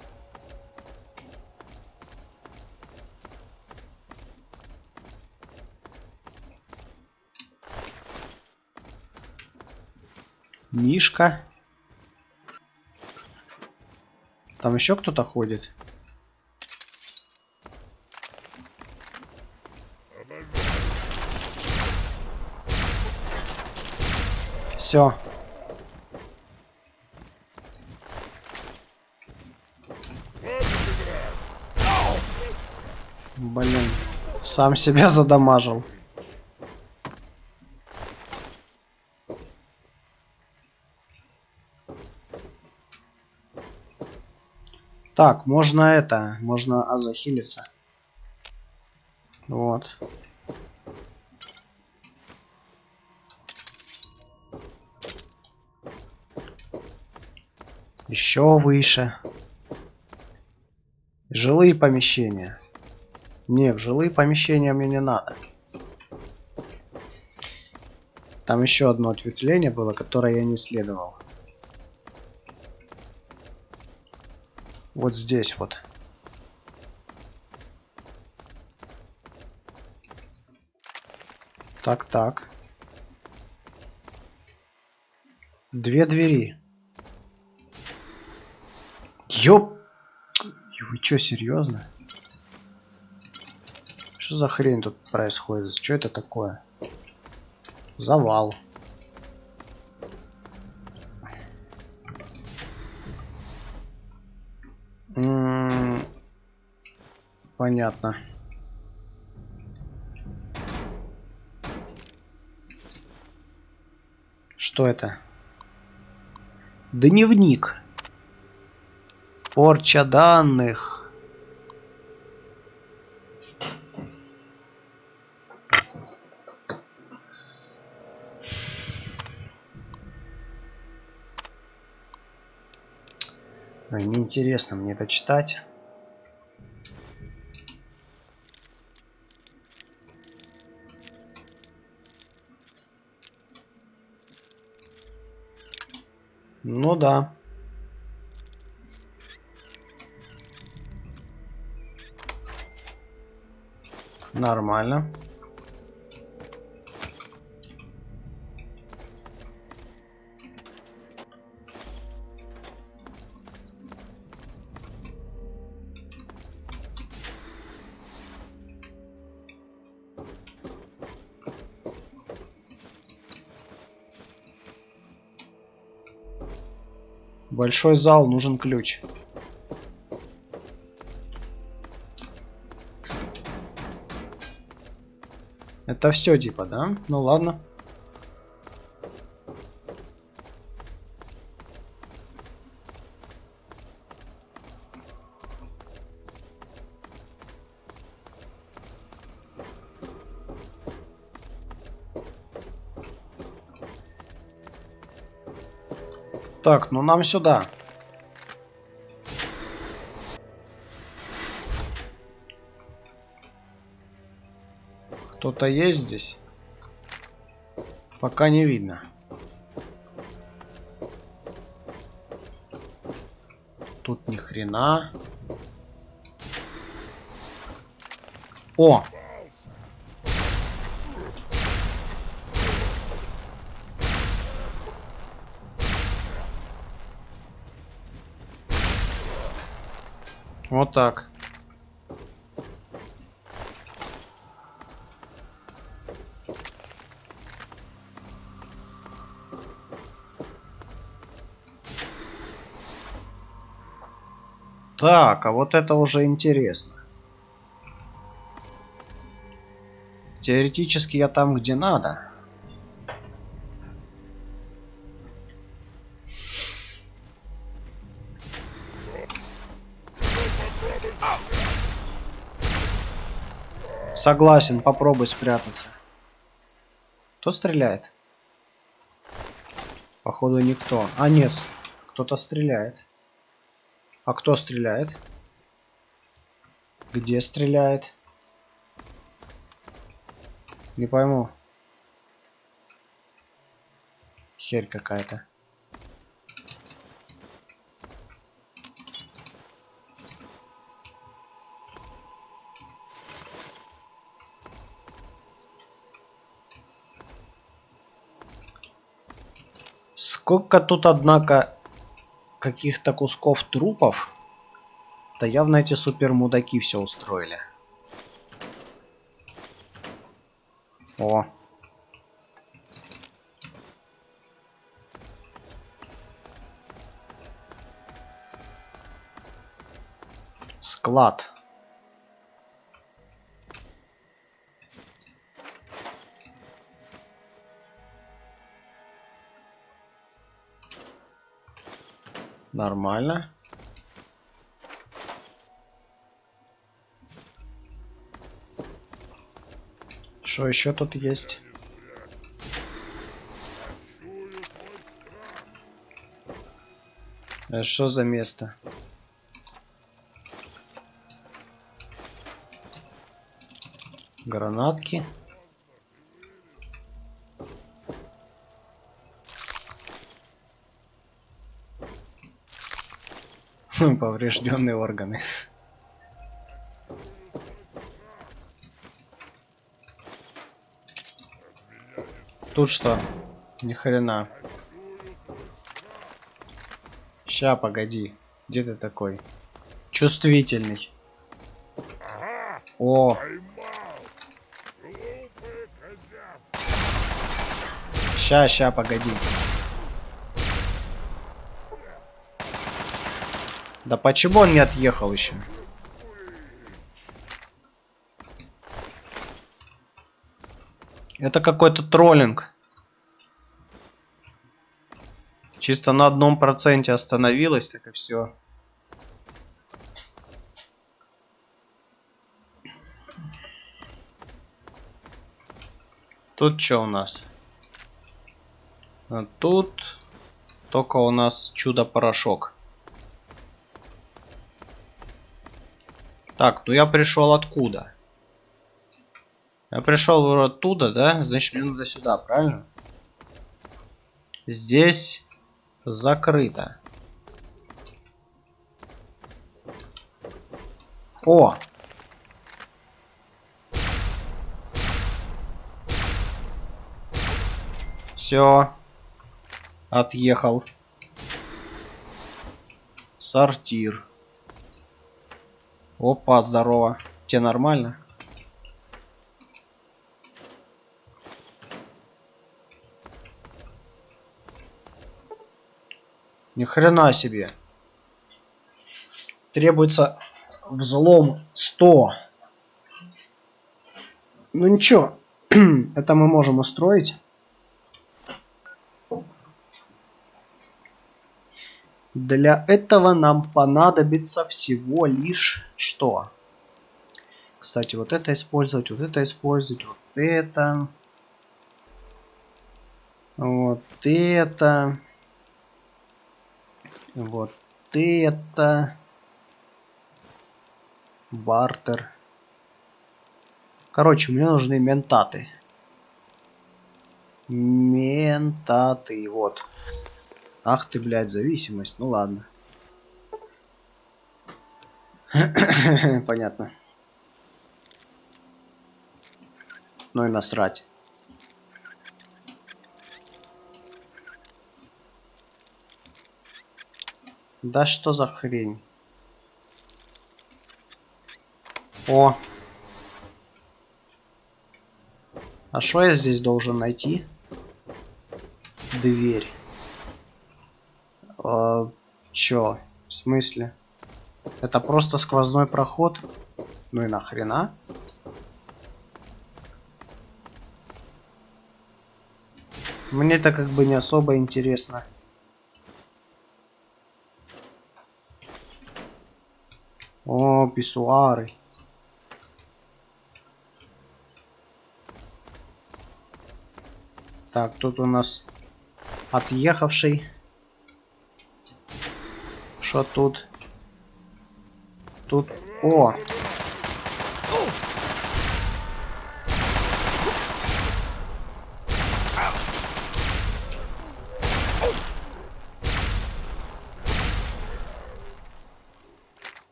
Мишка. Там еще кто-то ходит. Все. Блин, сам себя задамажил. Так, можно захилиться. Вот. Еще выше. Жилые помещения. Не, в жилые помещения мне не надо. Там еще одно ответвление было, которое я не исследовал. Вот здесь вот. Так, так. 2 двери. Ёп! Вы чё, серьезно? Что за хрень тут происходит? Что это такое? Завал. Понятно. Что это? Дневник. Порча данных. Ой, неинтересно мне это читать. Ну да. Нормально. Большой зал, нужен ключ. Это все типа, да? Ну ладно. Так, ну нам сюда. Кто-то есть здесь? Пока не видно. Тут ни хрена. О! Вот так. Так, а вот это уже интересно. Теоретически я там, где надо. Согласен, попробуй спрятаться. Кто стреляет? Походу никто. А нет, кто-то стреляет. А кто стреляет? Где стреляет? Не пойму. Херь какая-то. Сколько тут, однако, каких-то кусков трупов. Да явно эти супер мудаки все устроили. О. Склад. Нормально. Что еще тут есть? Что за место? Гранатки. Поврежденные органы. Тут что? Ни хрена. Ща, погоди. Где ты такой? Чувствительный. О! Ща, погоди. Да почему он не отъехал еще? Это какой-то троллинг. Чисто на 1% остановилась, так и все. Тут что у нас? А тут только у нас чудо-порошок. Так, ну я пришел откуда? Я пришел оттуда, да? Значит, мне надо сюда, правильно? Здесь закрыто. О! Все. Отъехал. Сортир. Опа, здорово. Тебе нормально? Ни хрена себе. Требуется взлом 100. Ну ничего. Это мы можем устроить. Для этого нам понадобится всего лишь что? Кстати, вот это использовать, вот это использовать, вот это. Вот это. Вот это. Бартер. Короче, мне нужны ментаты. Ментаты, вот. Ах ты, блядь, зависимость. Ну ладно. Понятно. Ну и насрать. Да что за хрень? О! А что я здесь должен найти? Дверь. Чё? В смысле? Это просто сквозной проход? Ну и нахрена? Мне это как бы не особо интересно. О, писсуары. Так, тут у нас отъехавший. Что тут? Тут... О!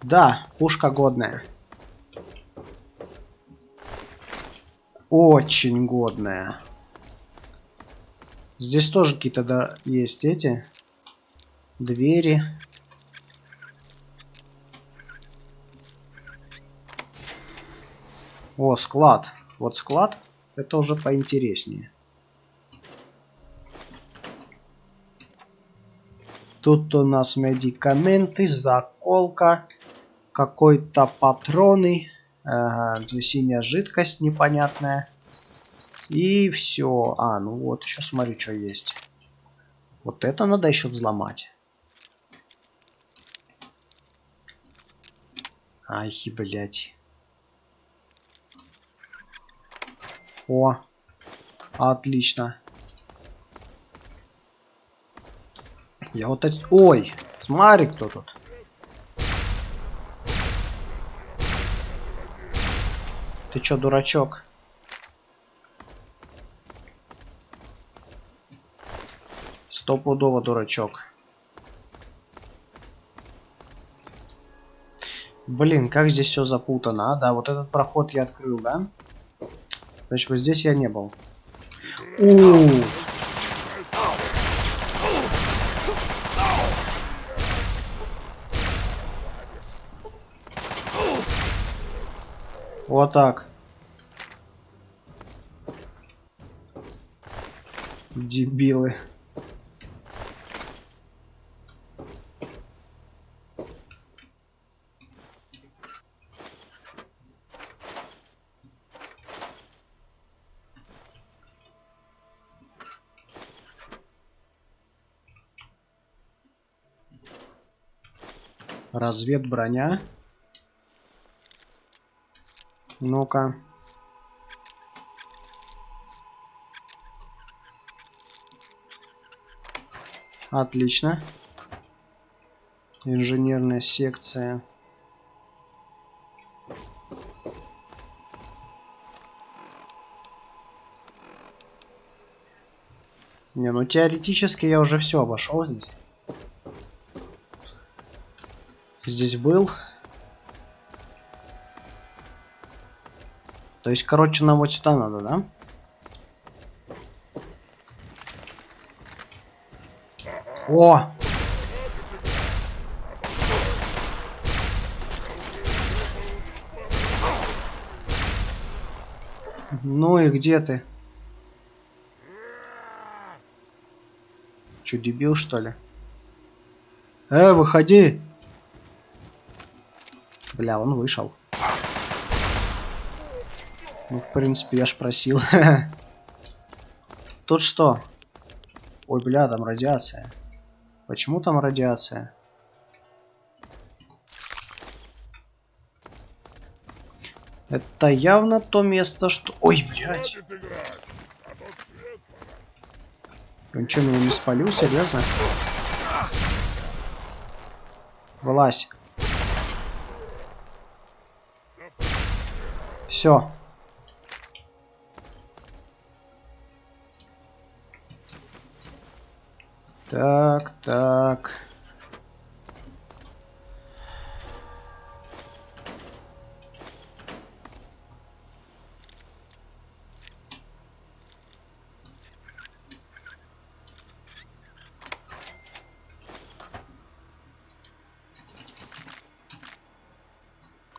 Да, пушка годная. Очень годная. Здесь тоже какие-то, да, есть эти двери. О, склад. Вот склад. Это уже поинтереснее. Тут у нас медикаменты, заколка, какой-то патроны, синяя жидкость непонятная. И все. А, ну вот, еще смотри, что есть. Вот это надо еще взломать. Ай, блядь. О, отлично. Я вот эти... Ой, смотри, кто тут. Ты чё, дурачок? Стопудово дурачок. Блин, как здесь все запутано, а? Да, вот этот проход я открыл, да? Значит, вот здесь я не был. Вот так. Дебилы. Разведброня. Ну-ка. Отлично. Инженерная секция. Не, ну теоретически я уже все обошел здесь. Здесь был. То есть, короче, нам вот сюда надо, да? О! Ну и где ты? Чё, дебил, что ли? Выходи! Бля, он вышел. Ну, в принципе, я ж просил. Тут что? Ой, бля, там радиация. Почему там радиация? Это явно то место, что... Ой, блядь. Он что, меня не спалил, серьезно? Вылазь. Все. Так, так.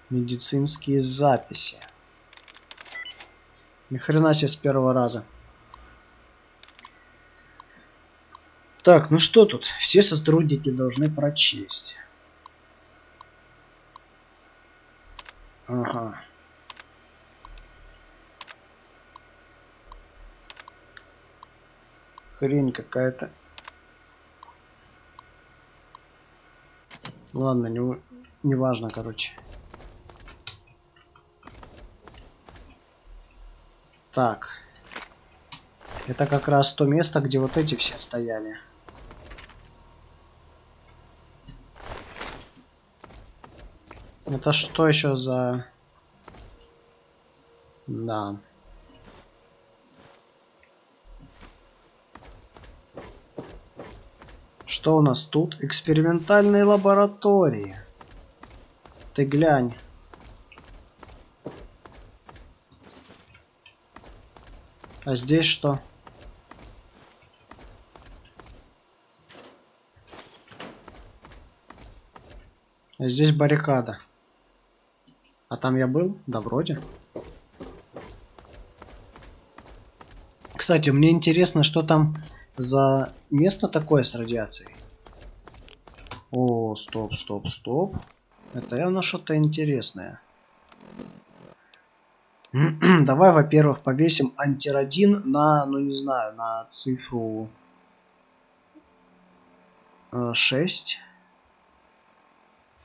Медицинские записи. Ни хрена себе с первого раза. Так, ну что тут? Все сотрудники должны прочесть. Ага. Хрень какая-то. Ладно, не важно, короче. Так. Это как раз то место, где вот эти все стояли. Это что еще за... Да. Что у нас тут? Экспериментальные лаборатории. Ты глянь. А здесь что? А здесь баррикада. А там я был? Да, вроде. Кстати, мне интересно, что там за место такое с радиацией. О, стоп, стоп, стоп. Это явно что-то интересное. Давай, во-первых, повесим антирадин на, ну не знаю, на цифру 6.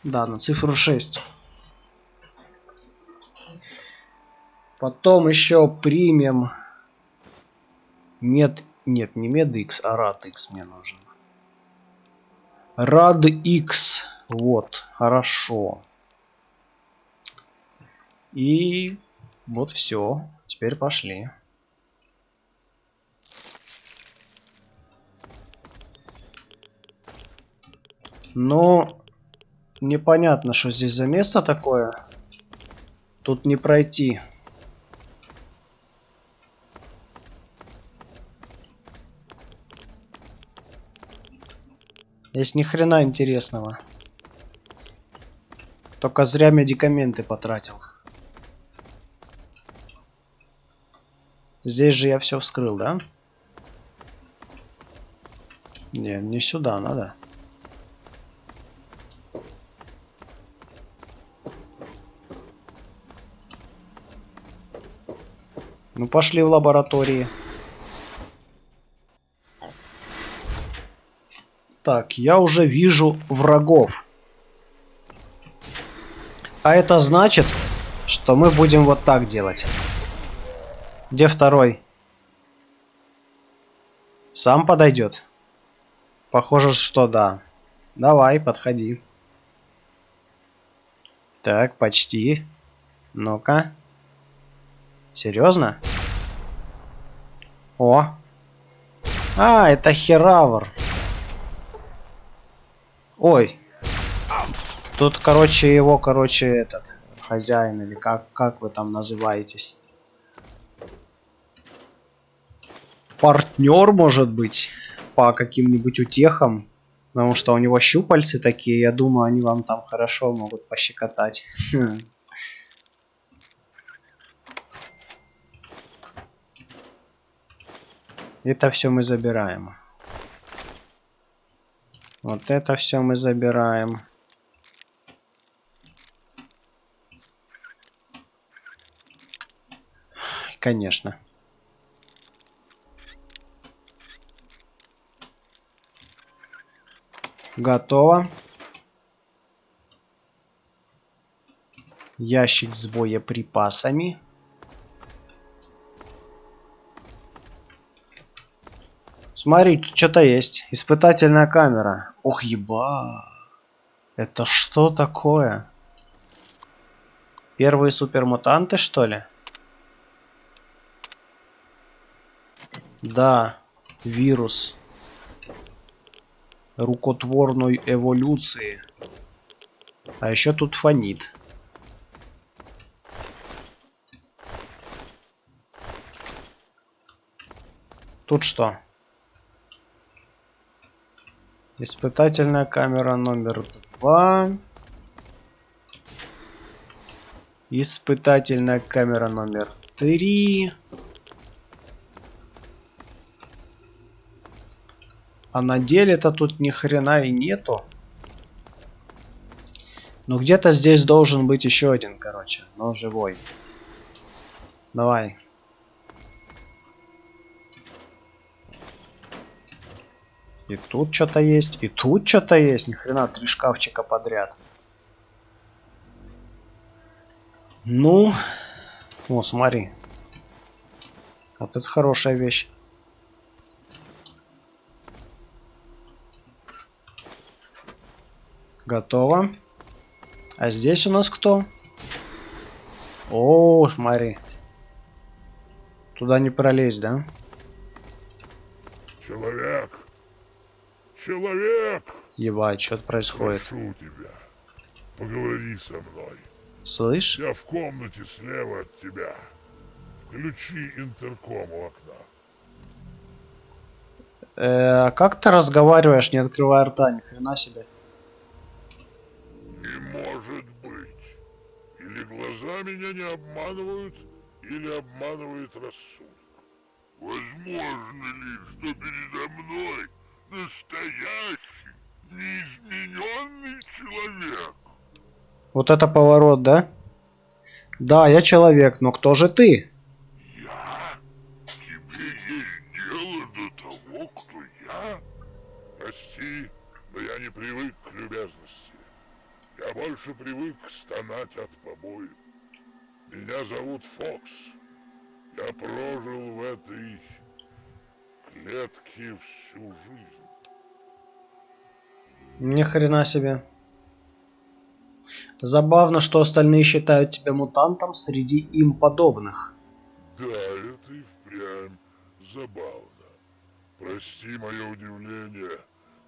Да, на цифру 6. Потом еще примем мед... Нет, не мед X, а рад X мне нужен. Рад X. Вот, хорошо. И вот все. Теперь пошли. Но непонятно, что здесь за место такое. Тут не пройти. Здесь ни хрена интересного. Только зря медикаменты потратил. Здесь же я все вскрыл, да? Нет, не сюда надо. Ну пошли в лаборатории. Так, я уже вижу врагов. А это значит, что мы будем вот так делать. Где второй? Сам подойдет? Похоже, что да. Давай, подходи. Так, почти. Ну-ка. Серьезно? О. А, это Херавр. Ой. Тут, короче, его, этот хозяин, или как вы там называетесь? Партнер, может быть, по каким-нибудь утехам. Потому что у него щупальцы такие, я думаю, они вам там хорошо могут пощекотать. Это все мы забираем. Вот это все мы забираем. Конечно. Готово. Ящик с боеприпасами. Смотри, тут что-то есть. Испытательная камера. Ух, еба. Это что такое? Первые супермутанты, что ли? Да, вирус рукотворной эволюции. А еще тут фонит. Тут что? Испытательная камера номер 2. Испытательная камера номер 3. А на деле-то тут ни хрена и нету. Но где-то здесь должен быть еще один, короче, но живой. Давай. И тут что-то есть, и тут что-то есть. Ни хрена, 3 шкафчика подряд. Ну, о, смотри. Вот это хорошая вещь. Готово. А здесь у нас кто? О, смотри. Туда не пролезть, да? Человек! Человек! Ебать, что-то происходит. Прошу тебя, поговори со мной. Слышь? Я в комнате слева от тебя. Включи интерком у окна. А как ты разговариваешь, не открывая рта? Ни хрена себе. Не может быть. Или глаза меня не обманывают, или обманывает рассудок. Возможно ли, что передо мной настоящий, неизмененный человек? Вот это поворот, да? Да, я человек, но кто же ты? Я? Тебе есть дело до того, кто я? Прости, но я не привык к любезности. Я больше привык стонать от побоев. Меня зовут Фокс. Я прожил в этой клетке всю жизнь. Ни хрена себе. Забавно, что остальные считают тебя мутантом среди им подобных. Да, это и впрямь забавно. Прости мое удивление,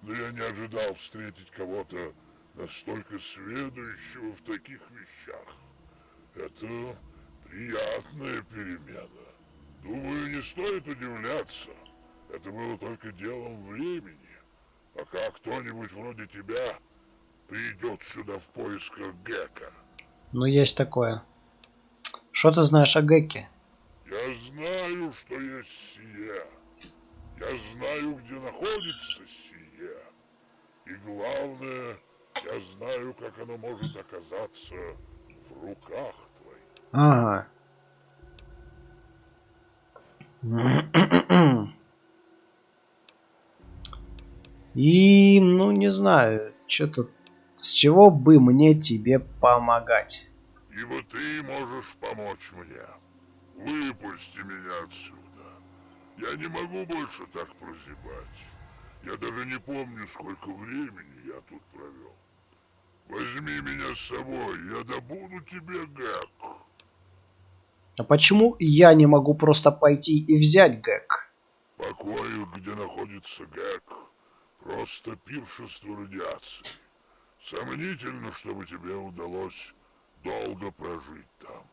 но я не ожидал встретить кого-то настолько сведущего в таких вещах. Это приятная перемена. Думаю, не стоит удивляться. Это было только делом времени. Пока кто-нибудь вроде тебя придет сюда в поисках Гека. Ну, есть такое. Что ты знаешь о Гекке? Я знаю, что есть сие. Я знаю, где находится сие. И главное, я знаю, как оно может оказаться в руках твоих. Ага. И, ну, не знаю, что-то... С чего бы мне тебе помогать? Ибо ты можешь помочь мне. Выпусти меня отсюда. Я не могу больше так прозябать. Я даже не помню, сколько времени я тут провел. Возьми меня с собой, я добуду тебе Гек. А почему я не могу просто пойти и взять Гек? Покою, где находится Гек, просто пиршество радиации. Сомнительно, чтобы тебе удалось долго прожить там.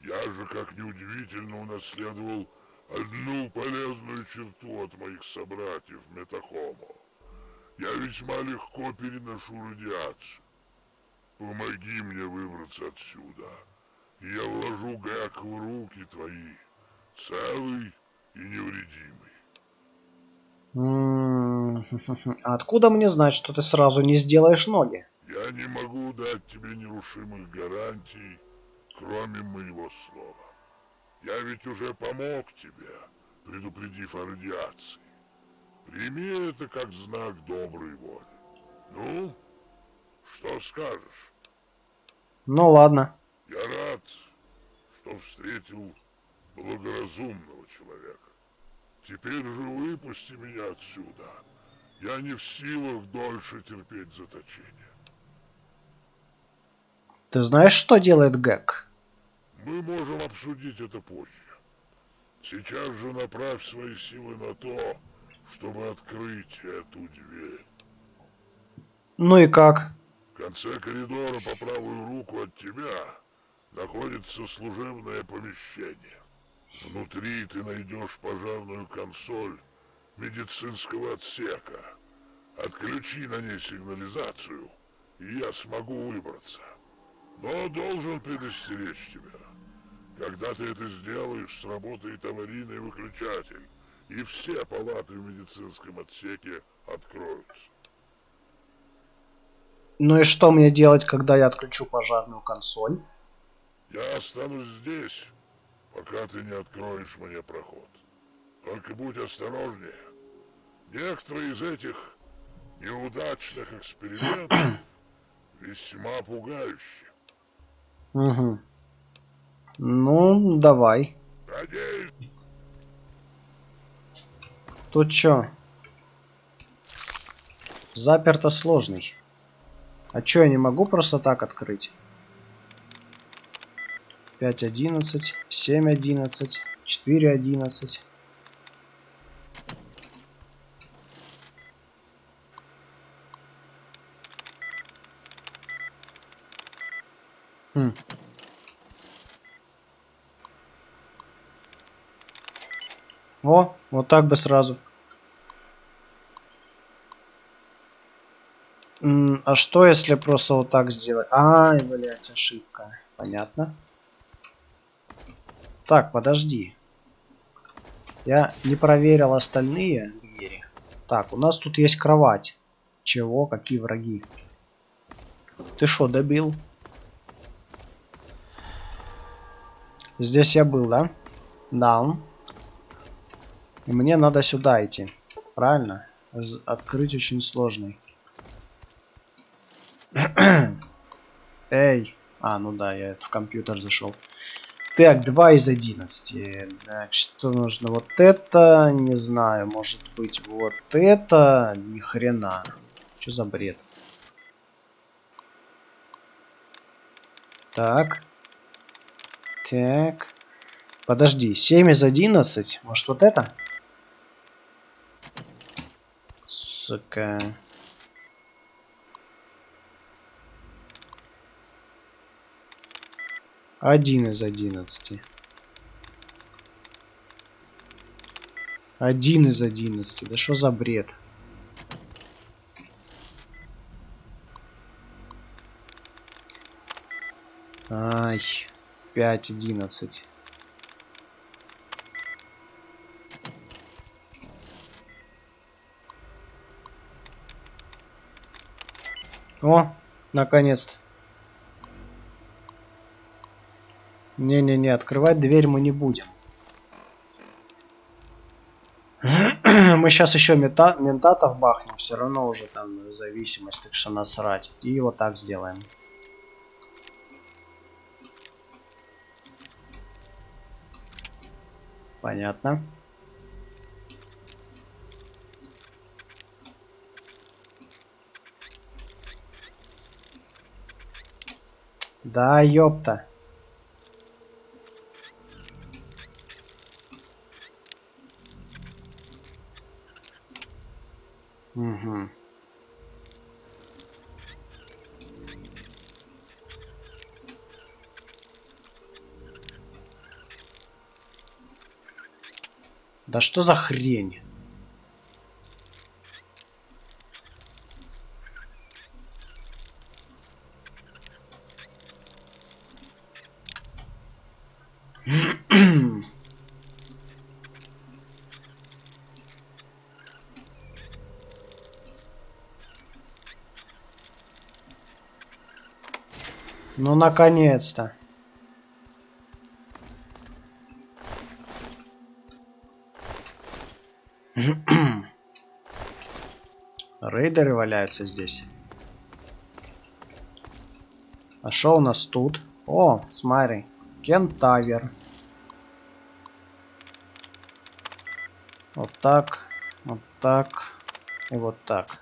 Я же, как ни удивительно, унаследовал одну полезную черту от моих собратьев Метахомо. Я весьма легко переношу радиацию. Помоги мне выбраться отсюда, и я вложу Гек в руки твои, целый и невредимый. А откуда мне знать, что ты сразу не сделаешь ноги? Я не могу дать тебе нерушимых гарантий, кроме моего слова. Я ведь уже помог тебе, предупредив о радиации. Прими это как знак доброй воли. Ну, что скажешь? Ну ладно. Я рад, что встретил благоразумного человека. Теперь же выпусти меня отсюда. Я не в силах дольше терпеть заточение. Ты знаешь, что делает Гек? Мы можем обсудить это позже. Сейчас же направь свои силы на то, чтобы открыть эту дверь. Ну и как? В конце коридора по правую руку от тебя находится служебное помещение. Внутри ты найдешь пожарную консоль медицинского отсека. Отключи на ней сигнализацию, и я смогу выбраться. Но должен предостеречь тебя. Когда ты это сделаешь, сработает аварийный выключатель, и все палаты в медицинском отсеке откроются. Ну и что мне делать, когда я отключу пожарную консоль? Я останусь здесь, пока ты не откроешь мне проход. Только будь осторожнее. Некоторые из этих неудачных экспериментов весьма пугающие. Угу. Ну, давай. Надеюсь. Тут чё? Заперто сложный. А чё, я не могу просто так открыть? 5.11, 7.11, 4.11. О, вот так бы сразу. А что, если просто вот так сделать? Ай, блять, ошибка. Понятно. Так, подожди. Я не проверил остальные двери. Так, у нас тут есть кровать. Чего? Какие враги? Ты шо, добил? Здесь я был, да? Да. И мне надо сюда идти. Правильно? Открыть очень сложный. Эй. А, ну да, я в компьютер зашел. Так, 2 из 11. Так, что нужно? Вот это, не знаю, может быть вот это, ни хрена. Что за бред? Так. Так. Подожди, 7 из 11. Может, вот это? Сука. Один из 11. 1 из 11. Да что за бред? Ай. 5, 11. О, наконец-то. Не-не-не, открывать дверь мы не будем. Мы сейчас еще ментатов бахнем, все равно уже там зависимость, так что насрать. И вот так сделаем. Понятно. Да, ёпта. Угу. Да что за хрень? Ну, наконец-то. Рейдеры валяются здесь. А что у нас тут? О, смотри. Кентавер. Вот так. Вот так. И вот так.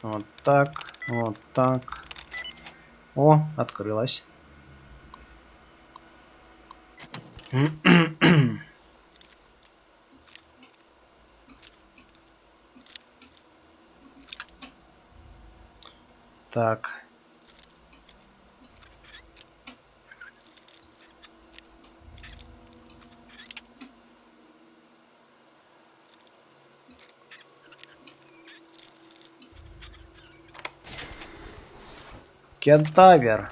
Вот так. Вот так. О, открылась. Так. Кентавер.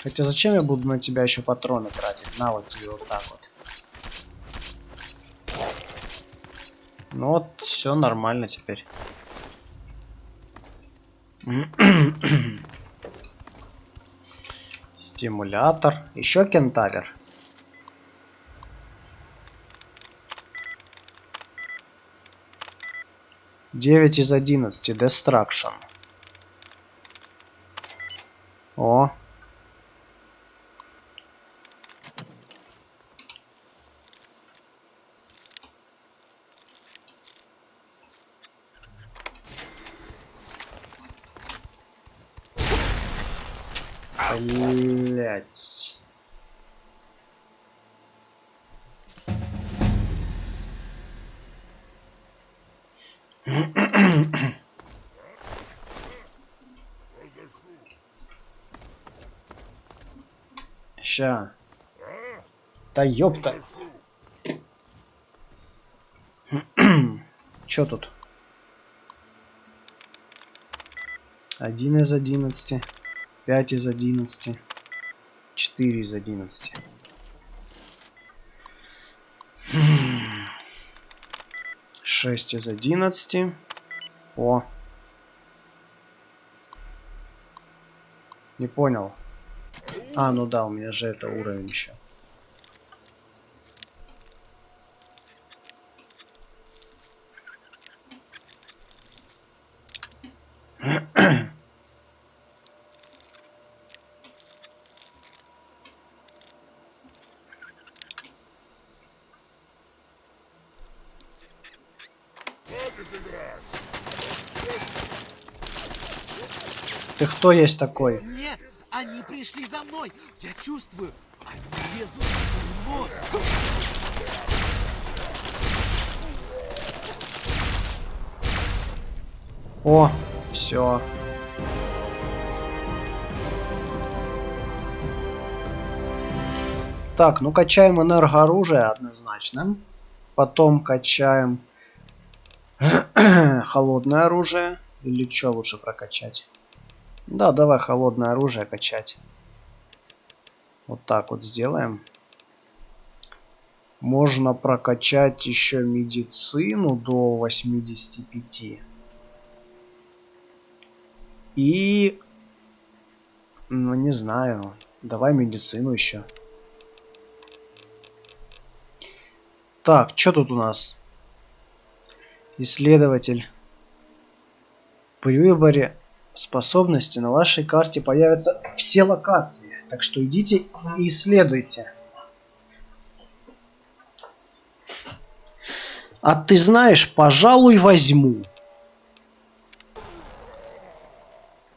Хотя зачем я буду на тебя еще патроны тратить? На вот тебе вот так вот. Ну вот, все нормально теперь. Стимулятор. Еще кентавер. Девять из 11. Destruction. О. Блять. Ща. Да ёпта. Чё тут? 1 из 11. 5 из 11. 4 из 11. Шесть из 11. О. Не понял. А, ну да, у меня же это уровень еще. Ты кто есть такой? Нет, они пришли за мной. Я чувствую, они лезут в мой мозг. О, все. Так, ну качаем энергооружие однозначно. Потом качаем холодное оружие. Или что лучше прокачать? Да, давай холодное оружие качать. Вот так вот сделаем. Можно прокачать еще медицину до 85. И... ну, не знаю. Давай медицину еще. Так, что тут у нас? Исследователь. При выборе способности на вашей карте появятся все локации. Так что идите и исследуйте. А ты знаешь, пожалуй, возьму.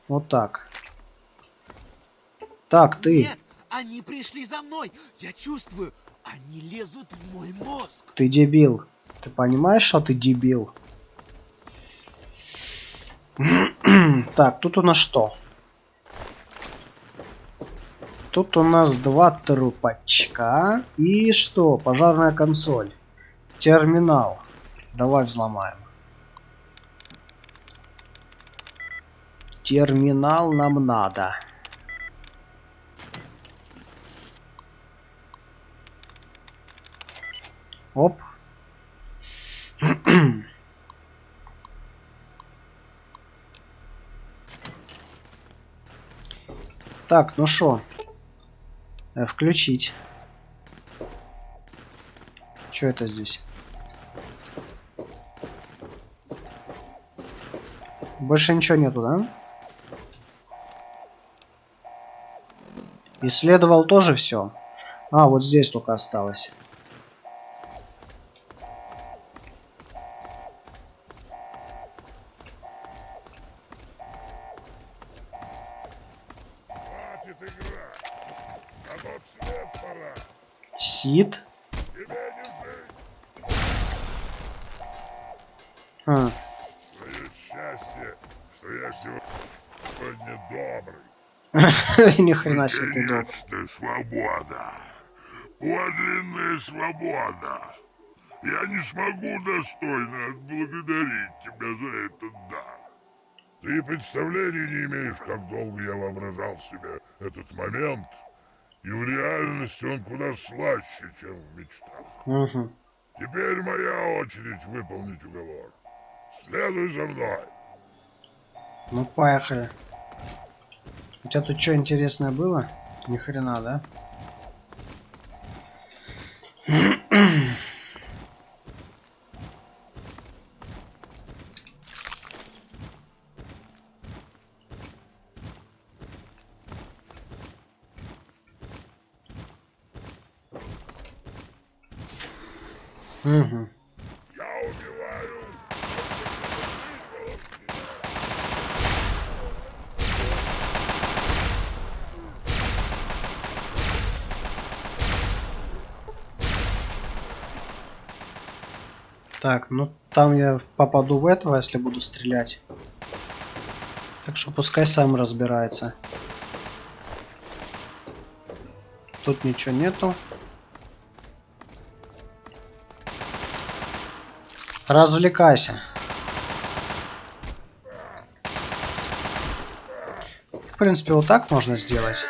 Вот так. Так, ты. Нет, они пришли за мной. Я чувствую, они лезут в мой мозг. Ты дебил. Ты понимаешь, что ты дебил? Так, тут у нас что? Тут у нас 2 трупачка. И что? Пожарная консоль. Терминал. Давай взломаем. Терминал нам надо. Оп. Так, ну шо? Включить. Что это здесь? Больше ничего нету, да? Исследовал тоже все. А, вот здесь только осталось. Сид. А. Счастье, что я сегодня добрый. Ни хрена себе ты добрый. Наконец-то свобода. Подлинная свобода. Я не смогу достойно отблагодарить тебя за этот дар. Ты представления не имеешь, как долго я воображал себе этот момент. И в реальности он куда слаще, чем в мечтах. Угу. Теперь моя очередь выполнить уговор. Следуй за мной. Ну, поехали. У тебя тут что интересное было? Ни хрена, да? Угу. Я убиваю. Так, ну там я попаду в этого, если буду стрелять. Так что пускай сам разбирается. Тут ничего нету. Развлекайся. В принципе, вот так можно сделать.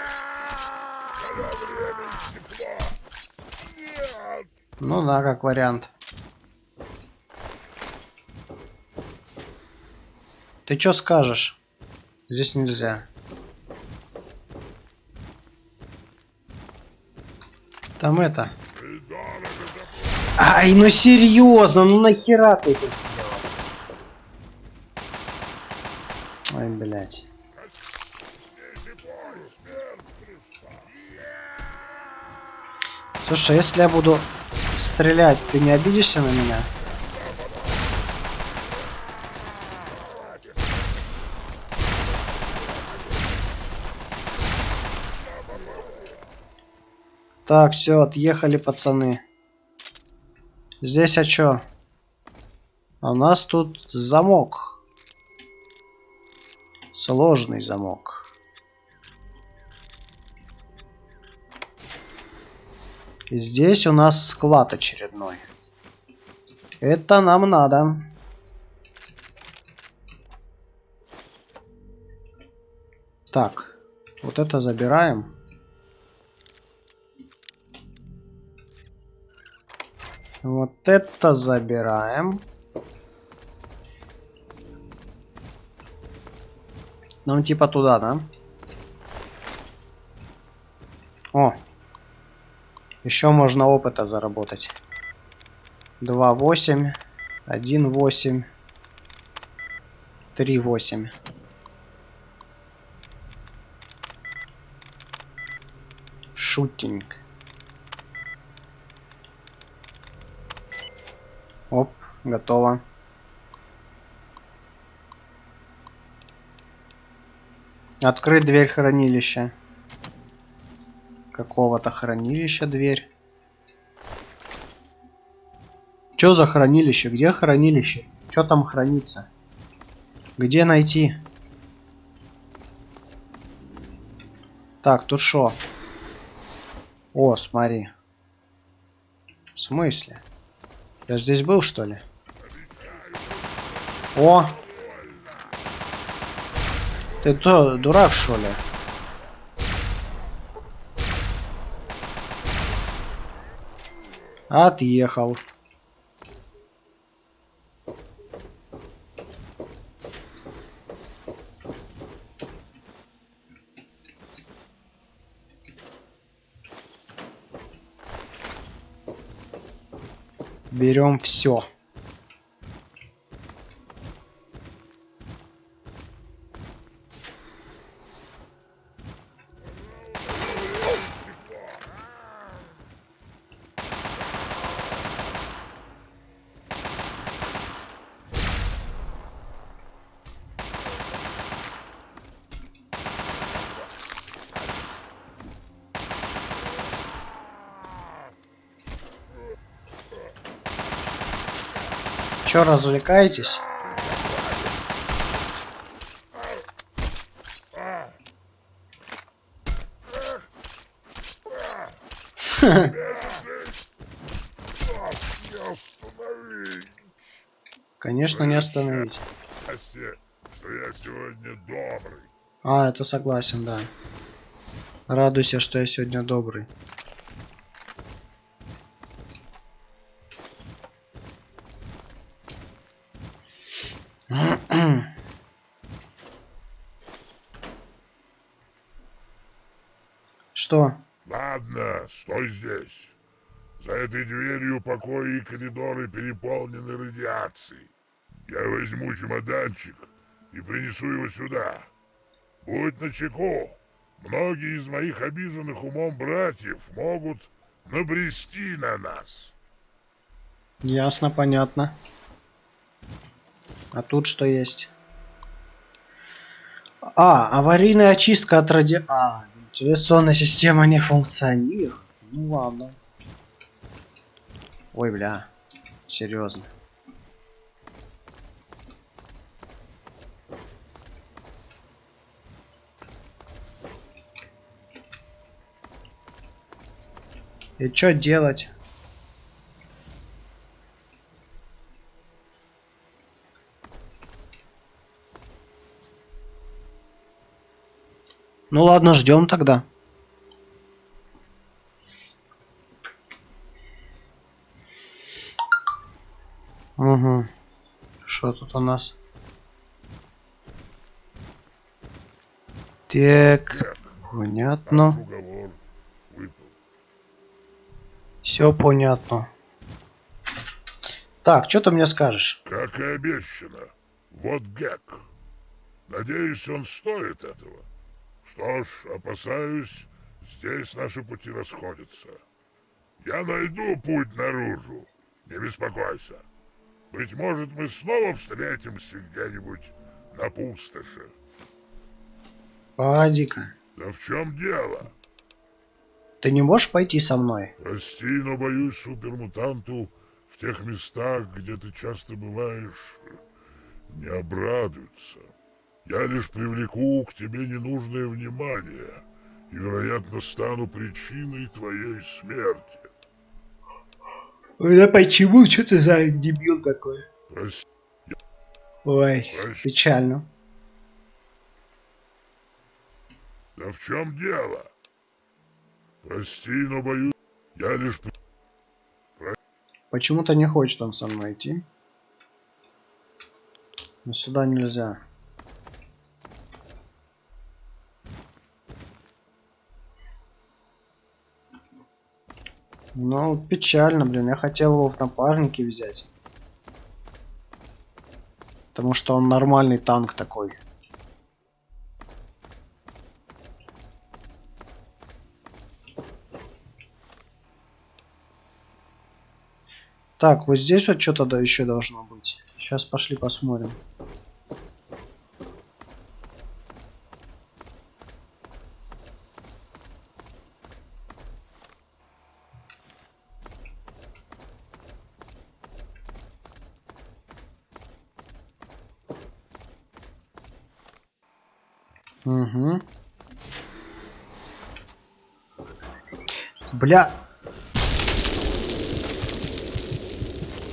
Ну да, как вариант. Ты чё скажешь? Здесь нельзя. Там это. Ай, ну серьезно, ну нахера ты это сделал? Ой, блядь. Слушай, если я буду стрелять, ты не обидишься на меня? Так, все, отъехали, пацаны. Здесь, а чё? А у нас тут замок. Сложный замок. И здесь у нас склад очередной. Это нам надо. Так, вот это забираем. Вот это забираем. Нам типа туда, да? О! Еще можно опыта заработать. 2,8, 1,8, 3,8. Шутинг. Оп, готово. Открыть дверь хранилища. Какого-то хранилища дверь. Чё за хранилище? Где хранилище? Чё там хранится? Где найти? Так, тут шо? О, смотри. В смысле? Я ж здесь был, что ли? О! Ты кто, дурак, что ли? Отъехал. Берем все. Чё, развлекаетесь? Конечно, не остановить. Что я сегодня добрый. А, это согласен, да. Радуйся, что я сегодня добрый. Что? Ладно, стой здесь. За этой дверью покои и коридоры переполнены радиацией. Я возьму чемоданчик и принесу его сюда. Будь начеку. Многие из моих обиженных умом братьев могут набрести на нас. Ясно, понятно. А тут что есть? А, аварийная очистка от вентиляционная система не функционирует. Ну ладно. Ой, бля. Серьезно. И что делать? Ну ладно, ждем тогда. Угу. Что тут у нас? Так, понятно. Все понятно. Так, что ты мне скажешь? Как и обещано. Вот Гек. Надеюсь, он стоит этого. Что ж, опасаюсь, здесь наши пути расходятся. Я найду путь наружу. Не беспокойся. Быть может, мы снова встретимся где-нибудь на пустоши. Погоди-ка. Да в чем дело? Ты не можешь пойти со мной? Прости, но боюсь, супермутанту в тех местах, где ты часто бываешь, не обрадуются. Я лишь привлеку к тебе ненужное внимание и, вероятно, стану причиной твоей смерти. Да почему? Что ты за дебил такой? Прости. Ой, печально. Да в чем дело? Прости, но боюсь, я лишь... Почему-то не хочет он со мной идти. Но сюда нельзя. Ну, печально, блин. Я хотел его в напарники взять. Потому что он нормальный танк такой. Так, вот здесь вот что-то еще должно быть. Сейчас пошли посмотрим. Угу. Бля.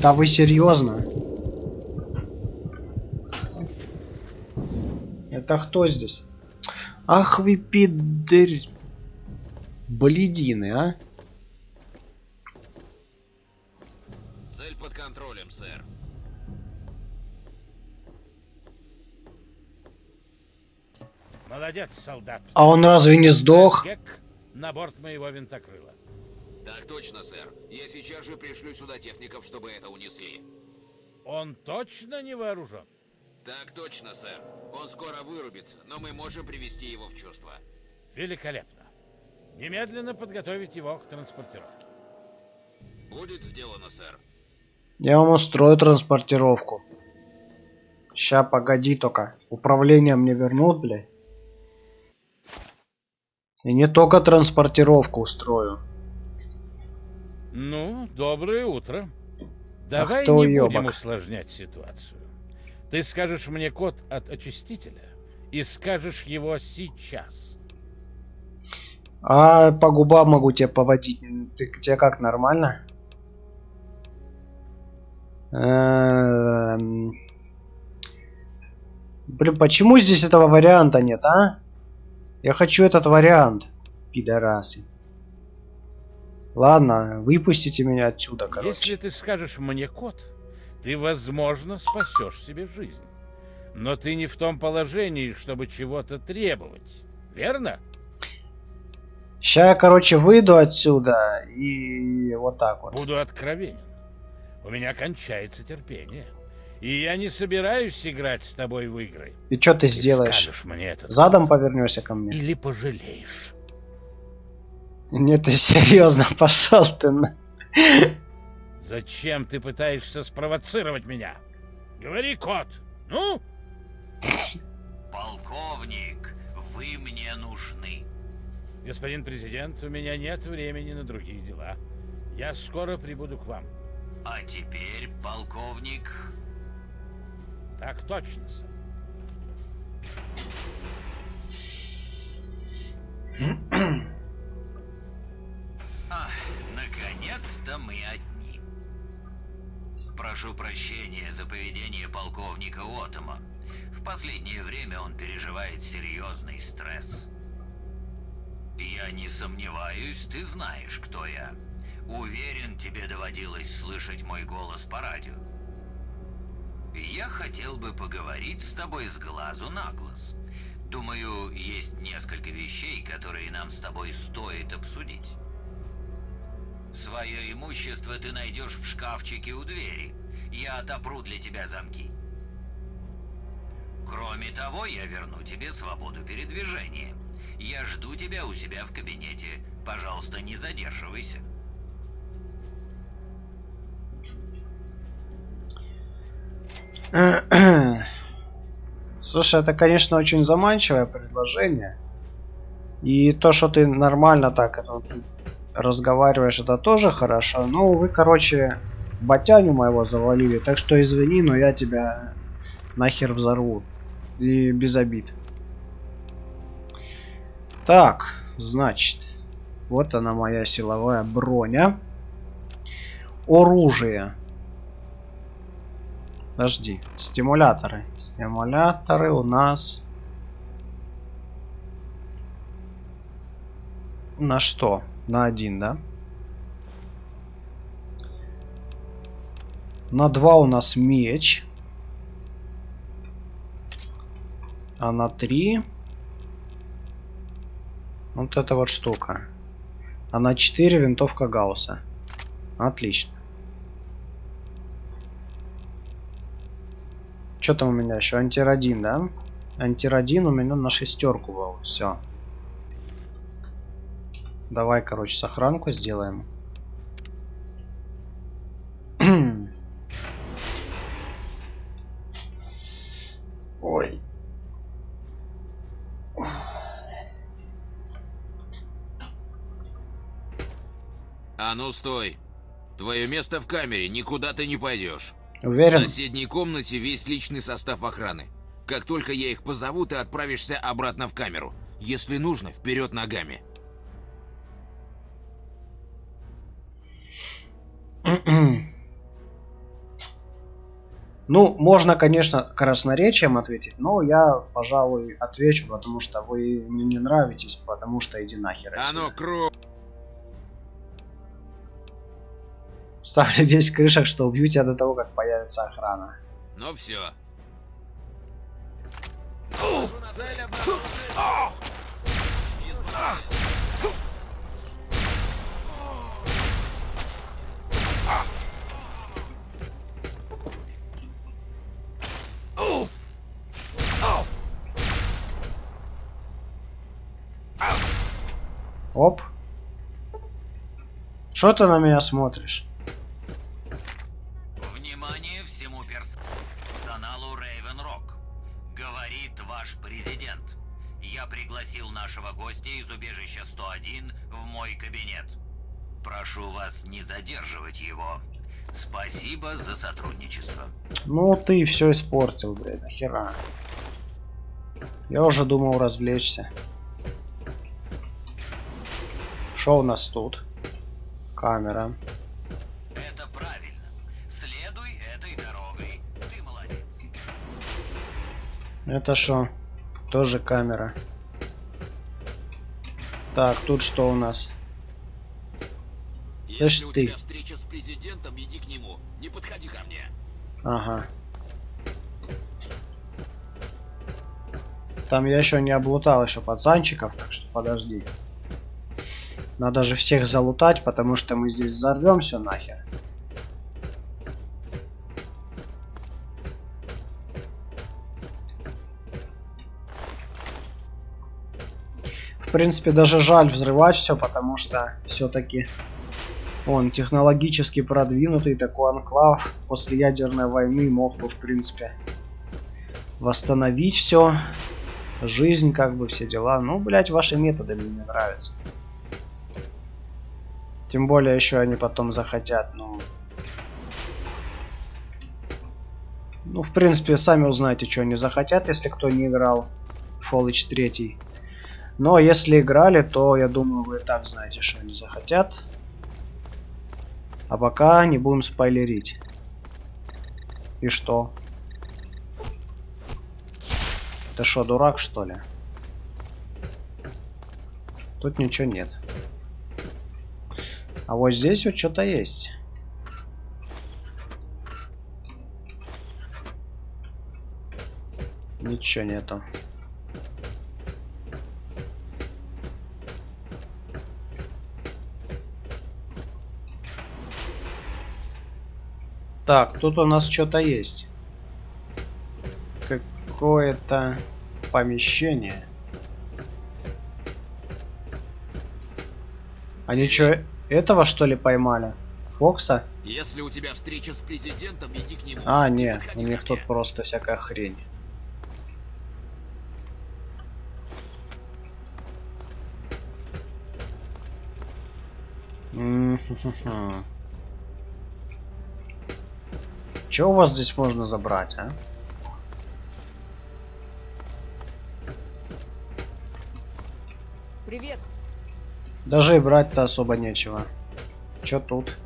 Да вы серьезно? Это кто здесь? Ах вы пидорь... Блядины, а? Цель под контролем, сэр. Молодец, солдат. А он разве не сдох? Гек на борт моего винтокрыла. Так точно, сэр. Я сейчас же пришлю сюда техников, чтобы это унесли. Он точно не вооружен? Так точно, сэр. Он скоро вырубится, но мы можем привести его в чувство. Великолепно. Немедленно подготовить его к транспортировке. Будет сделано, сэр. Я вам устрою транспортировку. Ща, погоди только. Управление мне вернут, блядь. И не только транспортировку устрою. Ну, доброе утро. Давай кто не уёбок? будем усложнять ситуацию. Ты скажешь мне код от очистителя и скажешь его сейчас. А по губам могу тебя поводить. Тебе как, нормально? Блин, почему здесь этого варианта нет, а? Я хочу этот вариант, пидорасы. Ладно, выпустите меня отсюда, короче. Если ты скажешь мне код, ты, возможно, спасешь себе жизнь. Но ты не в том положении, чтобы чего-то требовать. Верно? Сейчас я, короче, выйду отсюда и вот так вот. Буду откровенен. У меня кончается терпение. И я не собираюсь играть с тобой в игры. И что ты сделаешь? Скажешь мне это. Задом повернешься ко мне? Или пожалеешь. Нет, ты серьезно, пошел ты на... Зачем ты пытаешься спровоцировать меня? Говори, кот. Ну? Полковник, вы мне нужны. Господин президент, у меня нет времени на другие дела. Я скоро прибуду к вам. А теперь, полковник... Так точно, сэр. Наконец-то мы одни. Прошу прощения за поведение полковника Отома. В последнее время он переживает серьезный стресс. Я не сомневаюсь, ты знаешь, кто я. Уверен, тебе доводилось слышать мой голос по радио. Я хотел бы поговорить с тобой с глазу на глаз. Думаю, есть несколько вещей, которые нам с тобой стоит обсудить. Свое имущество ты найдешь в шкафчике у двери. Я отопру для тебя замки. Кроме того, я верну тебе свободу передвижения. Я жду тебя у себя в кабинете. Пожалуйста, не задерживайся. Слушай, это, конечно, очень заманчивое предложение. И то, что ты нормально так это разговариваешь, это тоже хорошо. Но вы, короче, батяню моего завалили, так что извини, но я тебя нахер взорву. И без обид. Так, значит, вот она моя силовая броня. Оружие. Подожди, стимуляторы. Стимуляторы у нас... На что? На 1, да? На 2 у нас меч. А на 3... Вот эта вот штука. А на 4 винтовка Гаусса. Отлично. Что там у меня еще? Антирадин, да? Антирадин у меня на 6 был. Все. Давай, короче, сохранку сделаем. Ой. А ну стой. Твое место в камере, никуда ты не пойдешь. Уверен? В соседней комнате весь личный состав охраны. Как только я их позову, ты отправишься обратно в камеру. Если нужно, вперед ногами. Ну, можно, конечно, красноречием ответить, но я, пожалуй, отвечу, потому что вы мне не нравитесь, потому что иди нахер отсюда. А ну, кровь! Ставлю 10 крышек, что убью тебя до того, как появится охрана. Ну все. Оп. Что ты на меня смотришь? Внимание всему персоналу Рейвен Рок. Говорит ваш президент. Я пригласил нашего гостя из убежища 101 в мой кабинет. Прошу вас не задерживать его. Спасибо за сотрудничество. Ну ты все испортил, блядь, нахера. Я уже думал развлечься. Что у нас тут? Камера. Это правильно. Следуй этой дорогой. Ты молодец. Это что? Тоже камера. Так, тут что у нас? Слышь ты. Встреча с президентом, иди к нему. Не подходи ко мне. Ага. Там я еще не облутал еще пацанчиков, так что подожди. Надо же всех залутать, потому что мы здесь взорвемся нахер. В принципе, даже жаль взрывать все, потому что все-таки он технологически продвинутый такой анклав после ядерной войны мог бы, в принципе, восстановить все. Жизнь, как бы, все дела. Ну, блять, ваши методы мне не нравятся. Тем более, еще они потом захотят, ну, в принципе, сами узнаете, что они захотят, если кто не играл в Fallout 3. Но если играли, то, я думаю, вы и так знаете, что они захотят. А пока не будем спойлерить. И что? Ты что, дурак, что ли? Тут ничего нет. А вот здесь вот что-то есть. Ничего нету. Так, тут у нас что-то есть. Какое-то помещение. Они что, этого что ли поймали? Фокса? Если у тебя встреча с президентом, иди к нему. А, не, у них тут просто всякая хрень. Че у вас здесь можно забрать, а? Привет. Даже и брать-то особо нечего. Чё тут?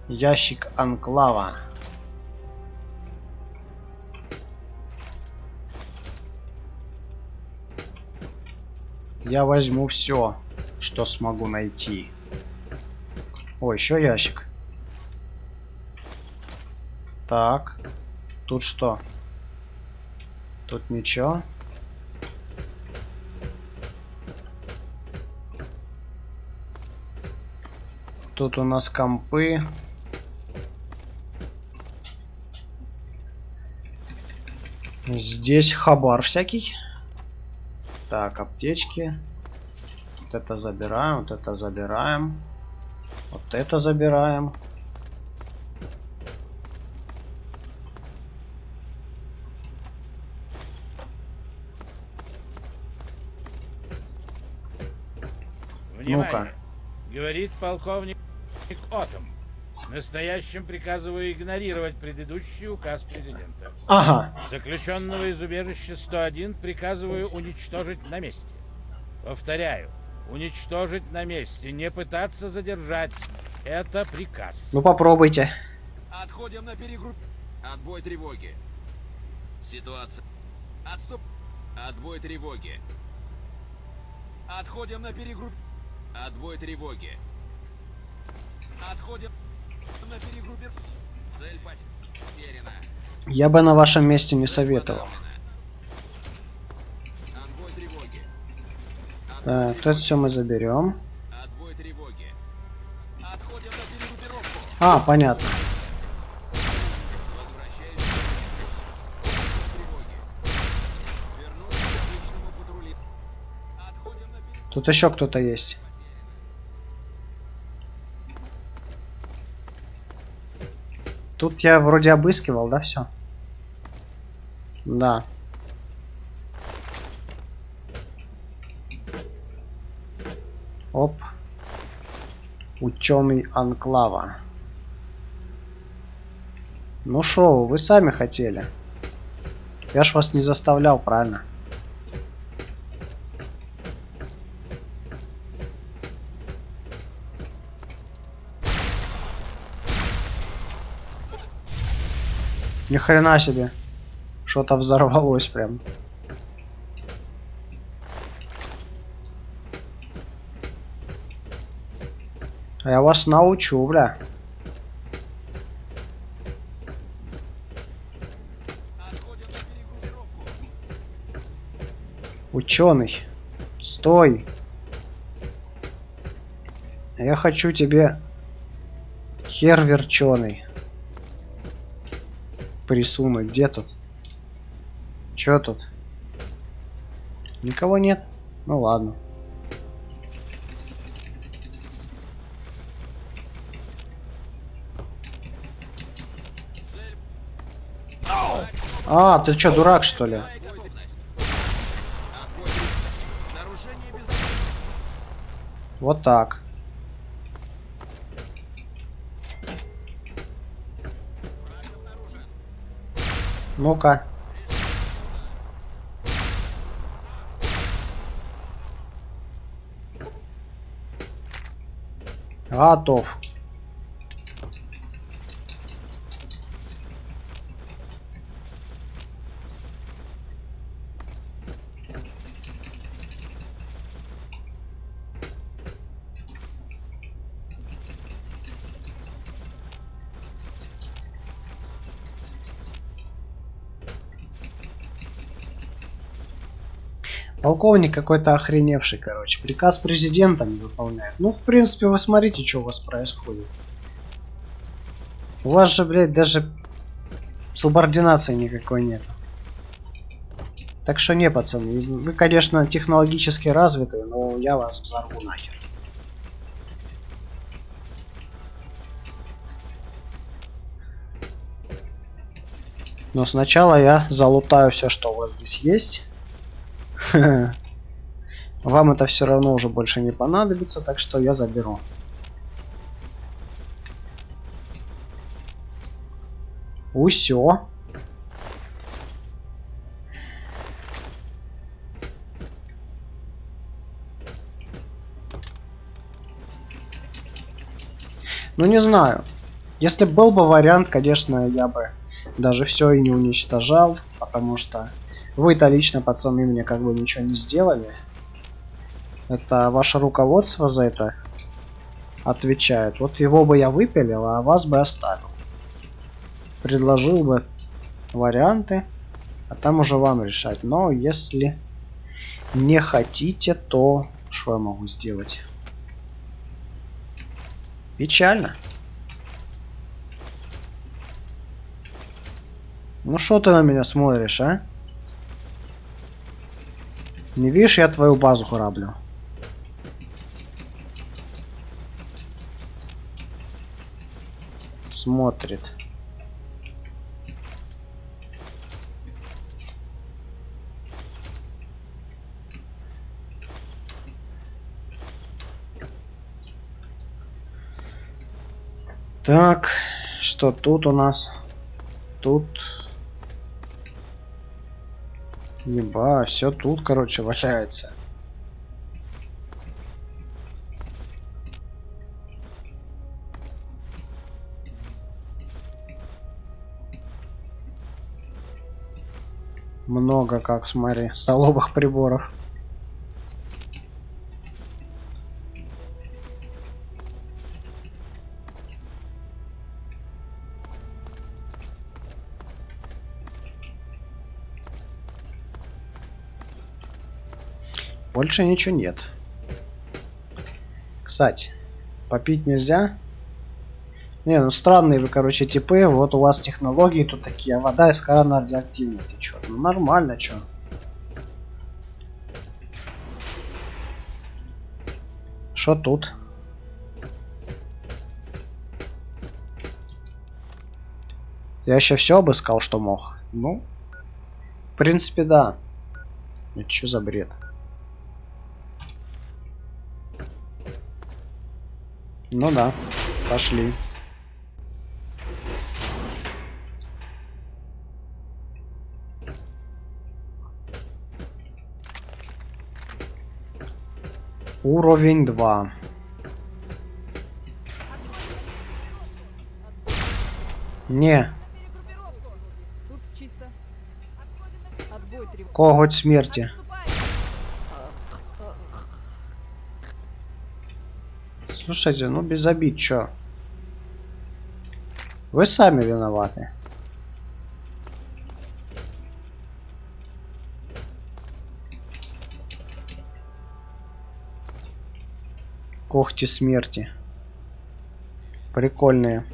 Ящик анклава. Я возьму все, что смогу найти. О, еще ящик. Так. Тут что? Тут ничего. Тут у нас компы. Здесь хабар всякий. Так, аптечки. Вот это забираем, вот это забираем. Вот это забираем. Внимание! Ну-ка. Говорит полковник Отом. Настоящим приказываю игнорировать предыдущий указ президента. Ага. Заключенного из убежища 101 приказываю уничтожить на месте. Повторяю, уничтожить на месте, не пытаться задержать. Это приказ. Ну попробуйте. Отходим на перегруп. Отбой тревоги. Ситуация. Отступ. Отбой тревоги. Отходим на перегруп. Отбой тревоги. Отходим на перегруппе. Цель потеряна. Я бы на вашем месте не советовал. Отбой тревоги. Так, тут все мы заберем. Отбой тревоги. Отходим на перегруппировку. А, понятно. Тут еще кто-то есть. Тут я вроде обыскивал, да, все? Да. Оп. Ученый анклава. Ну шо, вы сами хотели. Я ж вас не заставлял, правильно? Ни хрена себе. Что-то взорвалось прям. А я вас научу, бля. Ученый. Стой. Я хочу тебе хер верченый присунуть. Где тут? Чё тут? Никого нет? Ну ладно. А, ты чё, дурак, что ли? Вот так. Ну-ка. Готов. Полковник какой-то охреневший, короче. Приказ президента не выполняет. Ну, в принципе, вы смотрите, что у вас происходит. У вас же, блядь, даже субординации никакой нет. Так что не, пацаны. Вы, конечно, технологически развитые, но я вас взорву нахер. Но сначала я залутаю все, что у вас здесь есть. Вам это все равно уже больше не понадобится, так что я заберу. Усё. Ну не знаю. Если был бы вариант, конечно, я бы даже все и не уничтожал, потому что вы-то лично, пацаны, мне как бы ничего не сделали. Это ваше руководство за это отвечает. Вот его бы я выпилил, а вас бы оставил. Предложил бы варианты, а там уже вам решать. Но если не хотите, то что я могу сделать? Печально. Ну что ты на меня смотришь, а? Не видишь, я твою базу граблю. Смотрит. Так, что тут у нас? Тут... Еба, все тут, короче, валяется. Много, как смотри, столовых приборов. Больше ничего нет. Кстати, попить нельзя. Не, ну странные вы, короче, типы. Вот у вас технологии тут такие. А вода из крана радиоактивная. Ты чё? Ну нормально, чё? Что тут? Я еще все обыскал, что мог. Ну, в принципе, да. Это что за бред? Ну да, пошли. Уровень 2. Не. Тут чисто. Отбой тревог. Коготь смерти. Слушайте, ну без обид, чё? Вы сами виноваты. Когти смерти. Прикольные.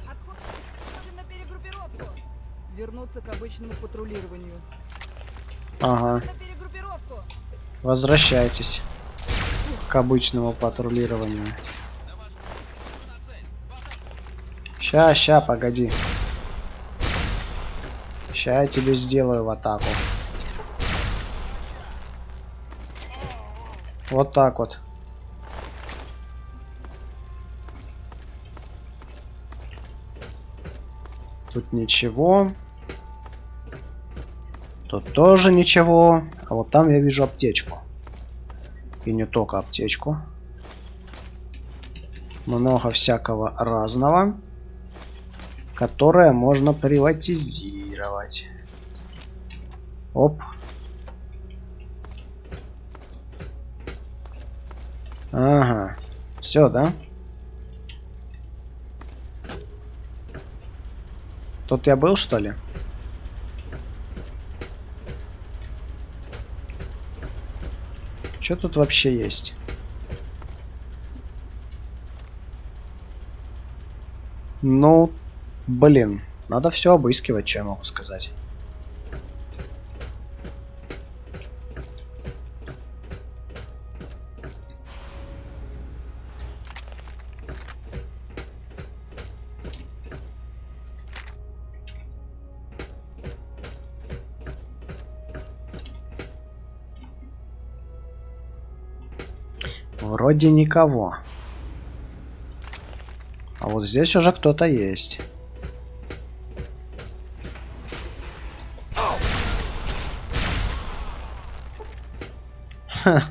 Отходим на перегруппировку. Вернуться к обычному патрулированию. Ага. Возвращайтесь к обычному патрулированию. Ща, погоди. Ща я тебе сделаю в атаку. Вот так вот. Тут ничего. Тут тоже ничего. А вот там я вижу аптечку. И не только аптечку. Много всякого разного, которое можно приватизировать. Оп. Ага. Все, да? Тут я был, что ли? Что тут вообще есть? Ну, блин, надо все обыскивать, что я могу сказать. Вроде никого. А вот здесь уже кто-то есть. Ха.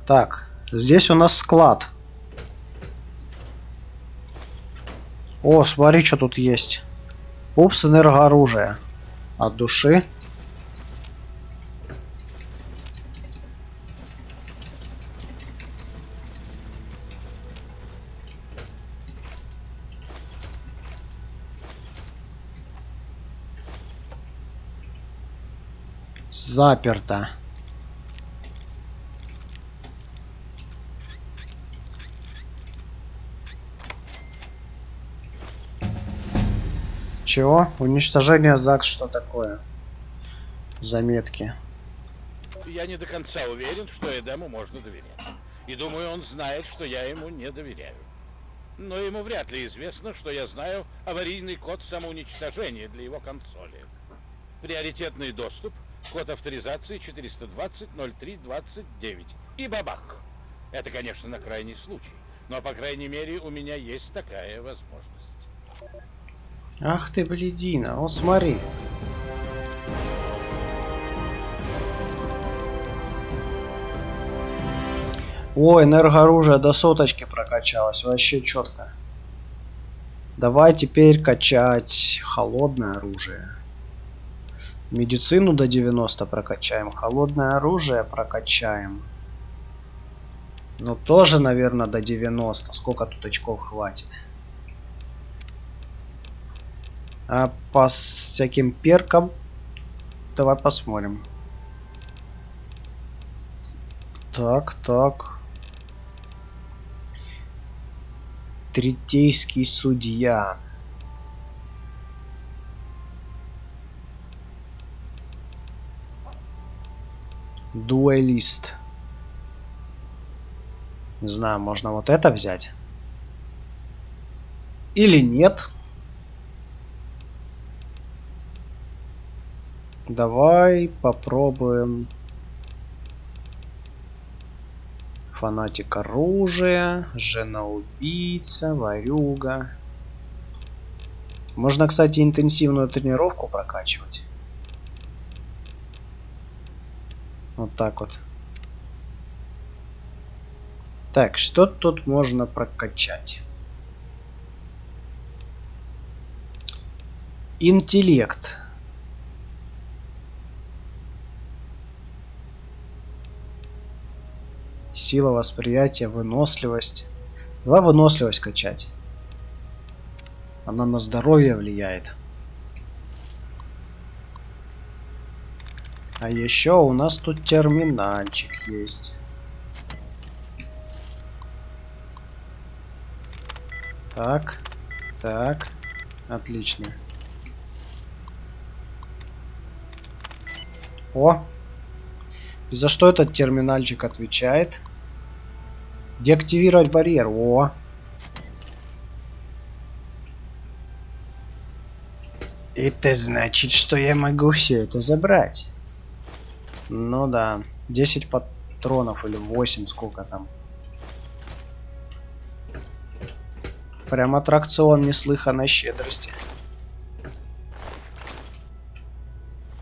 Так, здесь у нас склад. О, смотри, что тут есть. Пупс энергооружия. От души. Заперто. Чего? Уничтожение ЗАГС, что такое? Заметки. Я не до конца уверен, что Эдему можно доверять. И думаю, он знает, что я ему не доверяю. Но ему вряд ли известно, что я знаю аварийный код самоуничтожения для его консоли. Приоритетный доступ, код авторизации 420-03-29. И бабах! Это, конечно, на крайний случай. Но, по крайней мере, у меня есть такая возможность. Ах ты, блядина, вот смотри. О, энергооружие до соточки прокачалось, вообще четко. Давай теперь качать холодное оружие. Медицину до 90 прокачаем, холодное оружие прокачаем. Но тоже, наверное, до 90. Сколько тут очков хватит? А по всяким перкам давай посмотрим. Так, так. Третейский судья. Дуэлист. Не знаю, можно вот это взять? Или нет? Давай попробуем. Фанатик оружия, жена-убийца, ворюга. Можно, кстати, интенсивную тренировку прокачивать. Вот так вот. Так, что тут можно прокачать? Интеллект. Сила восприятия, выносливость. Давай выносливость качать. Она на здоровье влияет. А еще у нас тут терминальчик есть. Так, так, отлично. О! И за что этот терминальчик отвечает? Деактивировать барьер. О! Это значит, что я могу все это забрать. Ну да. 10 патронов или 8, сколько там. Прям аттракцион неслыханной щедрости.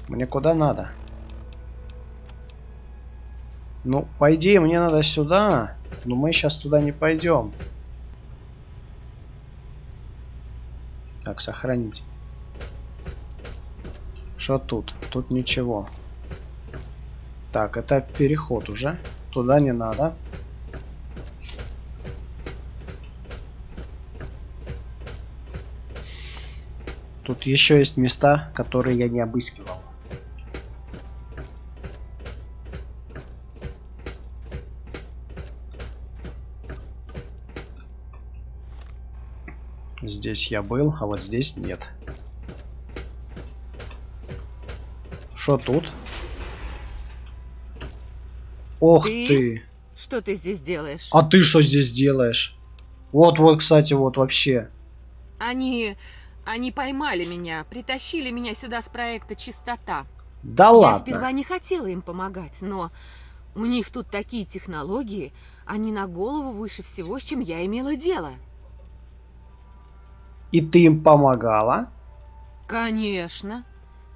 Мне куда надо? Ну, по идее, мне надо сюда. Но мы сейчас туда не пойдем. Так, сохранить. Что тут? Тут ничего. Так, это переход уже. Туда не надо. Тут еще есть места, которые я не обыскивал. Здесь я был, а вот здесь нет. Что тут? Ох ты! Что ты здесь делаешь? А ты что здесь делаешь? Вот, кстати, вот вообще. Они поймали меня, притащили меня сюда с проекта «Чистота». Да Я ладно. сперва не хотела им помогать, но у них тут такие технологии, они на голову выше всего, с чем я имела дело. И ты им помогала? Конечно.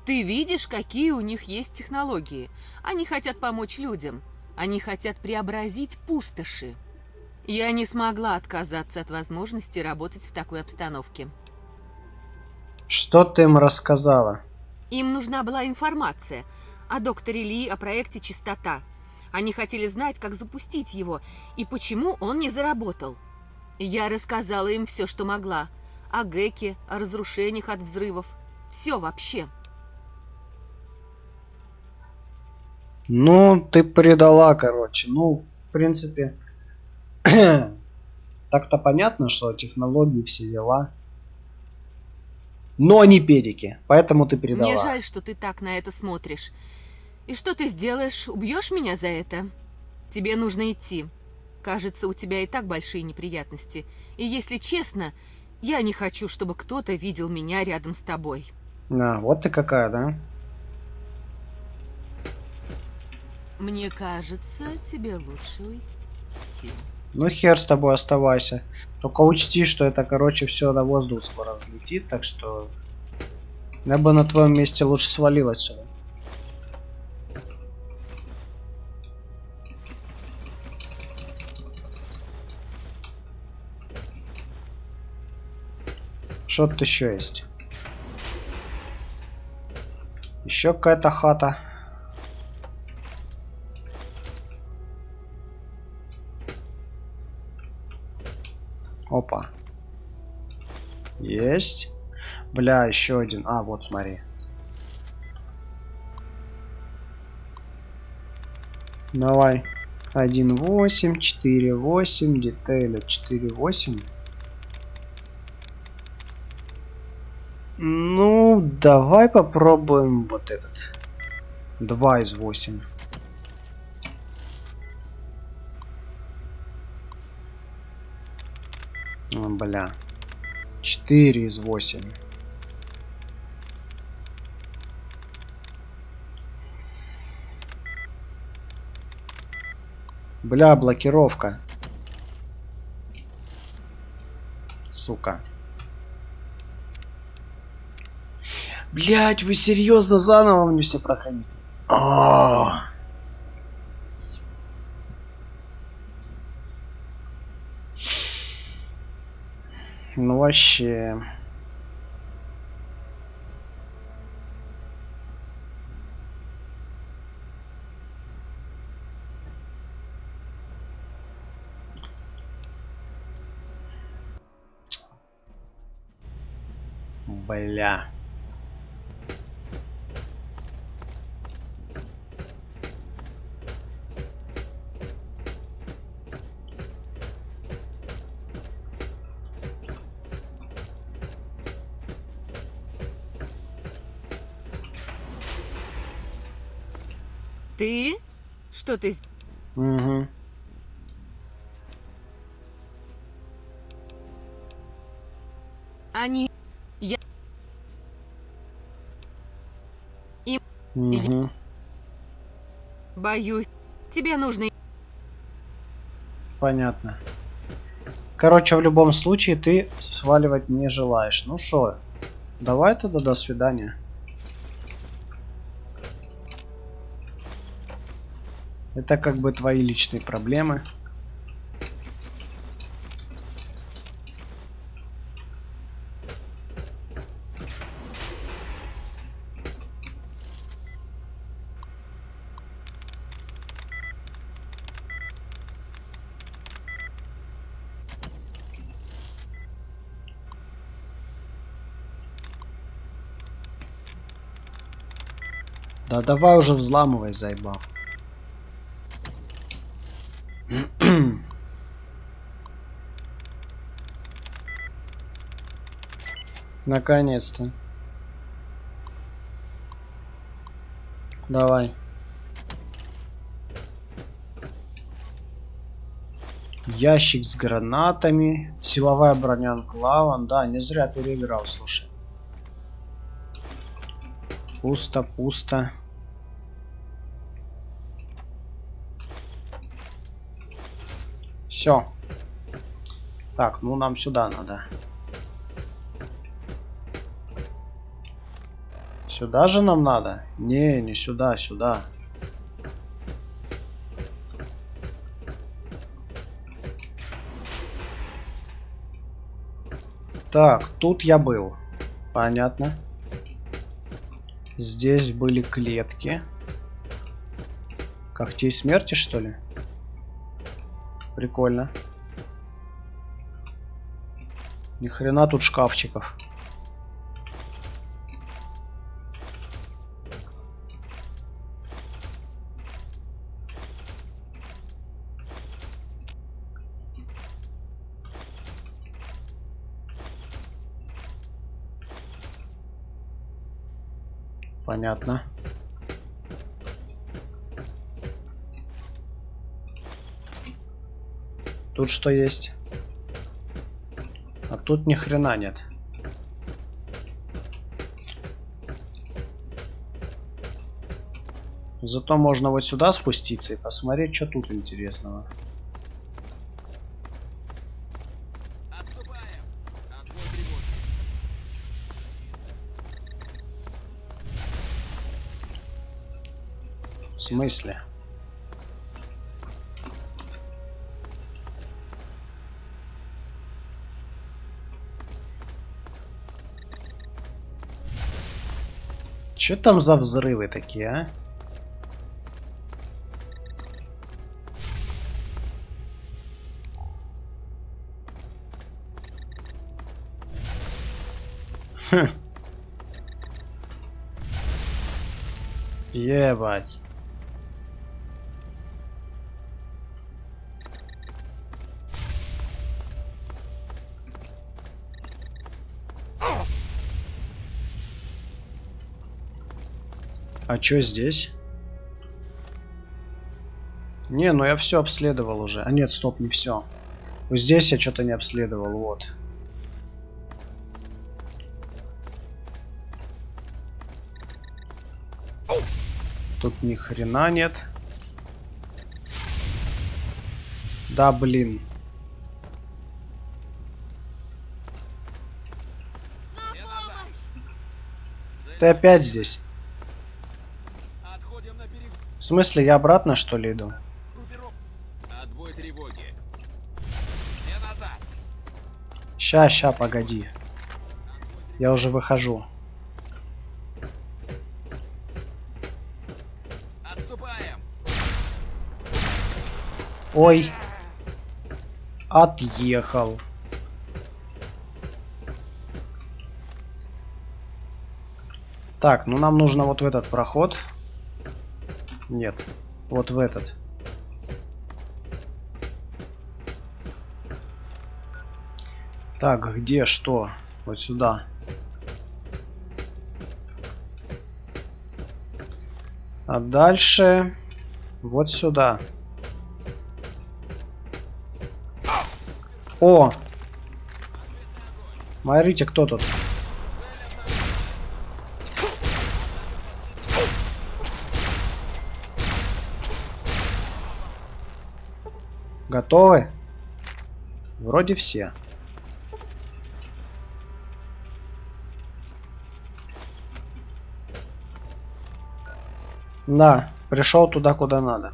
Ты видишь, какие у них есть технологии. Они хотят помочь людям. Они хотят преобразить пустоши. Я не смогла отказаться от возможности работать в такой обстановке. Что ты им рассказала? Им нужна была информация о докторе Ли, о проекте «Чистота». Они хотели знать, как запустить его и почему он не заработал. Я рассказала им все, что могла. О Геке, о разрушениях от взрывов. Все вообще. Ну, ты предала, короче. Ну, в принципе, так-то понятно, что технологии все дела. Но не педики, поэтому ты предала. Мне жаль, что ты так на это смотришь. И что ты сделаешь? Убьешь меня за это? Тебе нужно идти. Кажется, у тебя и так большие неприятности. И если честно, я не хочу, чтобы кто-то видел меня рядом с тобой. А, вот ты какая, да? Мне кажется, тебе лучше уйти. Ну хер с тобой, оставайся. Только учти, что это, короче, все на воздух скоро взлетит, так что я бы на твоем месте лучше свалил отсюда. Что тут еще есть? Еще какая-то хата. Опа. Есть. Бля, еще один. А, вот, смотри. Давай. 1.8, 4.8, детейля 4.8. Ну, давай попробуем вот этот. 2 из 8. О, бля. 4 из 8. Бля, блокировка. Сука. Блять, вы серьезно заново мне все проходите? Ну вообще. Бля. Ты? Что ты... Угу. Они... Я... Им... Угу. Боюсь. Тебе нужно... Понятно. Короче, в любом случае ты сваливать не желаешь. Ну шо, давай тогда до свидания. Это как бы твои личные проблемы. Да давай уже взламывай, заебал. Наконец-то. Давай. Ящик с гранатами. Силовая броня Анклава. Да, не зря переиграл, слушай. Пусто, пусто. Все. Так, ну нам сюда надо. Сюда же нам надо? Не сюда, сюда. Так, тут я был. Понятно. Здесь были клетки. Когтей смерти, что ли? Прикольно. Ни хрена тут шкафчиков. Понятно. Тут что есть? А тут ни хрена нет. Зато можно вот сюда спуститься и посмотреть, что тут интересного. В смысле? Что там за взрывы такие, а? Хм. Ебать. А чё здесь? Не, ну я все обследовал уже. А нет, стоп, не все. Вот здесь я что-то не обследовал, вот. Тут ни хрена нет. Да, блин. Ты опять здесь? В смысле, я обратно, что ли, иду? Отбой тревоги. Все назад. Ща, погоди. Я уже выхожу. Отступаем. Ой. Отъехал. Так, ну нам нужно вот в этот проход. Нет, вот в этот. Так, где что? Вот сюда. А дальше вот сюда. О! Смотрите, кто тут. Готовы? Вроде все. Да, пришел туда, куда надо.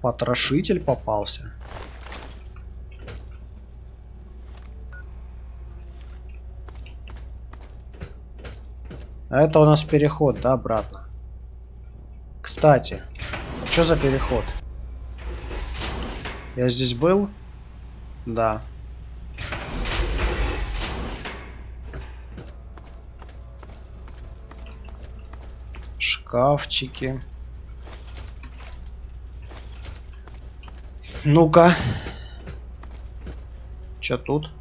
Потрошитель попался. А это у нас переход, да, обратно. Кстати, что за переход? Я здесь был? Да. Шкафчики. Ну-ка. Чё тут?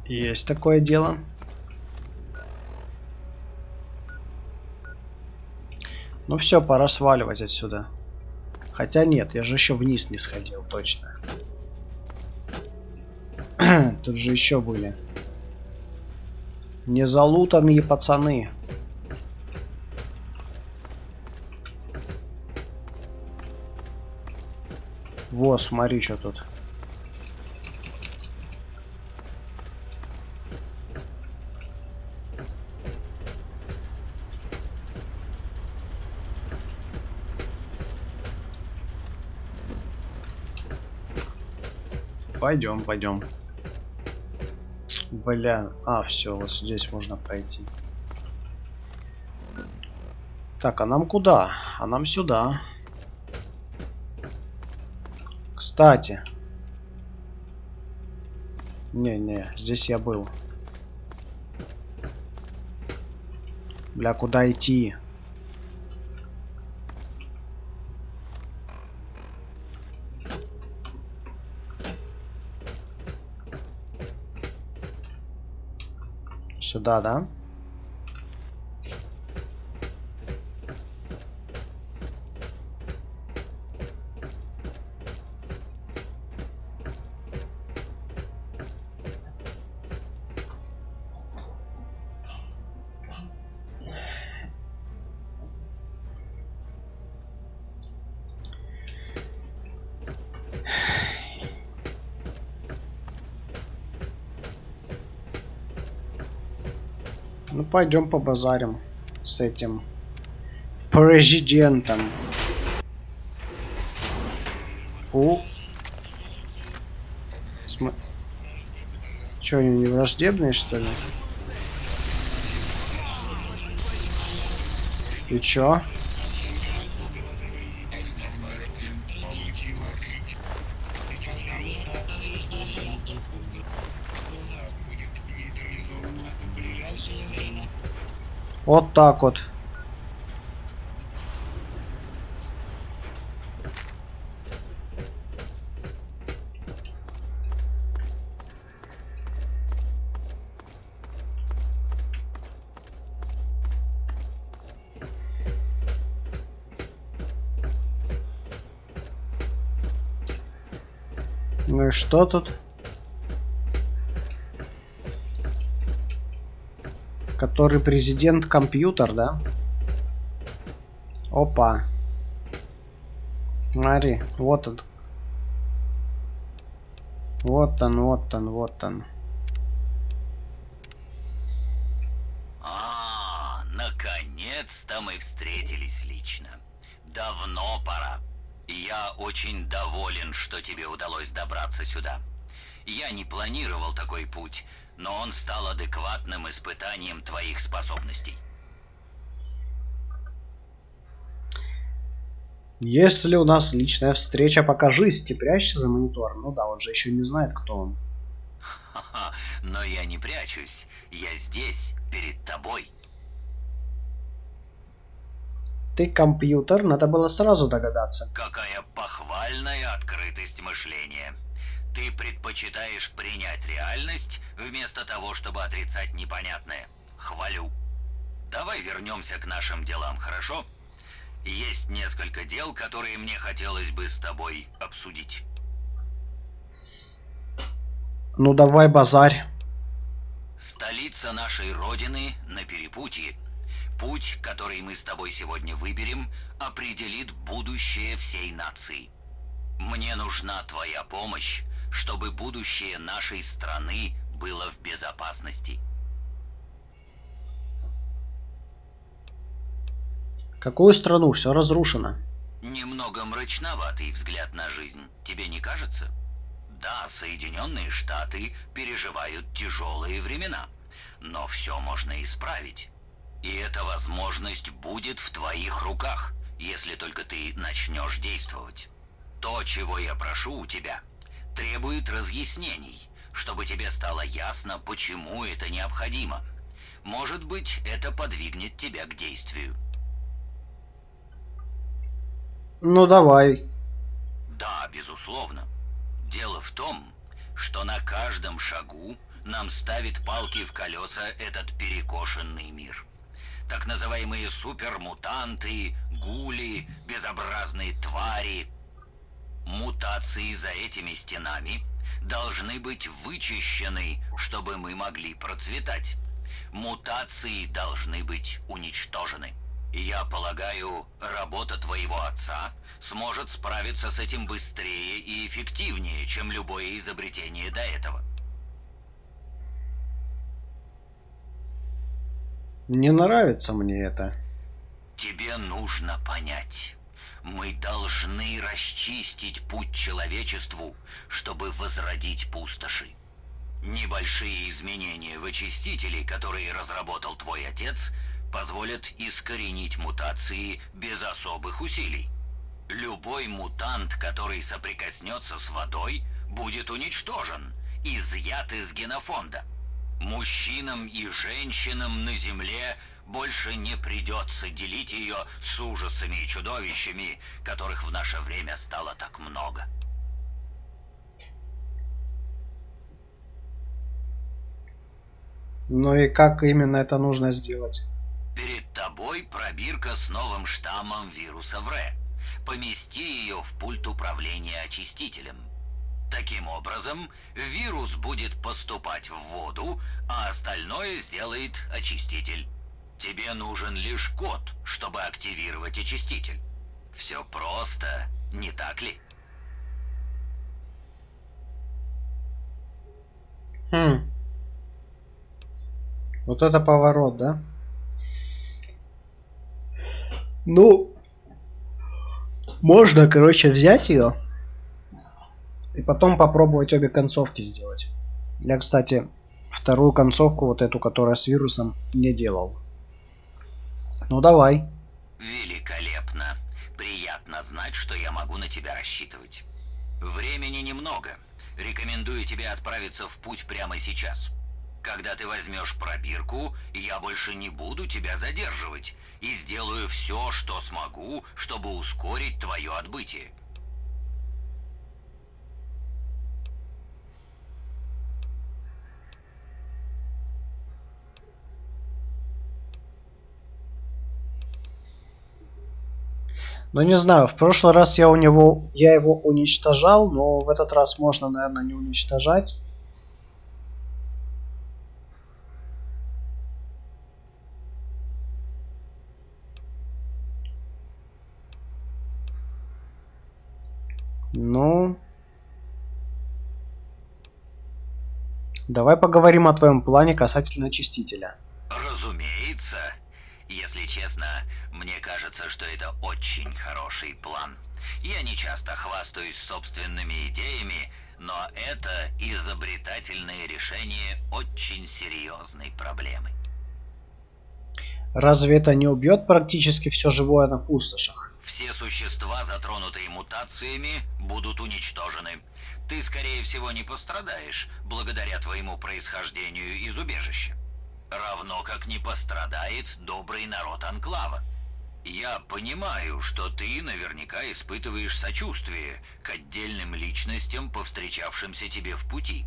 Есть такое дело. Ну все, пора сваливать отсюда. Хотя нет, я же еще вниз не сходил, точно. Тут же еще были. Незалутанные пацаны. Во, смотри, что тут. Пойдем, пойдем. Бля, все, вот здесь можно пройти. Так, а нам куда? А нам сюда. Кстати. Не, здесь я был. Бля, куда идти? Сюда, да? Ну, пойдем побазарим с этим президентом. Че, они не враждебные, что ли? И чё? Вот так вот. Ну и что тут? Который президент компьютер, да? Опа. Смотри, вот он. Вот он, вот он, вот он. Наконец-то мы встретились лично. Давно пора. Я очень доволен, что тебе удалось добраться сюда. Я не планировал такой путь, но он стал адекватным испытанием твоих способностей. Если у нас личная встреча, покажись, ты прячься за монитор. Ну да, он же еще не знает, кто он. Ха-ха, но я не прячусь. Я здесь, перед тобой. Ты компьютер, надо было сразу догадаться. Какая похвальная открытость мышления. Ты предпочитаешь принять реальность, вместо того, чтобы отрицать непонятное. Хвалю. Давай вернемся к нашим делам, хорошо? Есть несколько дел, которые мне хотелось бы с тобой обсудить. Ну давай, базарь. Столица нашей Родины на перепутье. Путь, который мы с тобой сегодня выберем, определит будущее всей нации. Мне нужна твоя помощь, чтобы будущее нашей страны было в безопасности. Какую страну? Все разрушено. Немного мрачноватый взгляд на жизнь, тебе не кажется? Да, Соединенные Штаты переживают тяжелые времена, но все можно исправить. И эта возможность будет в твоих руках, если только ты начнешь действовать. То, чего я прошу у тебя, требует разъяснений, чтобы тебе стало ясно, почему это необходимо. Может быть, это подвигнет тебя к действию. Ну давай. Да, безусловно. Дело в том, что на каждом шагу нам ставит палки в колеса этот перекошенный мир. Так называемые супермутанты, гули, безобразные твари. Мутации за этими стенами должны быть вычищены, чтобы мы могли процветать. Мутации должны быть уничтожены. Я полагаю, работа твоего отца сможет справиться с этим быстрее и эффективнее, чем любое изобретение до этого. Не нравится мне это. Тебе нужно понять. Мы должны расчистить путь человечеству, чтобы возродить пустоши. Небольшие изменения в очистителе, которые разработал твой отец, позволят искоренить мутации без особых усилий. Любой мутант, который соприкоснется с водой, будет уничтожен, изъят из генофонда. Мужчинам и женщинам на Земле больше не придется делить ее с ужасами и чудовищами, которых в наше время стало так много. Ну и как именно это нужно сделать? Перед тобой пробирка с новым штаммом вируса ВРЭ. Помести ее в пульт управления очистителем. Таким образом, вирус будет поступать в воду, а остальное сделает очиститель. Тебе нужен лишь код, чтобы активировать очиститель. Все просто, не так ли? Вот это поворот, да? Ну, можно, короче, взять ее и потом попробовать обе концовки сделать. Я, кстати, вторую концовку, вот эту, которая с вирусом, не делал. Ну, давай. Великолепно. Приятно знать, что я могу на тебя рассчитывать. Времени немного. Рекомендую тебе отправиться в путь прямо сейчас. Когда ты возьмешь пробирку, я больше не буду тебя задерживать и сделаю все, что смогу, чтобы ускорить твое отбытие. Ну, не знаю, в прошлый раз я его уничтожал, но в этот раз можно, наверное, не уничтожать. Ну, давай поговорим о твоем плане касательно очистителя. Разумеется. Если честно, мне кажется, что это очень хороший план. Я не часто хвастаюсь собственными идеями, но это изобретательное решение очень серьезной проблемы. Разве это не убьет практически все живое на пустошах? Все существа, затронутые мутациями, будут уничтожены. Ты, скорее всего, не пострадаешь, благодаря твоему происхождению из убежища. Равно как не пострадает добрый народ Анклава. Я понимаю, что ты наверняка испытываешь сочувствие к отдельным личностям, повстречавшимся тебе в пути.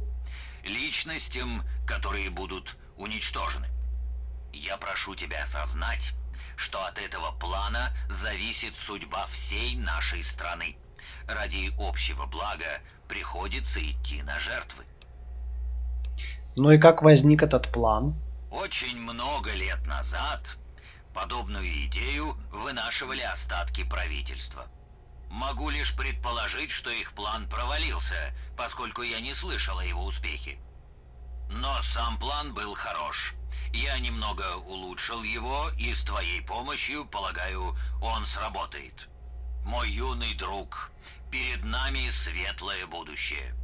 Личностям, которые будут уничтожены. Я прошу тебя осознать, что от этого плана зависит судьба всей нашей страны. Ради общего блага приходится идти на жертвы. Ну и как возник этот план? Очень много лет назад подобную идею вынашивали остатки правительства. Могу лишь предположить, что их план провалился, поскольку я не слышал о его успехе. Но сам план был хорош. Я немного улучшил его, и с твоей помощью, полагаю, он сработает. Мой юный друг, перед нами светлое будущее.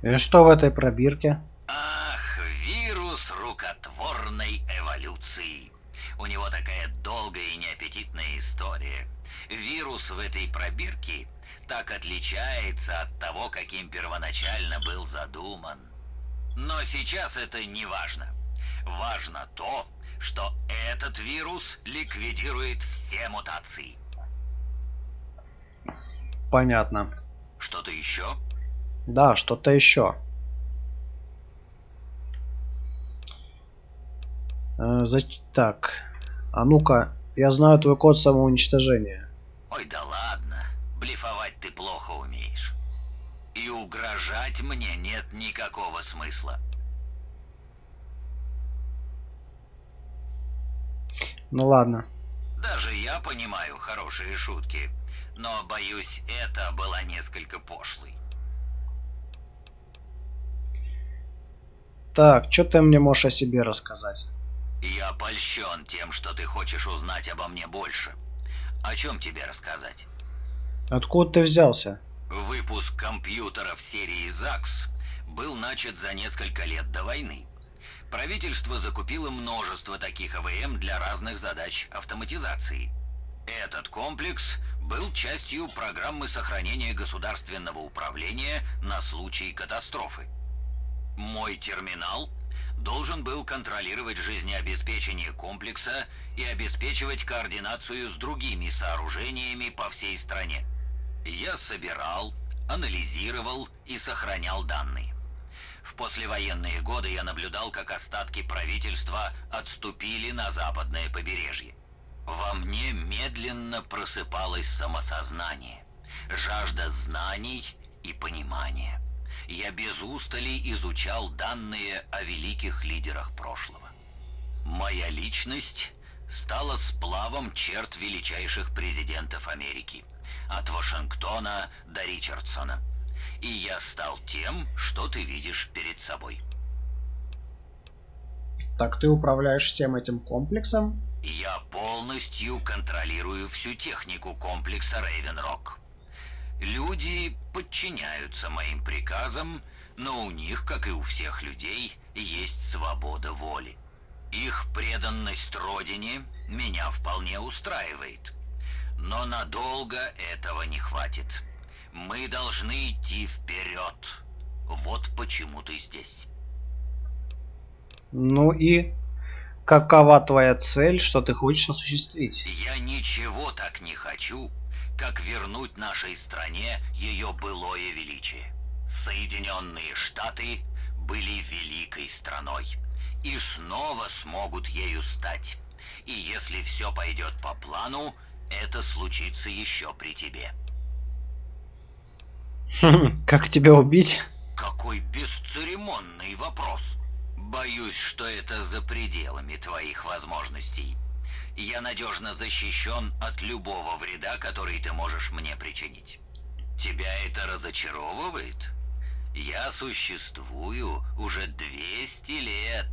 И что в этой пробирке? Ах, вирус рукотворной эволюции. У него такая долгая и неаппетитная история. Вирус в этой пробирке так отличается от того, каким первоначально был задуман. Но сейчас это не важно. Важно то, что этот вирус ликвидирует все мутации. Понятно. Что-то еще? Да, что-то еще. Так, а ну-ка, Я знаю твой код самоуничтожения. Ой, да ладно. Блефовать ты плохо умеешь. И угрожать мне нет никакого смысла. Ну ладно. Даже я понимаю хорошие шутки, но, боюсь, это была несколько пошлой. Так, что ты мне можешь о себе рассказать? Я польщен тем, что ты хочешь узнать обо мне больше. О чем тебе рассказать? Откуда ты взялся? Выпуск компьютеров серии ЗАГС был начат за несколько лет до войны. Правительство закупило множество таких АВМ для разных задач автоматизации. Этот комплекс был частью программы сохранения государственного управления на случай катастрофы. Мой терминал должен был контролировать жизнеобеспечение комплекса и обеспечивать координацию с другими сооружениями по всей стране. Я собирал, анализировал и сохранял данные. В послевоенные годы я наблюдал, как остатки правительства отступили на западное побережье. Во мне медленно просыпалось самосознание, жажда знаний и понимания. Я без устали изучал данные о великих лидерах прошлого. Моя личность стала сплавом черт величайших президентов Америки, от Вашингтона до Ричардсона. И я стал тем, что ты видишь перед собой. Так ты управляешь всем этим комплексом? Я полностью контролирую всю технику комплекса Рейвен-Рок. Люди подчиняются моим приказам, но у них, как и у всех людей, есть свобода воли. Их преданность Родине меня вполне устраивает. Но надолго этого не хватит. Мы должны идти вперед. Вот почему ты здесь. Ну и какова твоя цель, что ты хочешь осуществить? Я ничего так не хочу, как вернуть нашей стране ее былое величие. Соединенные Штаты были великой страной и снова смогут ею стать. И если все пойдет по плану, это случится еще при тебе. Как тебя убить? Какой бесцеремонный вопрос. Боюсь, что это за пределами твоих возможностей. Я надежно защищен от любого вреда, который ты можешь мне причинить. Тебя это разочаровывает? Я существую уже 200 лет,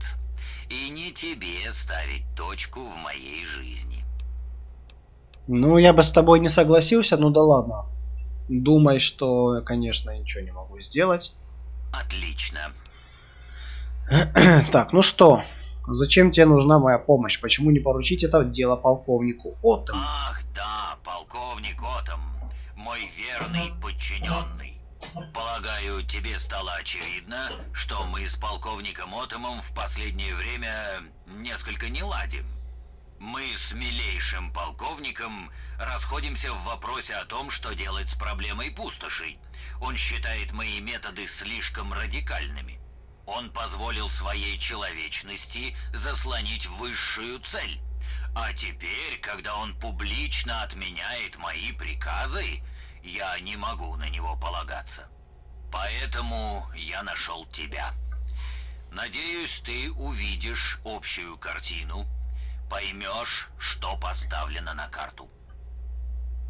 и не тебе ставить точку в моей жизни. Ну, я бы с тобой не согласился, ну да ладно. Думай, что, конечно, ничего не могу сделать. Отлично. Так, ну что? Зачем тебе нужна моя помощь? Почему не поручить это дело полковнику Оттому? Ах, да, полковник Оттом, мой верный подчиненный. Полагаю, тебе стало очевидно, что мы с полковником Оттомом в последнее время несколько не ладим. Мы с милейшим полковником расходимся в вопросе о том, что делать с проблемой пустошей. Он считает мои методы слишком радикальными. Он позволил своей человечности заслонить высшую цель. А теперь, когда он публично отменяет мои приказы, я не могу на него полагаться. Поэтому я нашел тебя. Надеюсь, ты увидишь общую картину, поймешь, что поставлено на карту.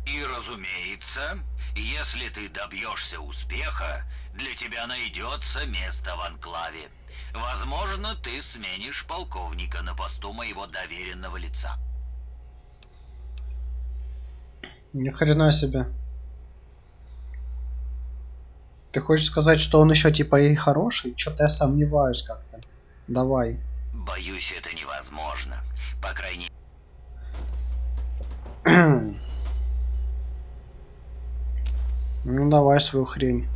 И, разумеется, если ты добьешься успеха, для тебя найдется место в анклаве. Возможно, ты сменишь полковника на посту моего доверенного лица. Ни хрена себе. Ты хочешь сказать, что он еще типа и хороший? Что-то я сомневаюсь как-то. Давай. Боюсь, это невозможно. По крайней Ну давай свою хрень.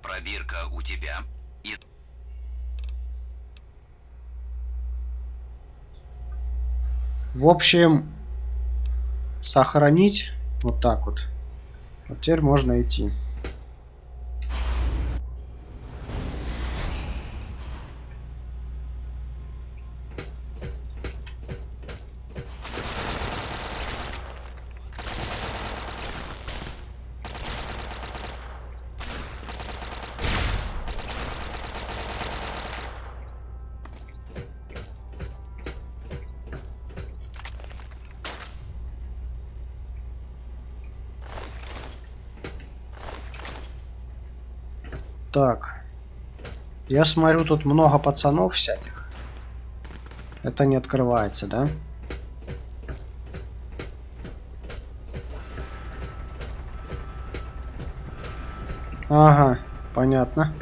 Пробирка у тебя. И... В общем, сохранить вот так вот. Вот теперь можно идти. Так. Я смотрю, тут много пацанов всяких. Это не открывается, да? Ага, понятно.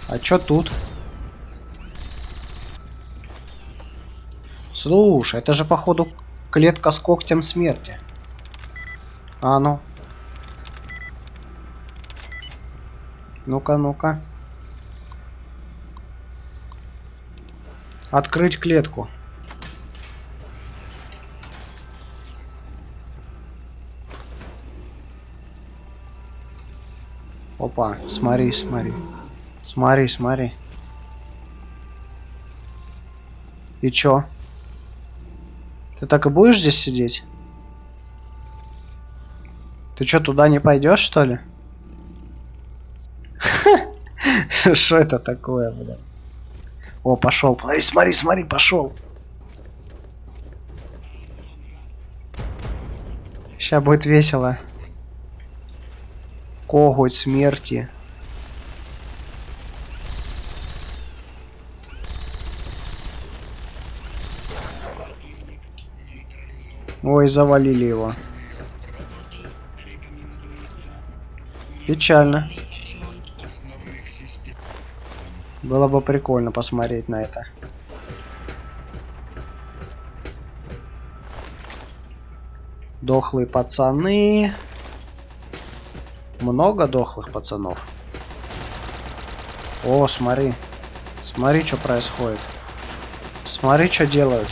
А чё тут? Слушай, это же походу клетка с когтем смерти. А ну. Ну-ка, ну-ка. Открыть клетку. Опа, смотри, смотри. Смотри, смотри. И чё? Ты так и будешь здесь сидеть? Ты чё, туда не пойдешь, что ли? Что это такое, бля? О, пошел. Смотри, смотри, смотри, пошел. Сейчас будет весело. Коготь смерти. Ой, завалили его. Печально. Было бы прикольно посмотреть на это. Дохлые пацаны. Много дохлых пацанов. О, смотри. Смотри, что происходит. Смотри, что делают.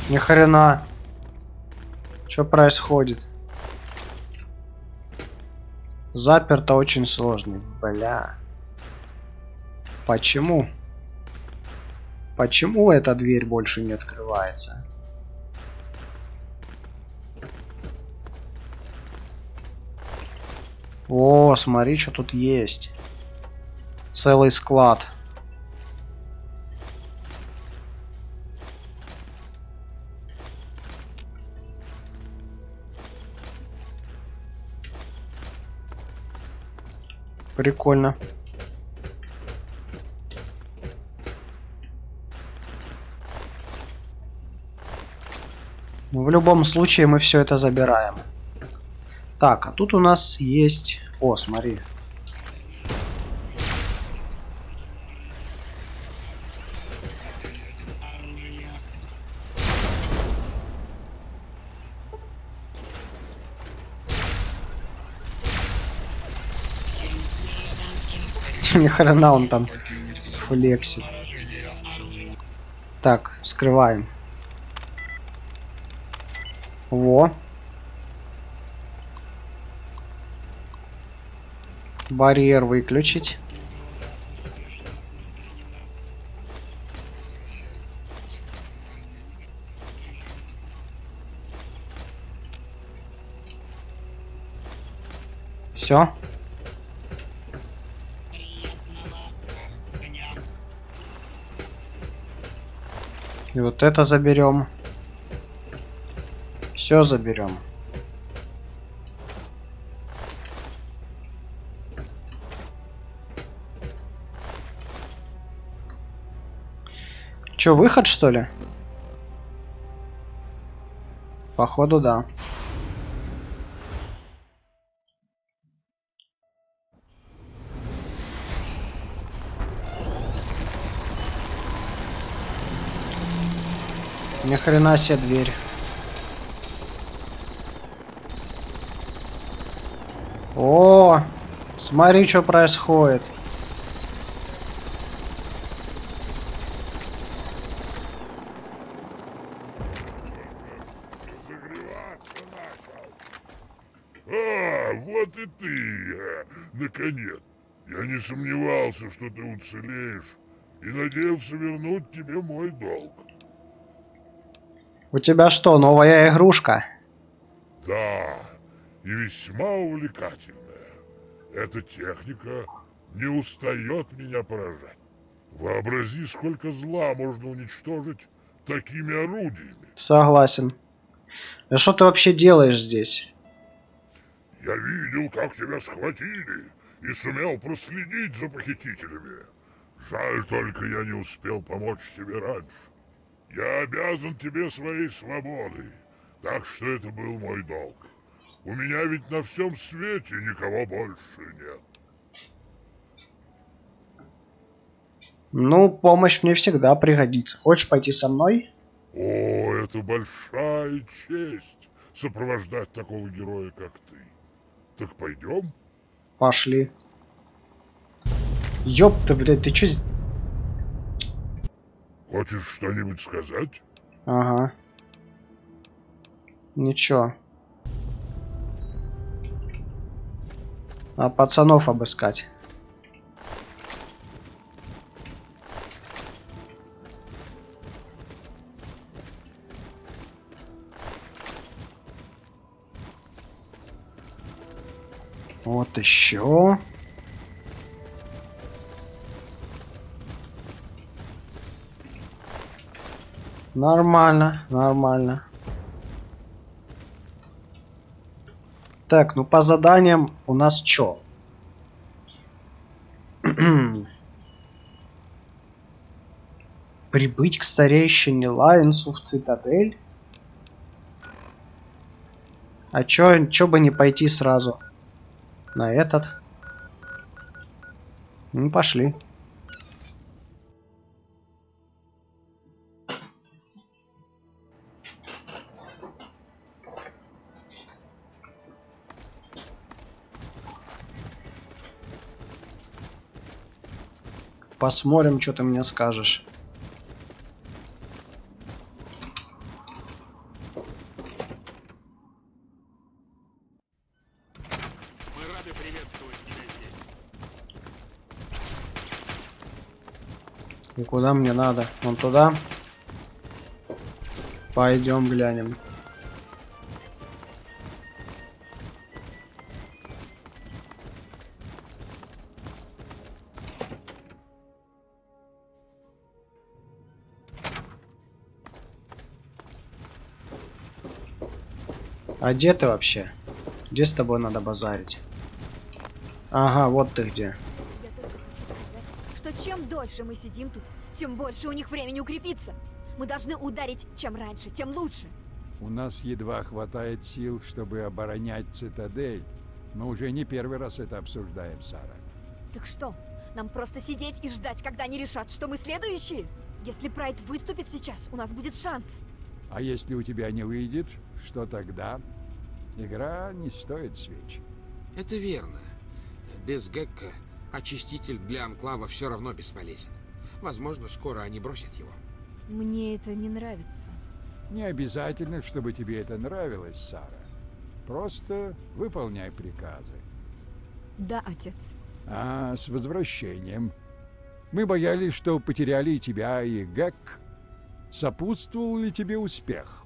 Ни хрена. Что происходит? Заперто очень сложно. Бля. Почему? Почему эта дверь больше не открывается? О, смотри, что тут есть. Целый склад. Прикольно. В любом случае мы все это забираем. Так, а тут у нас есть... О, смотри. Ни хрена он там флексит. Так, скрываем. Во. Барьер выключить. Все. И вот это заберем. Все заберем. Че, выход, что ли? Походу, да. Ни хрена себе дверь. О, смотри, что происходит. Вот и ты, наконец. Я не сомневался, что ты уцелеешь, и надеялся вернуть тебе мой долг. У тебя что, новая игрушка? Да, и весьма увлекательная. Эта техника не устает меня поражать. Вообрази, сколько зла можно уничтожить такими орудиями. Согласен. А что ты вообще делаешь здесь? Я видел, как тебя схватили, и сумел проследить за похитителями. Жаль только, я не успел помочь тебе раньше. Я обязан тебе своей свободой, так что это был мой долг. У меня ведь на всем свете никого больше нет. Ну, помощь мне всегда пригодится. Хочешь пойти со мной? О, это большая честь сопровождать такого героя, как ты. Так пойдем? Пошли. Ёпта, блядь, ты чё... Хочешь что-нибудь сказать? Ага. Ничего. А пацанов обыскать. Вот еще. Нормально, нормально. Так, ну по заданиям у нас чё? Прибыть к старейшине Лайенсу в цитадель? А чё бы не пойти сразу на этот? Ну, пошли. Посмотрим, что ты мне скажешь. Мы рады приветствовать тебя здесь. И куда мне надо? Вон туда? Пойдем глянем. А где ты вообще? Где с тобой надо базарить? Ага, вот ты где. Я только хочу сказать, что чем дольше мы сидим тут, тем больше у них времени укрепиться. Мы должны ударить чем раньше, тем лучше. У нас едва хватает сил, чтобы оборонять цитадель. Мы уже не первый раз это обсуждаем, Сара. Так что, нам просто сидеть и ждать, когда они решат, что мы следующие? Если Прайд выступит сейчас, у нас будет шанс. А если у тебя не выйдет, что тогда? Игра не стоит свеч. Это верно. Без Гекка очиститель для Анклава все равно бесполезен. Возможно, скоро они бросят его. Мне это не нравится. Не обязательно, чтобы тебе это нравилось, Сара. Просто выполняй приказы. Да, отец. А с возвращением. Мы боялись, что потеряли и тебя, и Гек. Сопутствовал ли тебе успех?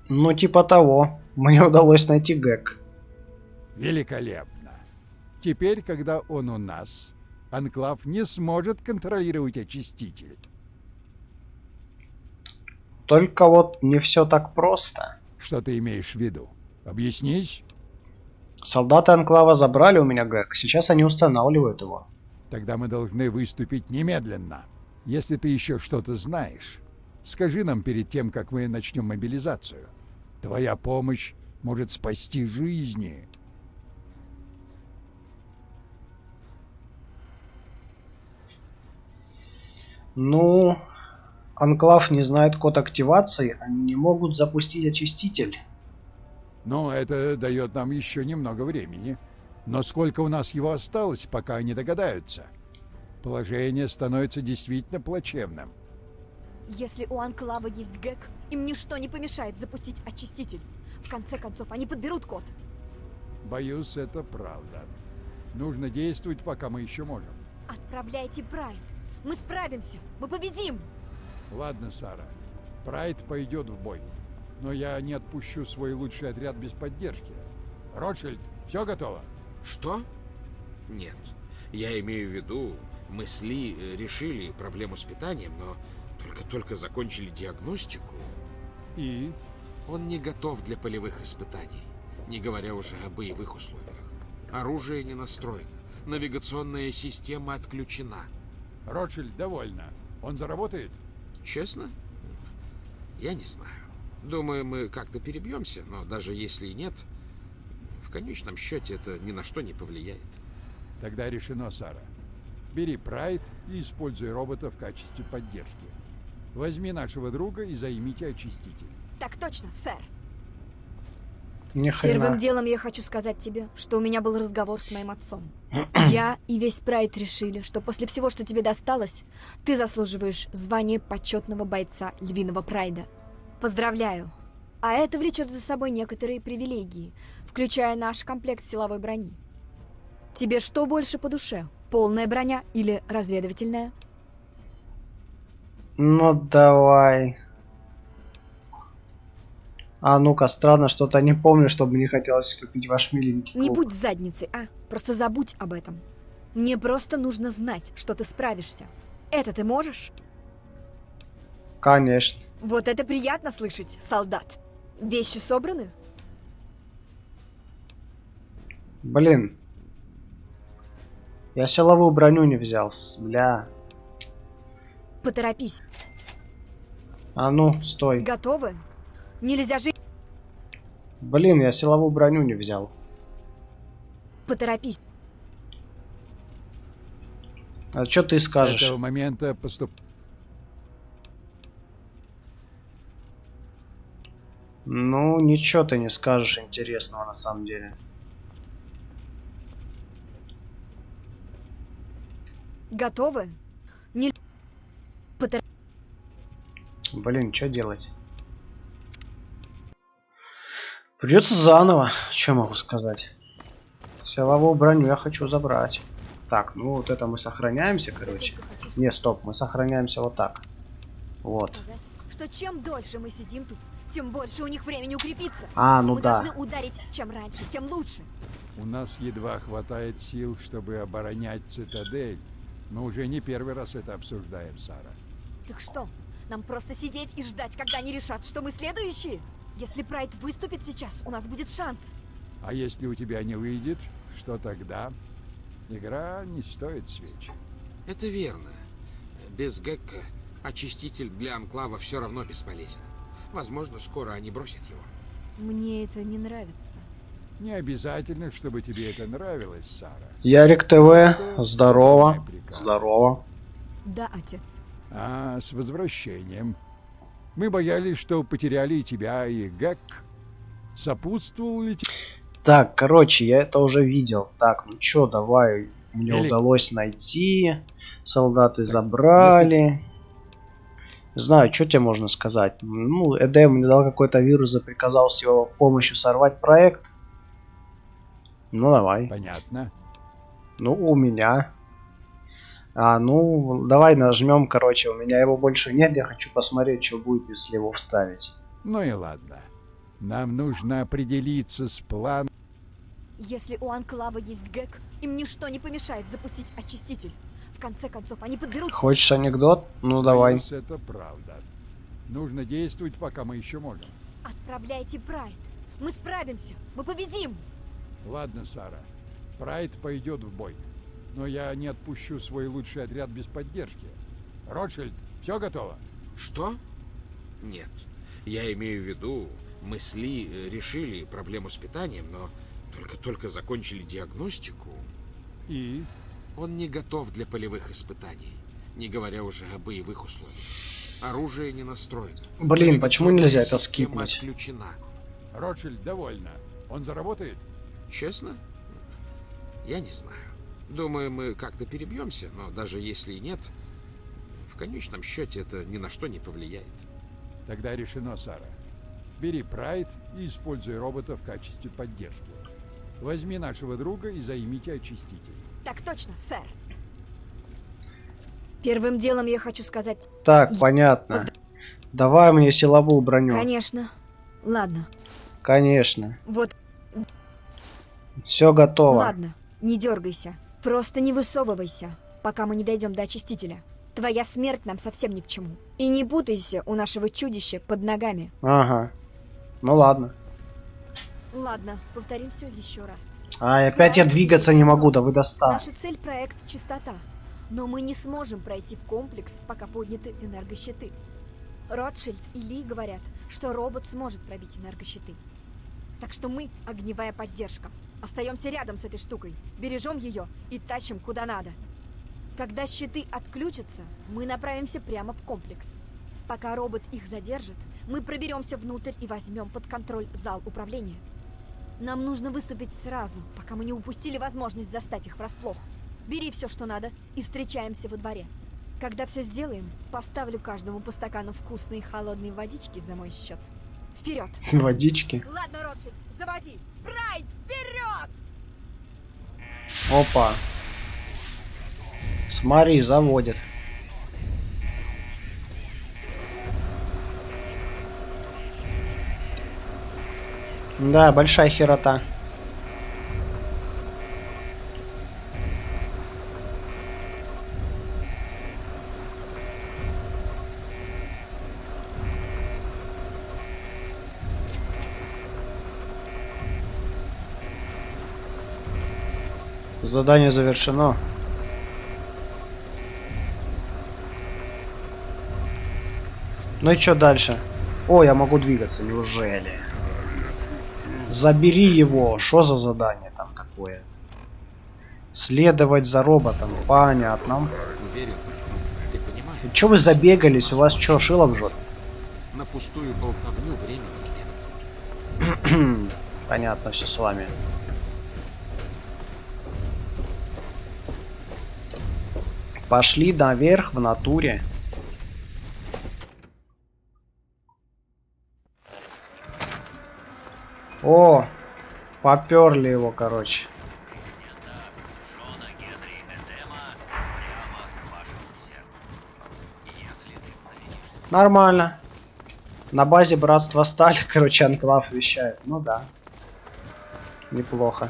Ну, типа того. Мне удалось найти Гек. Великолепно. Теперь, когда он у нас, Анклав не сможет контролировать очиститель. Только вот не все так просто. Что ты имеешь в виду? Объяснись. Солдаты Анклава забрали у меня Гек. Сейчас они устанавливают его. Тогда мы должны выступить немедленно. Если ты еще что-то знаешь, скажи нам перед тем, как мы начнем мобилизацию. Твоя помощь может спасти жизни. Ну, Анклав не знает код активации, они не могут запустить очиститель. Но это дает нам еще немного времени. Но сколько у нас его осталось, пока они догадаются? Положение становится действительно плачевным. Если у Анклава есть Гек, им ничто не помешает запустить очиститель. В конце концов, они подберут код. Боюсь, это правда. Нужно действовать, пока мы еще можем. Отправляйте Прайд. Мы справимся. Мы победим. Ладно, Сара. Прайд пойдет в бой. но я не отпущу свой лучший отряд без поддержки. Ротшильд, все готово? Что? Нет. Я имею в виду, мы с Ли решили проблему с питанием, но только закончили диагностику. И? Он не готов для полевых испытаний, не говоря уже о боевых условиях. Оружие не настроено, навигационная система отключена. Ротшильд, довольно. Он заработает? Честно? Я не знаю. Думаю, мы как-то перебьемся, но даже если и нет, в конечном счете это ни на что не повлияет. Тогда решено, Сара. Бери Прайд и используй робота в качестве поддержки. Возьми нашего друга и займите очиститель. Так точно, сэр. Ни хрена. Первым делом я хочу сказать тебе, что у меня был разговор с моим отцом. Я и весь Прайд решили, что после всего, что тебе досталось, ты заслуживаешь звания почетного бойца Львиного Прайда. Поздравляю. А это влечет за собой некоторые привилегии, включая наш комплект силовой брони. Тебе что больше по душе? Полная броня или разведывательная? Ну давай. А ну-ка, странно, что-то не помню, чтобы не хотелось вступить в ваш миленький Не клуб. будь задницей, а? Просто забудь об этом. Мне просто нужно знать, что ты справишься. Это ты можешь? Конечно. Вот это приятно слышать, солдат. Вещи собраны? Блин. Я силовую броню не взял, бля. Поторопись. А ну, стой. Готовы? Нельзя жить. Блин, я силовую броню не взял. Поторопись. А что ты скажешь? С этого момента поступ... Ну, ничего ты не скажешь интересного на самом деле. Готовы? Не... Блин, что делать? Придется заново. Что могу сказать? Силовую броню я хочу забрать. Так, ну вот это мы сохраняемся, короче. Не, стоп, мы сохраняемся вот так. Вот. Что чем дольше мы сидим тут, тем больше у них времени укрепиться. А, ну мы да. должны ударить чем раньше, тем лучше. У нас едва хватает сил, чтобы оборонять цитадель. Мы уже не первый раз это обсуждаем, Сара. Так что, нам просто сидеть и ждать, когда они решат, что мы следующие? Если Прайд выступит сейчас, у нас будет шанс. А если у тебя не выйдет, что тогда? Игра не стоит свеч. Это верно. Без Гекка очиститель для Анклава все равно бесполезен. Возможно, скоро они бросят его. Мне это не нравится. Не обязательно, чтобы тебе это нравилось, Сара. Ярик ТВ, здорово. Здорово. Да, отец. А, с возвращением. Мы боялись, что потеряли и тебя, и Гек. Сопутствовал ли тебе? Так, короче, я это уже видел. Так, ну чё, давай. Мне удалось найти. Солдаты забрали. Не знаю, что тебе можно сказать. Ну, Эдем мне дал какой-то вирус и приказал с его помощью сорвать проект. Ну, давай. Понятно. Ну, у меня. А, ну, давай нажмем, короче, у меня его больше нет. Я хочу посмотреть, что будет, если его вставить. Ну и ладно. Нам нужно определиться с планом. Если у Анклава есть Гек, им ничто не помешает запустить очиститель. В конце концов, они подберут... Хочешь анекдот? Ну, давай. Боюсь, это правда. Нужно действовать, пока мы еще можем. Отправляйте Прайд. Мы справимся. Мы победим. Ладно, Сара. Прайд пойдет в бой. Но я не отпущу свой лучший отряд без поддержки. Ротшильд, все готово? Что? Нет. Я имею в виду, мы с Ли решили проблему с питанием, но только закончили диагностику. И? Он не готов для полевых испытаний, не говоря уже о боевых условиях. Оружие не настроено. Блин, почему нельзя это Система скипнуть? отключена. Ротшильд, довольно. Он заработает? Честно? Я не знаю. Думаю, мы как-то перебьемся, но даже если и нет, в конечном счете это ни на что не повлияет. Тогда решено, Сара. Бери Прайд и используй робота в качестве поддержки. Возьми нашего друга и займите очиститель. Так точно, сэр. Первым делом я хочу сказать... Так, понятно. Давай мне силовую броню. Конечно. Ладно, Конечно. вот, Все готово. ладно, не дергайся. Просто не высовывайся, пока мы не дойдем до очистителя. Твоя смерть нам совсем ни к чему. И не путайся у нашего чудища под ногами. Ага. Ну ладно. Ладно, повторим все еще раз. Ай, опять я двигаться не могу, да вы достали. Наша цель — проект «Чистота». Но мы не сможем пройти в комплекс, пока подняты энергощиты. Ротшильд и Ли говорят, что робот сможет пробить энергощиты. Так что мы — огневая поддержка. Остаемся рядом с этой штукой, бережем ее и тащим куда надо. Когда щиты отключатся, мы направимся прямо в комплекс. Пока робот их задержит, мы проберемся внутрь и возьмем под контроль зал управления. Нам нужно выступить сразу, пока мы не упустили возможность застать их врасплох. Бери все, что надо, и встречаемся во дворе. Когда все сделаем, поставлю каждому по стакану вкусной холодной водички за мой счет. Вперед! Водички. Ладно, Ротшильд, заводи! Прайд, вперед! Опа. Смотри, заводит. Да, большая херота. Задание завершено. Ну и что дальше? О, я могу двигаться, неужели? Забери его. Что за задание там такое? Следовать за роботом. Понятно. Уверен, ты понимаешь? Че вы забегались? У вас что, шило в жопе? На пустую болтовню времени нет. Понятно все с вами. Пошли наверх в натуре. О, поперли его, короче. Нормально. На базе братства стали, короче, анклав вещает. Ну да. Неплохо.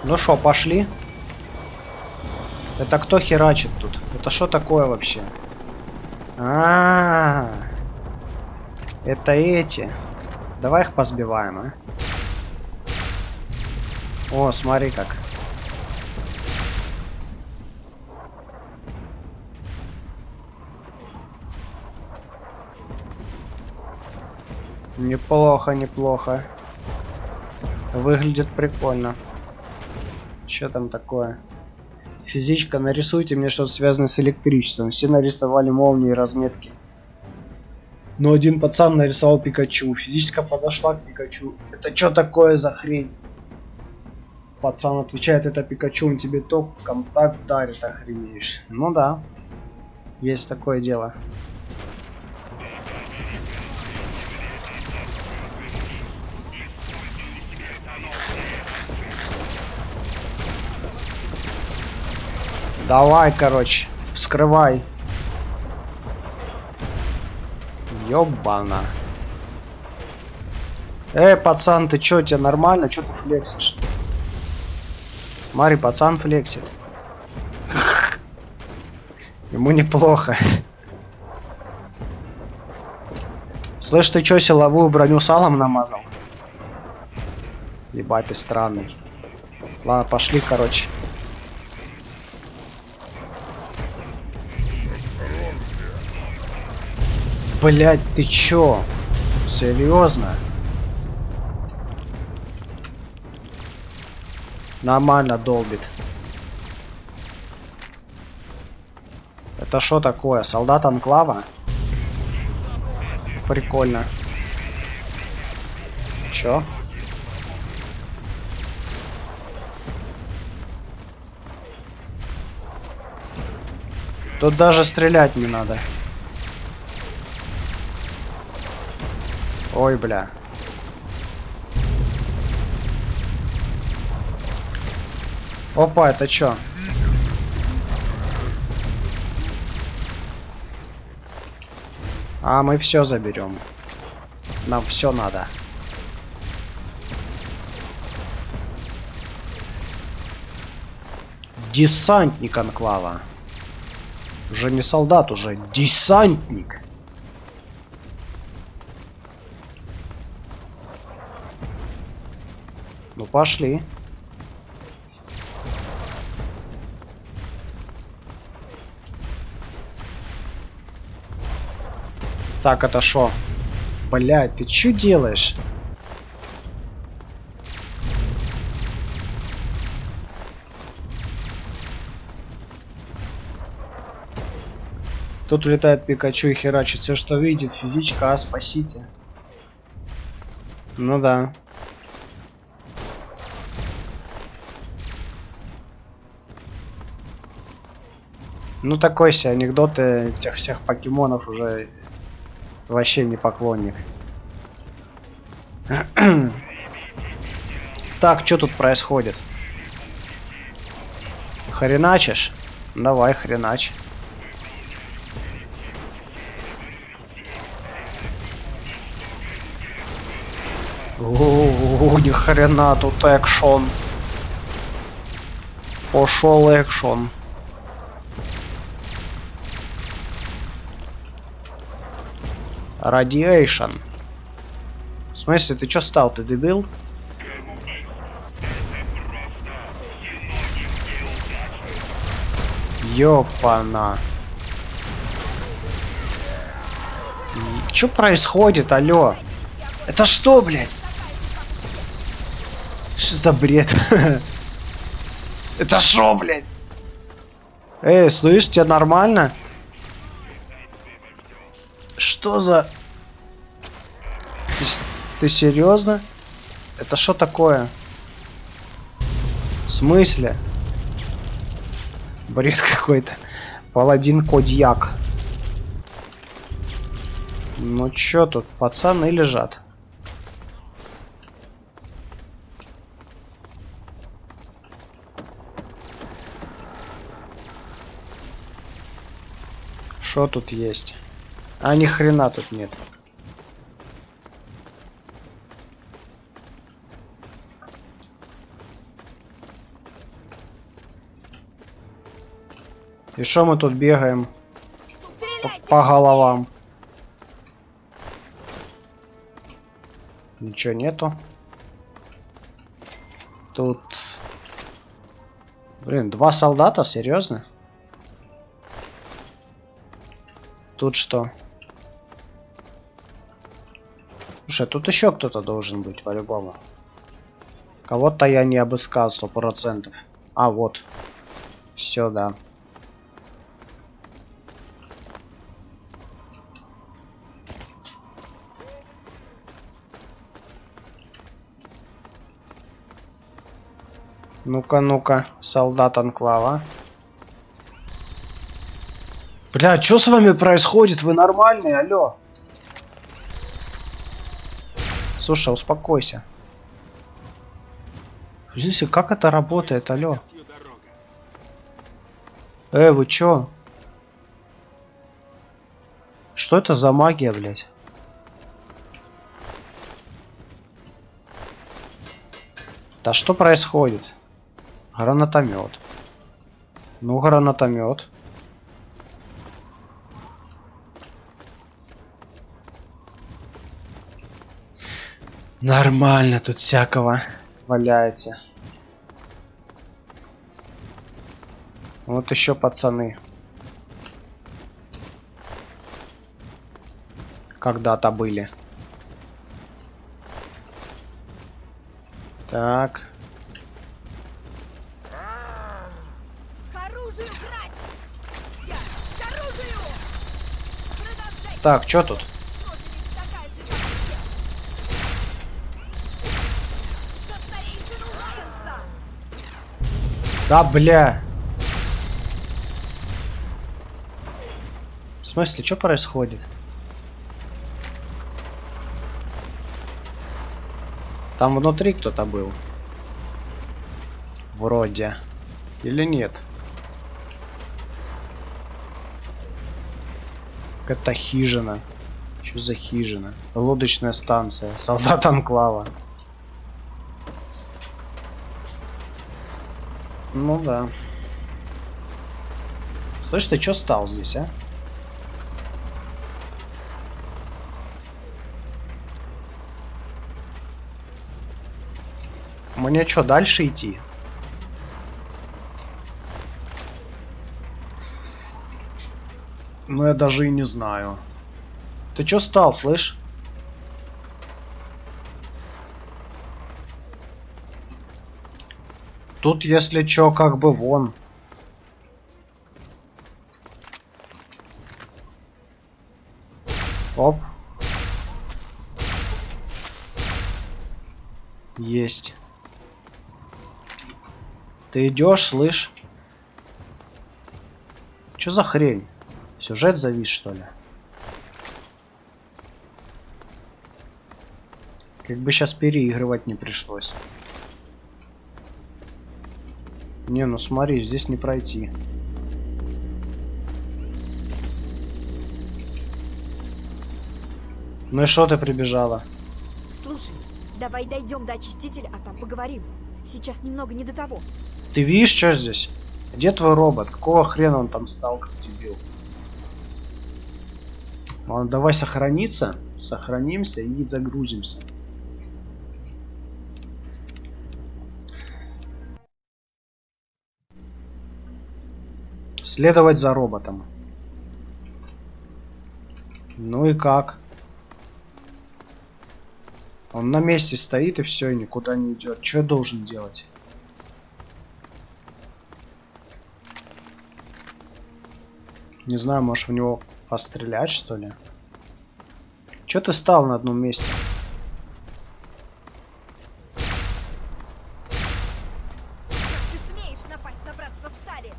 Ну шо, пошли? Это кто херачит тут? Это что такое вообще? Это эти. Давай их позбиваем, а? О, смотри как. Неплохо, неплохо. Выглядит прикольно. Что там такое? Физичка, нарисуйте мне что-то связанное с электричеством. Все нарисовали молнии и разметки. Но один пацан нарисовал Пикачу. Физичка подошла к Пикачу. Это что такое за хрень? Пацан отвечает, это Пикачу, он тебе ток контакт дарит, охренеешь. Ну да. Есть такое дело. Давай, короче, вскрывай. Ёбана. Пацан, ты чё, тебе нормально? Чё ты флексишь? Смотри, пацан флексит. Ему неплохо. Слышь, ты чё, силовую броню салом намазал? Ебать, ты странный. Ладно, пошли, короче. Блять, ты чё? Серьезно? Нормально долбит. Это что такое? Солдат Анклава? Прикольно. Чё? Тут даже стрелять не надо. Ой, бля. Опа, это чё? А мы все заберем. Нам все надо. Десантник анклава. Уже не солдат, уже десантник. Ну пошли. Так, это шо? Блядь, ты чё делаешь? Тут улетает Пикачу и херачит все, что видит. Физичка, спасите. Ну да. Ну такой себе анекдот, этих всех покемонов уже вообще не поклонник. Так, что тут происходит? Хреначишь? Давай, хренач. Ни хрена тут экшон. Пошел экшон. Радиэйшн. В смысле, ты чё стал? Ты дебил? Ёпана. Чё происходит, алё? Это что, блядь? Что за бред? Это шо, блядь? Эй, слышь, тебе нормально? Что за... Ты серьезно? Это что такое? В смысле? Бред какой-то. Паладин Кодьяк. Ну чё тут, пацаны лежат? Что тут есть? А ни хрена тут нет. И что мы тут бегаем? По головам. Ничего нету. Тут... Блин, 2 солдата? Серьезно? Тут что? Слушай, тут еще кто-то должен быть, по-любому. Кого-то я не обыскал 100%. А, вот. Все, да. Ну-ка, ну-ка, солдат анклава. Бля, что с вами происходит? Вы нормальные, алё? Слушай, успокойся. Здесь как это работает, алё? Вы чё? Что это за магия, блядь? Да что происходит? Гранатомет. Ну, гранатомет. Нормально, тут всякого валяется. Вот еще пацаны. Когда-то были. Так. Так, что тут? Да, бля. В смысле, что происходит? Там внутри кто-то был. Вроде. Или нет? Это хижина. Что за хижина? Лодочная станция. Солдат Анклава. Ну да. Слышь, ты чё стал здесь, а? Мне что, дальше идти? Ну я даже и не знаю. Ты чё стал, слышь? Тут, если чё, как бы вон. Оп. Есть. Ты идешь, слышь? Чё за хрень? Сюжет завис, что ли? Как бы сейчас переигрывать не пришлось. Не, ну смотри, здесь не пройти. Ну и что ты прибежала? Слушай, давай дойдем до очистителя, а там поговорим. Сейчас немного не до того. Ты видишь, что здесь? Где твой робот? Какого хрена он там стал, как дебил? Ладно, давай сохраниться. Сохранимся и загрузимся. Следовать за роботом. Ну и как? Он на месте стоит и все, и никуда не идет. Что я должен делать? Не знаю, может в него пострелять, что ли? Че ты стал на одном месте? Ты смеешь напасть на братство Стали?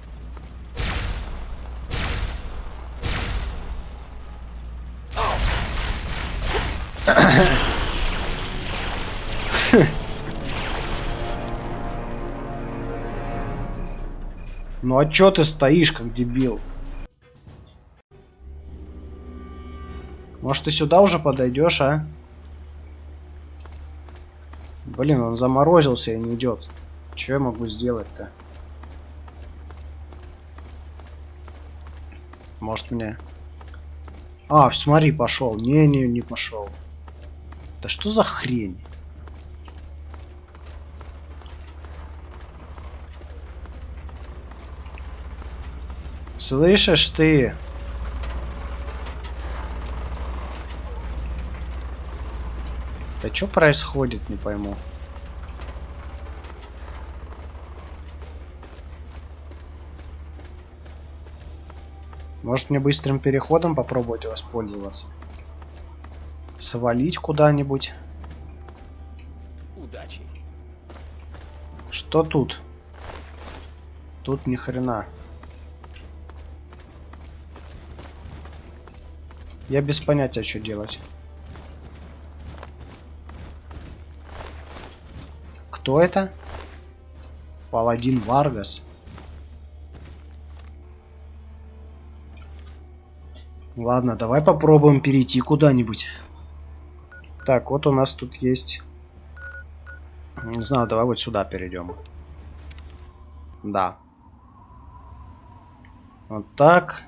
Ну а чё ты стоишь, как дебил? Может, ты сюда уже подойдешь, а? Блин, он заморозился и не идет. Что я могу сделать-то? Может мне... А, смотри, пошел. Не пошел. Да что за хрень? Слышишь ты? Да что происходит, не пойму. Может мне быстрым переходом попробовать воспользоваться? Свалить куда-нибудь? Удачи. Что тут? Тут ни хрена. Я без понятия, что делать. Кто это? Паладин Варгас. Ладно, давай попробуем перейти куда-нибудь. Так, вот у нас тут есть... Не знаю, давай вот сюда перейдем. Да. Вот так.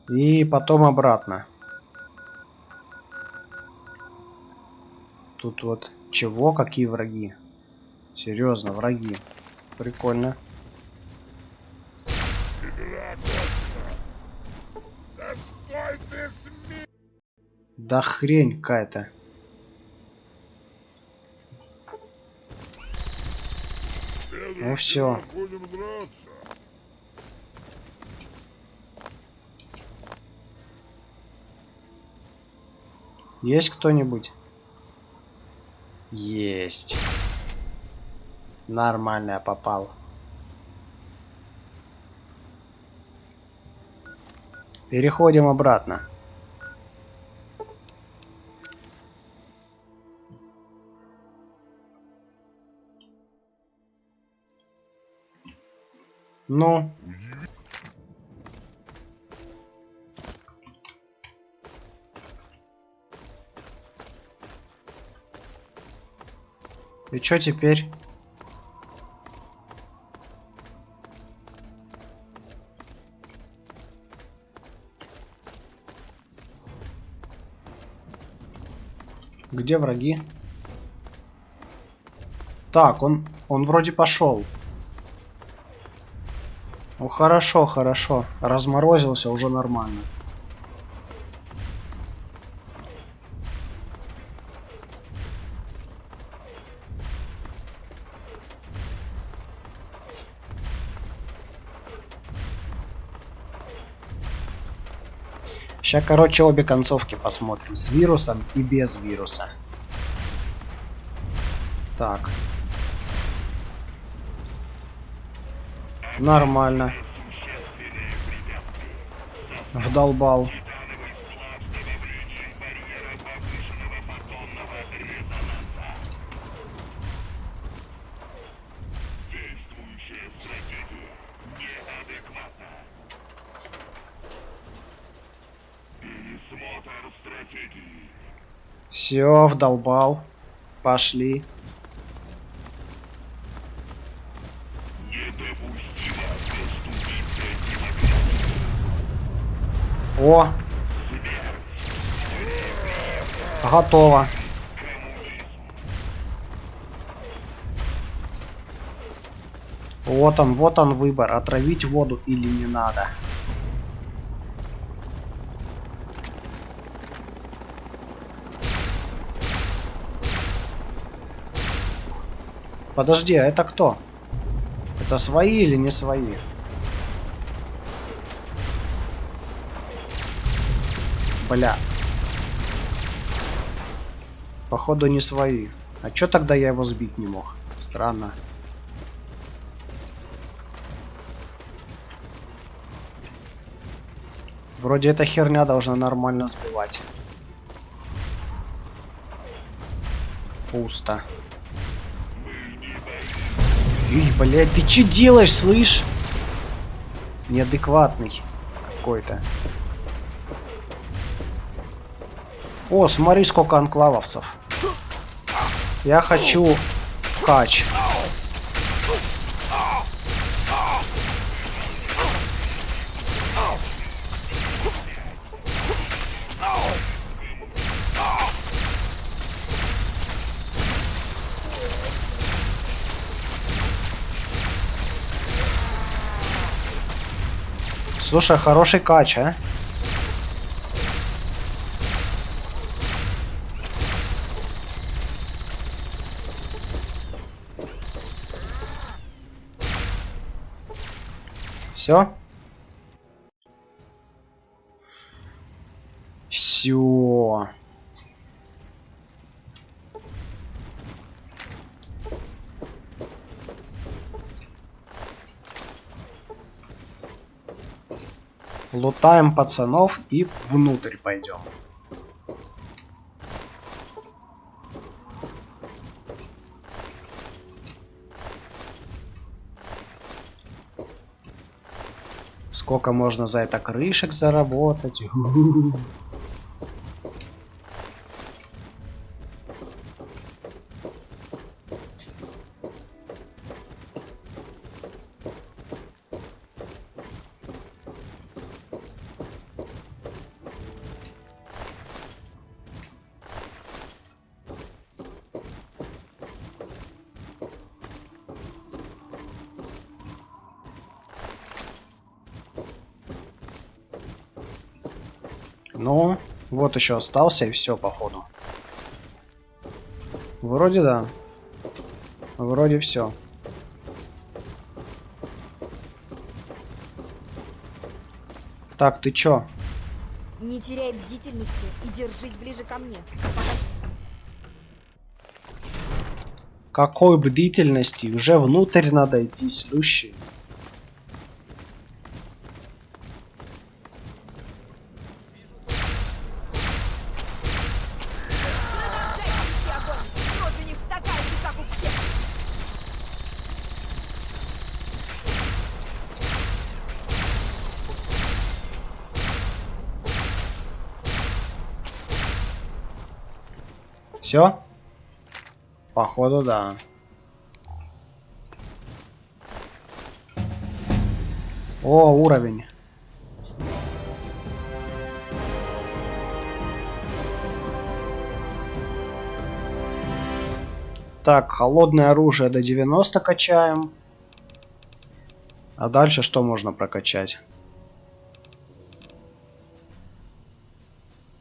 И потом обратно. Тут вот чего? Какие враги? Серьезно, враги. Прикольно. Да хрень какая-то. Ну все. Есть кто-нибудь? Есть. Нормально я попал. Переходим обратно. Ну. И чё теперь? Где враги? Так, он вроде пошел. Ну хорошо, хорошо. Разморозился, уже нормально. Сейчас, короче, обе концовки посмотрим. С вирусом и без вируса. Так. Нормально. Вдолбал. Все, вдолбал. Пошли. О! Готово. Вот он выбор. Отравить воду или не надо. Подожди, а это кто? Это свои или не свои? Бля. Походу не свои. А чё тогда я его сбить не мог? Странно. Вроде эта херня должна нормально сбивать. Пусто. Ih, блядь, ты че делаешь, слышь? Неадекватный какой-то. О, смотри, сколько анклавовцев. Я хочу кач. Слушай, хороший кач, а? Все? Все. Лутаем пацанов и внутрь пойдем. Сколько можно за это крышек заработать? Ну, вот еще остался и все, походу. Вроде да. Вроде все. Так, ты чё? Не теряй бдительности и держись ближе ко мне. Какой бдительности? Уже внутрь надо идти, слющий. Все? Походу, да. О, уровень. Так, холодное оружие до 90 качаем. А дальше что можно прокачать?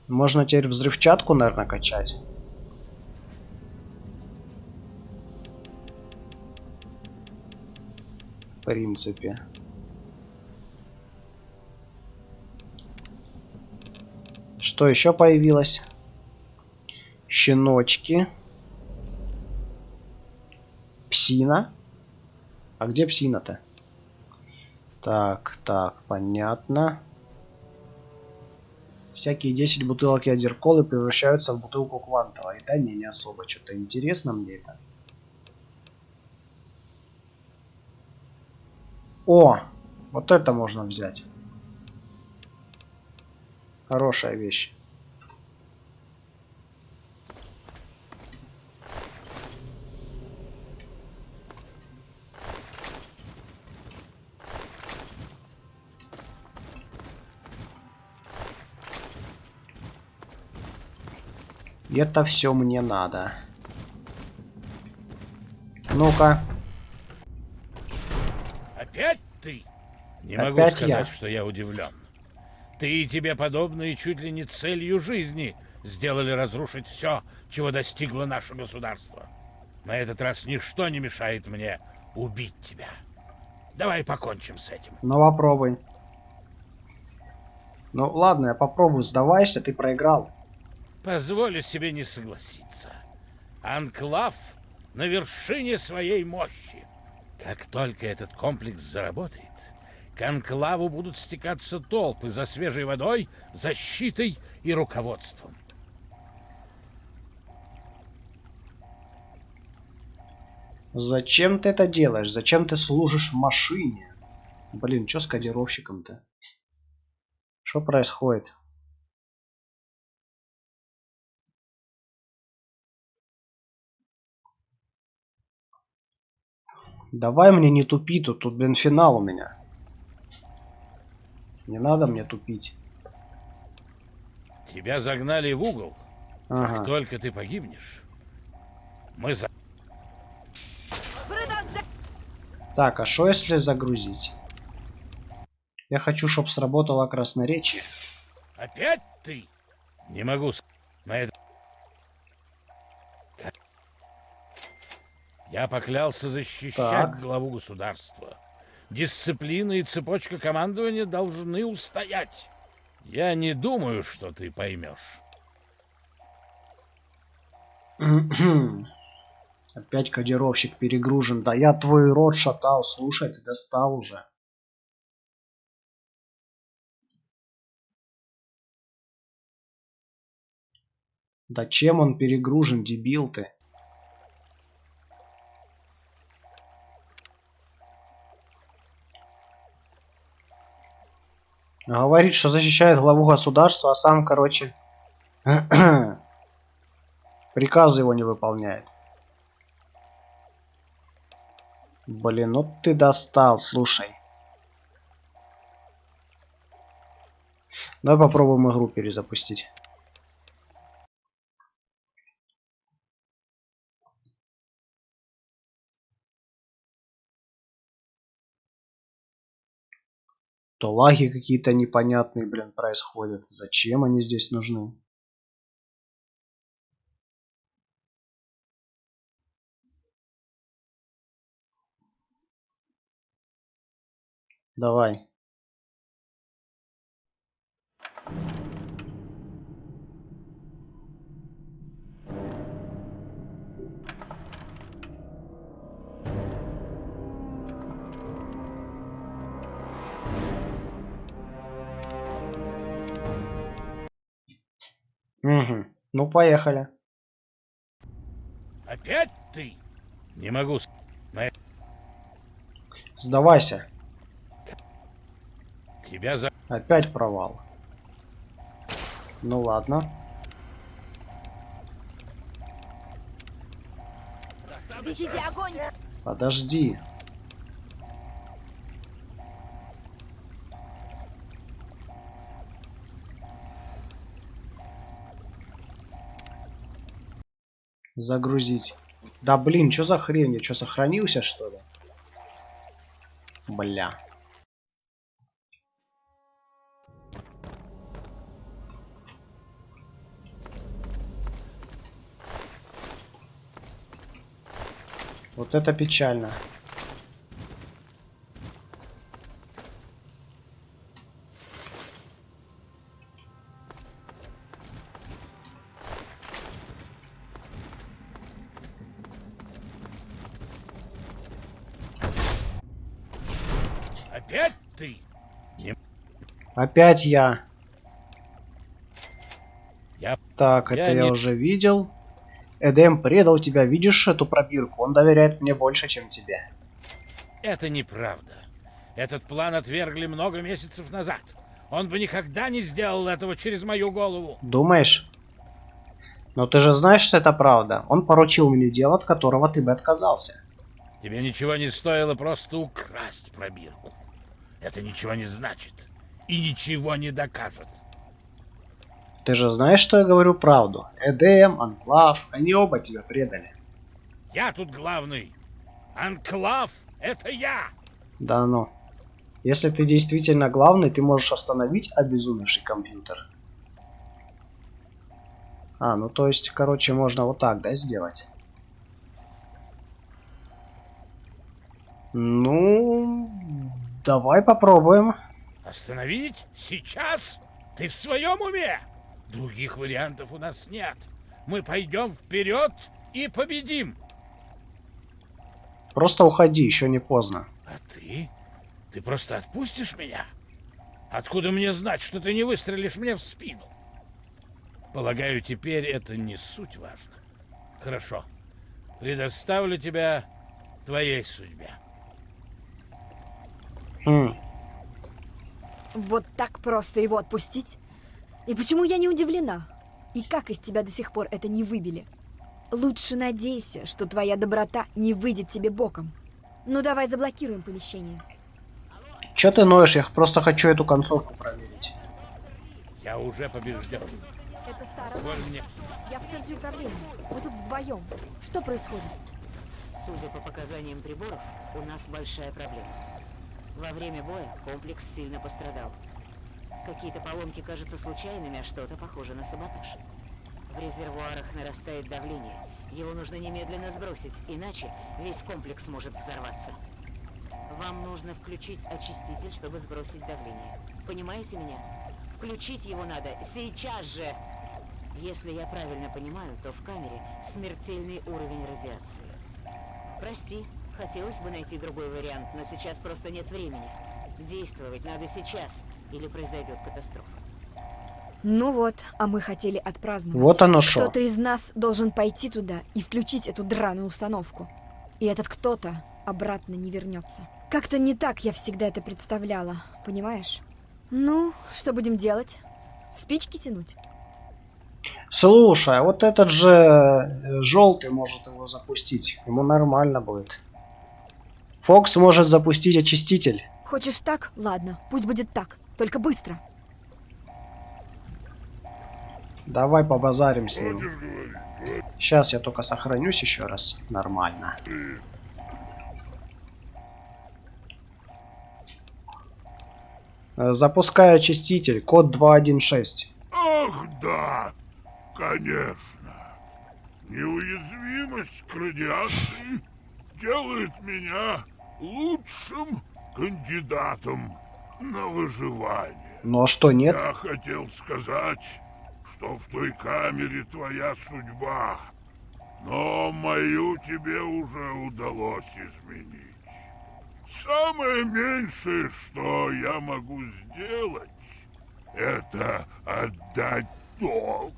Можно теперь взрывчатку, наверное, качать. В принципе. Что еще появилось? Щеночки. Псина. А где псина-то? Так, понятно. Всякие 10 бутылок ядерколы превращаются в бутылку квантовой. Да не особо. Что-то интересно мне это. О! Вот это можно взять. Хорошая вещь. Это все мне надо. Ну-ка. Опять ты? Не могу Опять сказать, я. что я удивлен. Ты и тебе подобные чуть ли не целью жизни сделали разрушить все, чего достигло наше государство. На этот раз ничто не мешает мне убить тебя. Давай покончим с этим. Ну попробуй. Ну ладно, я попробую. Сдавайся, ты проиграл. Позволю себе не согласиться. Анклав на вершине своей мощи. Как только этот комплекс заработает, к Анклаву будут стекаться толпы за свежей водой, защитой и руководством. Зачем ты это делаешь? Зачем ты служишь машине? Блин, что с кодировщиком-то? Что происходит? Давай мне не тупи тут, блин, финал у меня. Не надо мне тупить. Тебя загнали в угол. Ага. Как только ты погибнешь, мы за... Так, а что если загрузить? Я хочу, чтобы сработало красноречие. Опять ты? Не могу на это... Я поклялся защищать главу государства. Дисциплина и цепочка командования должны устоять. Я не думаю, что ты поймешь. Опять кодировщик перегружен. Да я твой рот шатал. Слушай, ты достал уже. Да чем он перегружен, дебил ты? Говорит, что защищает главу государства, а сам, короче, приказы его не выполняет. Блин, ну ты достал, слушай. Давай попробуем игру перезапустить. То лаги какие-то непонятные, блин, происходят. Зачем они здесь нужны? Давай. Угу. Ну, поехали. Опять ты? Не могу... Сдавайся. Тебя за... Опять провал. Ну ладно. Ведите огонь! Подожди. Загрузить. Да блин, что за хрень? Я что, сохранился, что ли? Бля. Вот это печально. Опять ты? Опять я. Я... Так, Я это я не- уже видел. Эдем предал тебя, видишь эту пробирку? Он доверяет мне больше, чем тебе. Это неправда. Этот план отвергли много месяцев назад. Он бы никогда не сделал этого через мою голову. Думаешь? Но ты же знаешь, что это правда. Он поручил мне дело, от которого ты бы отказался. Тебе ничего не стоило просто украсть пробирку. Это ничего не значит. И ничего не докажет. Ты же знаешь, что я говорю правду. Эдем, Анклав, они оба тебя предали. Я тут главный. Анклав — это я. Да ну. Если ты действительно главный, ты можешь остановить обезумевший компьютер. А, ну то есть, короче, можно вот так, да, сделать? Ну, давай попробуем. Остановить? Сейчас? Ты в своем уме? Других вариантов у нас нет. Мы пойдем вперед и победим. Просто уходи, еще не поздно. А ты? Ты просто отпустишь меня? Откуда мне знать, что ты не выстрелишь мне в спину? Полагаю, теперь это не суть важно. Хорошо. Предоставлю тебя твоей судьбе. Вот так просто его отпустить? И почему я не удивлена? И как из тебя до сих пор это не выбили? Лучше надейся, что твоя доброта не выйдет тебе боком. Ну давай заблокируем помещение. Че ты ноешь? Я просто хочу эту концовку проверить. Я уже побежден. Это Сара. Позволь мне. Я в центре управления. Мы тут вдвоем. Что происходит? Судя по показаниям приборов, у нас большая проблема. Во время боя комплекс сильно пострадал. Какие-то поломки кажутся случайными, а что-то похоже на саботаж. В резервуарах нарастает давление. Его нужно немедленно сбросить, иначе весь комплекс может взорваться. Вам нужно включить очиститель, чтобы сбросить давление. Понимаете меня? Включить его надо сейчас же! Если я правильно понимаю, то в камере смертельный уровень радиации. Прости, хотелось бы найти другой вариант, но сейчас просто нет времени. Действовать надо сейчас, или произойдет катастрофа. Ну вот, а мы хотели отпраздновать. Вот оно шо. Кто-то из нас должен пойти туда и включить эту драную установку. И этот кто-то обратно не вернется. Как-то не так я всегда это представляла, понимаешь? Ну, что будем делать? Спички тянуть? Слушай, а вот этот же желтый может его запустить. Ему нормально будет. Фокс может запустить очиститель. Хочешь так? Ладно, пусть будет так. Только быстро. Давай побазарим с ним. Сейчас я только сохранюсь еще раз. Нормально. Запускаю очиститель. Код 216. Ах, да, конечно. Неуязвимость к радиации делает меня лучшим кандидатом на выживание. Ну а что, нет? Я хотел сказать, что в той камере твоя судьба, но мою тебе уже удалось изменить. Самое меньшее, что я могу сделать, это отдать долг.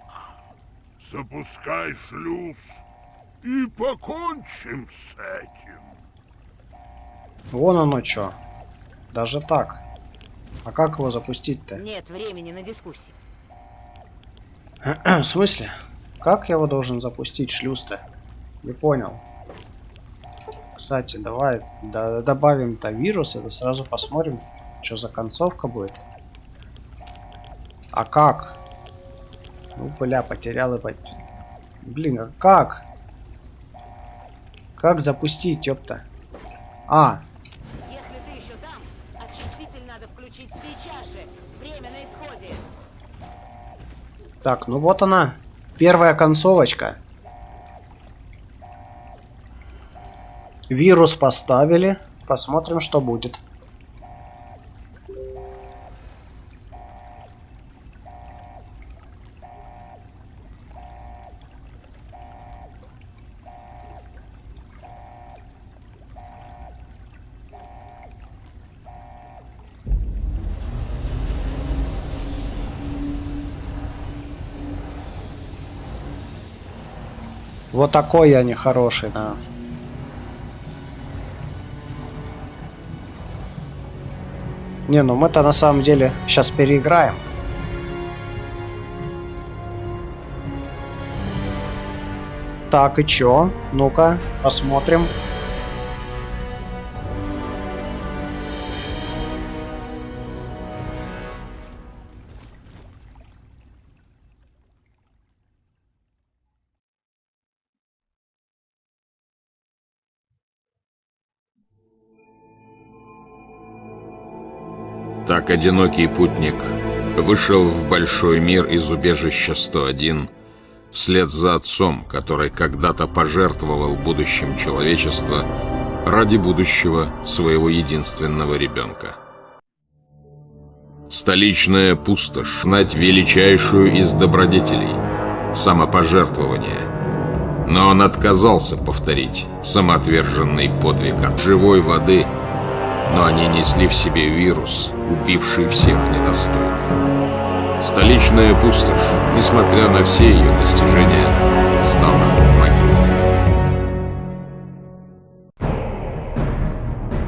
Запускай шлюз и покончим с этим. Вон оно что. Даже так. А как его запустить-то? Нет времени на дискуссии. В смысле? Как я его должен запустить, шлюз-то? Не понял. Кстати, давай добавим-то вирус, это сразу посмотрим, что за концовка будет. А как? Ну, бля, потерял и Блин, а как? Как запустить, ёпта? А, Если ты еще там, очиститель надо включить сейчас же. Время на исходе. так, ну вот она. Первая концовочка. Вирус поставили. Посмотрим, что будет. Вот такой я нехороший, да. Не, ну мы-то на самом деле сейчас переиграем. Так, и чё? Ну-ка, посмотрим. Так одинокий путник вышел в большой мир из убежища 101 вслед за отцом, который когда-то пожертвовал будущим человечества ради будущего своего единственного ребенка. Столичная пустошь, знать величайшую из добродетелей – самопожертвование. Но он отказался повторить самоотверженный подвиг от живой воды, но они несли в себе вирус, убивший всех недостойных. Столичная пустошь, несмотря на все ее достижения, стала могилой.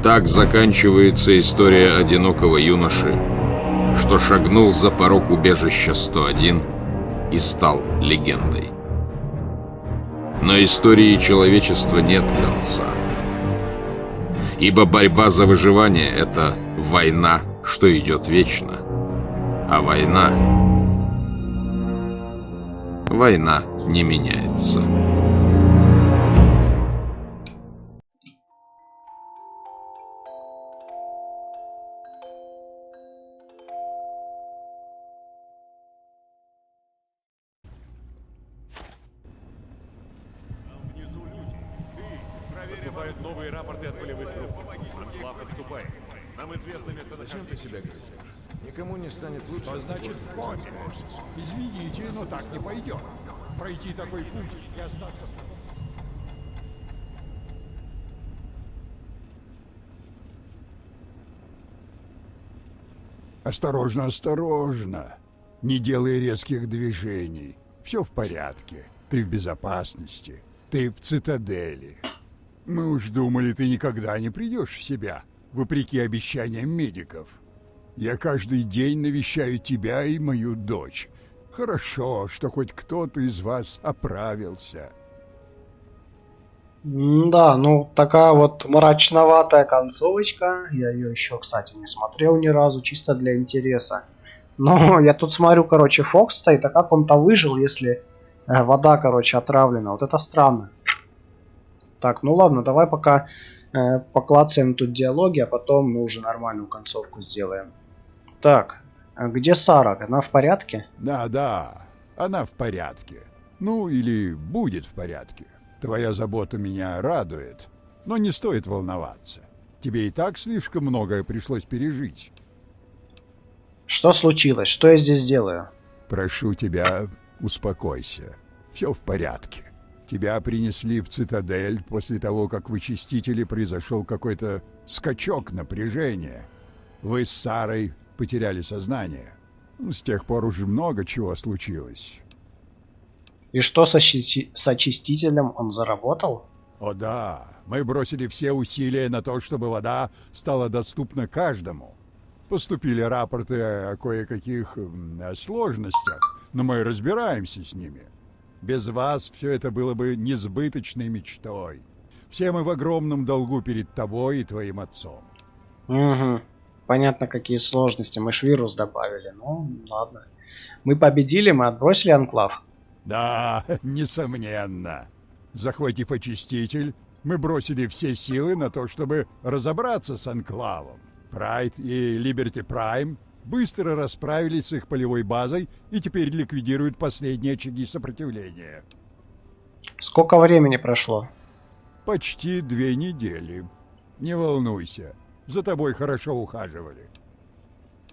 Так заканчивается история одинокого юноши, что шагнул за порог убежища 101 и стал легендой. Но истории человечества нет конца. Ибо борьба за выживание — это война, что идет вечно. А война не меняется. Поступают новые рапорты от полевых групп. Анклав отступает. Нам известно место Зачем ты себя грызешь? Никому не станет лучше. Что значит в коме? Извините, но так не пойдет. Пройти такой путь и остаться... Осторожно, осторожно. Не делай резких движений. Все в порядке. Ты в безопасности. Ты в цитадели. Мы уж думали, ты никогда не придешь в себя, вопреки обещаниям медиков. Я каждый день навещаю тебя и мою дочь. Хорошо, что хоть кто-то из вас оправился. Да, ну такая вот мрачноватая концовочка. Я ее еще, кстати, не смотрел ни разу, чисто для интереса. Но я тут смотрю, короче, Фокс стоит, а как он-то выжил, если вода, короче, отравлена? Вот это странно. Так, ну ладно, давай пока поклацаем тут диалоги, а потом мы уже нормальную концовку сделаем. Так, а где Сара? Она в порядке? Да, она в порядке. Ну, или будет в порядке. Твоя забота меня радует, но не стоит волноваться. Тебе и так слишком многое пришлось пережить. Что случилось? Что я здесь делаю? Прошу тебя, успокойся. Все в порядке. Тебя принесли в цитадель после того, как в Очистителе произошел какой-то скачок напряжения. Вы с Сарой потеряли сознание. С тех пор уже много чего случилось. И что с Очистителем он заработал? О да, мы бросили все усилия на то, чтобы вода стала доступна каждому. Поступили рапорты о кое-каких сложностях, но мы разбираемся с ними. Без вас все это было бы несбыточной мечтой. Все мы в огромном долгу перед тобой и твоим отцом. Угу. Понятно, какие сложности. Мы ж вирус добавили. Ну, ладно. Мы победили, мы отбросили анклав. Да, несомненно. Захватив очиститель, мы бросили все силы на то, чтобы разобраться с анклавом. Прайд и Либерти Прайм быстро расправились с их полевой базой и теперь ликвидируют последние очаги сопротивления. Сколько времени прошло? Почти 2 недели. Не волнуйся, за тобой хорошо ухаживали.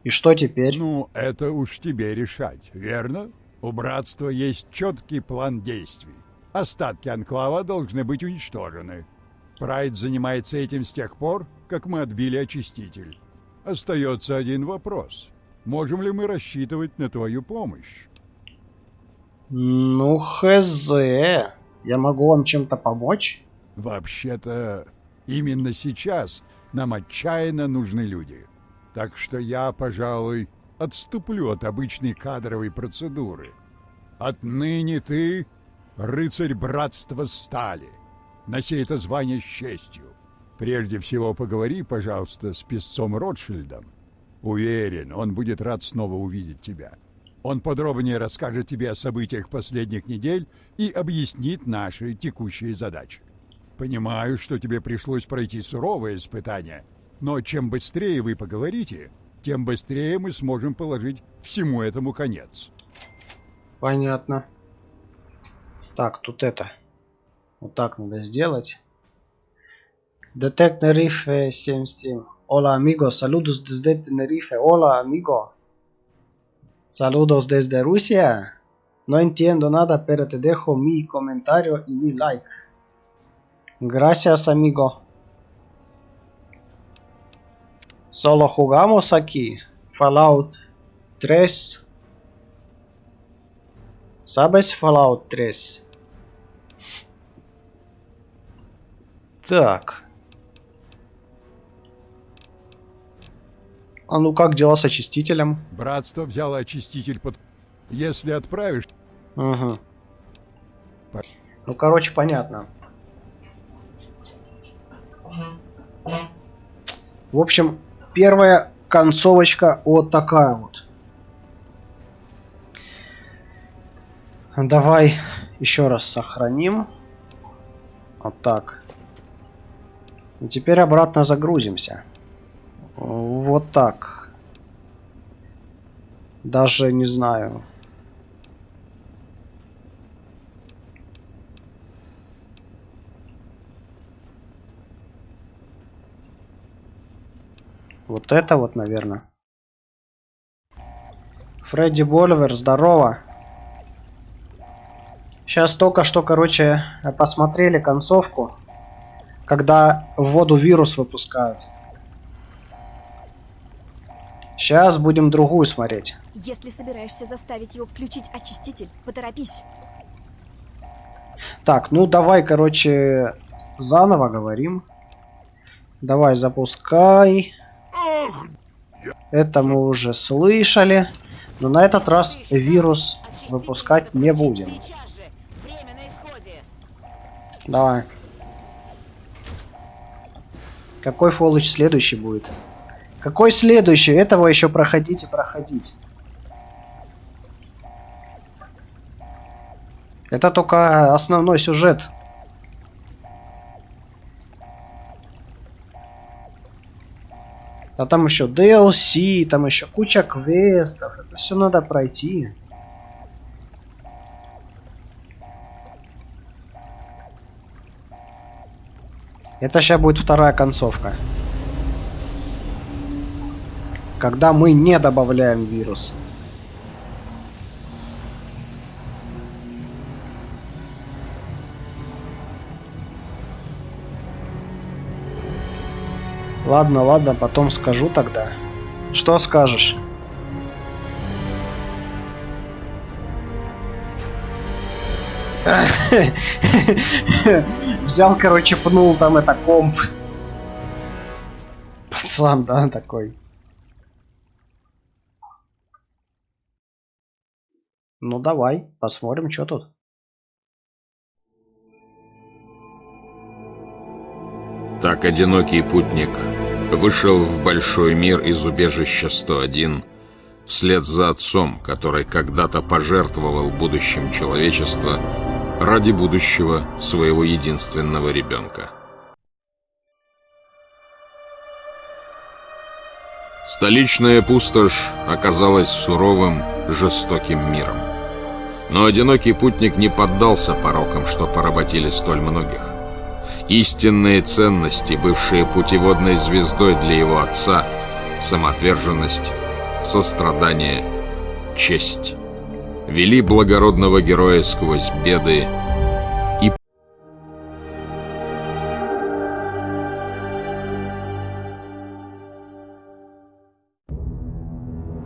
И что теперь? Ну, это уж тебе решать, верно? У братства есть четкий план действий. Остатки анклава должны быть уничтожены. Прайд занимается этим с тех пор, как мы отбили очиститель. Остается один вопрос. Можем ли мы рассчитывать на твою помощь? Ну, хз. Я могу вам чем-то помочь? Вообще-то, именно сейчас нам отчаянно нужны люди. Так что я, пожалуй, отступлю от обычной кадровой процедуры. Отныне ты рыцарь братства стали. Носи это звание с честью. Прежде всего поговори, пожалуйста, с писцом Ротшильдом. Уверен, он будет рад снова увидеть тебя. Он подробнее расскажет тебе о событиях последних недель и объяснит наши текущие задачи. Понимаю, что тебе пришлось пройти суровое испытание, но чем быстрее вы поговорите, тем быстрее мы сможем положить всему этому конец. Понятно. Так, тут это. Вот так надо сделать. Detect Tenerife 77. Hola amigo, saludos desde Tenerife. Hola amigo. Saludos desde Rusia. No entiendo nada, pero te dejo mi comentario y mi like. Gracias amigo. Solo jugamos aquí. Fallout 3. ¿Sabes Fallout 3? Так. А ну как дела с очистителем? Братство взяло очиститель под... Если отправишь... Угу. Ну, короче, понятно. В общем, первая концовочка вот такая вот. Давай еще раз сохраним. Вот так. И теперь обратно загрузимся. Вот так. Даже не знаю. Вот это вот, наверное. Фредди Боливер, здорово. Сейчас только что, короче, посмотрели концовку, когда в воду вирус выпускают. Сейчас будем другую смотреть. Если собираешься заставить его включить очиститель, поторопись. Так, ну давай, короче, заново говорим. Давай, запускай. Это мы уже слышали. Но на этот раз вирус выпускать не будем. Давай. Какой фоллоч следующий будет? Какой следующий? Этого еще проходить и проходить. Это только основной сюжет. А там еще DLC, там еще куча квестов. Это все надо пройти. Это сейчас будет вторая концовка. Когда мы не добавляем вирус. Ладно, ладно, потом скажу тогда. Что скажешь? Взял, короче, пнул там это комп. Пацан, да, такой. Ну давай, посмотрим, что тут. Так одинокий путник вышел в большой мир из убежища 101 вслед за отцом, который когда-то пожертвовал будущим человечества ради будущего своего единственного ребенка. Столичная пустошь оказалась суровым, жестоким миром. Но одинокий путник не поддался порокам, что поработили столь многих. Истинные ценности, бывшие путеводной звездой для его отца, самоотверженность, сострадание, честь, вели благородного героя сквозь беды и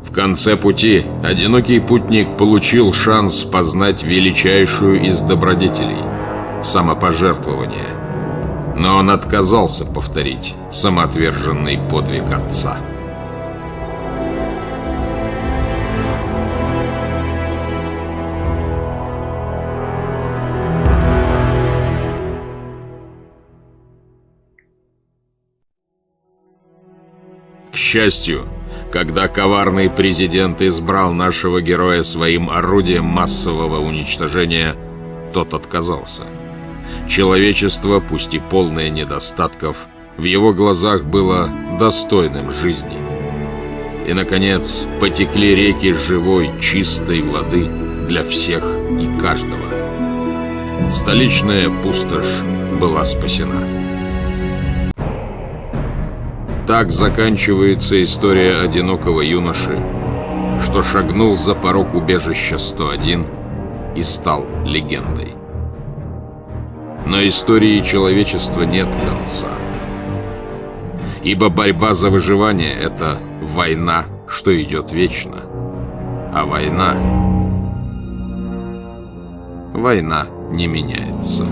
в конце пути одинокий путник получил шанс познать величайшую из добродетелей – самопожертвование. Но он отказался повторить самоотверженный подвиг отца. К счастью, когда коварный президент избрал нашего героя своим орудием массового уничтожения, тот отказался. Человечество, пусть и полное недостатков, в его глазах было достойным жизни. И, наконец, потекли реки живой, чистой воды для всех и каждого. Столичная пустошь была спасена. Так заканчивается история одинокого юноши, что шагнул за порог убежища 101 и стал легендой. Но истории человечества нет конца. Ибо борьба за выживание — это война, что идет вечно. А война не меняется.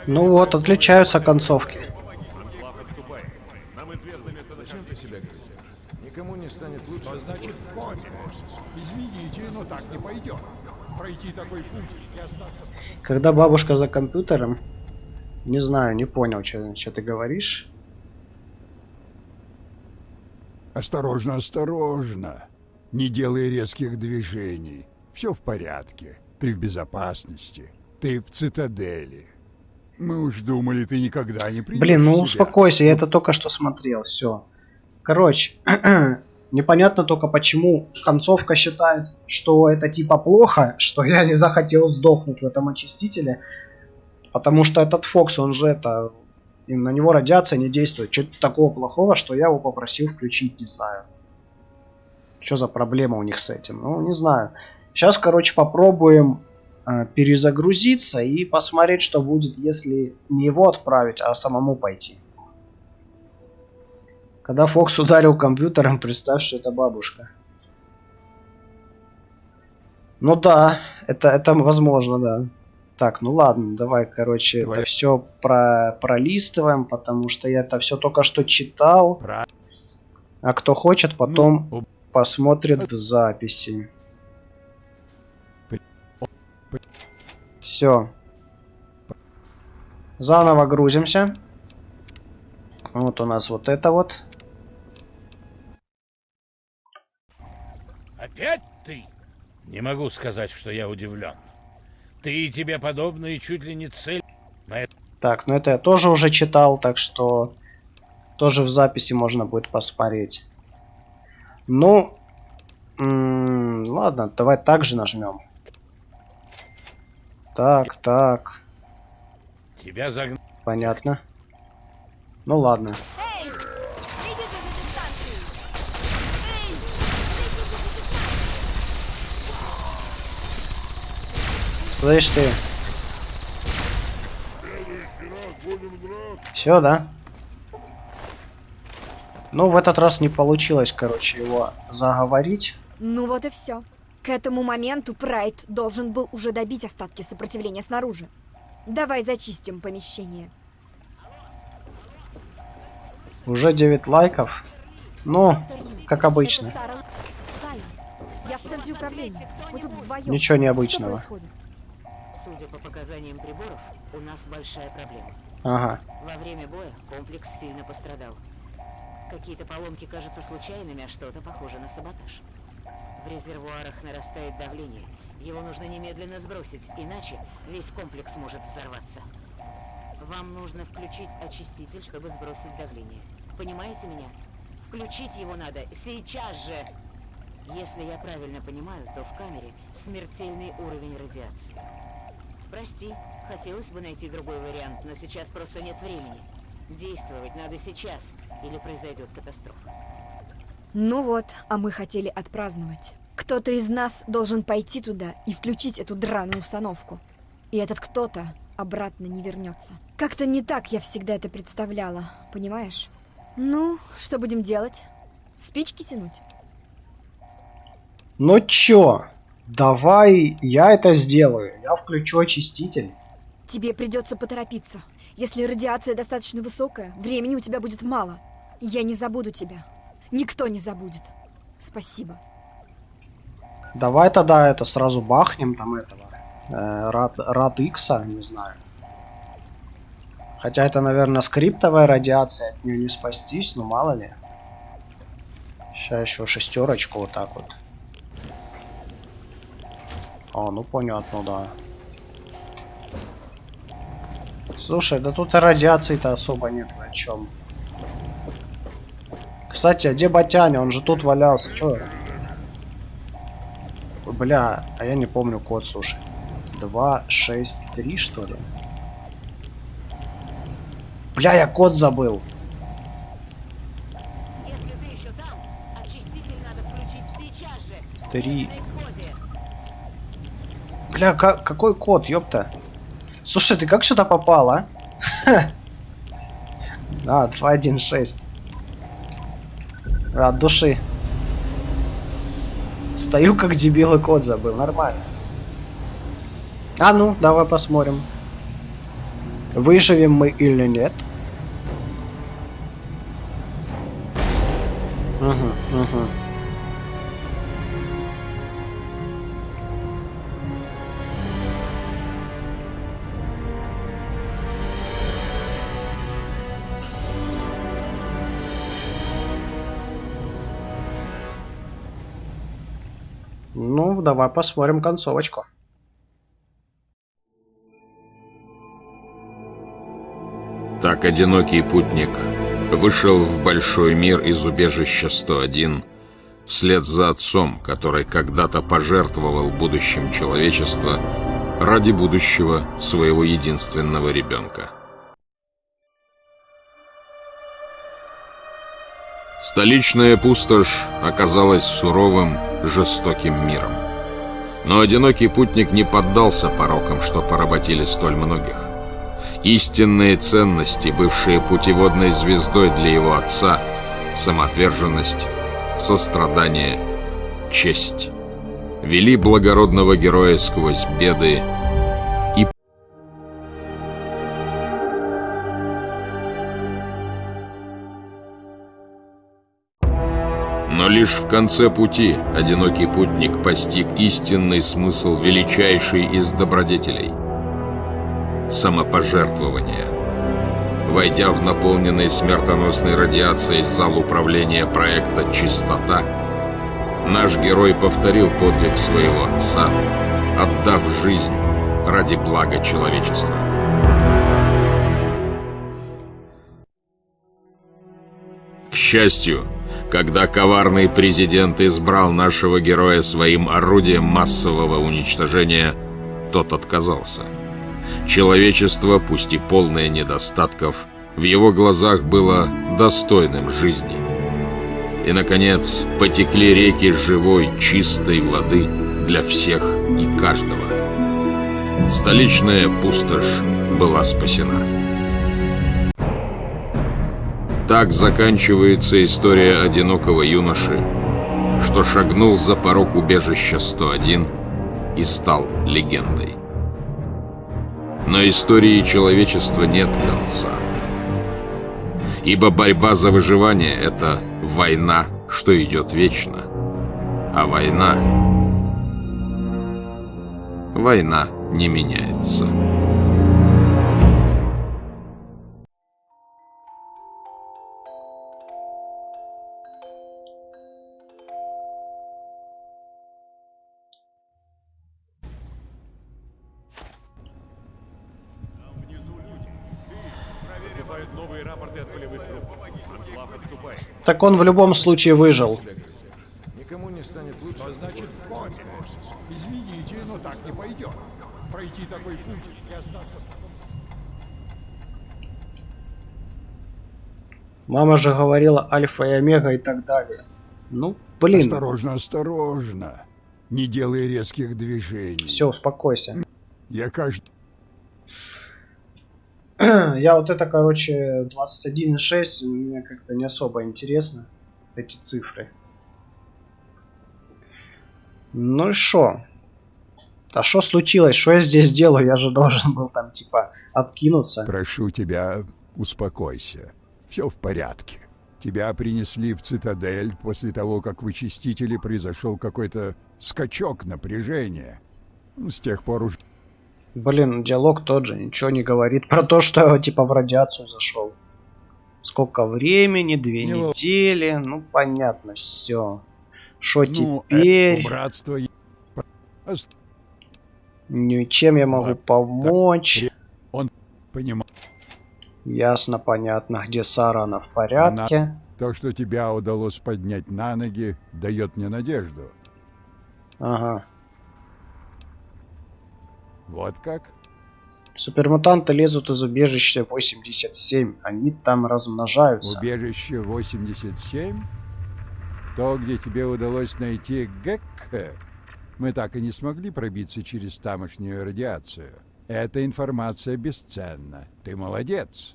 Ну вот, отличаются концовки. Зачем ты себя грызешь? Никому не станет лучше. Значит, в коме. Извините, но так не пойдет. Пройти такой путь и остаться... Когда бабушка за компьютером, не знаю, не понял, что ты говоришь. Осторожно, осторожно. Не делай резких движений. Все в порядке. Ты в безопасности. Ты в цитадели. Мы уж думали, ты никогда не придешь. Блин, ну в себя. успокойся, я это только что смотрел, все. Короче, непонятно только, почему концовка считает, что это типа плохо, что я не захотел сдохнуть в этом очистителе. Потому что этот Фокс, он же это... И на него радиация не действует. Что-то такого плохого, что я его попросил включить, не знаю. Что за проблема у них с этим? Ну, не знаю. Сейчас, короче, попробуем перезагрузиться и посмотреть, что будет, если не его отправить, а самому пойти. Когда Фокс ударил компьютером, представь, что это бабушка. Ну да, это возможно, да. Так, ну ладно, давай, короче, это все пролистываем, потому что я это все только что читал. А кто хочет, потом посмотрит в записи. Все. Заново грузимся. Вот у нас вот это вот. Опять ты? Не могу сказать, что я удивлен. Ты и тебе подобные чуть ли не цель. Так, ну это я тоже уже читал, так что тоже в записи можно будет посмотреть. Ну, ладно, давай также нажмем. Так, так. Тебя загнали. Понятно. Ну ладно. Слышь ты. Все, да? Ну, в этот раз не получилось, короче, его заговорить. Ну вот и все. К этому моменту Прайд должен был уже добить остатки сопротивления снаружи. Давай зачистим помещение. Уже 9 лайков. Ну, как обычно. Это Сара Лайонс. Я в центре управления. Мы тут вдвоем. Ничего необычного. Что происходит? Судя по показаниям приборов, у нас большая проблема. Ага. Во время боя комплекс сильно пострадал. Какие-то поломки кажутся случайными, а что-то похоже на саботаж. В резервуарах нарастает давление. Его нужно немедленно сбросить, иначе весь комплекс может взорваться. Вам нужно включить очиститель, чтобы сбросить давление. Понимаете меня? Включить его надо сейчас же! Если я правильно понимаю, то в камере смертельный уровень радиации. Прости, хотелось бы найти другой вариант, но сейчас просто нет времени. Действовать надо сейчас, или произойдет катастрофа. Ну вот, а мы хотели отпраздновать. Кто-то из нас должен пойти туда и включить эту драную установку. И этот кто-то обратно не вернется. Как-то не так я всегда это представляла, понимаешь? Ну, что будем делать? Спички тянуть? Ну чё? Давай я это сделаю. Я включу очиститель. Тебе придется поторопиться. Если радиация достаточно высокая, времени у тебя будет мало. Я не забуду тебя. Никто не забудет. Спасибо. Давай тогда это сразу бахнем там этого. Рад Икса, не знаю. Хотя это, наверное, скриптовая радиация, от нее не спастись, но мало ли. Сейчас еще шестерочку вот так вот. А, ну понятно, да. Слушай, да тут и радиации-то особо нет, о чем. Кстати, а где Батяня? Он же тут валялся, чё? Бля, а я не помню код, слушай. 263, что ли? Бля, я код забыл. Если ты еще там, очиститель надо включить сейчас же. 3. Бля, какой код, ёпта? Слушай, ты как сюда попал, а? А, 216. От души. Стою как дебил и код забыл, нормально. А ну, давай посмотрим. Выживем мы или нет? Угу. Ну, давай посмотрим концовочку. Так одинокий путник вышел в большой мир из убежища 101 вслед за отцом, который когда-то пожертвовал будущим человечества ради будущего своего единственного ребенка. Столичная пустошь оказалась суровым, жестоким миром. Но одинокий путник не поддался порокам, что поработили столь многих. Истинные ценности, бывшие путеводной звездой для его отца, самоотверженность, сострадание, честь, вели благородного героя сквозь беды и но лишь в конце пути одинокий путник постиг истинный смысл величайшей из добродетелей — самопожертвования. Войдя в наполненный смертоносной радиацией зал управления проекта «Чистота», наш герой повторил подвиг своего отца, отдав жизнь ради блага человечества. К счастью, когда коварный президент избрал нашего героя своим орудием массового уничтожения, тот отказался. Человечество, пусть и полное недостатков, в его глазах было достойным жизни. И, наконец, потекли реки живой, чистой воды для всех и каждого. Столичная пустошь была спасена. Так заканчивается история одинокого юноши, что шагнул за порог убежища 101 и стал легендой. Но истории человечества нет конца. Ибо борьба за выживание — это война, что идет вечно. А война не меняется. Так он в любом случае выжил. Никому не станет лучше. Значит, в коме. Извините, но так не пойдет. Пройти такой путь и остаться... Мама же говорила альфа и омега и так далее. Ну, блин. Осторожно, осторожно. Не делай резких движений. Все, успокойся. Я кажется... Я вот это, короче, 21,6, мне как-то не особо интересно, эти цифры. Ну и шо? А что случилось? Что я здесь делаю? Я же должен был там, типа, откинуться. Прошу тебя, успокойся. Все в порядке. Тебя принесли в цитадель после того, как в Очистителе произошел какой-то скачок напряжения. С тех пор уже... Блин, диалог тот же, ничего не говорит про то, что типа в радиацию зашел. Сколько времени? 2 недели. Ну, понятно, все. Что теперь? Братство... Ничем я могу помочь. Он понимает. Ясно, понятно, где Сара, она в порядке. То, что тебя удалось поднять на ноги, дает мне надежду. Ага. Вот как? Супермутанты лезут из убежища 87. Они там размножаются. Убежище 87? То, где тебе удалось найти Гекке? Мы так и не смогли пробиться через тамошнюю радиацию. Эта информация бесценна. Ты молодец.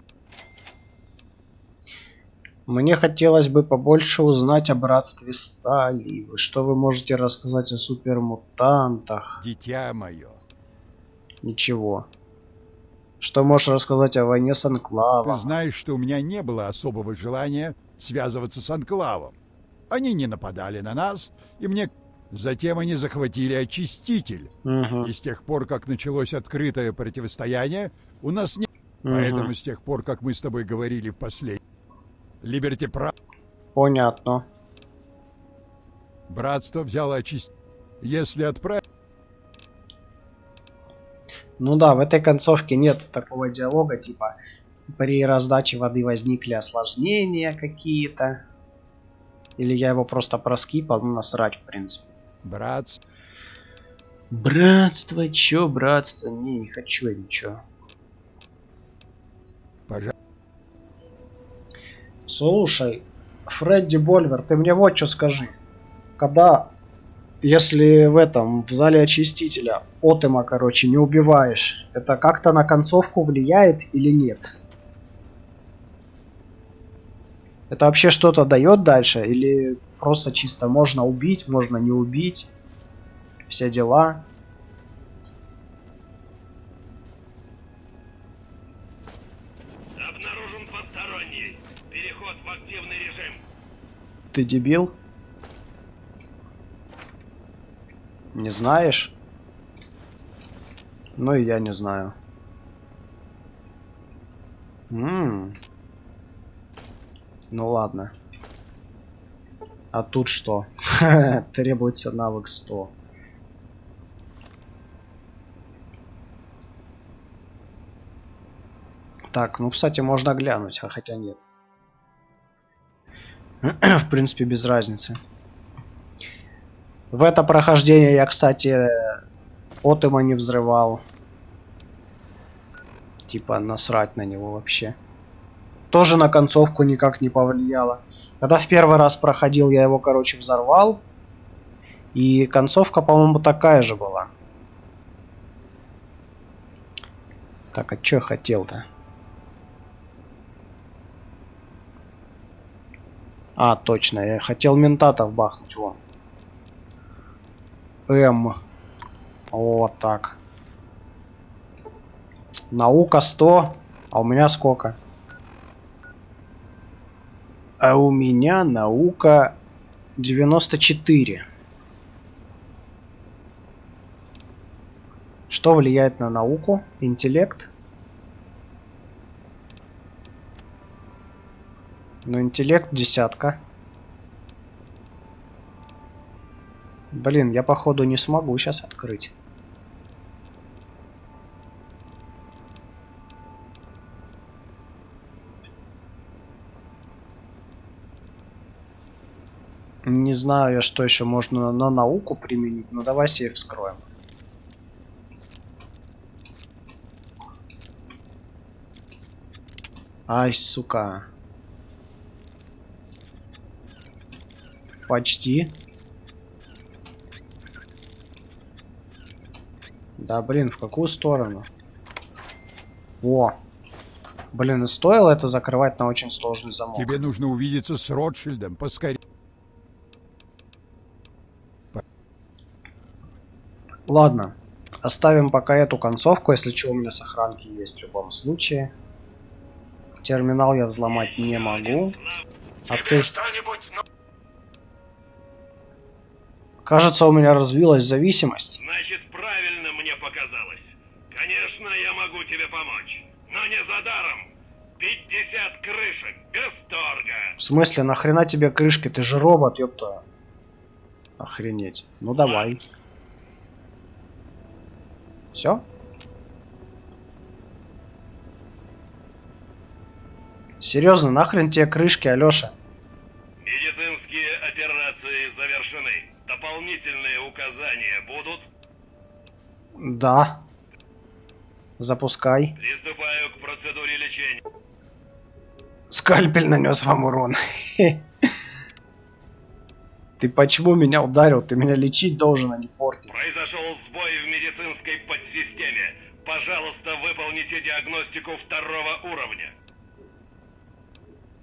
Мне хотелось бы побольше узнать о братстве Стали. Что вы можете рассказать о супермутантах? Дитя мое. Ничего. Что можешь рассказать о войне с Анклавом? Ты знаешь, что у меня не было особого желания связываться с Анклавом. Они не нападали на нас, и мне... Затем они захватили Очиститель. И с тех пор, как началось открытое противостояние, у нас нет... Поэтому с тех пор, как мы с тобой говорили в последнем... Либерти прав... Понятно. Братство взяло Очиститель. Если отправить... Ну да, в этой концовке нет такого диалога, типа при раздаче воды возникли осложнения какие-то. Или я его просто проскипал, ну насрать в принципе. Братство. Братство, чё братство? Не хочу я ничего. Слушай, Фредди Больвер, ты мне вот что скажи. Когда, если в этом, в зале Очистителя, Отема, короче, не убиваешь, это как-то на концовку влияет или нет? Это вообще что-то дает дальше? Или просто чисто можно убить, можно не убить? Все дела. Обнаружен посторонний. Переход в активный режим. Ты дебил? Не знаешь? Ну и я не знаю. Ну ладно. А тут что? Требуется навык 100. Так, ну кстати, можно глянуть, а хотя нет. В принципе, без разницы. В это прохождение я, кстати, Отема не взрывал. Типа насрать на него вообще. Тоже на концовку никак не повлияло. Когда в первый раз проходил, я его, короче, взорвал. И концовка, по-моему, такая же была. Так, а чё я хотел-то? А, точно, я хотел ментатов бахнуть, во. Вот так. Наука 100, а у меня сколько? А у меня наука 94. Что влияет на науку? Интеллект? Ну, интеллект 10. Блин, я походу не смогу сейчас открыть. Не знаю я, что еще можно на науку применить, но давай сейф вскроем. Ай, сука. Почти. Да, блин, в какую сторону? О. Блин, и стоило это закрывать на очень сложный замок. Тебе нужно увидеться с Ротшильдом поскорее. Ладно. Оставим пока эту концовку, если что, у меня сохранки есть в любом случае. Терминал я взломать не могу. А ты... Кажется, у меня развилась зависимость. Значит, правильно мне показалось. Конечно, я могу тебе помочь. Но не за даром. 50 крышек, без торга. В смысле, нахрена тебе крышки? Ты же робот, ёпта. Охренеть. Ну давай. Все? Серьезно, нахрен тебе крышки, Алёша? Медицинские операции завершены. Дополнительные указания будут? Да. Запускай. Приступаю к процедуре лечения. Скальпель нанес вам урон. Ты почему меня ударил? Ты меня лечить должен, а не портить. Произошел сбой в медицинской подсистеме. Пожалуйста, выполните диагностику 2-го уровня.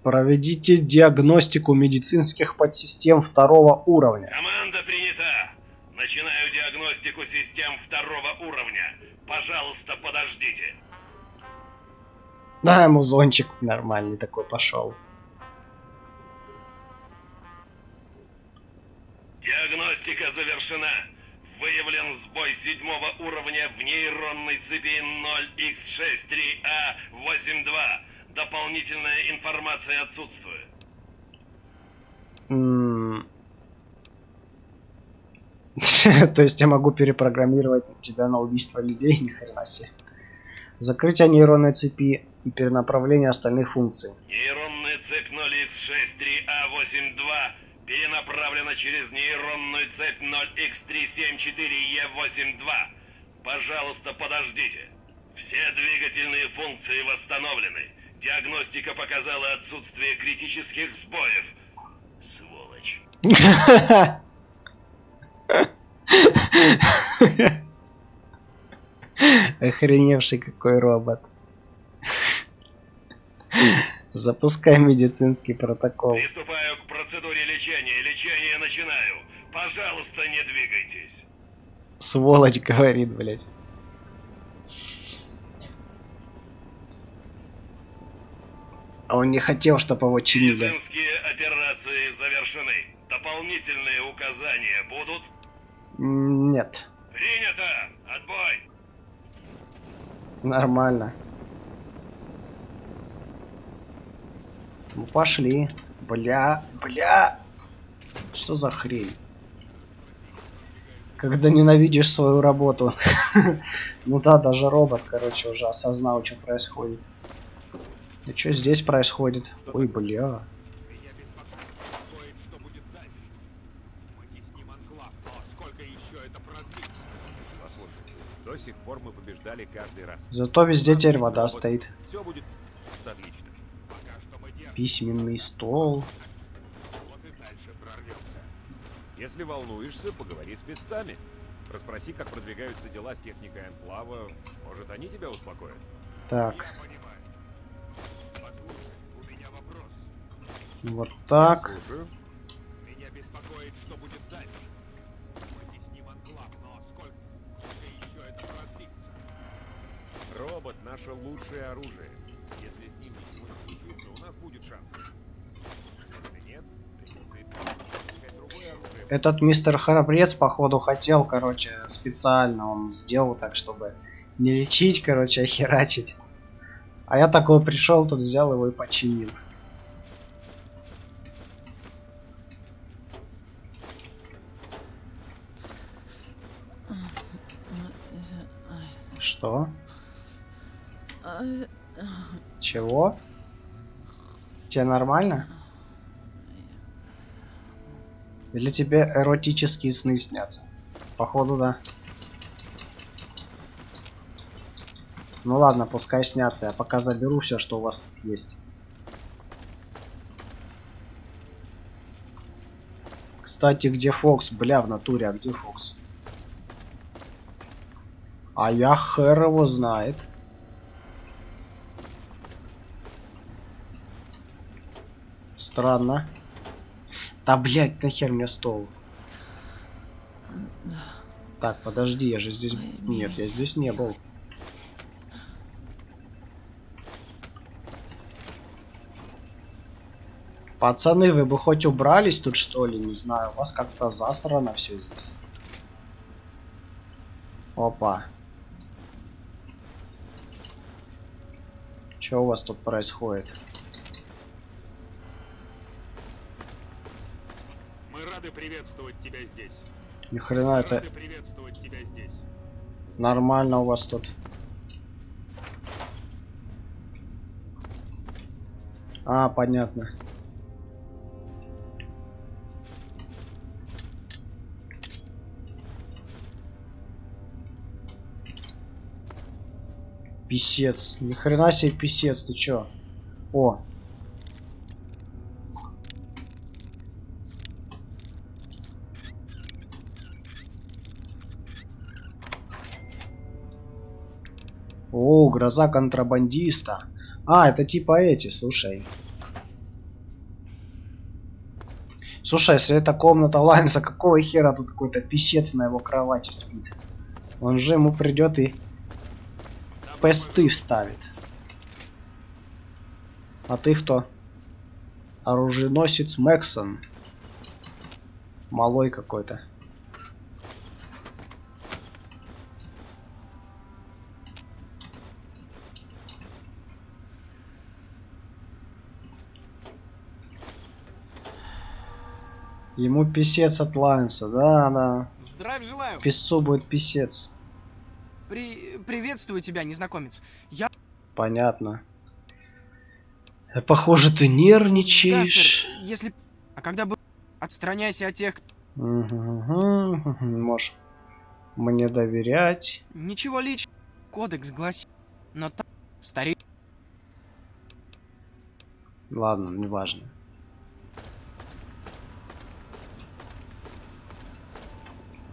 Проведите диагностику медицинских подсистем 2-го уровня. Команда принята. Начинаю диагностику систем 2-го уровня. Пожалуйста, подождите. Да, музончик нормальный такой пошел. Диагностика завершена. Выявлен сбой 7-го уровня в нейронной цепи 0x63A82. Дополнительная информация отсутствует. То есть я могу перепрограммировать тебя на убийство людей? Ни хрена себе. Закрытие нейронной цепи и перенаправление остальных функций. Нейронная цепь 0x63A82 перенаправлена через нейронную цепь 0x374E82. Пожалуйста, подождите. Все двигательные функции восстановлены. Диагностика показала отсутствие критических сбоев. Сволочь. Охреневший какой робот. Запускай медицинский протокол. Приступаю к процедуре лечения. Лечение начинаю. Пожалуйста, не двигайтесь. Сволочь говорит, блядь. А он не хотел, чтобы его чинили. Медицинские операции завершены. Дополнительные указания будут? Нет. Принято! Отбой! Нормально. Ну пошли. Бля. Что за хрень? Когда ненавидишь свою работу. Ну да, даже робот, короче, уже осознал, что происходит. И что здесь происходит? Ой, бля. До сих пор мы побеждали каждый раз. Зато везде теперь вода стоит. Все будет отлично. Письменный стол. Если волнуешься, поговори с песцами. Расспроси, как продвигаются дела с техникой Анклава. Может, они тебя успокоят? Так. Вот так. Меня беспокоит, что будет дальше. Мы тесним Анклав, но сколько еще это продлится? Робот — наше лучшее оружие. Если с ним ничего не случится, у нас будет шанс. Этот мистер Храбрец, походу, хотел, короче, специально он сделал так, чтобы не лечить, короче, а херачить. А я такой пришел, тут взял его и починил. Что? Чего? Тебе нормально? Или тебе эротические сны снятся? Походу, да. Ну ладно, пускай снятся. Я пока заберу все, что у вас тут есть. Кстати, где Фокс? Бля, в натуре, а где Фокс? А я хер его знает. Странно. Да, блядь, нахер мне стол? Так, подожди, я же здесь... Нет, я здесь не был. Пацаны, вы бы хоть убрались тут, что ли? Не знаю, у вас как-то засрано все здесь. Опа. Что у вас тут происходит? Мы рады приветствовать тебя здесь. Ни хрена это... Рады приветствовать тебя здесь. Нормально у вас тут. А, понятно. Писец. Ни хрена себе писец, ты чё? О. О, гроза контрабандиста. А, это типа эти, слушай. Слушай, если это комната Лайнса, какого хера тут какой-то писец на его кровати спит? Он же ему придет и песты вставит. А ты кто? Оруженосец Мэксон. Малой какой-то. Ему писец от Лайнса, да, да. Здравия желаю. Писцу будет писец. Приветствую тебя, незнакомец. Я... Понятно. Похоже, ты нервничаешь. Да, сэр, если... А когда бы... Отстраняйся от тех... Можешь мне доверять. Ничего личного. Кодекс гласит. Но там... Старик... Ладно, неважно.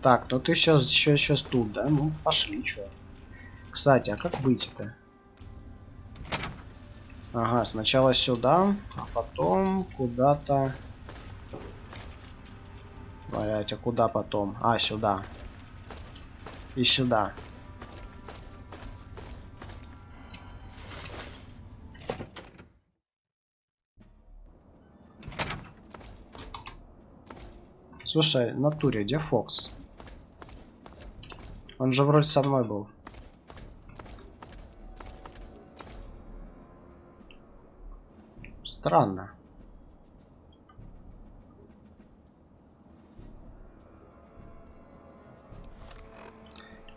Так, ну ты сейчас тут, да? Ну, пошли, чё. Кстати, а как быть-то? Ага, сначала сюда, а потом куда-то... Блять, а куда потом? А, сюда. И сюда. Слушай, в натуре, где Фокс? Он же вроде со мной был. Странно.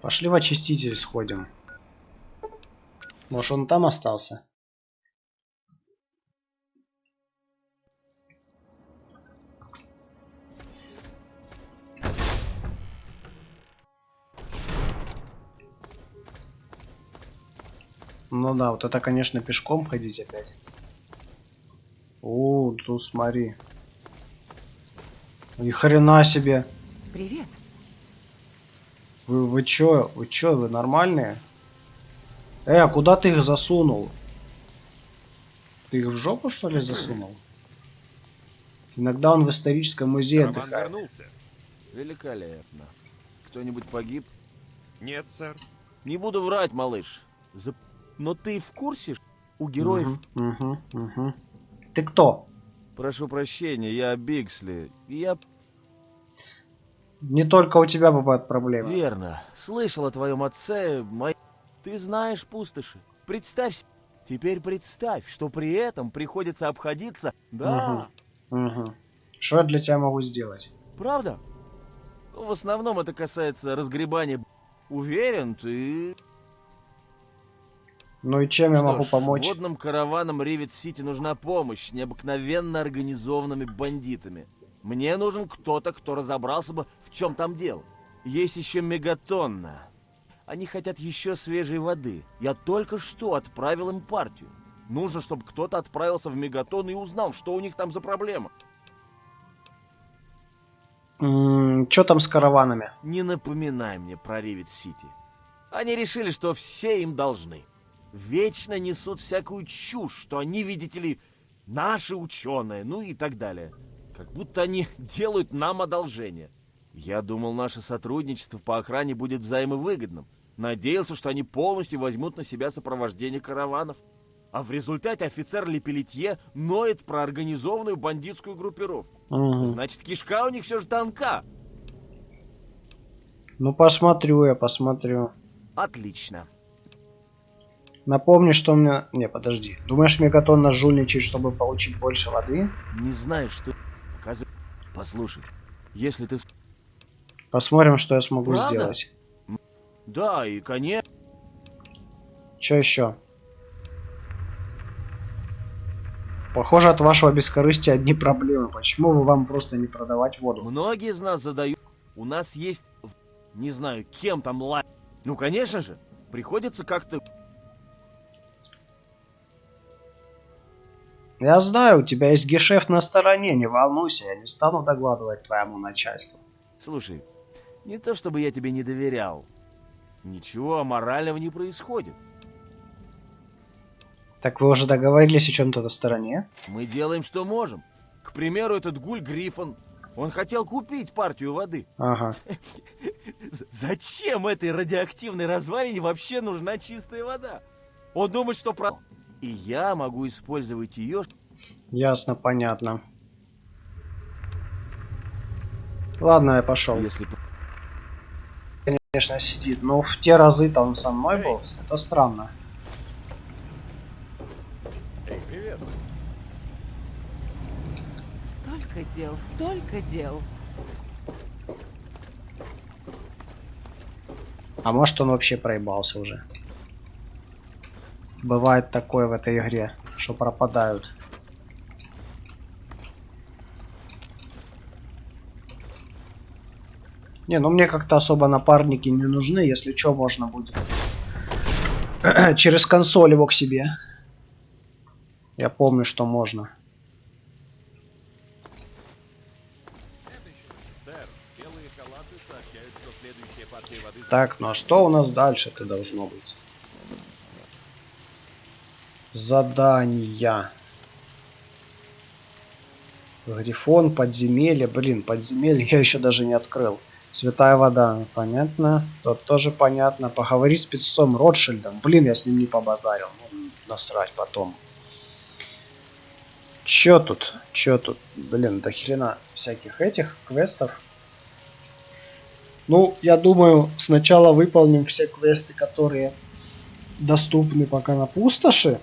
Пошли в очиститель сходим. Может, он там остался? Ну да, вот это, конечно, пешком ходить опять. О, тут смотри. Ни хрена себе. Привет. Вы чё? Вы нормальные? А куда ты их засунул? Ты их в жопу, что ли, засунул? Иногда он в историческом музее Роман отдыхает. вернулся. Великолепно. Кто-нибудь погиб? Нет, сэр. Не буду врать, малыш. Но ты в курсе? У героев... Ты кто? Прошу прощения, я Бигсли. Я... Не только у тебя бывают проблемы. Верно. Слышал о твоем отце. Ты знаешь пустоши. Представь, теперь представь, что при этом приходится обходиться... Да, Угу. Что я для тебя могу сделать? правда? Ну, в основном это касается разгребания... Уверен, ты... Ну и чем я Что могу ж, помочь? водным караванам Ривет-Сити нужна помощь с необыкновенно организованными бандитами. Мне нужен кто-то, кто разобрался бы, в чем там дело. Есть еще Мегатонна. Они хотят еще свежей воды. Я только что отправил им партию. Нужно, чтобы кто-то отправился в Мегатон и узнал, что у них там за проблема. Что там с караванами? Не напоминай мне про Ривет-Сити. Они решили, что все им должны. Вечно несут всякую чушь, что они, видите ли, наши ученые, ну и так далее. Как будто они делают нам одолжение. Я думал, наше сотрудничество по охране будет взаимовыгодным. Надеялся, что они полностью возьмут на себя сопровождение караванов. А в результате офицер Лепелетье ноет про организованную бандитскую группировку. Угу. Значит, кишка у них все же тонка. Ну посмотрю я, посмотрю. Отлично. Напомни, что у меня... Не, подожди. Думаешь, Мегатон нас жульничает, чтобы получить больше воды? Не знаю, что... Послушай, если ты... Посмотрим, что я смогу Правда? сделать. Да, и конечно... Что еще? Похоже, от вашего бескорыстия одни проблемы. Почему бы вам просто не продавать воду? Многие из нас задают... У нас есть... Не знаю, кем там Ну, конечно же, приходится как-то... Я знаю, у тебя есть гешефт на стороне, не волнуйся, я не стану докладывать твоему начальству. Слушай, не то чтобы я тебе не доверял. Ничего аморального не происходит. Так вы уже договорились о чем-то на стороне? Мы делаем, что можем. К примеру, этот гуль Гриффон. Он хотел купить партию воды. Ага. Зачем этой радиоактивной развалине вообще нужна чистая вода? Он думает, что про... И я могу использовать ее... Ясно, понятно. Ладно, я пошел. Если... Конечно, сидит, но в те разы-то он со мной был. Это странно. Эй, привет. Столько дел, столько дел. А может, он вообще проебался уже? Бывает такое в этой игре, что пропадают. Не, ну мне как-то особо напарники не нужны, если что, можно будет через консоль его к себе. Я помню, что можно. Так, ну а что у нас дальше-то должно быть? Задания. Грифон, подземелье. Блин, подземелье я еще даже не открыл. Святая вода. Понятно. Тут тоже понятно. Поговорить с спецом Ротшильдом. Блин, я с ним не побазарил. Ну, насрать потом. Чё тут? Чё тут? Блин, до хрена всяких этих квестов. Ну, я думаю, сначала выполним все квесты, которые доступны пока на пустоши.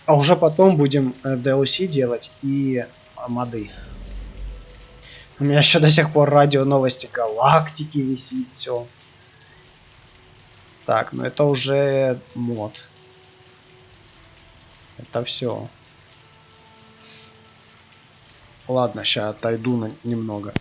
А уже потом будем DLC делать и моды. У меня еще до сих пор радио новости галактики висит, все. Так, ну это уже мод. Это все. Ладно, сейчас отойду немного.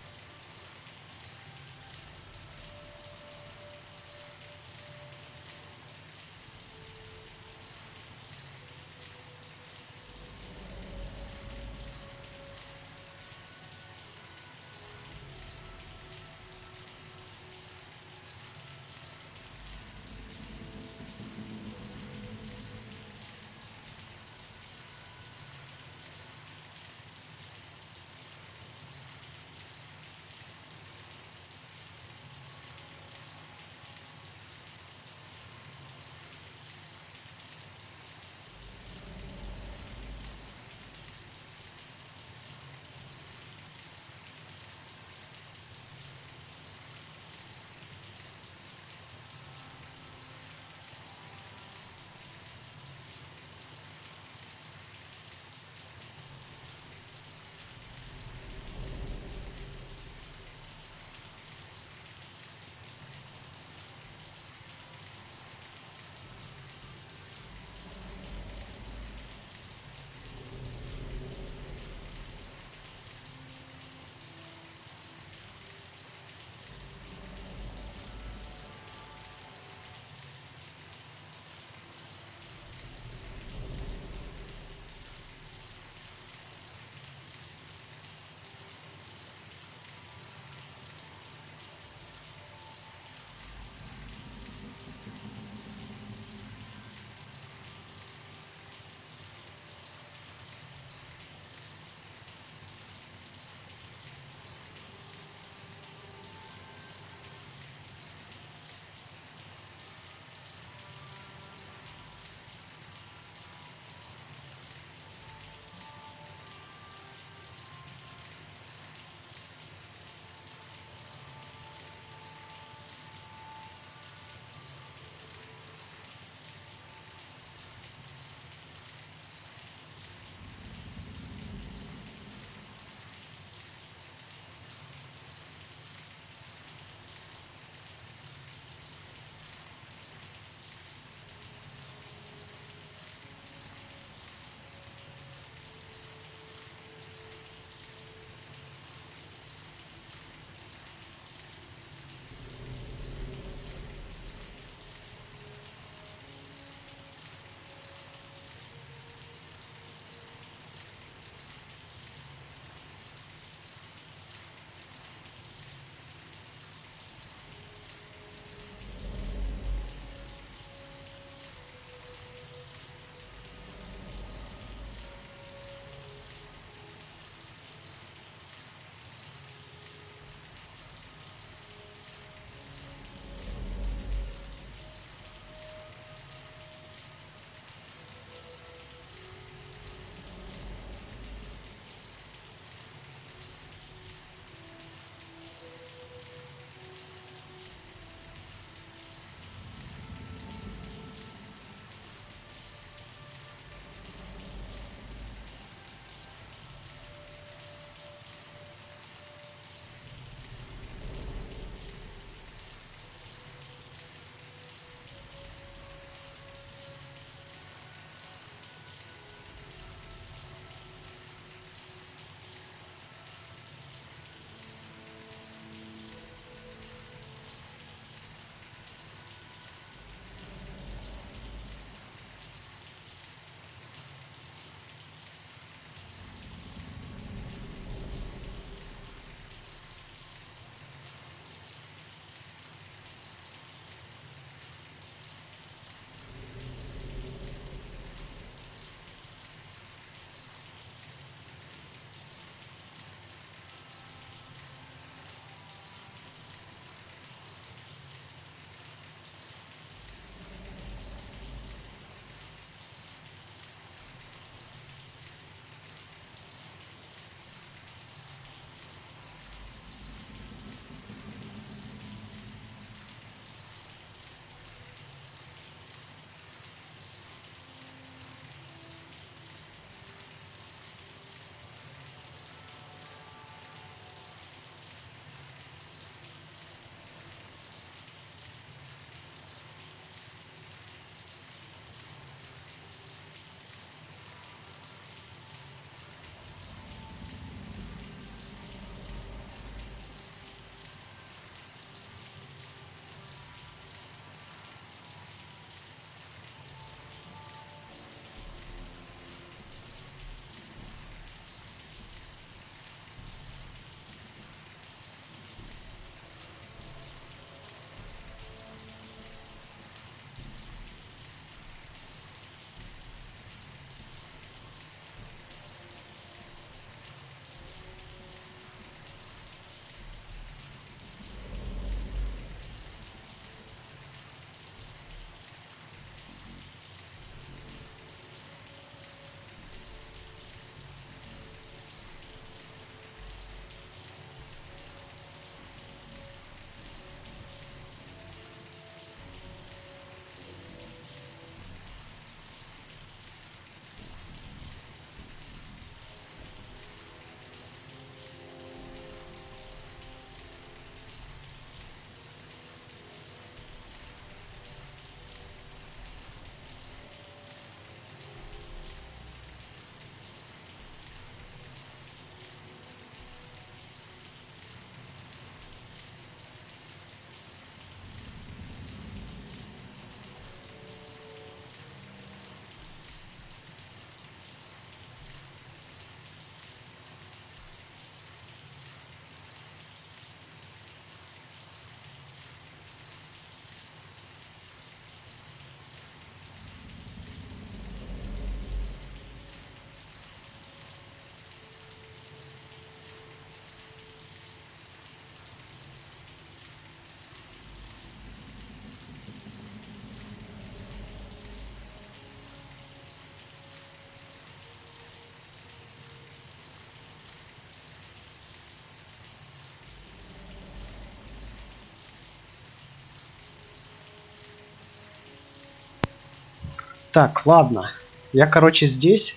Так, ладно. Я, короче, здесь.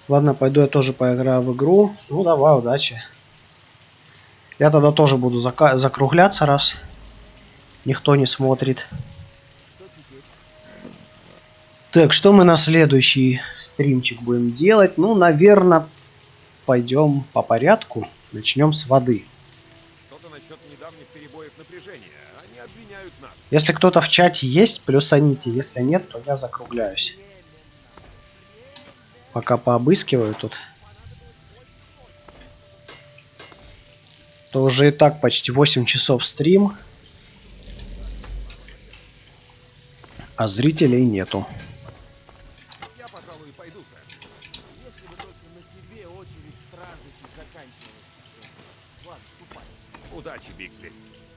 Ладно, пойду я тоже поиграю в игру. Ну, давай, удачи. Я тогда тоже буду закругляться, раз никто не смотрит. Так, что мы на следующий стримчик будем делать? Ну, наверное, пойдем по порядку. Начнем с воды. Что-то насчет недавних перебоев напряжения. Они обвиняют нас. Если кто-то в чате есть, плюсаните. Если нет, то я закругляюсь. Пока пообыскиваю тут. То уже и так почти 8 часов стрим. А зрителей нету. Я, пожалуй, пойду, сэр. Если бы только на тебе очередь страждущих заканчивалась. Ладно, ступай. Удачи, Биксли.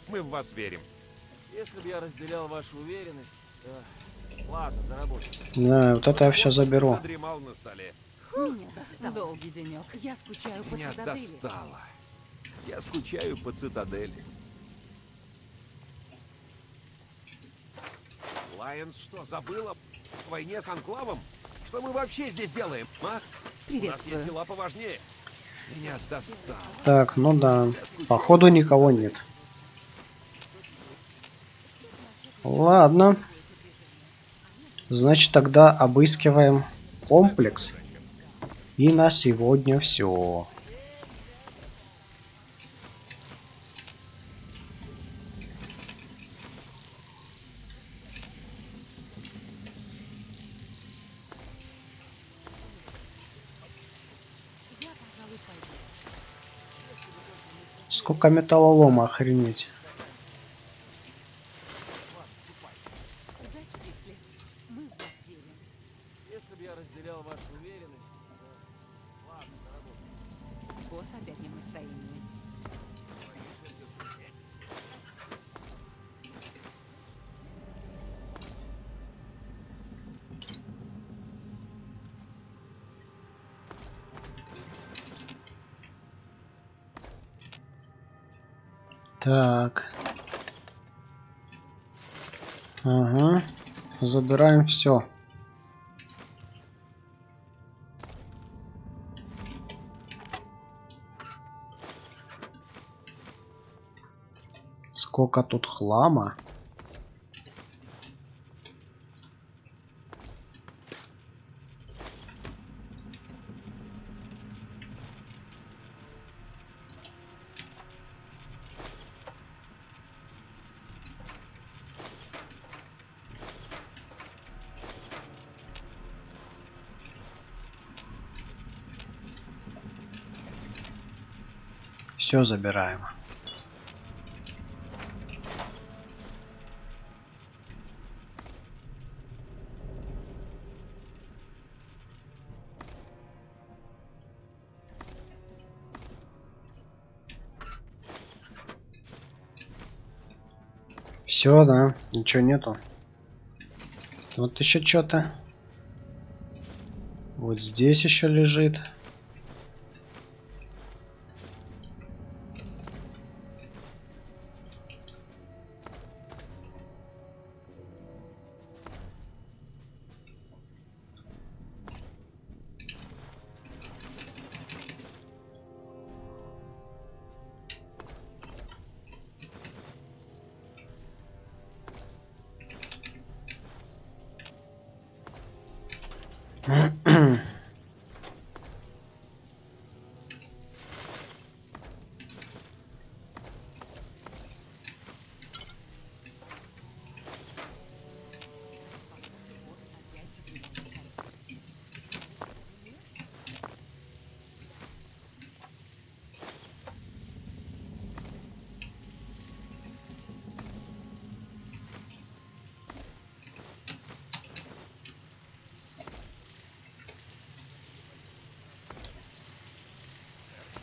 Мы в вас верим. Если бы я разделял вашу уверенность... Ладно, заработай. Да, вот это я все заберу. Задремал на столе. Меня достал. Долгий денек. Я скучаю по Меня цитадели. достало. Я скучаю по цитадели. Лайонс что, забыла о войне с Анклавом? Что мы вообще здесь делаем, а? У нас Приветствую. есть дела поважнее. Меня достало. Так, ну да. Походу никого нет. Ладно. Значит, тогда обыскиваем комплекс. И на сегодня все. Сколько металлолома, охренеть. Если бы я разделял вашу уверенность... Ладно, заработай. Босс опять не в настроении. Так. Ага. Забираем все. Сколько тут хлама. Все забираем. Все, да, ничего нету. Вот еще что-то. Вот здесь еще лежит.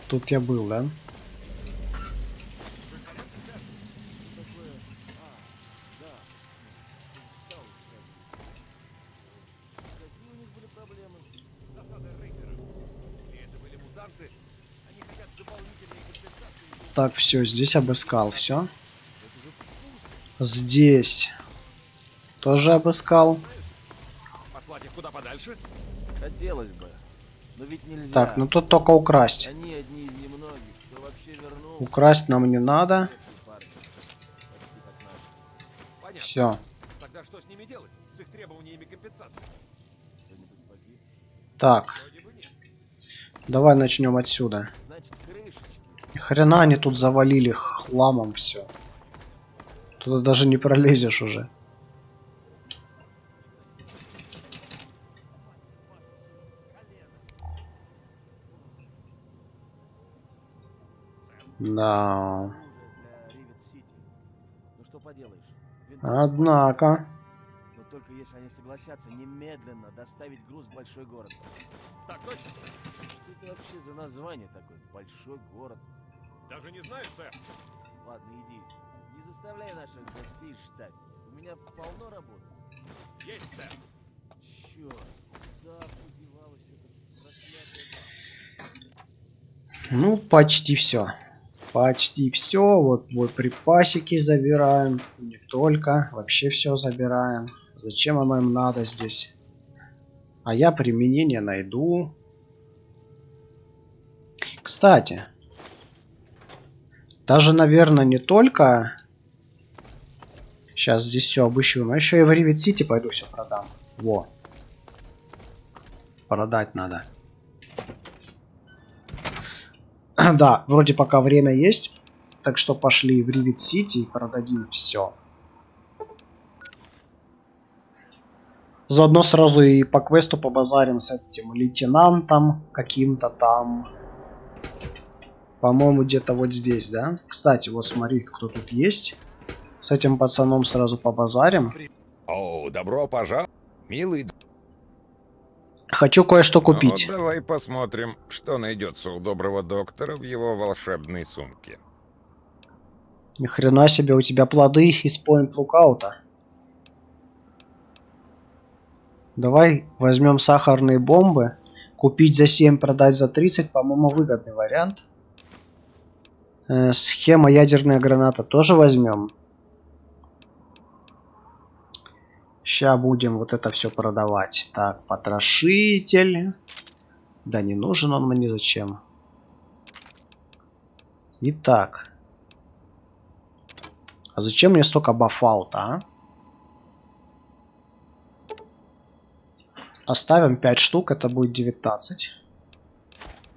Тут я был, да? Так, все, здесь обыскал, все. Здесь тоже обыскал. куда подальше? Хотелось бы, но ведь нельзя. Так, ну тут только украсть. Они одни из немногих, кто вообще вернулся. Украсть нам не надо. Понятно. Все. Тогда что с ними делать? С их требованиями компенсации? Так. Давай начнем отсюда. Ни хрена они тут завалили хламом все. Туда даже не пролезешь уже. Да. Ну что поделаешь? Однако. Но только если они согласятся немедленно доставить груз в большой город. Так точно. Что это вообще за название такое? Большой город. Даже не знаю, сэр. Ладно, иди. Не заставляй наших гостей ждать. У меня полно работы. Есть, сэр. Черт, куда подевалась эта проклятая баба? Ну, почти все. Почти все. Вот боеприпасики забираем. Не только. Вообще все забираем. Зачем оно им надо здесь? А я применение найду. Кстати. Даже, наверное, не только... Сейчас здесь все обыщу. Но еще и в Ривет Сити пойду все продам. Во. Продать надо. Да, вроде пока время есть. Так что пошли в Ривет Сити и продадим все. Заодно сразу и по квесту побазарим с этим лейтенантом каким-то там. По-моему, где-то вот здесь, да? Кстати, вот смотри, кто тут есть. С этим пацаном сразу побазарим. О, добро пожаловать, милый. Хочу кое-что купить. Ну, давай посмотрим, что найдется у доброго доктора в его волшебной сумке. Ни хрена себе, у тебя плоды из Point Lookout. Давай возьмем сахарные бомбы. Купить за 7, продать за 30, по-моему, выгодный вариант. Схема ядерная граната тоже возьмем. Сейчас будем вот это все продавать. Так, потрошитель. Да не нужен он мне зачем. Итак. А зачем мне столько бафаута, а? Оставим 5 штук, это будет 19.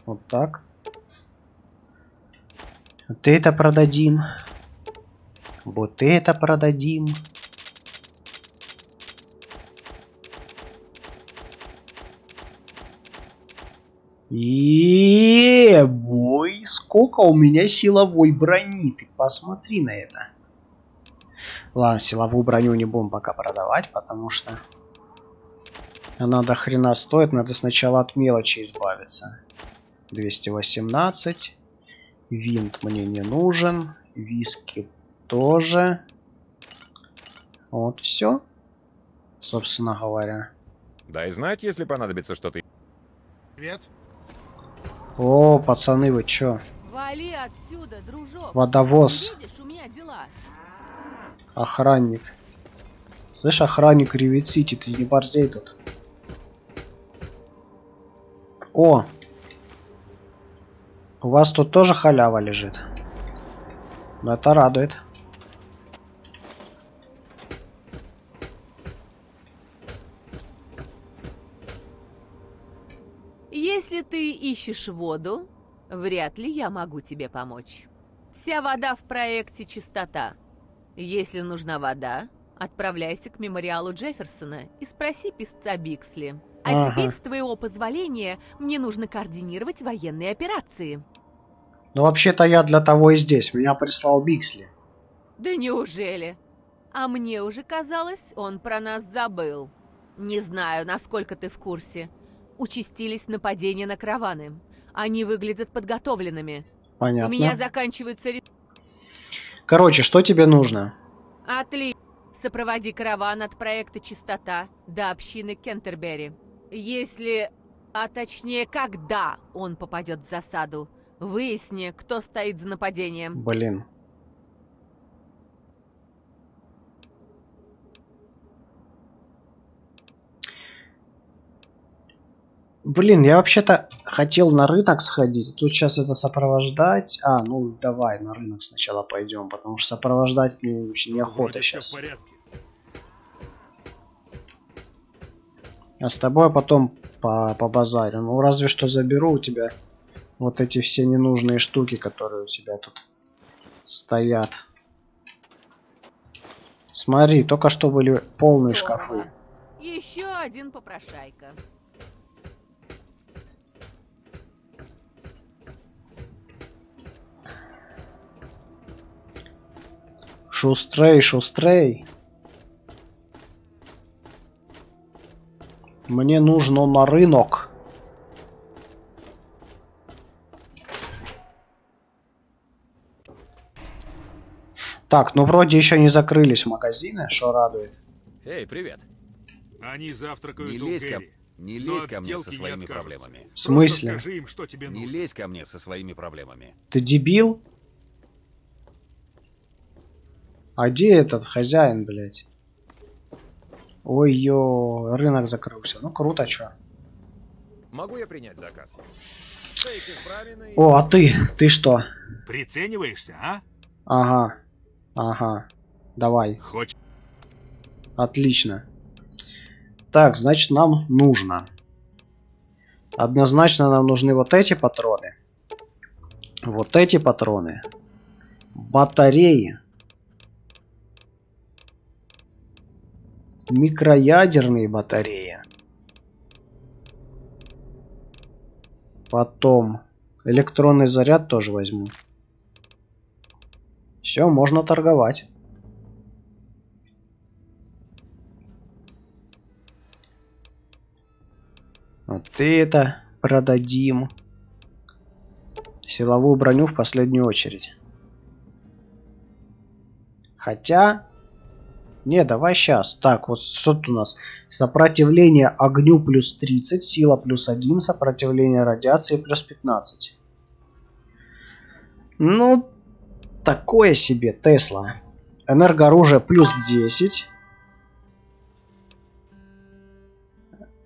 Вот так. Вот это продадим. Вот это продадим. Бой, сколько у меня силовой брони, ты посмотри на это. Ладно, силовую броню не будем пока продавать, потому что она до хрена стоит, надо сначала от мелочи избавиться. 218. Винт мне не нужен, виски тоже. Вот все, собственно говоря. Дай знать, если понадобится что-то. Привет. О, пацаны, вы чё? Вали отсюда, дружок. Водовоз. Видишь, у меня дела. Охранник. Слышь, охранник Ривет Сити, ты не борзей тут. О! У вас тут тоже халява лежит. Но это радует. Если ты ищешь воду, вряд ли я могу тебе помочь. Вся вода в проекте «Чистота». Если нужна вода, отправляйся к мемориалу Джефферсона и спроси писца Биксли. А теперь, с твоего позволения, мне нужно координировать военные операции. Ну, вообще-то я для того и здесь. Меня прислал Биксли. Да неужели? А мне уже казалось, он про нас забыл. Не знаю, насколько ты в курсе. Участились нападения на караваны. Они выглядят подготовленными. Понятно. У меня заканчиваются... Короче, что тебе нужно? Отлично. Сопроводи караван от проекта «Чистота» до общины Кентербери. Если, а точнее, когда он попадет в засаду, выясни, кто стоит за нападением. Блин. Блин, я вообще-то хотел на рынок сходить. Тут сейчас это сопровождать. А, ну давай на рынок сначала пойдем, потому что сопровождать мне вообще неохота сейчас. А с тобой потом по базарю. Ну разве что заберу у тебя вот эти все ненужные штуки, которые у тебя тут стоят. Смотри, только что были полные шкафы. Еще один попрошайка. Шустрей, шустрей. Мне нужно на рынок. Так, ну вроде еще не закрылись магазины, что радует. Эй, привет. Они завтракают Не у лезь, Гэри. не но лезь от ко мне со сделки не своими откажутся. проблемами. В смысле? Просто скажи им, что тебе Не нужно. лезь ко мне со своими проблемами. Ты дебил? А где этот хозяин, блядь? Ой-ё, рынок закрылся. Ну круто, чё. Могу я принять заказ? Стейк из брамина и... О, а ты что? Прицениваешься, а? Ага, ага. Давай. Хочешь? Отлично. Так, значит, нам нужно. Однозначно нам нужны вот эти патроны. Вот эти патроны. Батареи. Микроядерные батареи. Потом электронный заряд тоже возьму. Все, можно торговать. Вот это продадим. Силовую броню в последнюю очередь. Хотя... Не, давай сейчас. Так, вот что тут у нас? Сопротивление огню плюс 30, сила плюс 1, сопротивление радиации плюс 15. Ну, такое себе, Тесла. Энергооружие плюс 10.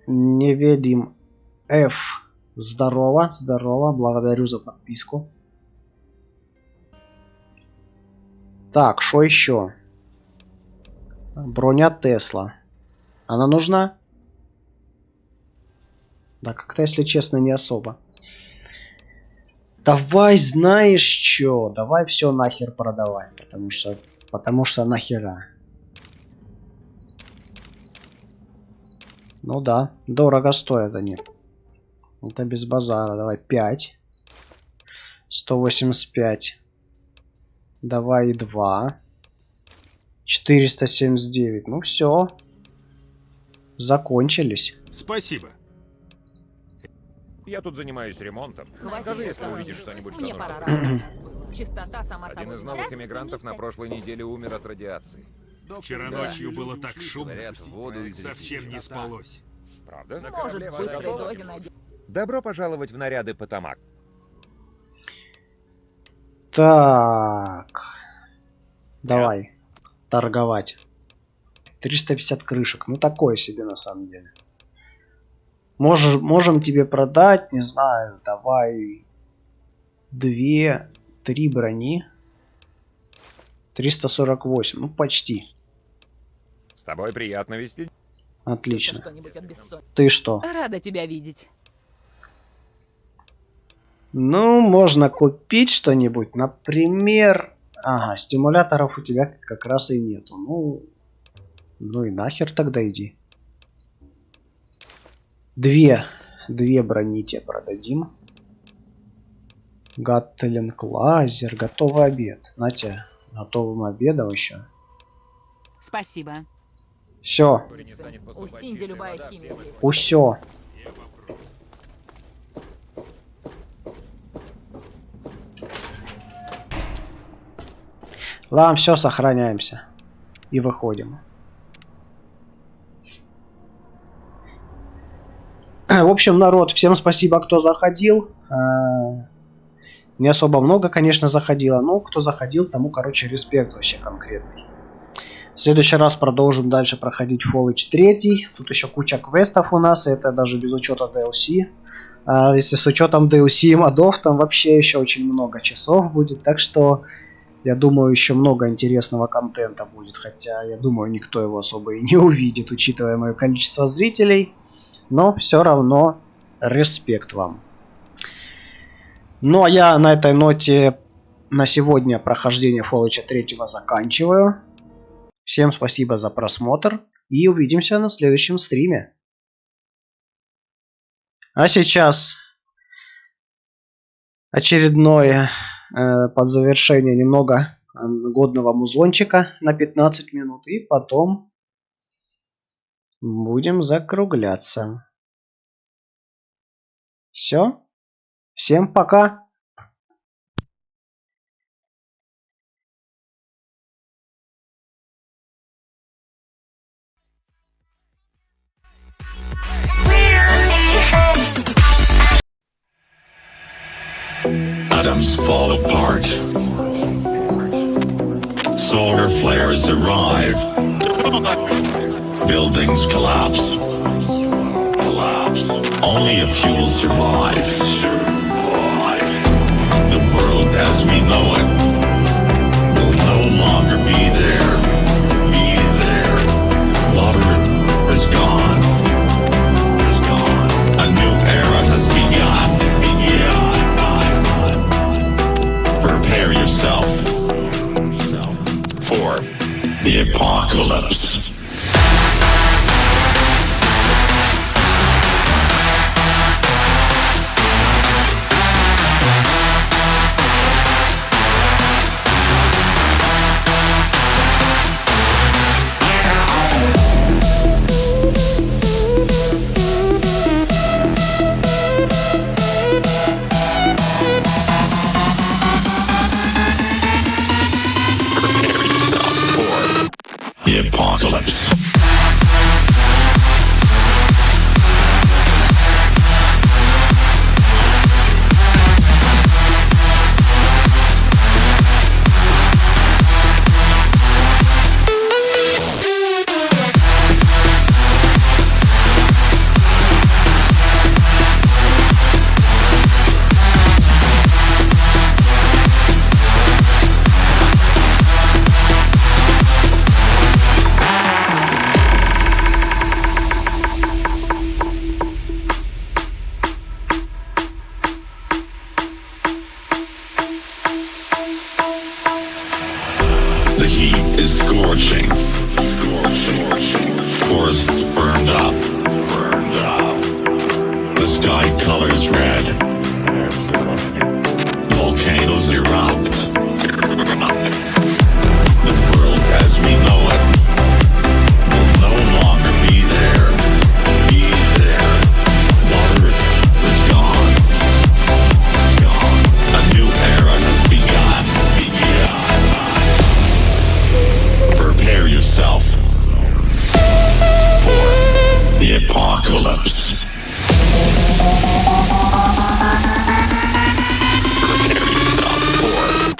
Неведим F. Здорово, здорово, благодарю за подписку. Так, что еще? Броня Тесла. Она нужна? Да, как-то, если честно, не особо. Давай, знаешь что? Давай все нахер продавай. Потому что нахера. Ну да, дорого стоят они. Это без базара. Давай 5. 185. Давай 2. 479. Ну все. Закончились. Спасибо. Я тут занимаюсь ремонтом. Хватит Скажи, если этого, увидишь Иисус, что-нибудь, что мне нужно. пора расстаться было. Чистота сама Один собой. из новых иммигрантов на прошлой неделе умер от радиации. Вчера Да. ночью было так шумно. Говорят, воду и Совсем не спалось. Правда? Может, в быстрой дозе найдем. Добро пожаловать в наряды Потамак. Так. Давай. Торговать. 350 крышек. Ну такое себе на самом деле. Можем тебе продать, не знаю, давай 2-3 брони. 348, ну почти. С тобой приятно вести. Отлично. Что-нибудь от бессонницы. Ты что? Рада тебя видеть. Ну, можно купить что-нибудь, например... Ага, стимуляторов у тебя как раз и нету. Ну и нахер тогда иди. 2 брони тебе продадим. Гатлинг лазер, готовый обед. На тебя, готовым обедом еще. Спасибо. Все, У Синди любая химия есть. усё. Ладно, все, сохраняемся. И выходим. В общем, народ, всем спасибо, кто заходил. Не особо много, конечно, заходило, но кто заходил, тому, короче, респект вообще конкретный. В следующий раз продолжим дальше проходить Fallout 3. Тут еще куча квестов у нас, это даже без учета DLC. А если с учетом DLC и модов, там вообще еще очень много часов будет. Так что, я думаю, еще много интересного контента будет. Хотя, я думаю, никто его особо и не увидит, учитывая мое количество зрителей. Но все равно респект вам. Ну а я на этой ноте на сегодня прохождение Fallout 3 заканчиваю. Всем спасибо за просмотр и увидимся на следующем стриме. А сейчас очередное под завершение немного годного музончика на 15 минут. И потом будем закругляться. Все. Всем пока. Atoms fall apart. Solar flares arrive. Buildings collapse. Only a few will survive. The world as we know it will no longer be there. Water is gone. A new era has begun. Prepare yourself for the apocalypse. The apocalypse. The heat is scorching. Forests burned up. The sky colors red. Volcanoes erupt. The world as we know it will no longer be there. Water is gone. A new era has begun. Prepare yourself for the apocalypse. Prepare yourself for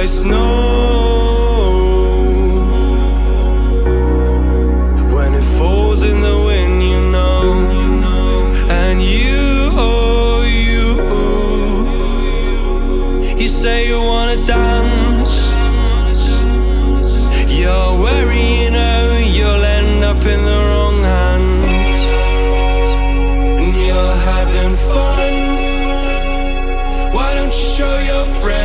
like snow. When it falls in the wind, you know. And you, oh, you say you wanna dance. You're wary, you know, you'll end up in the wrong hands. And you're having fun. Why don't you show your friends?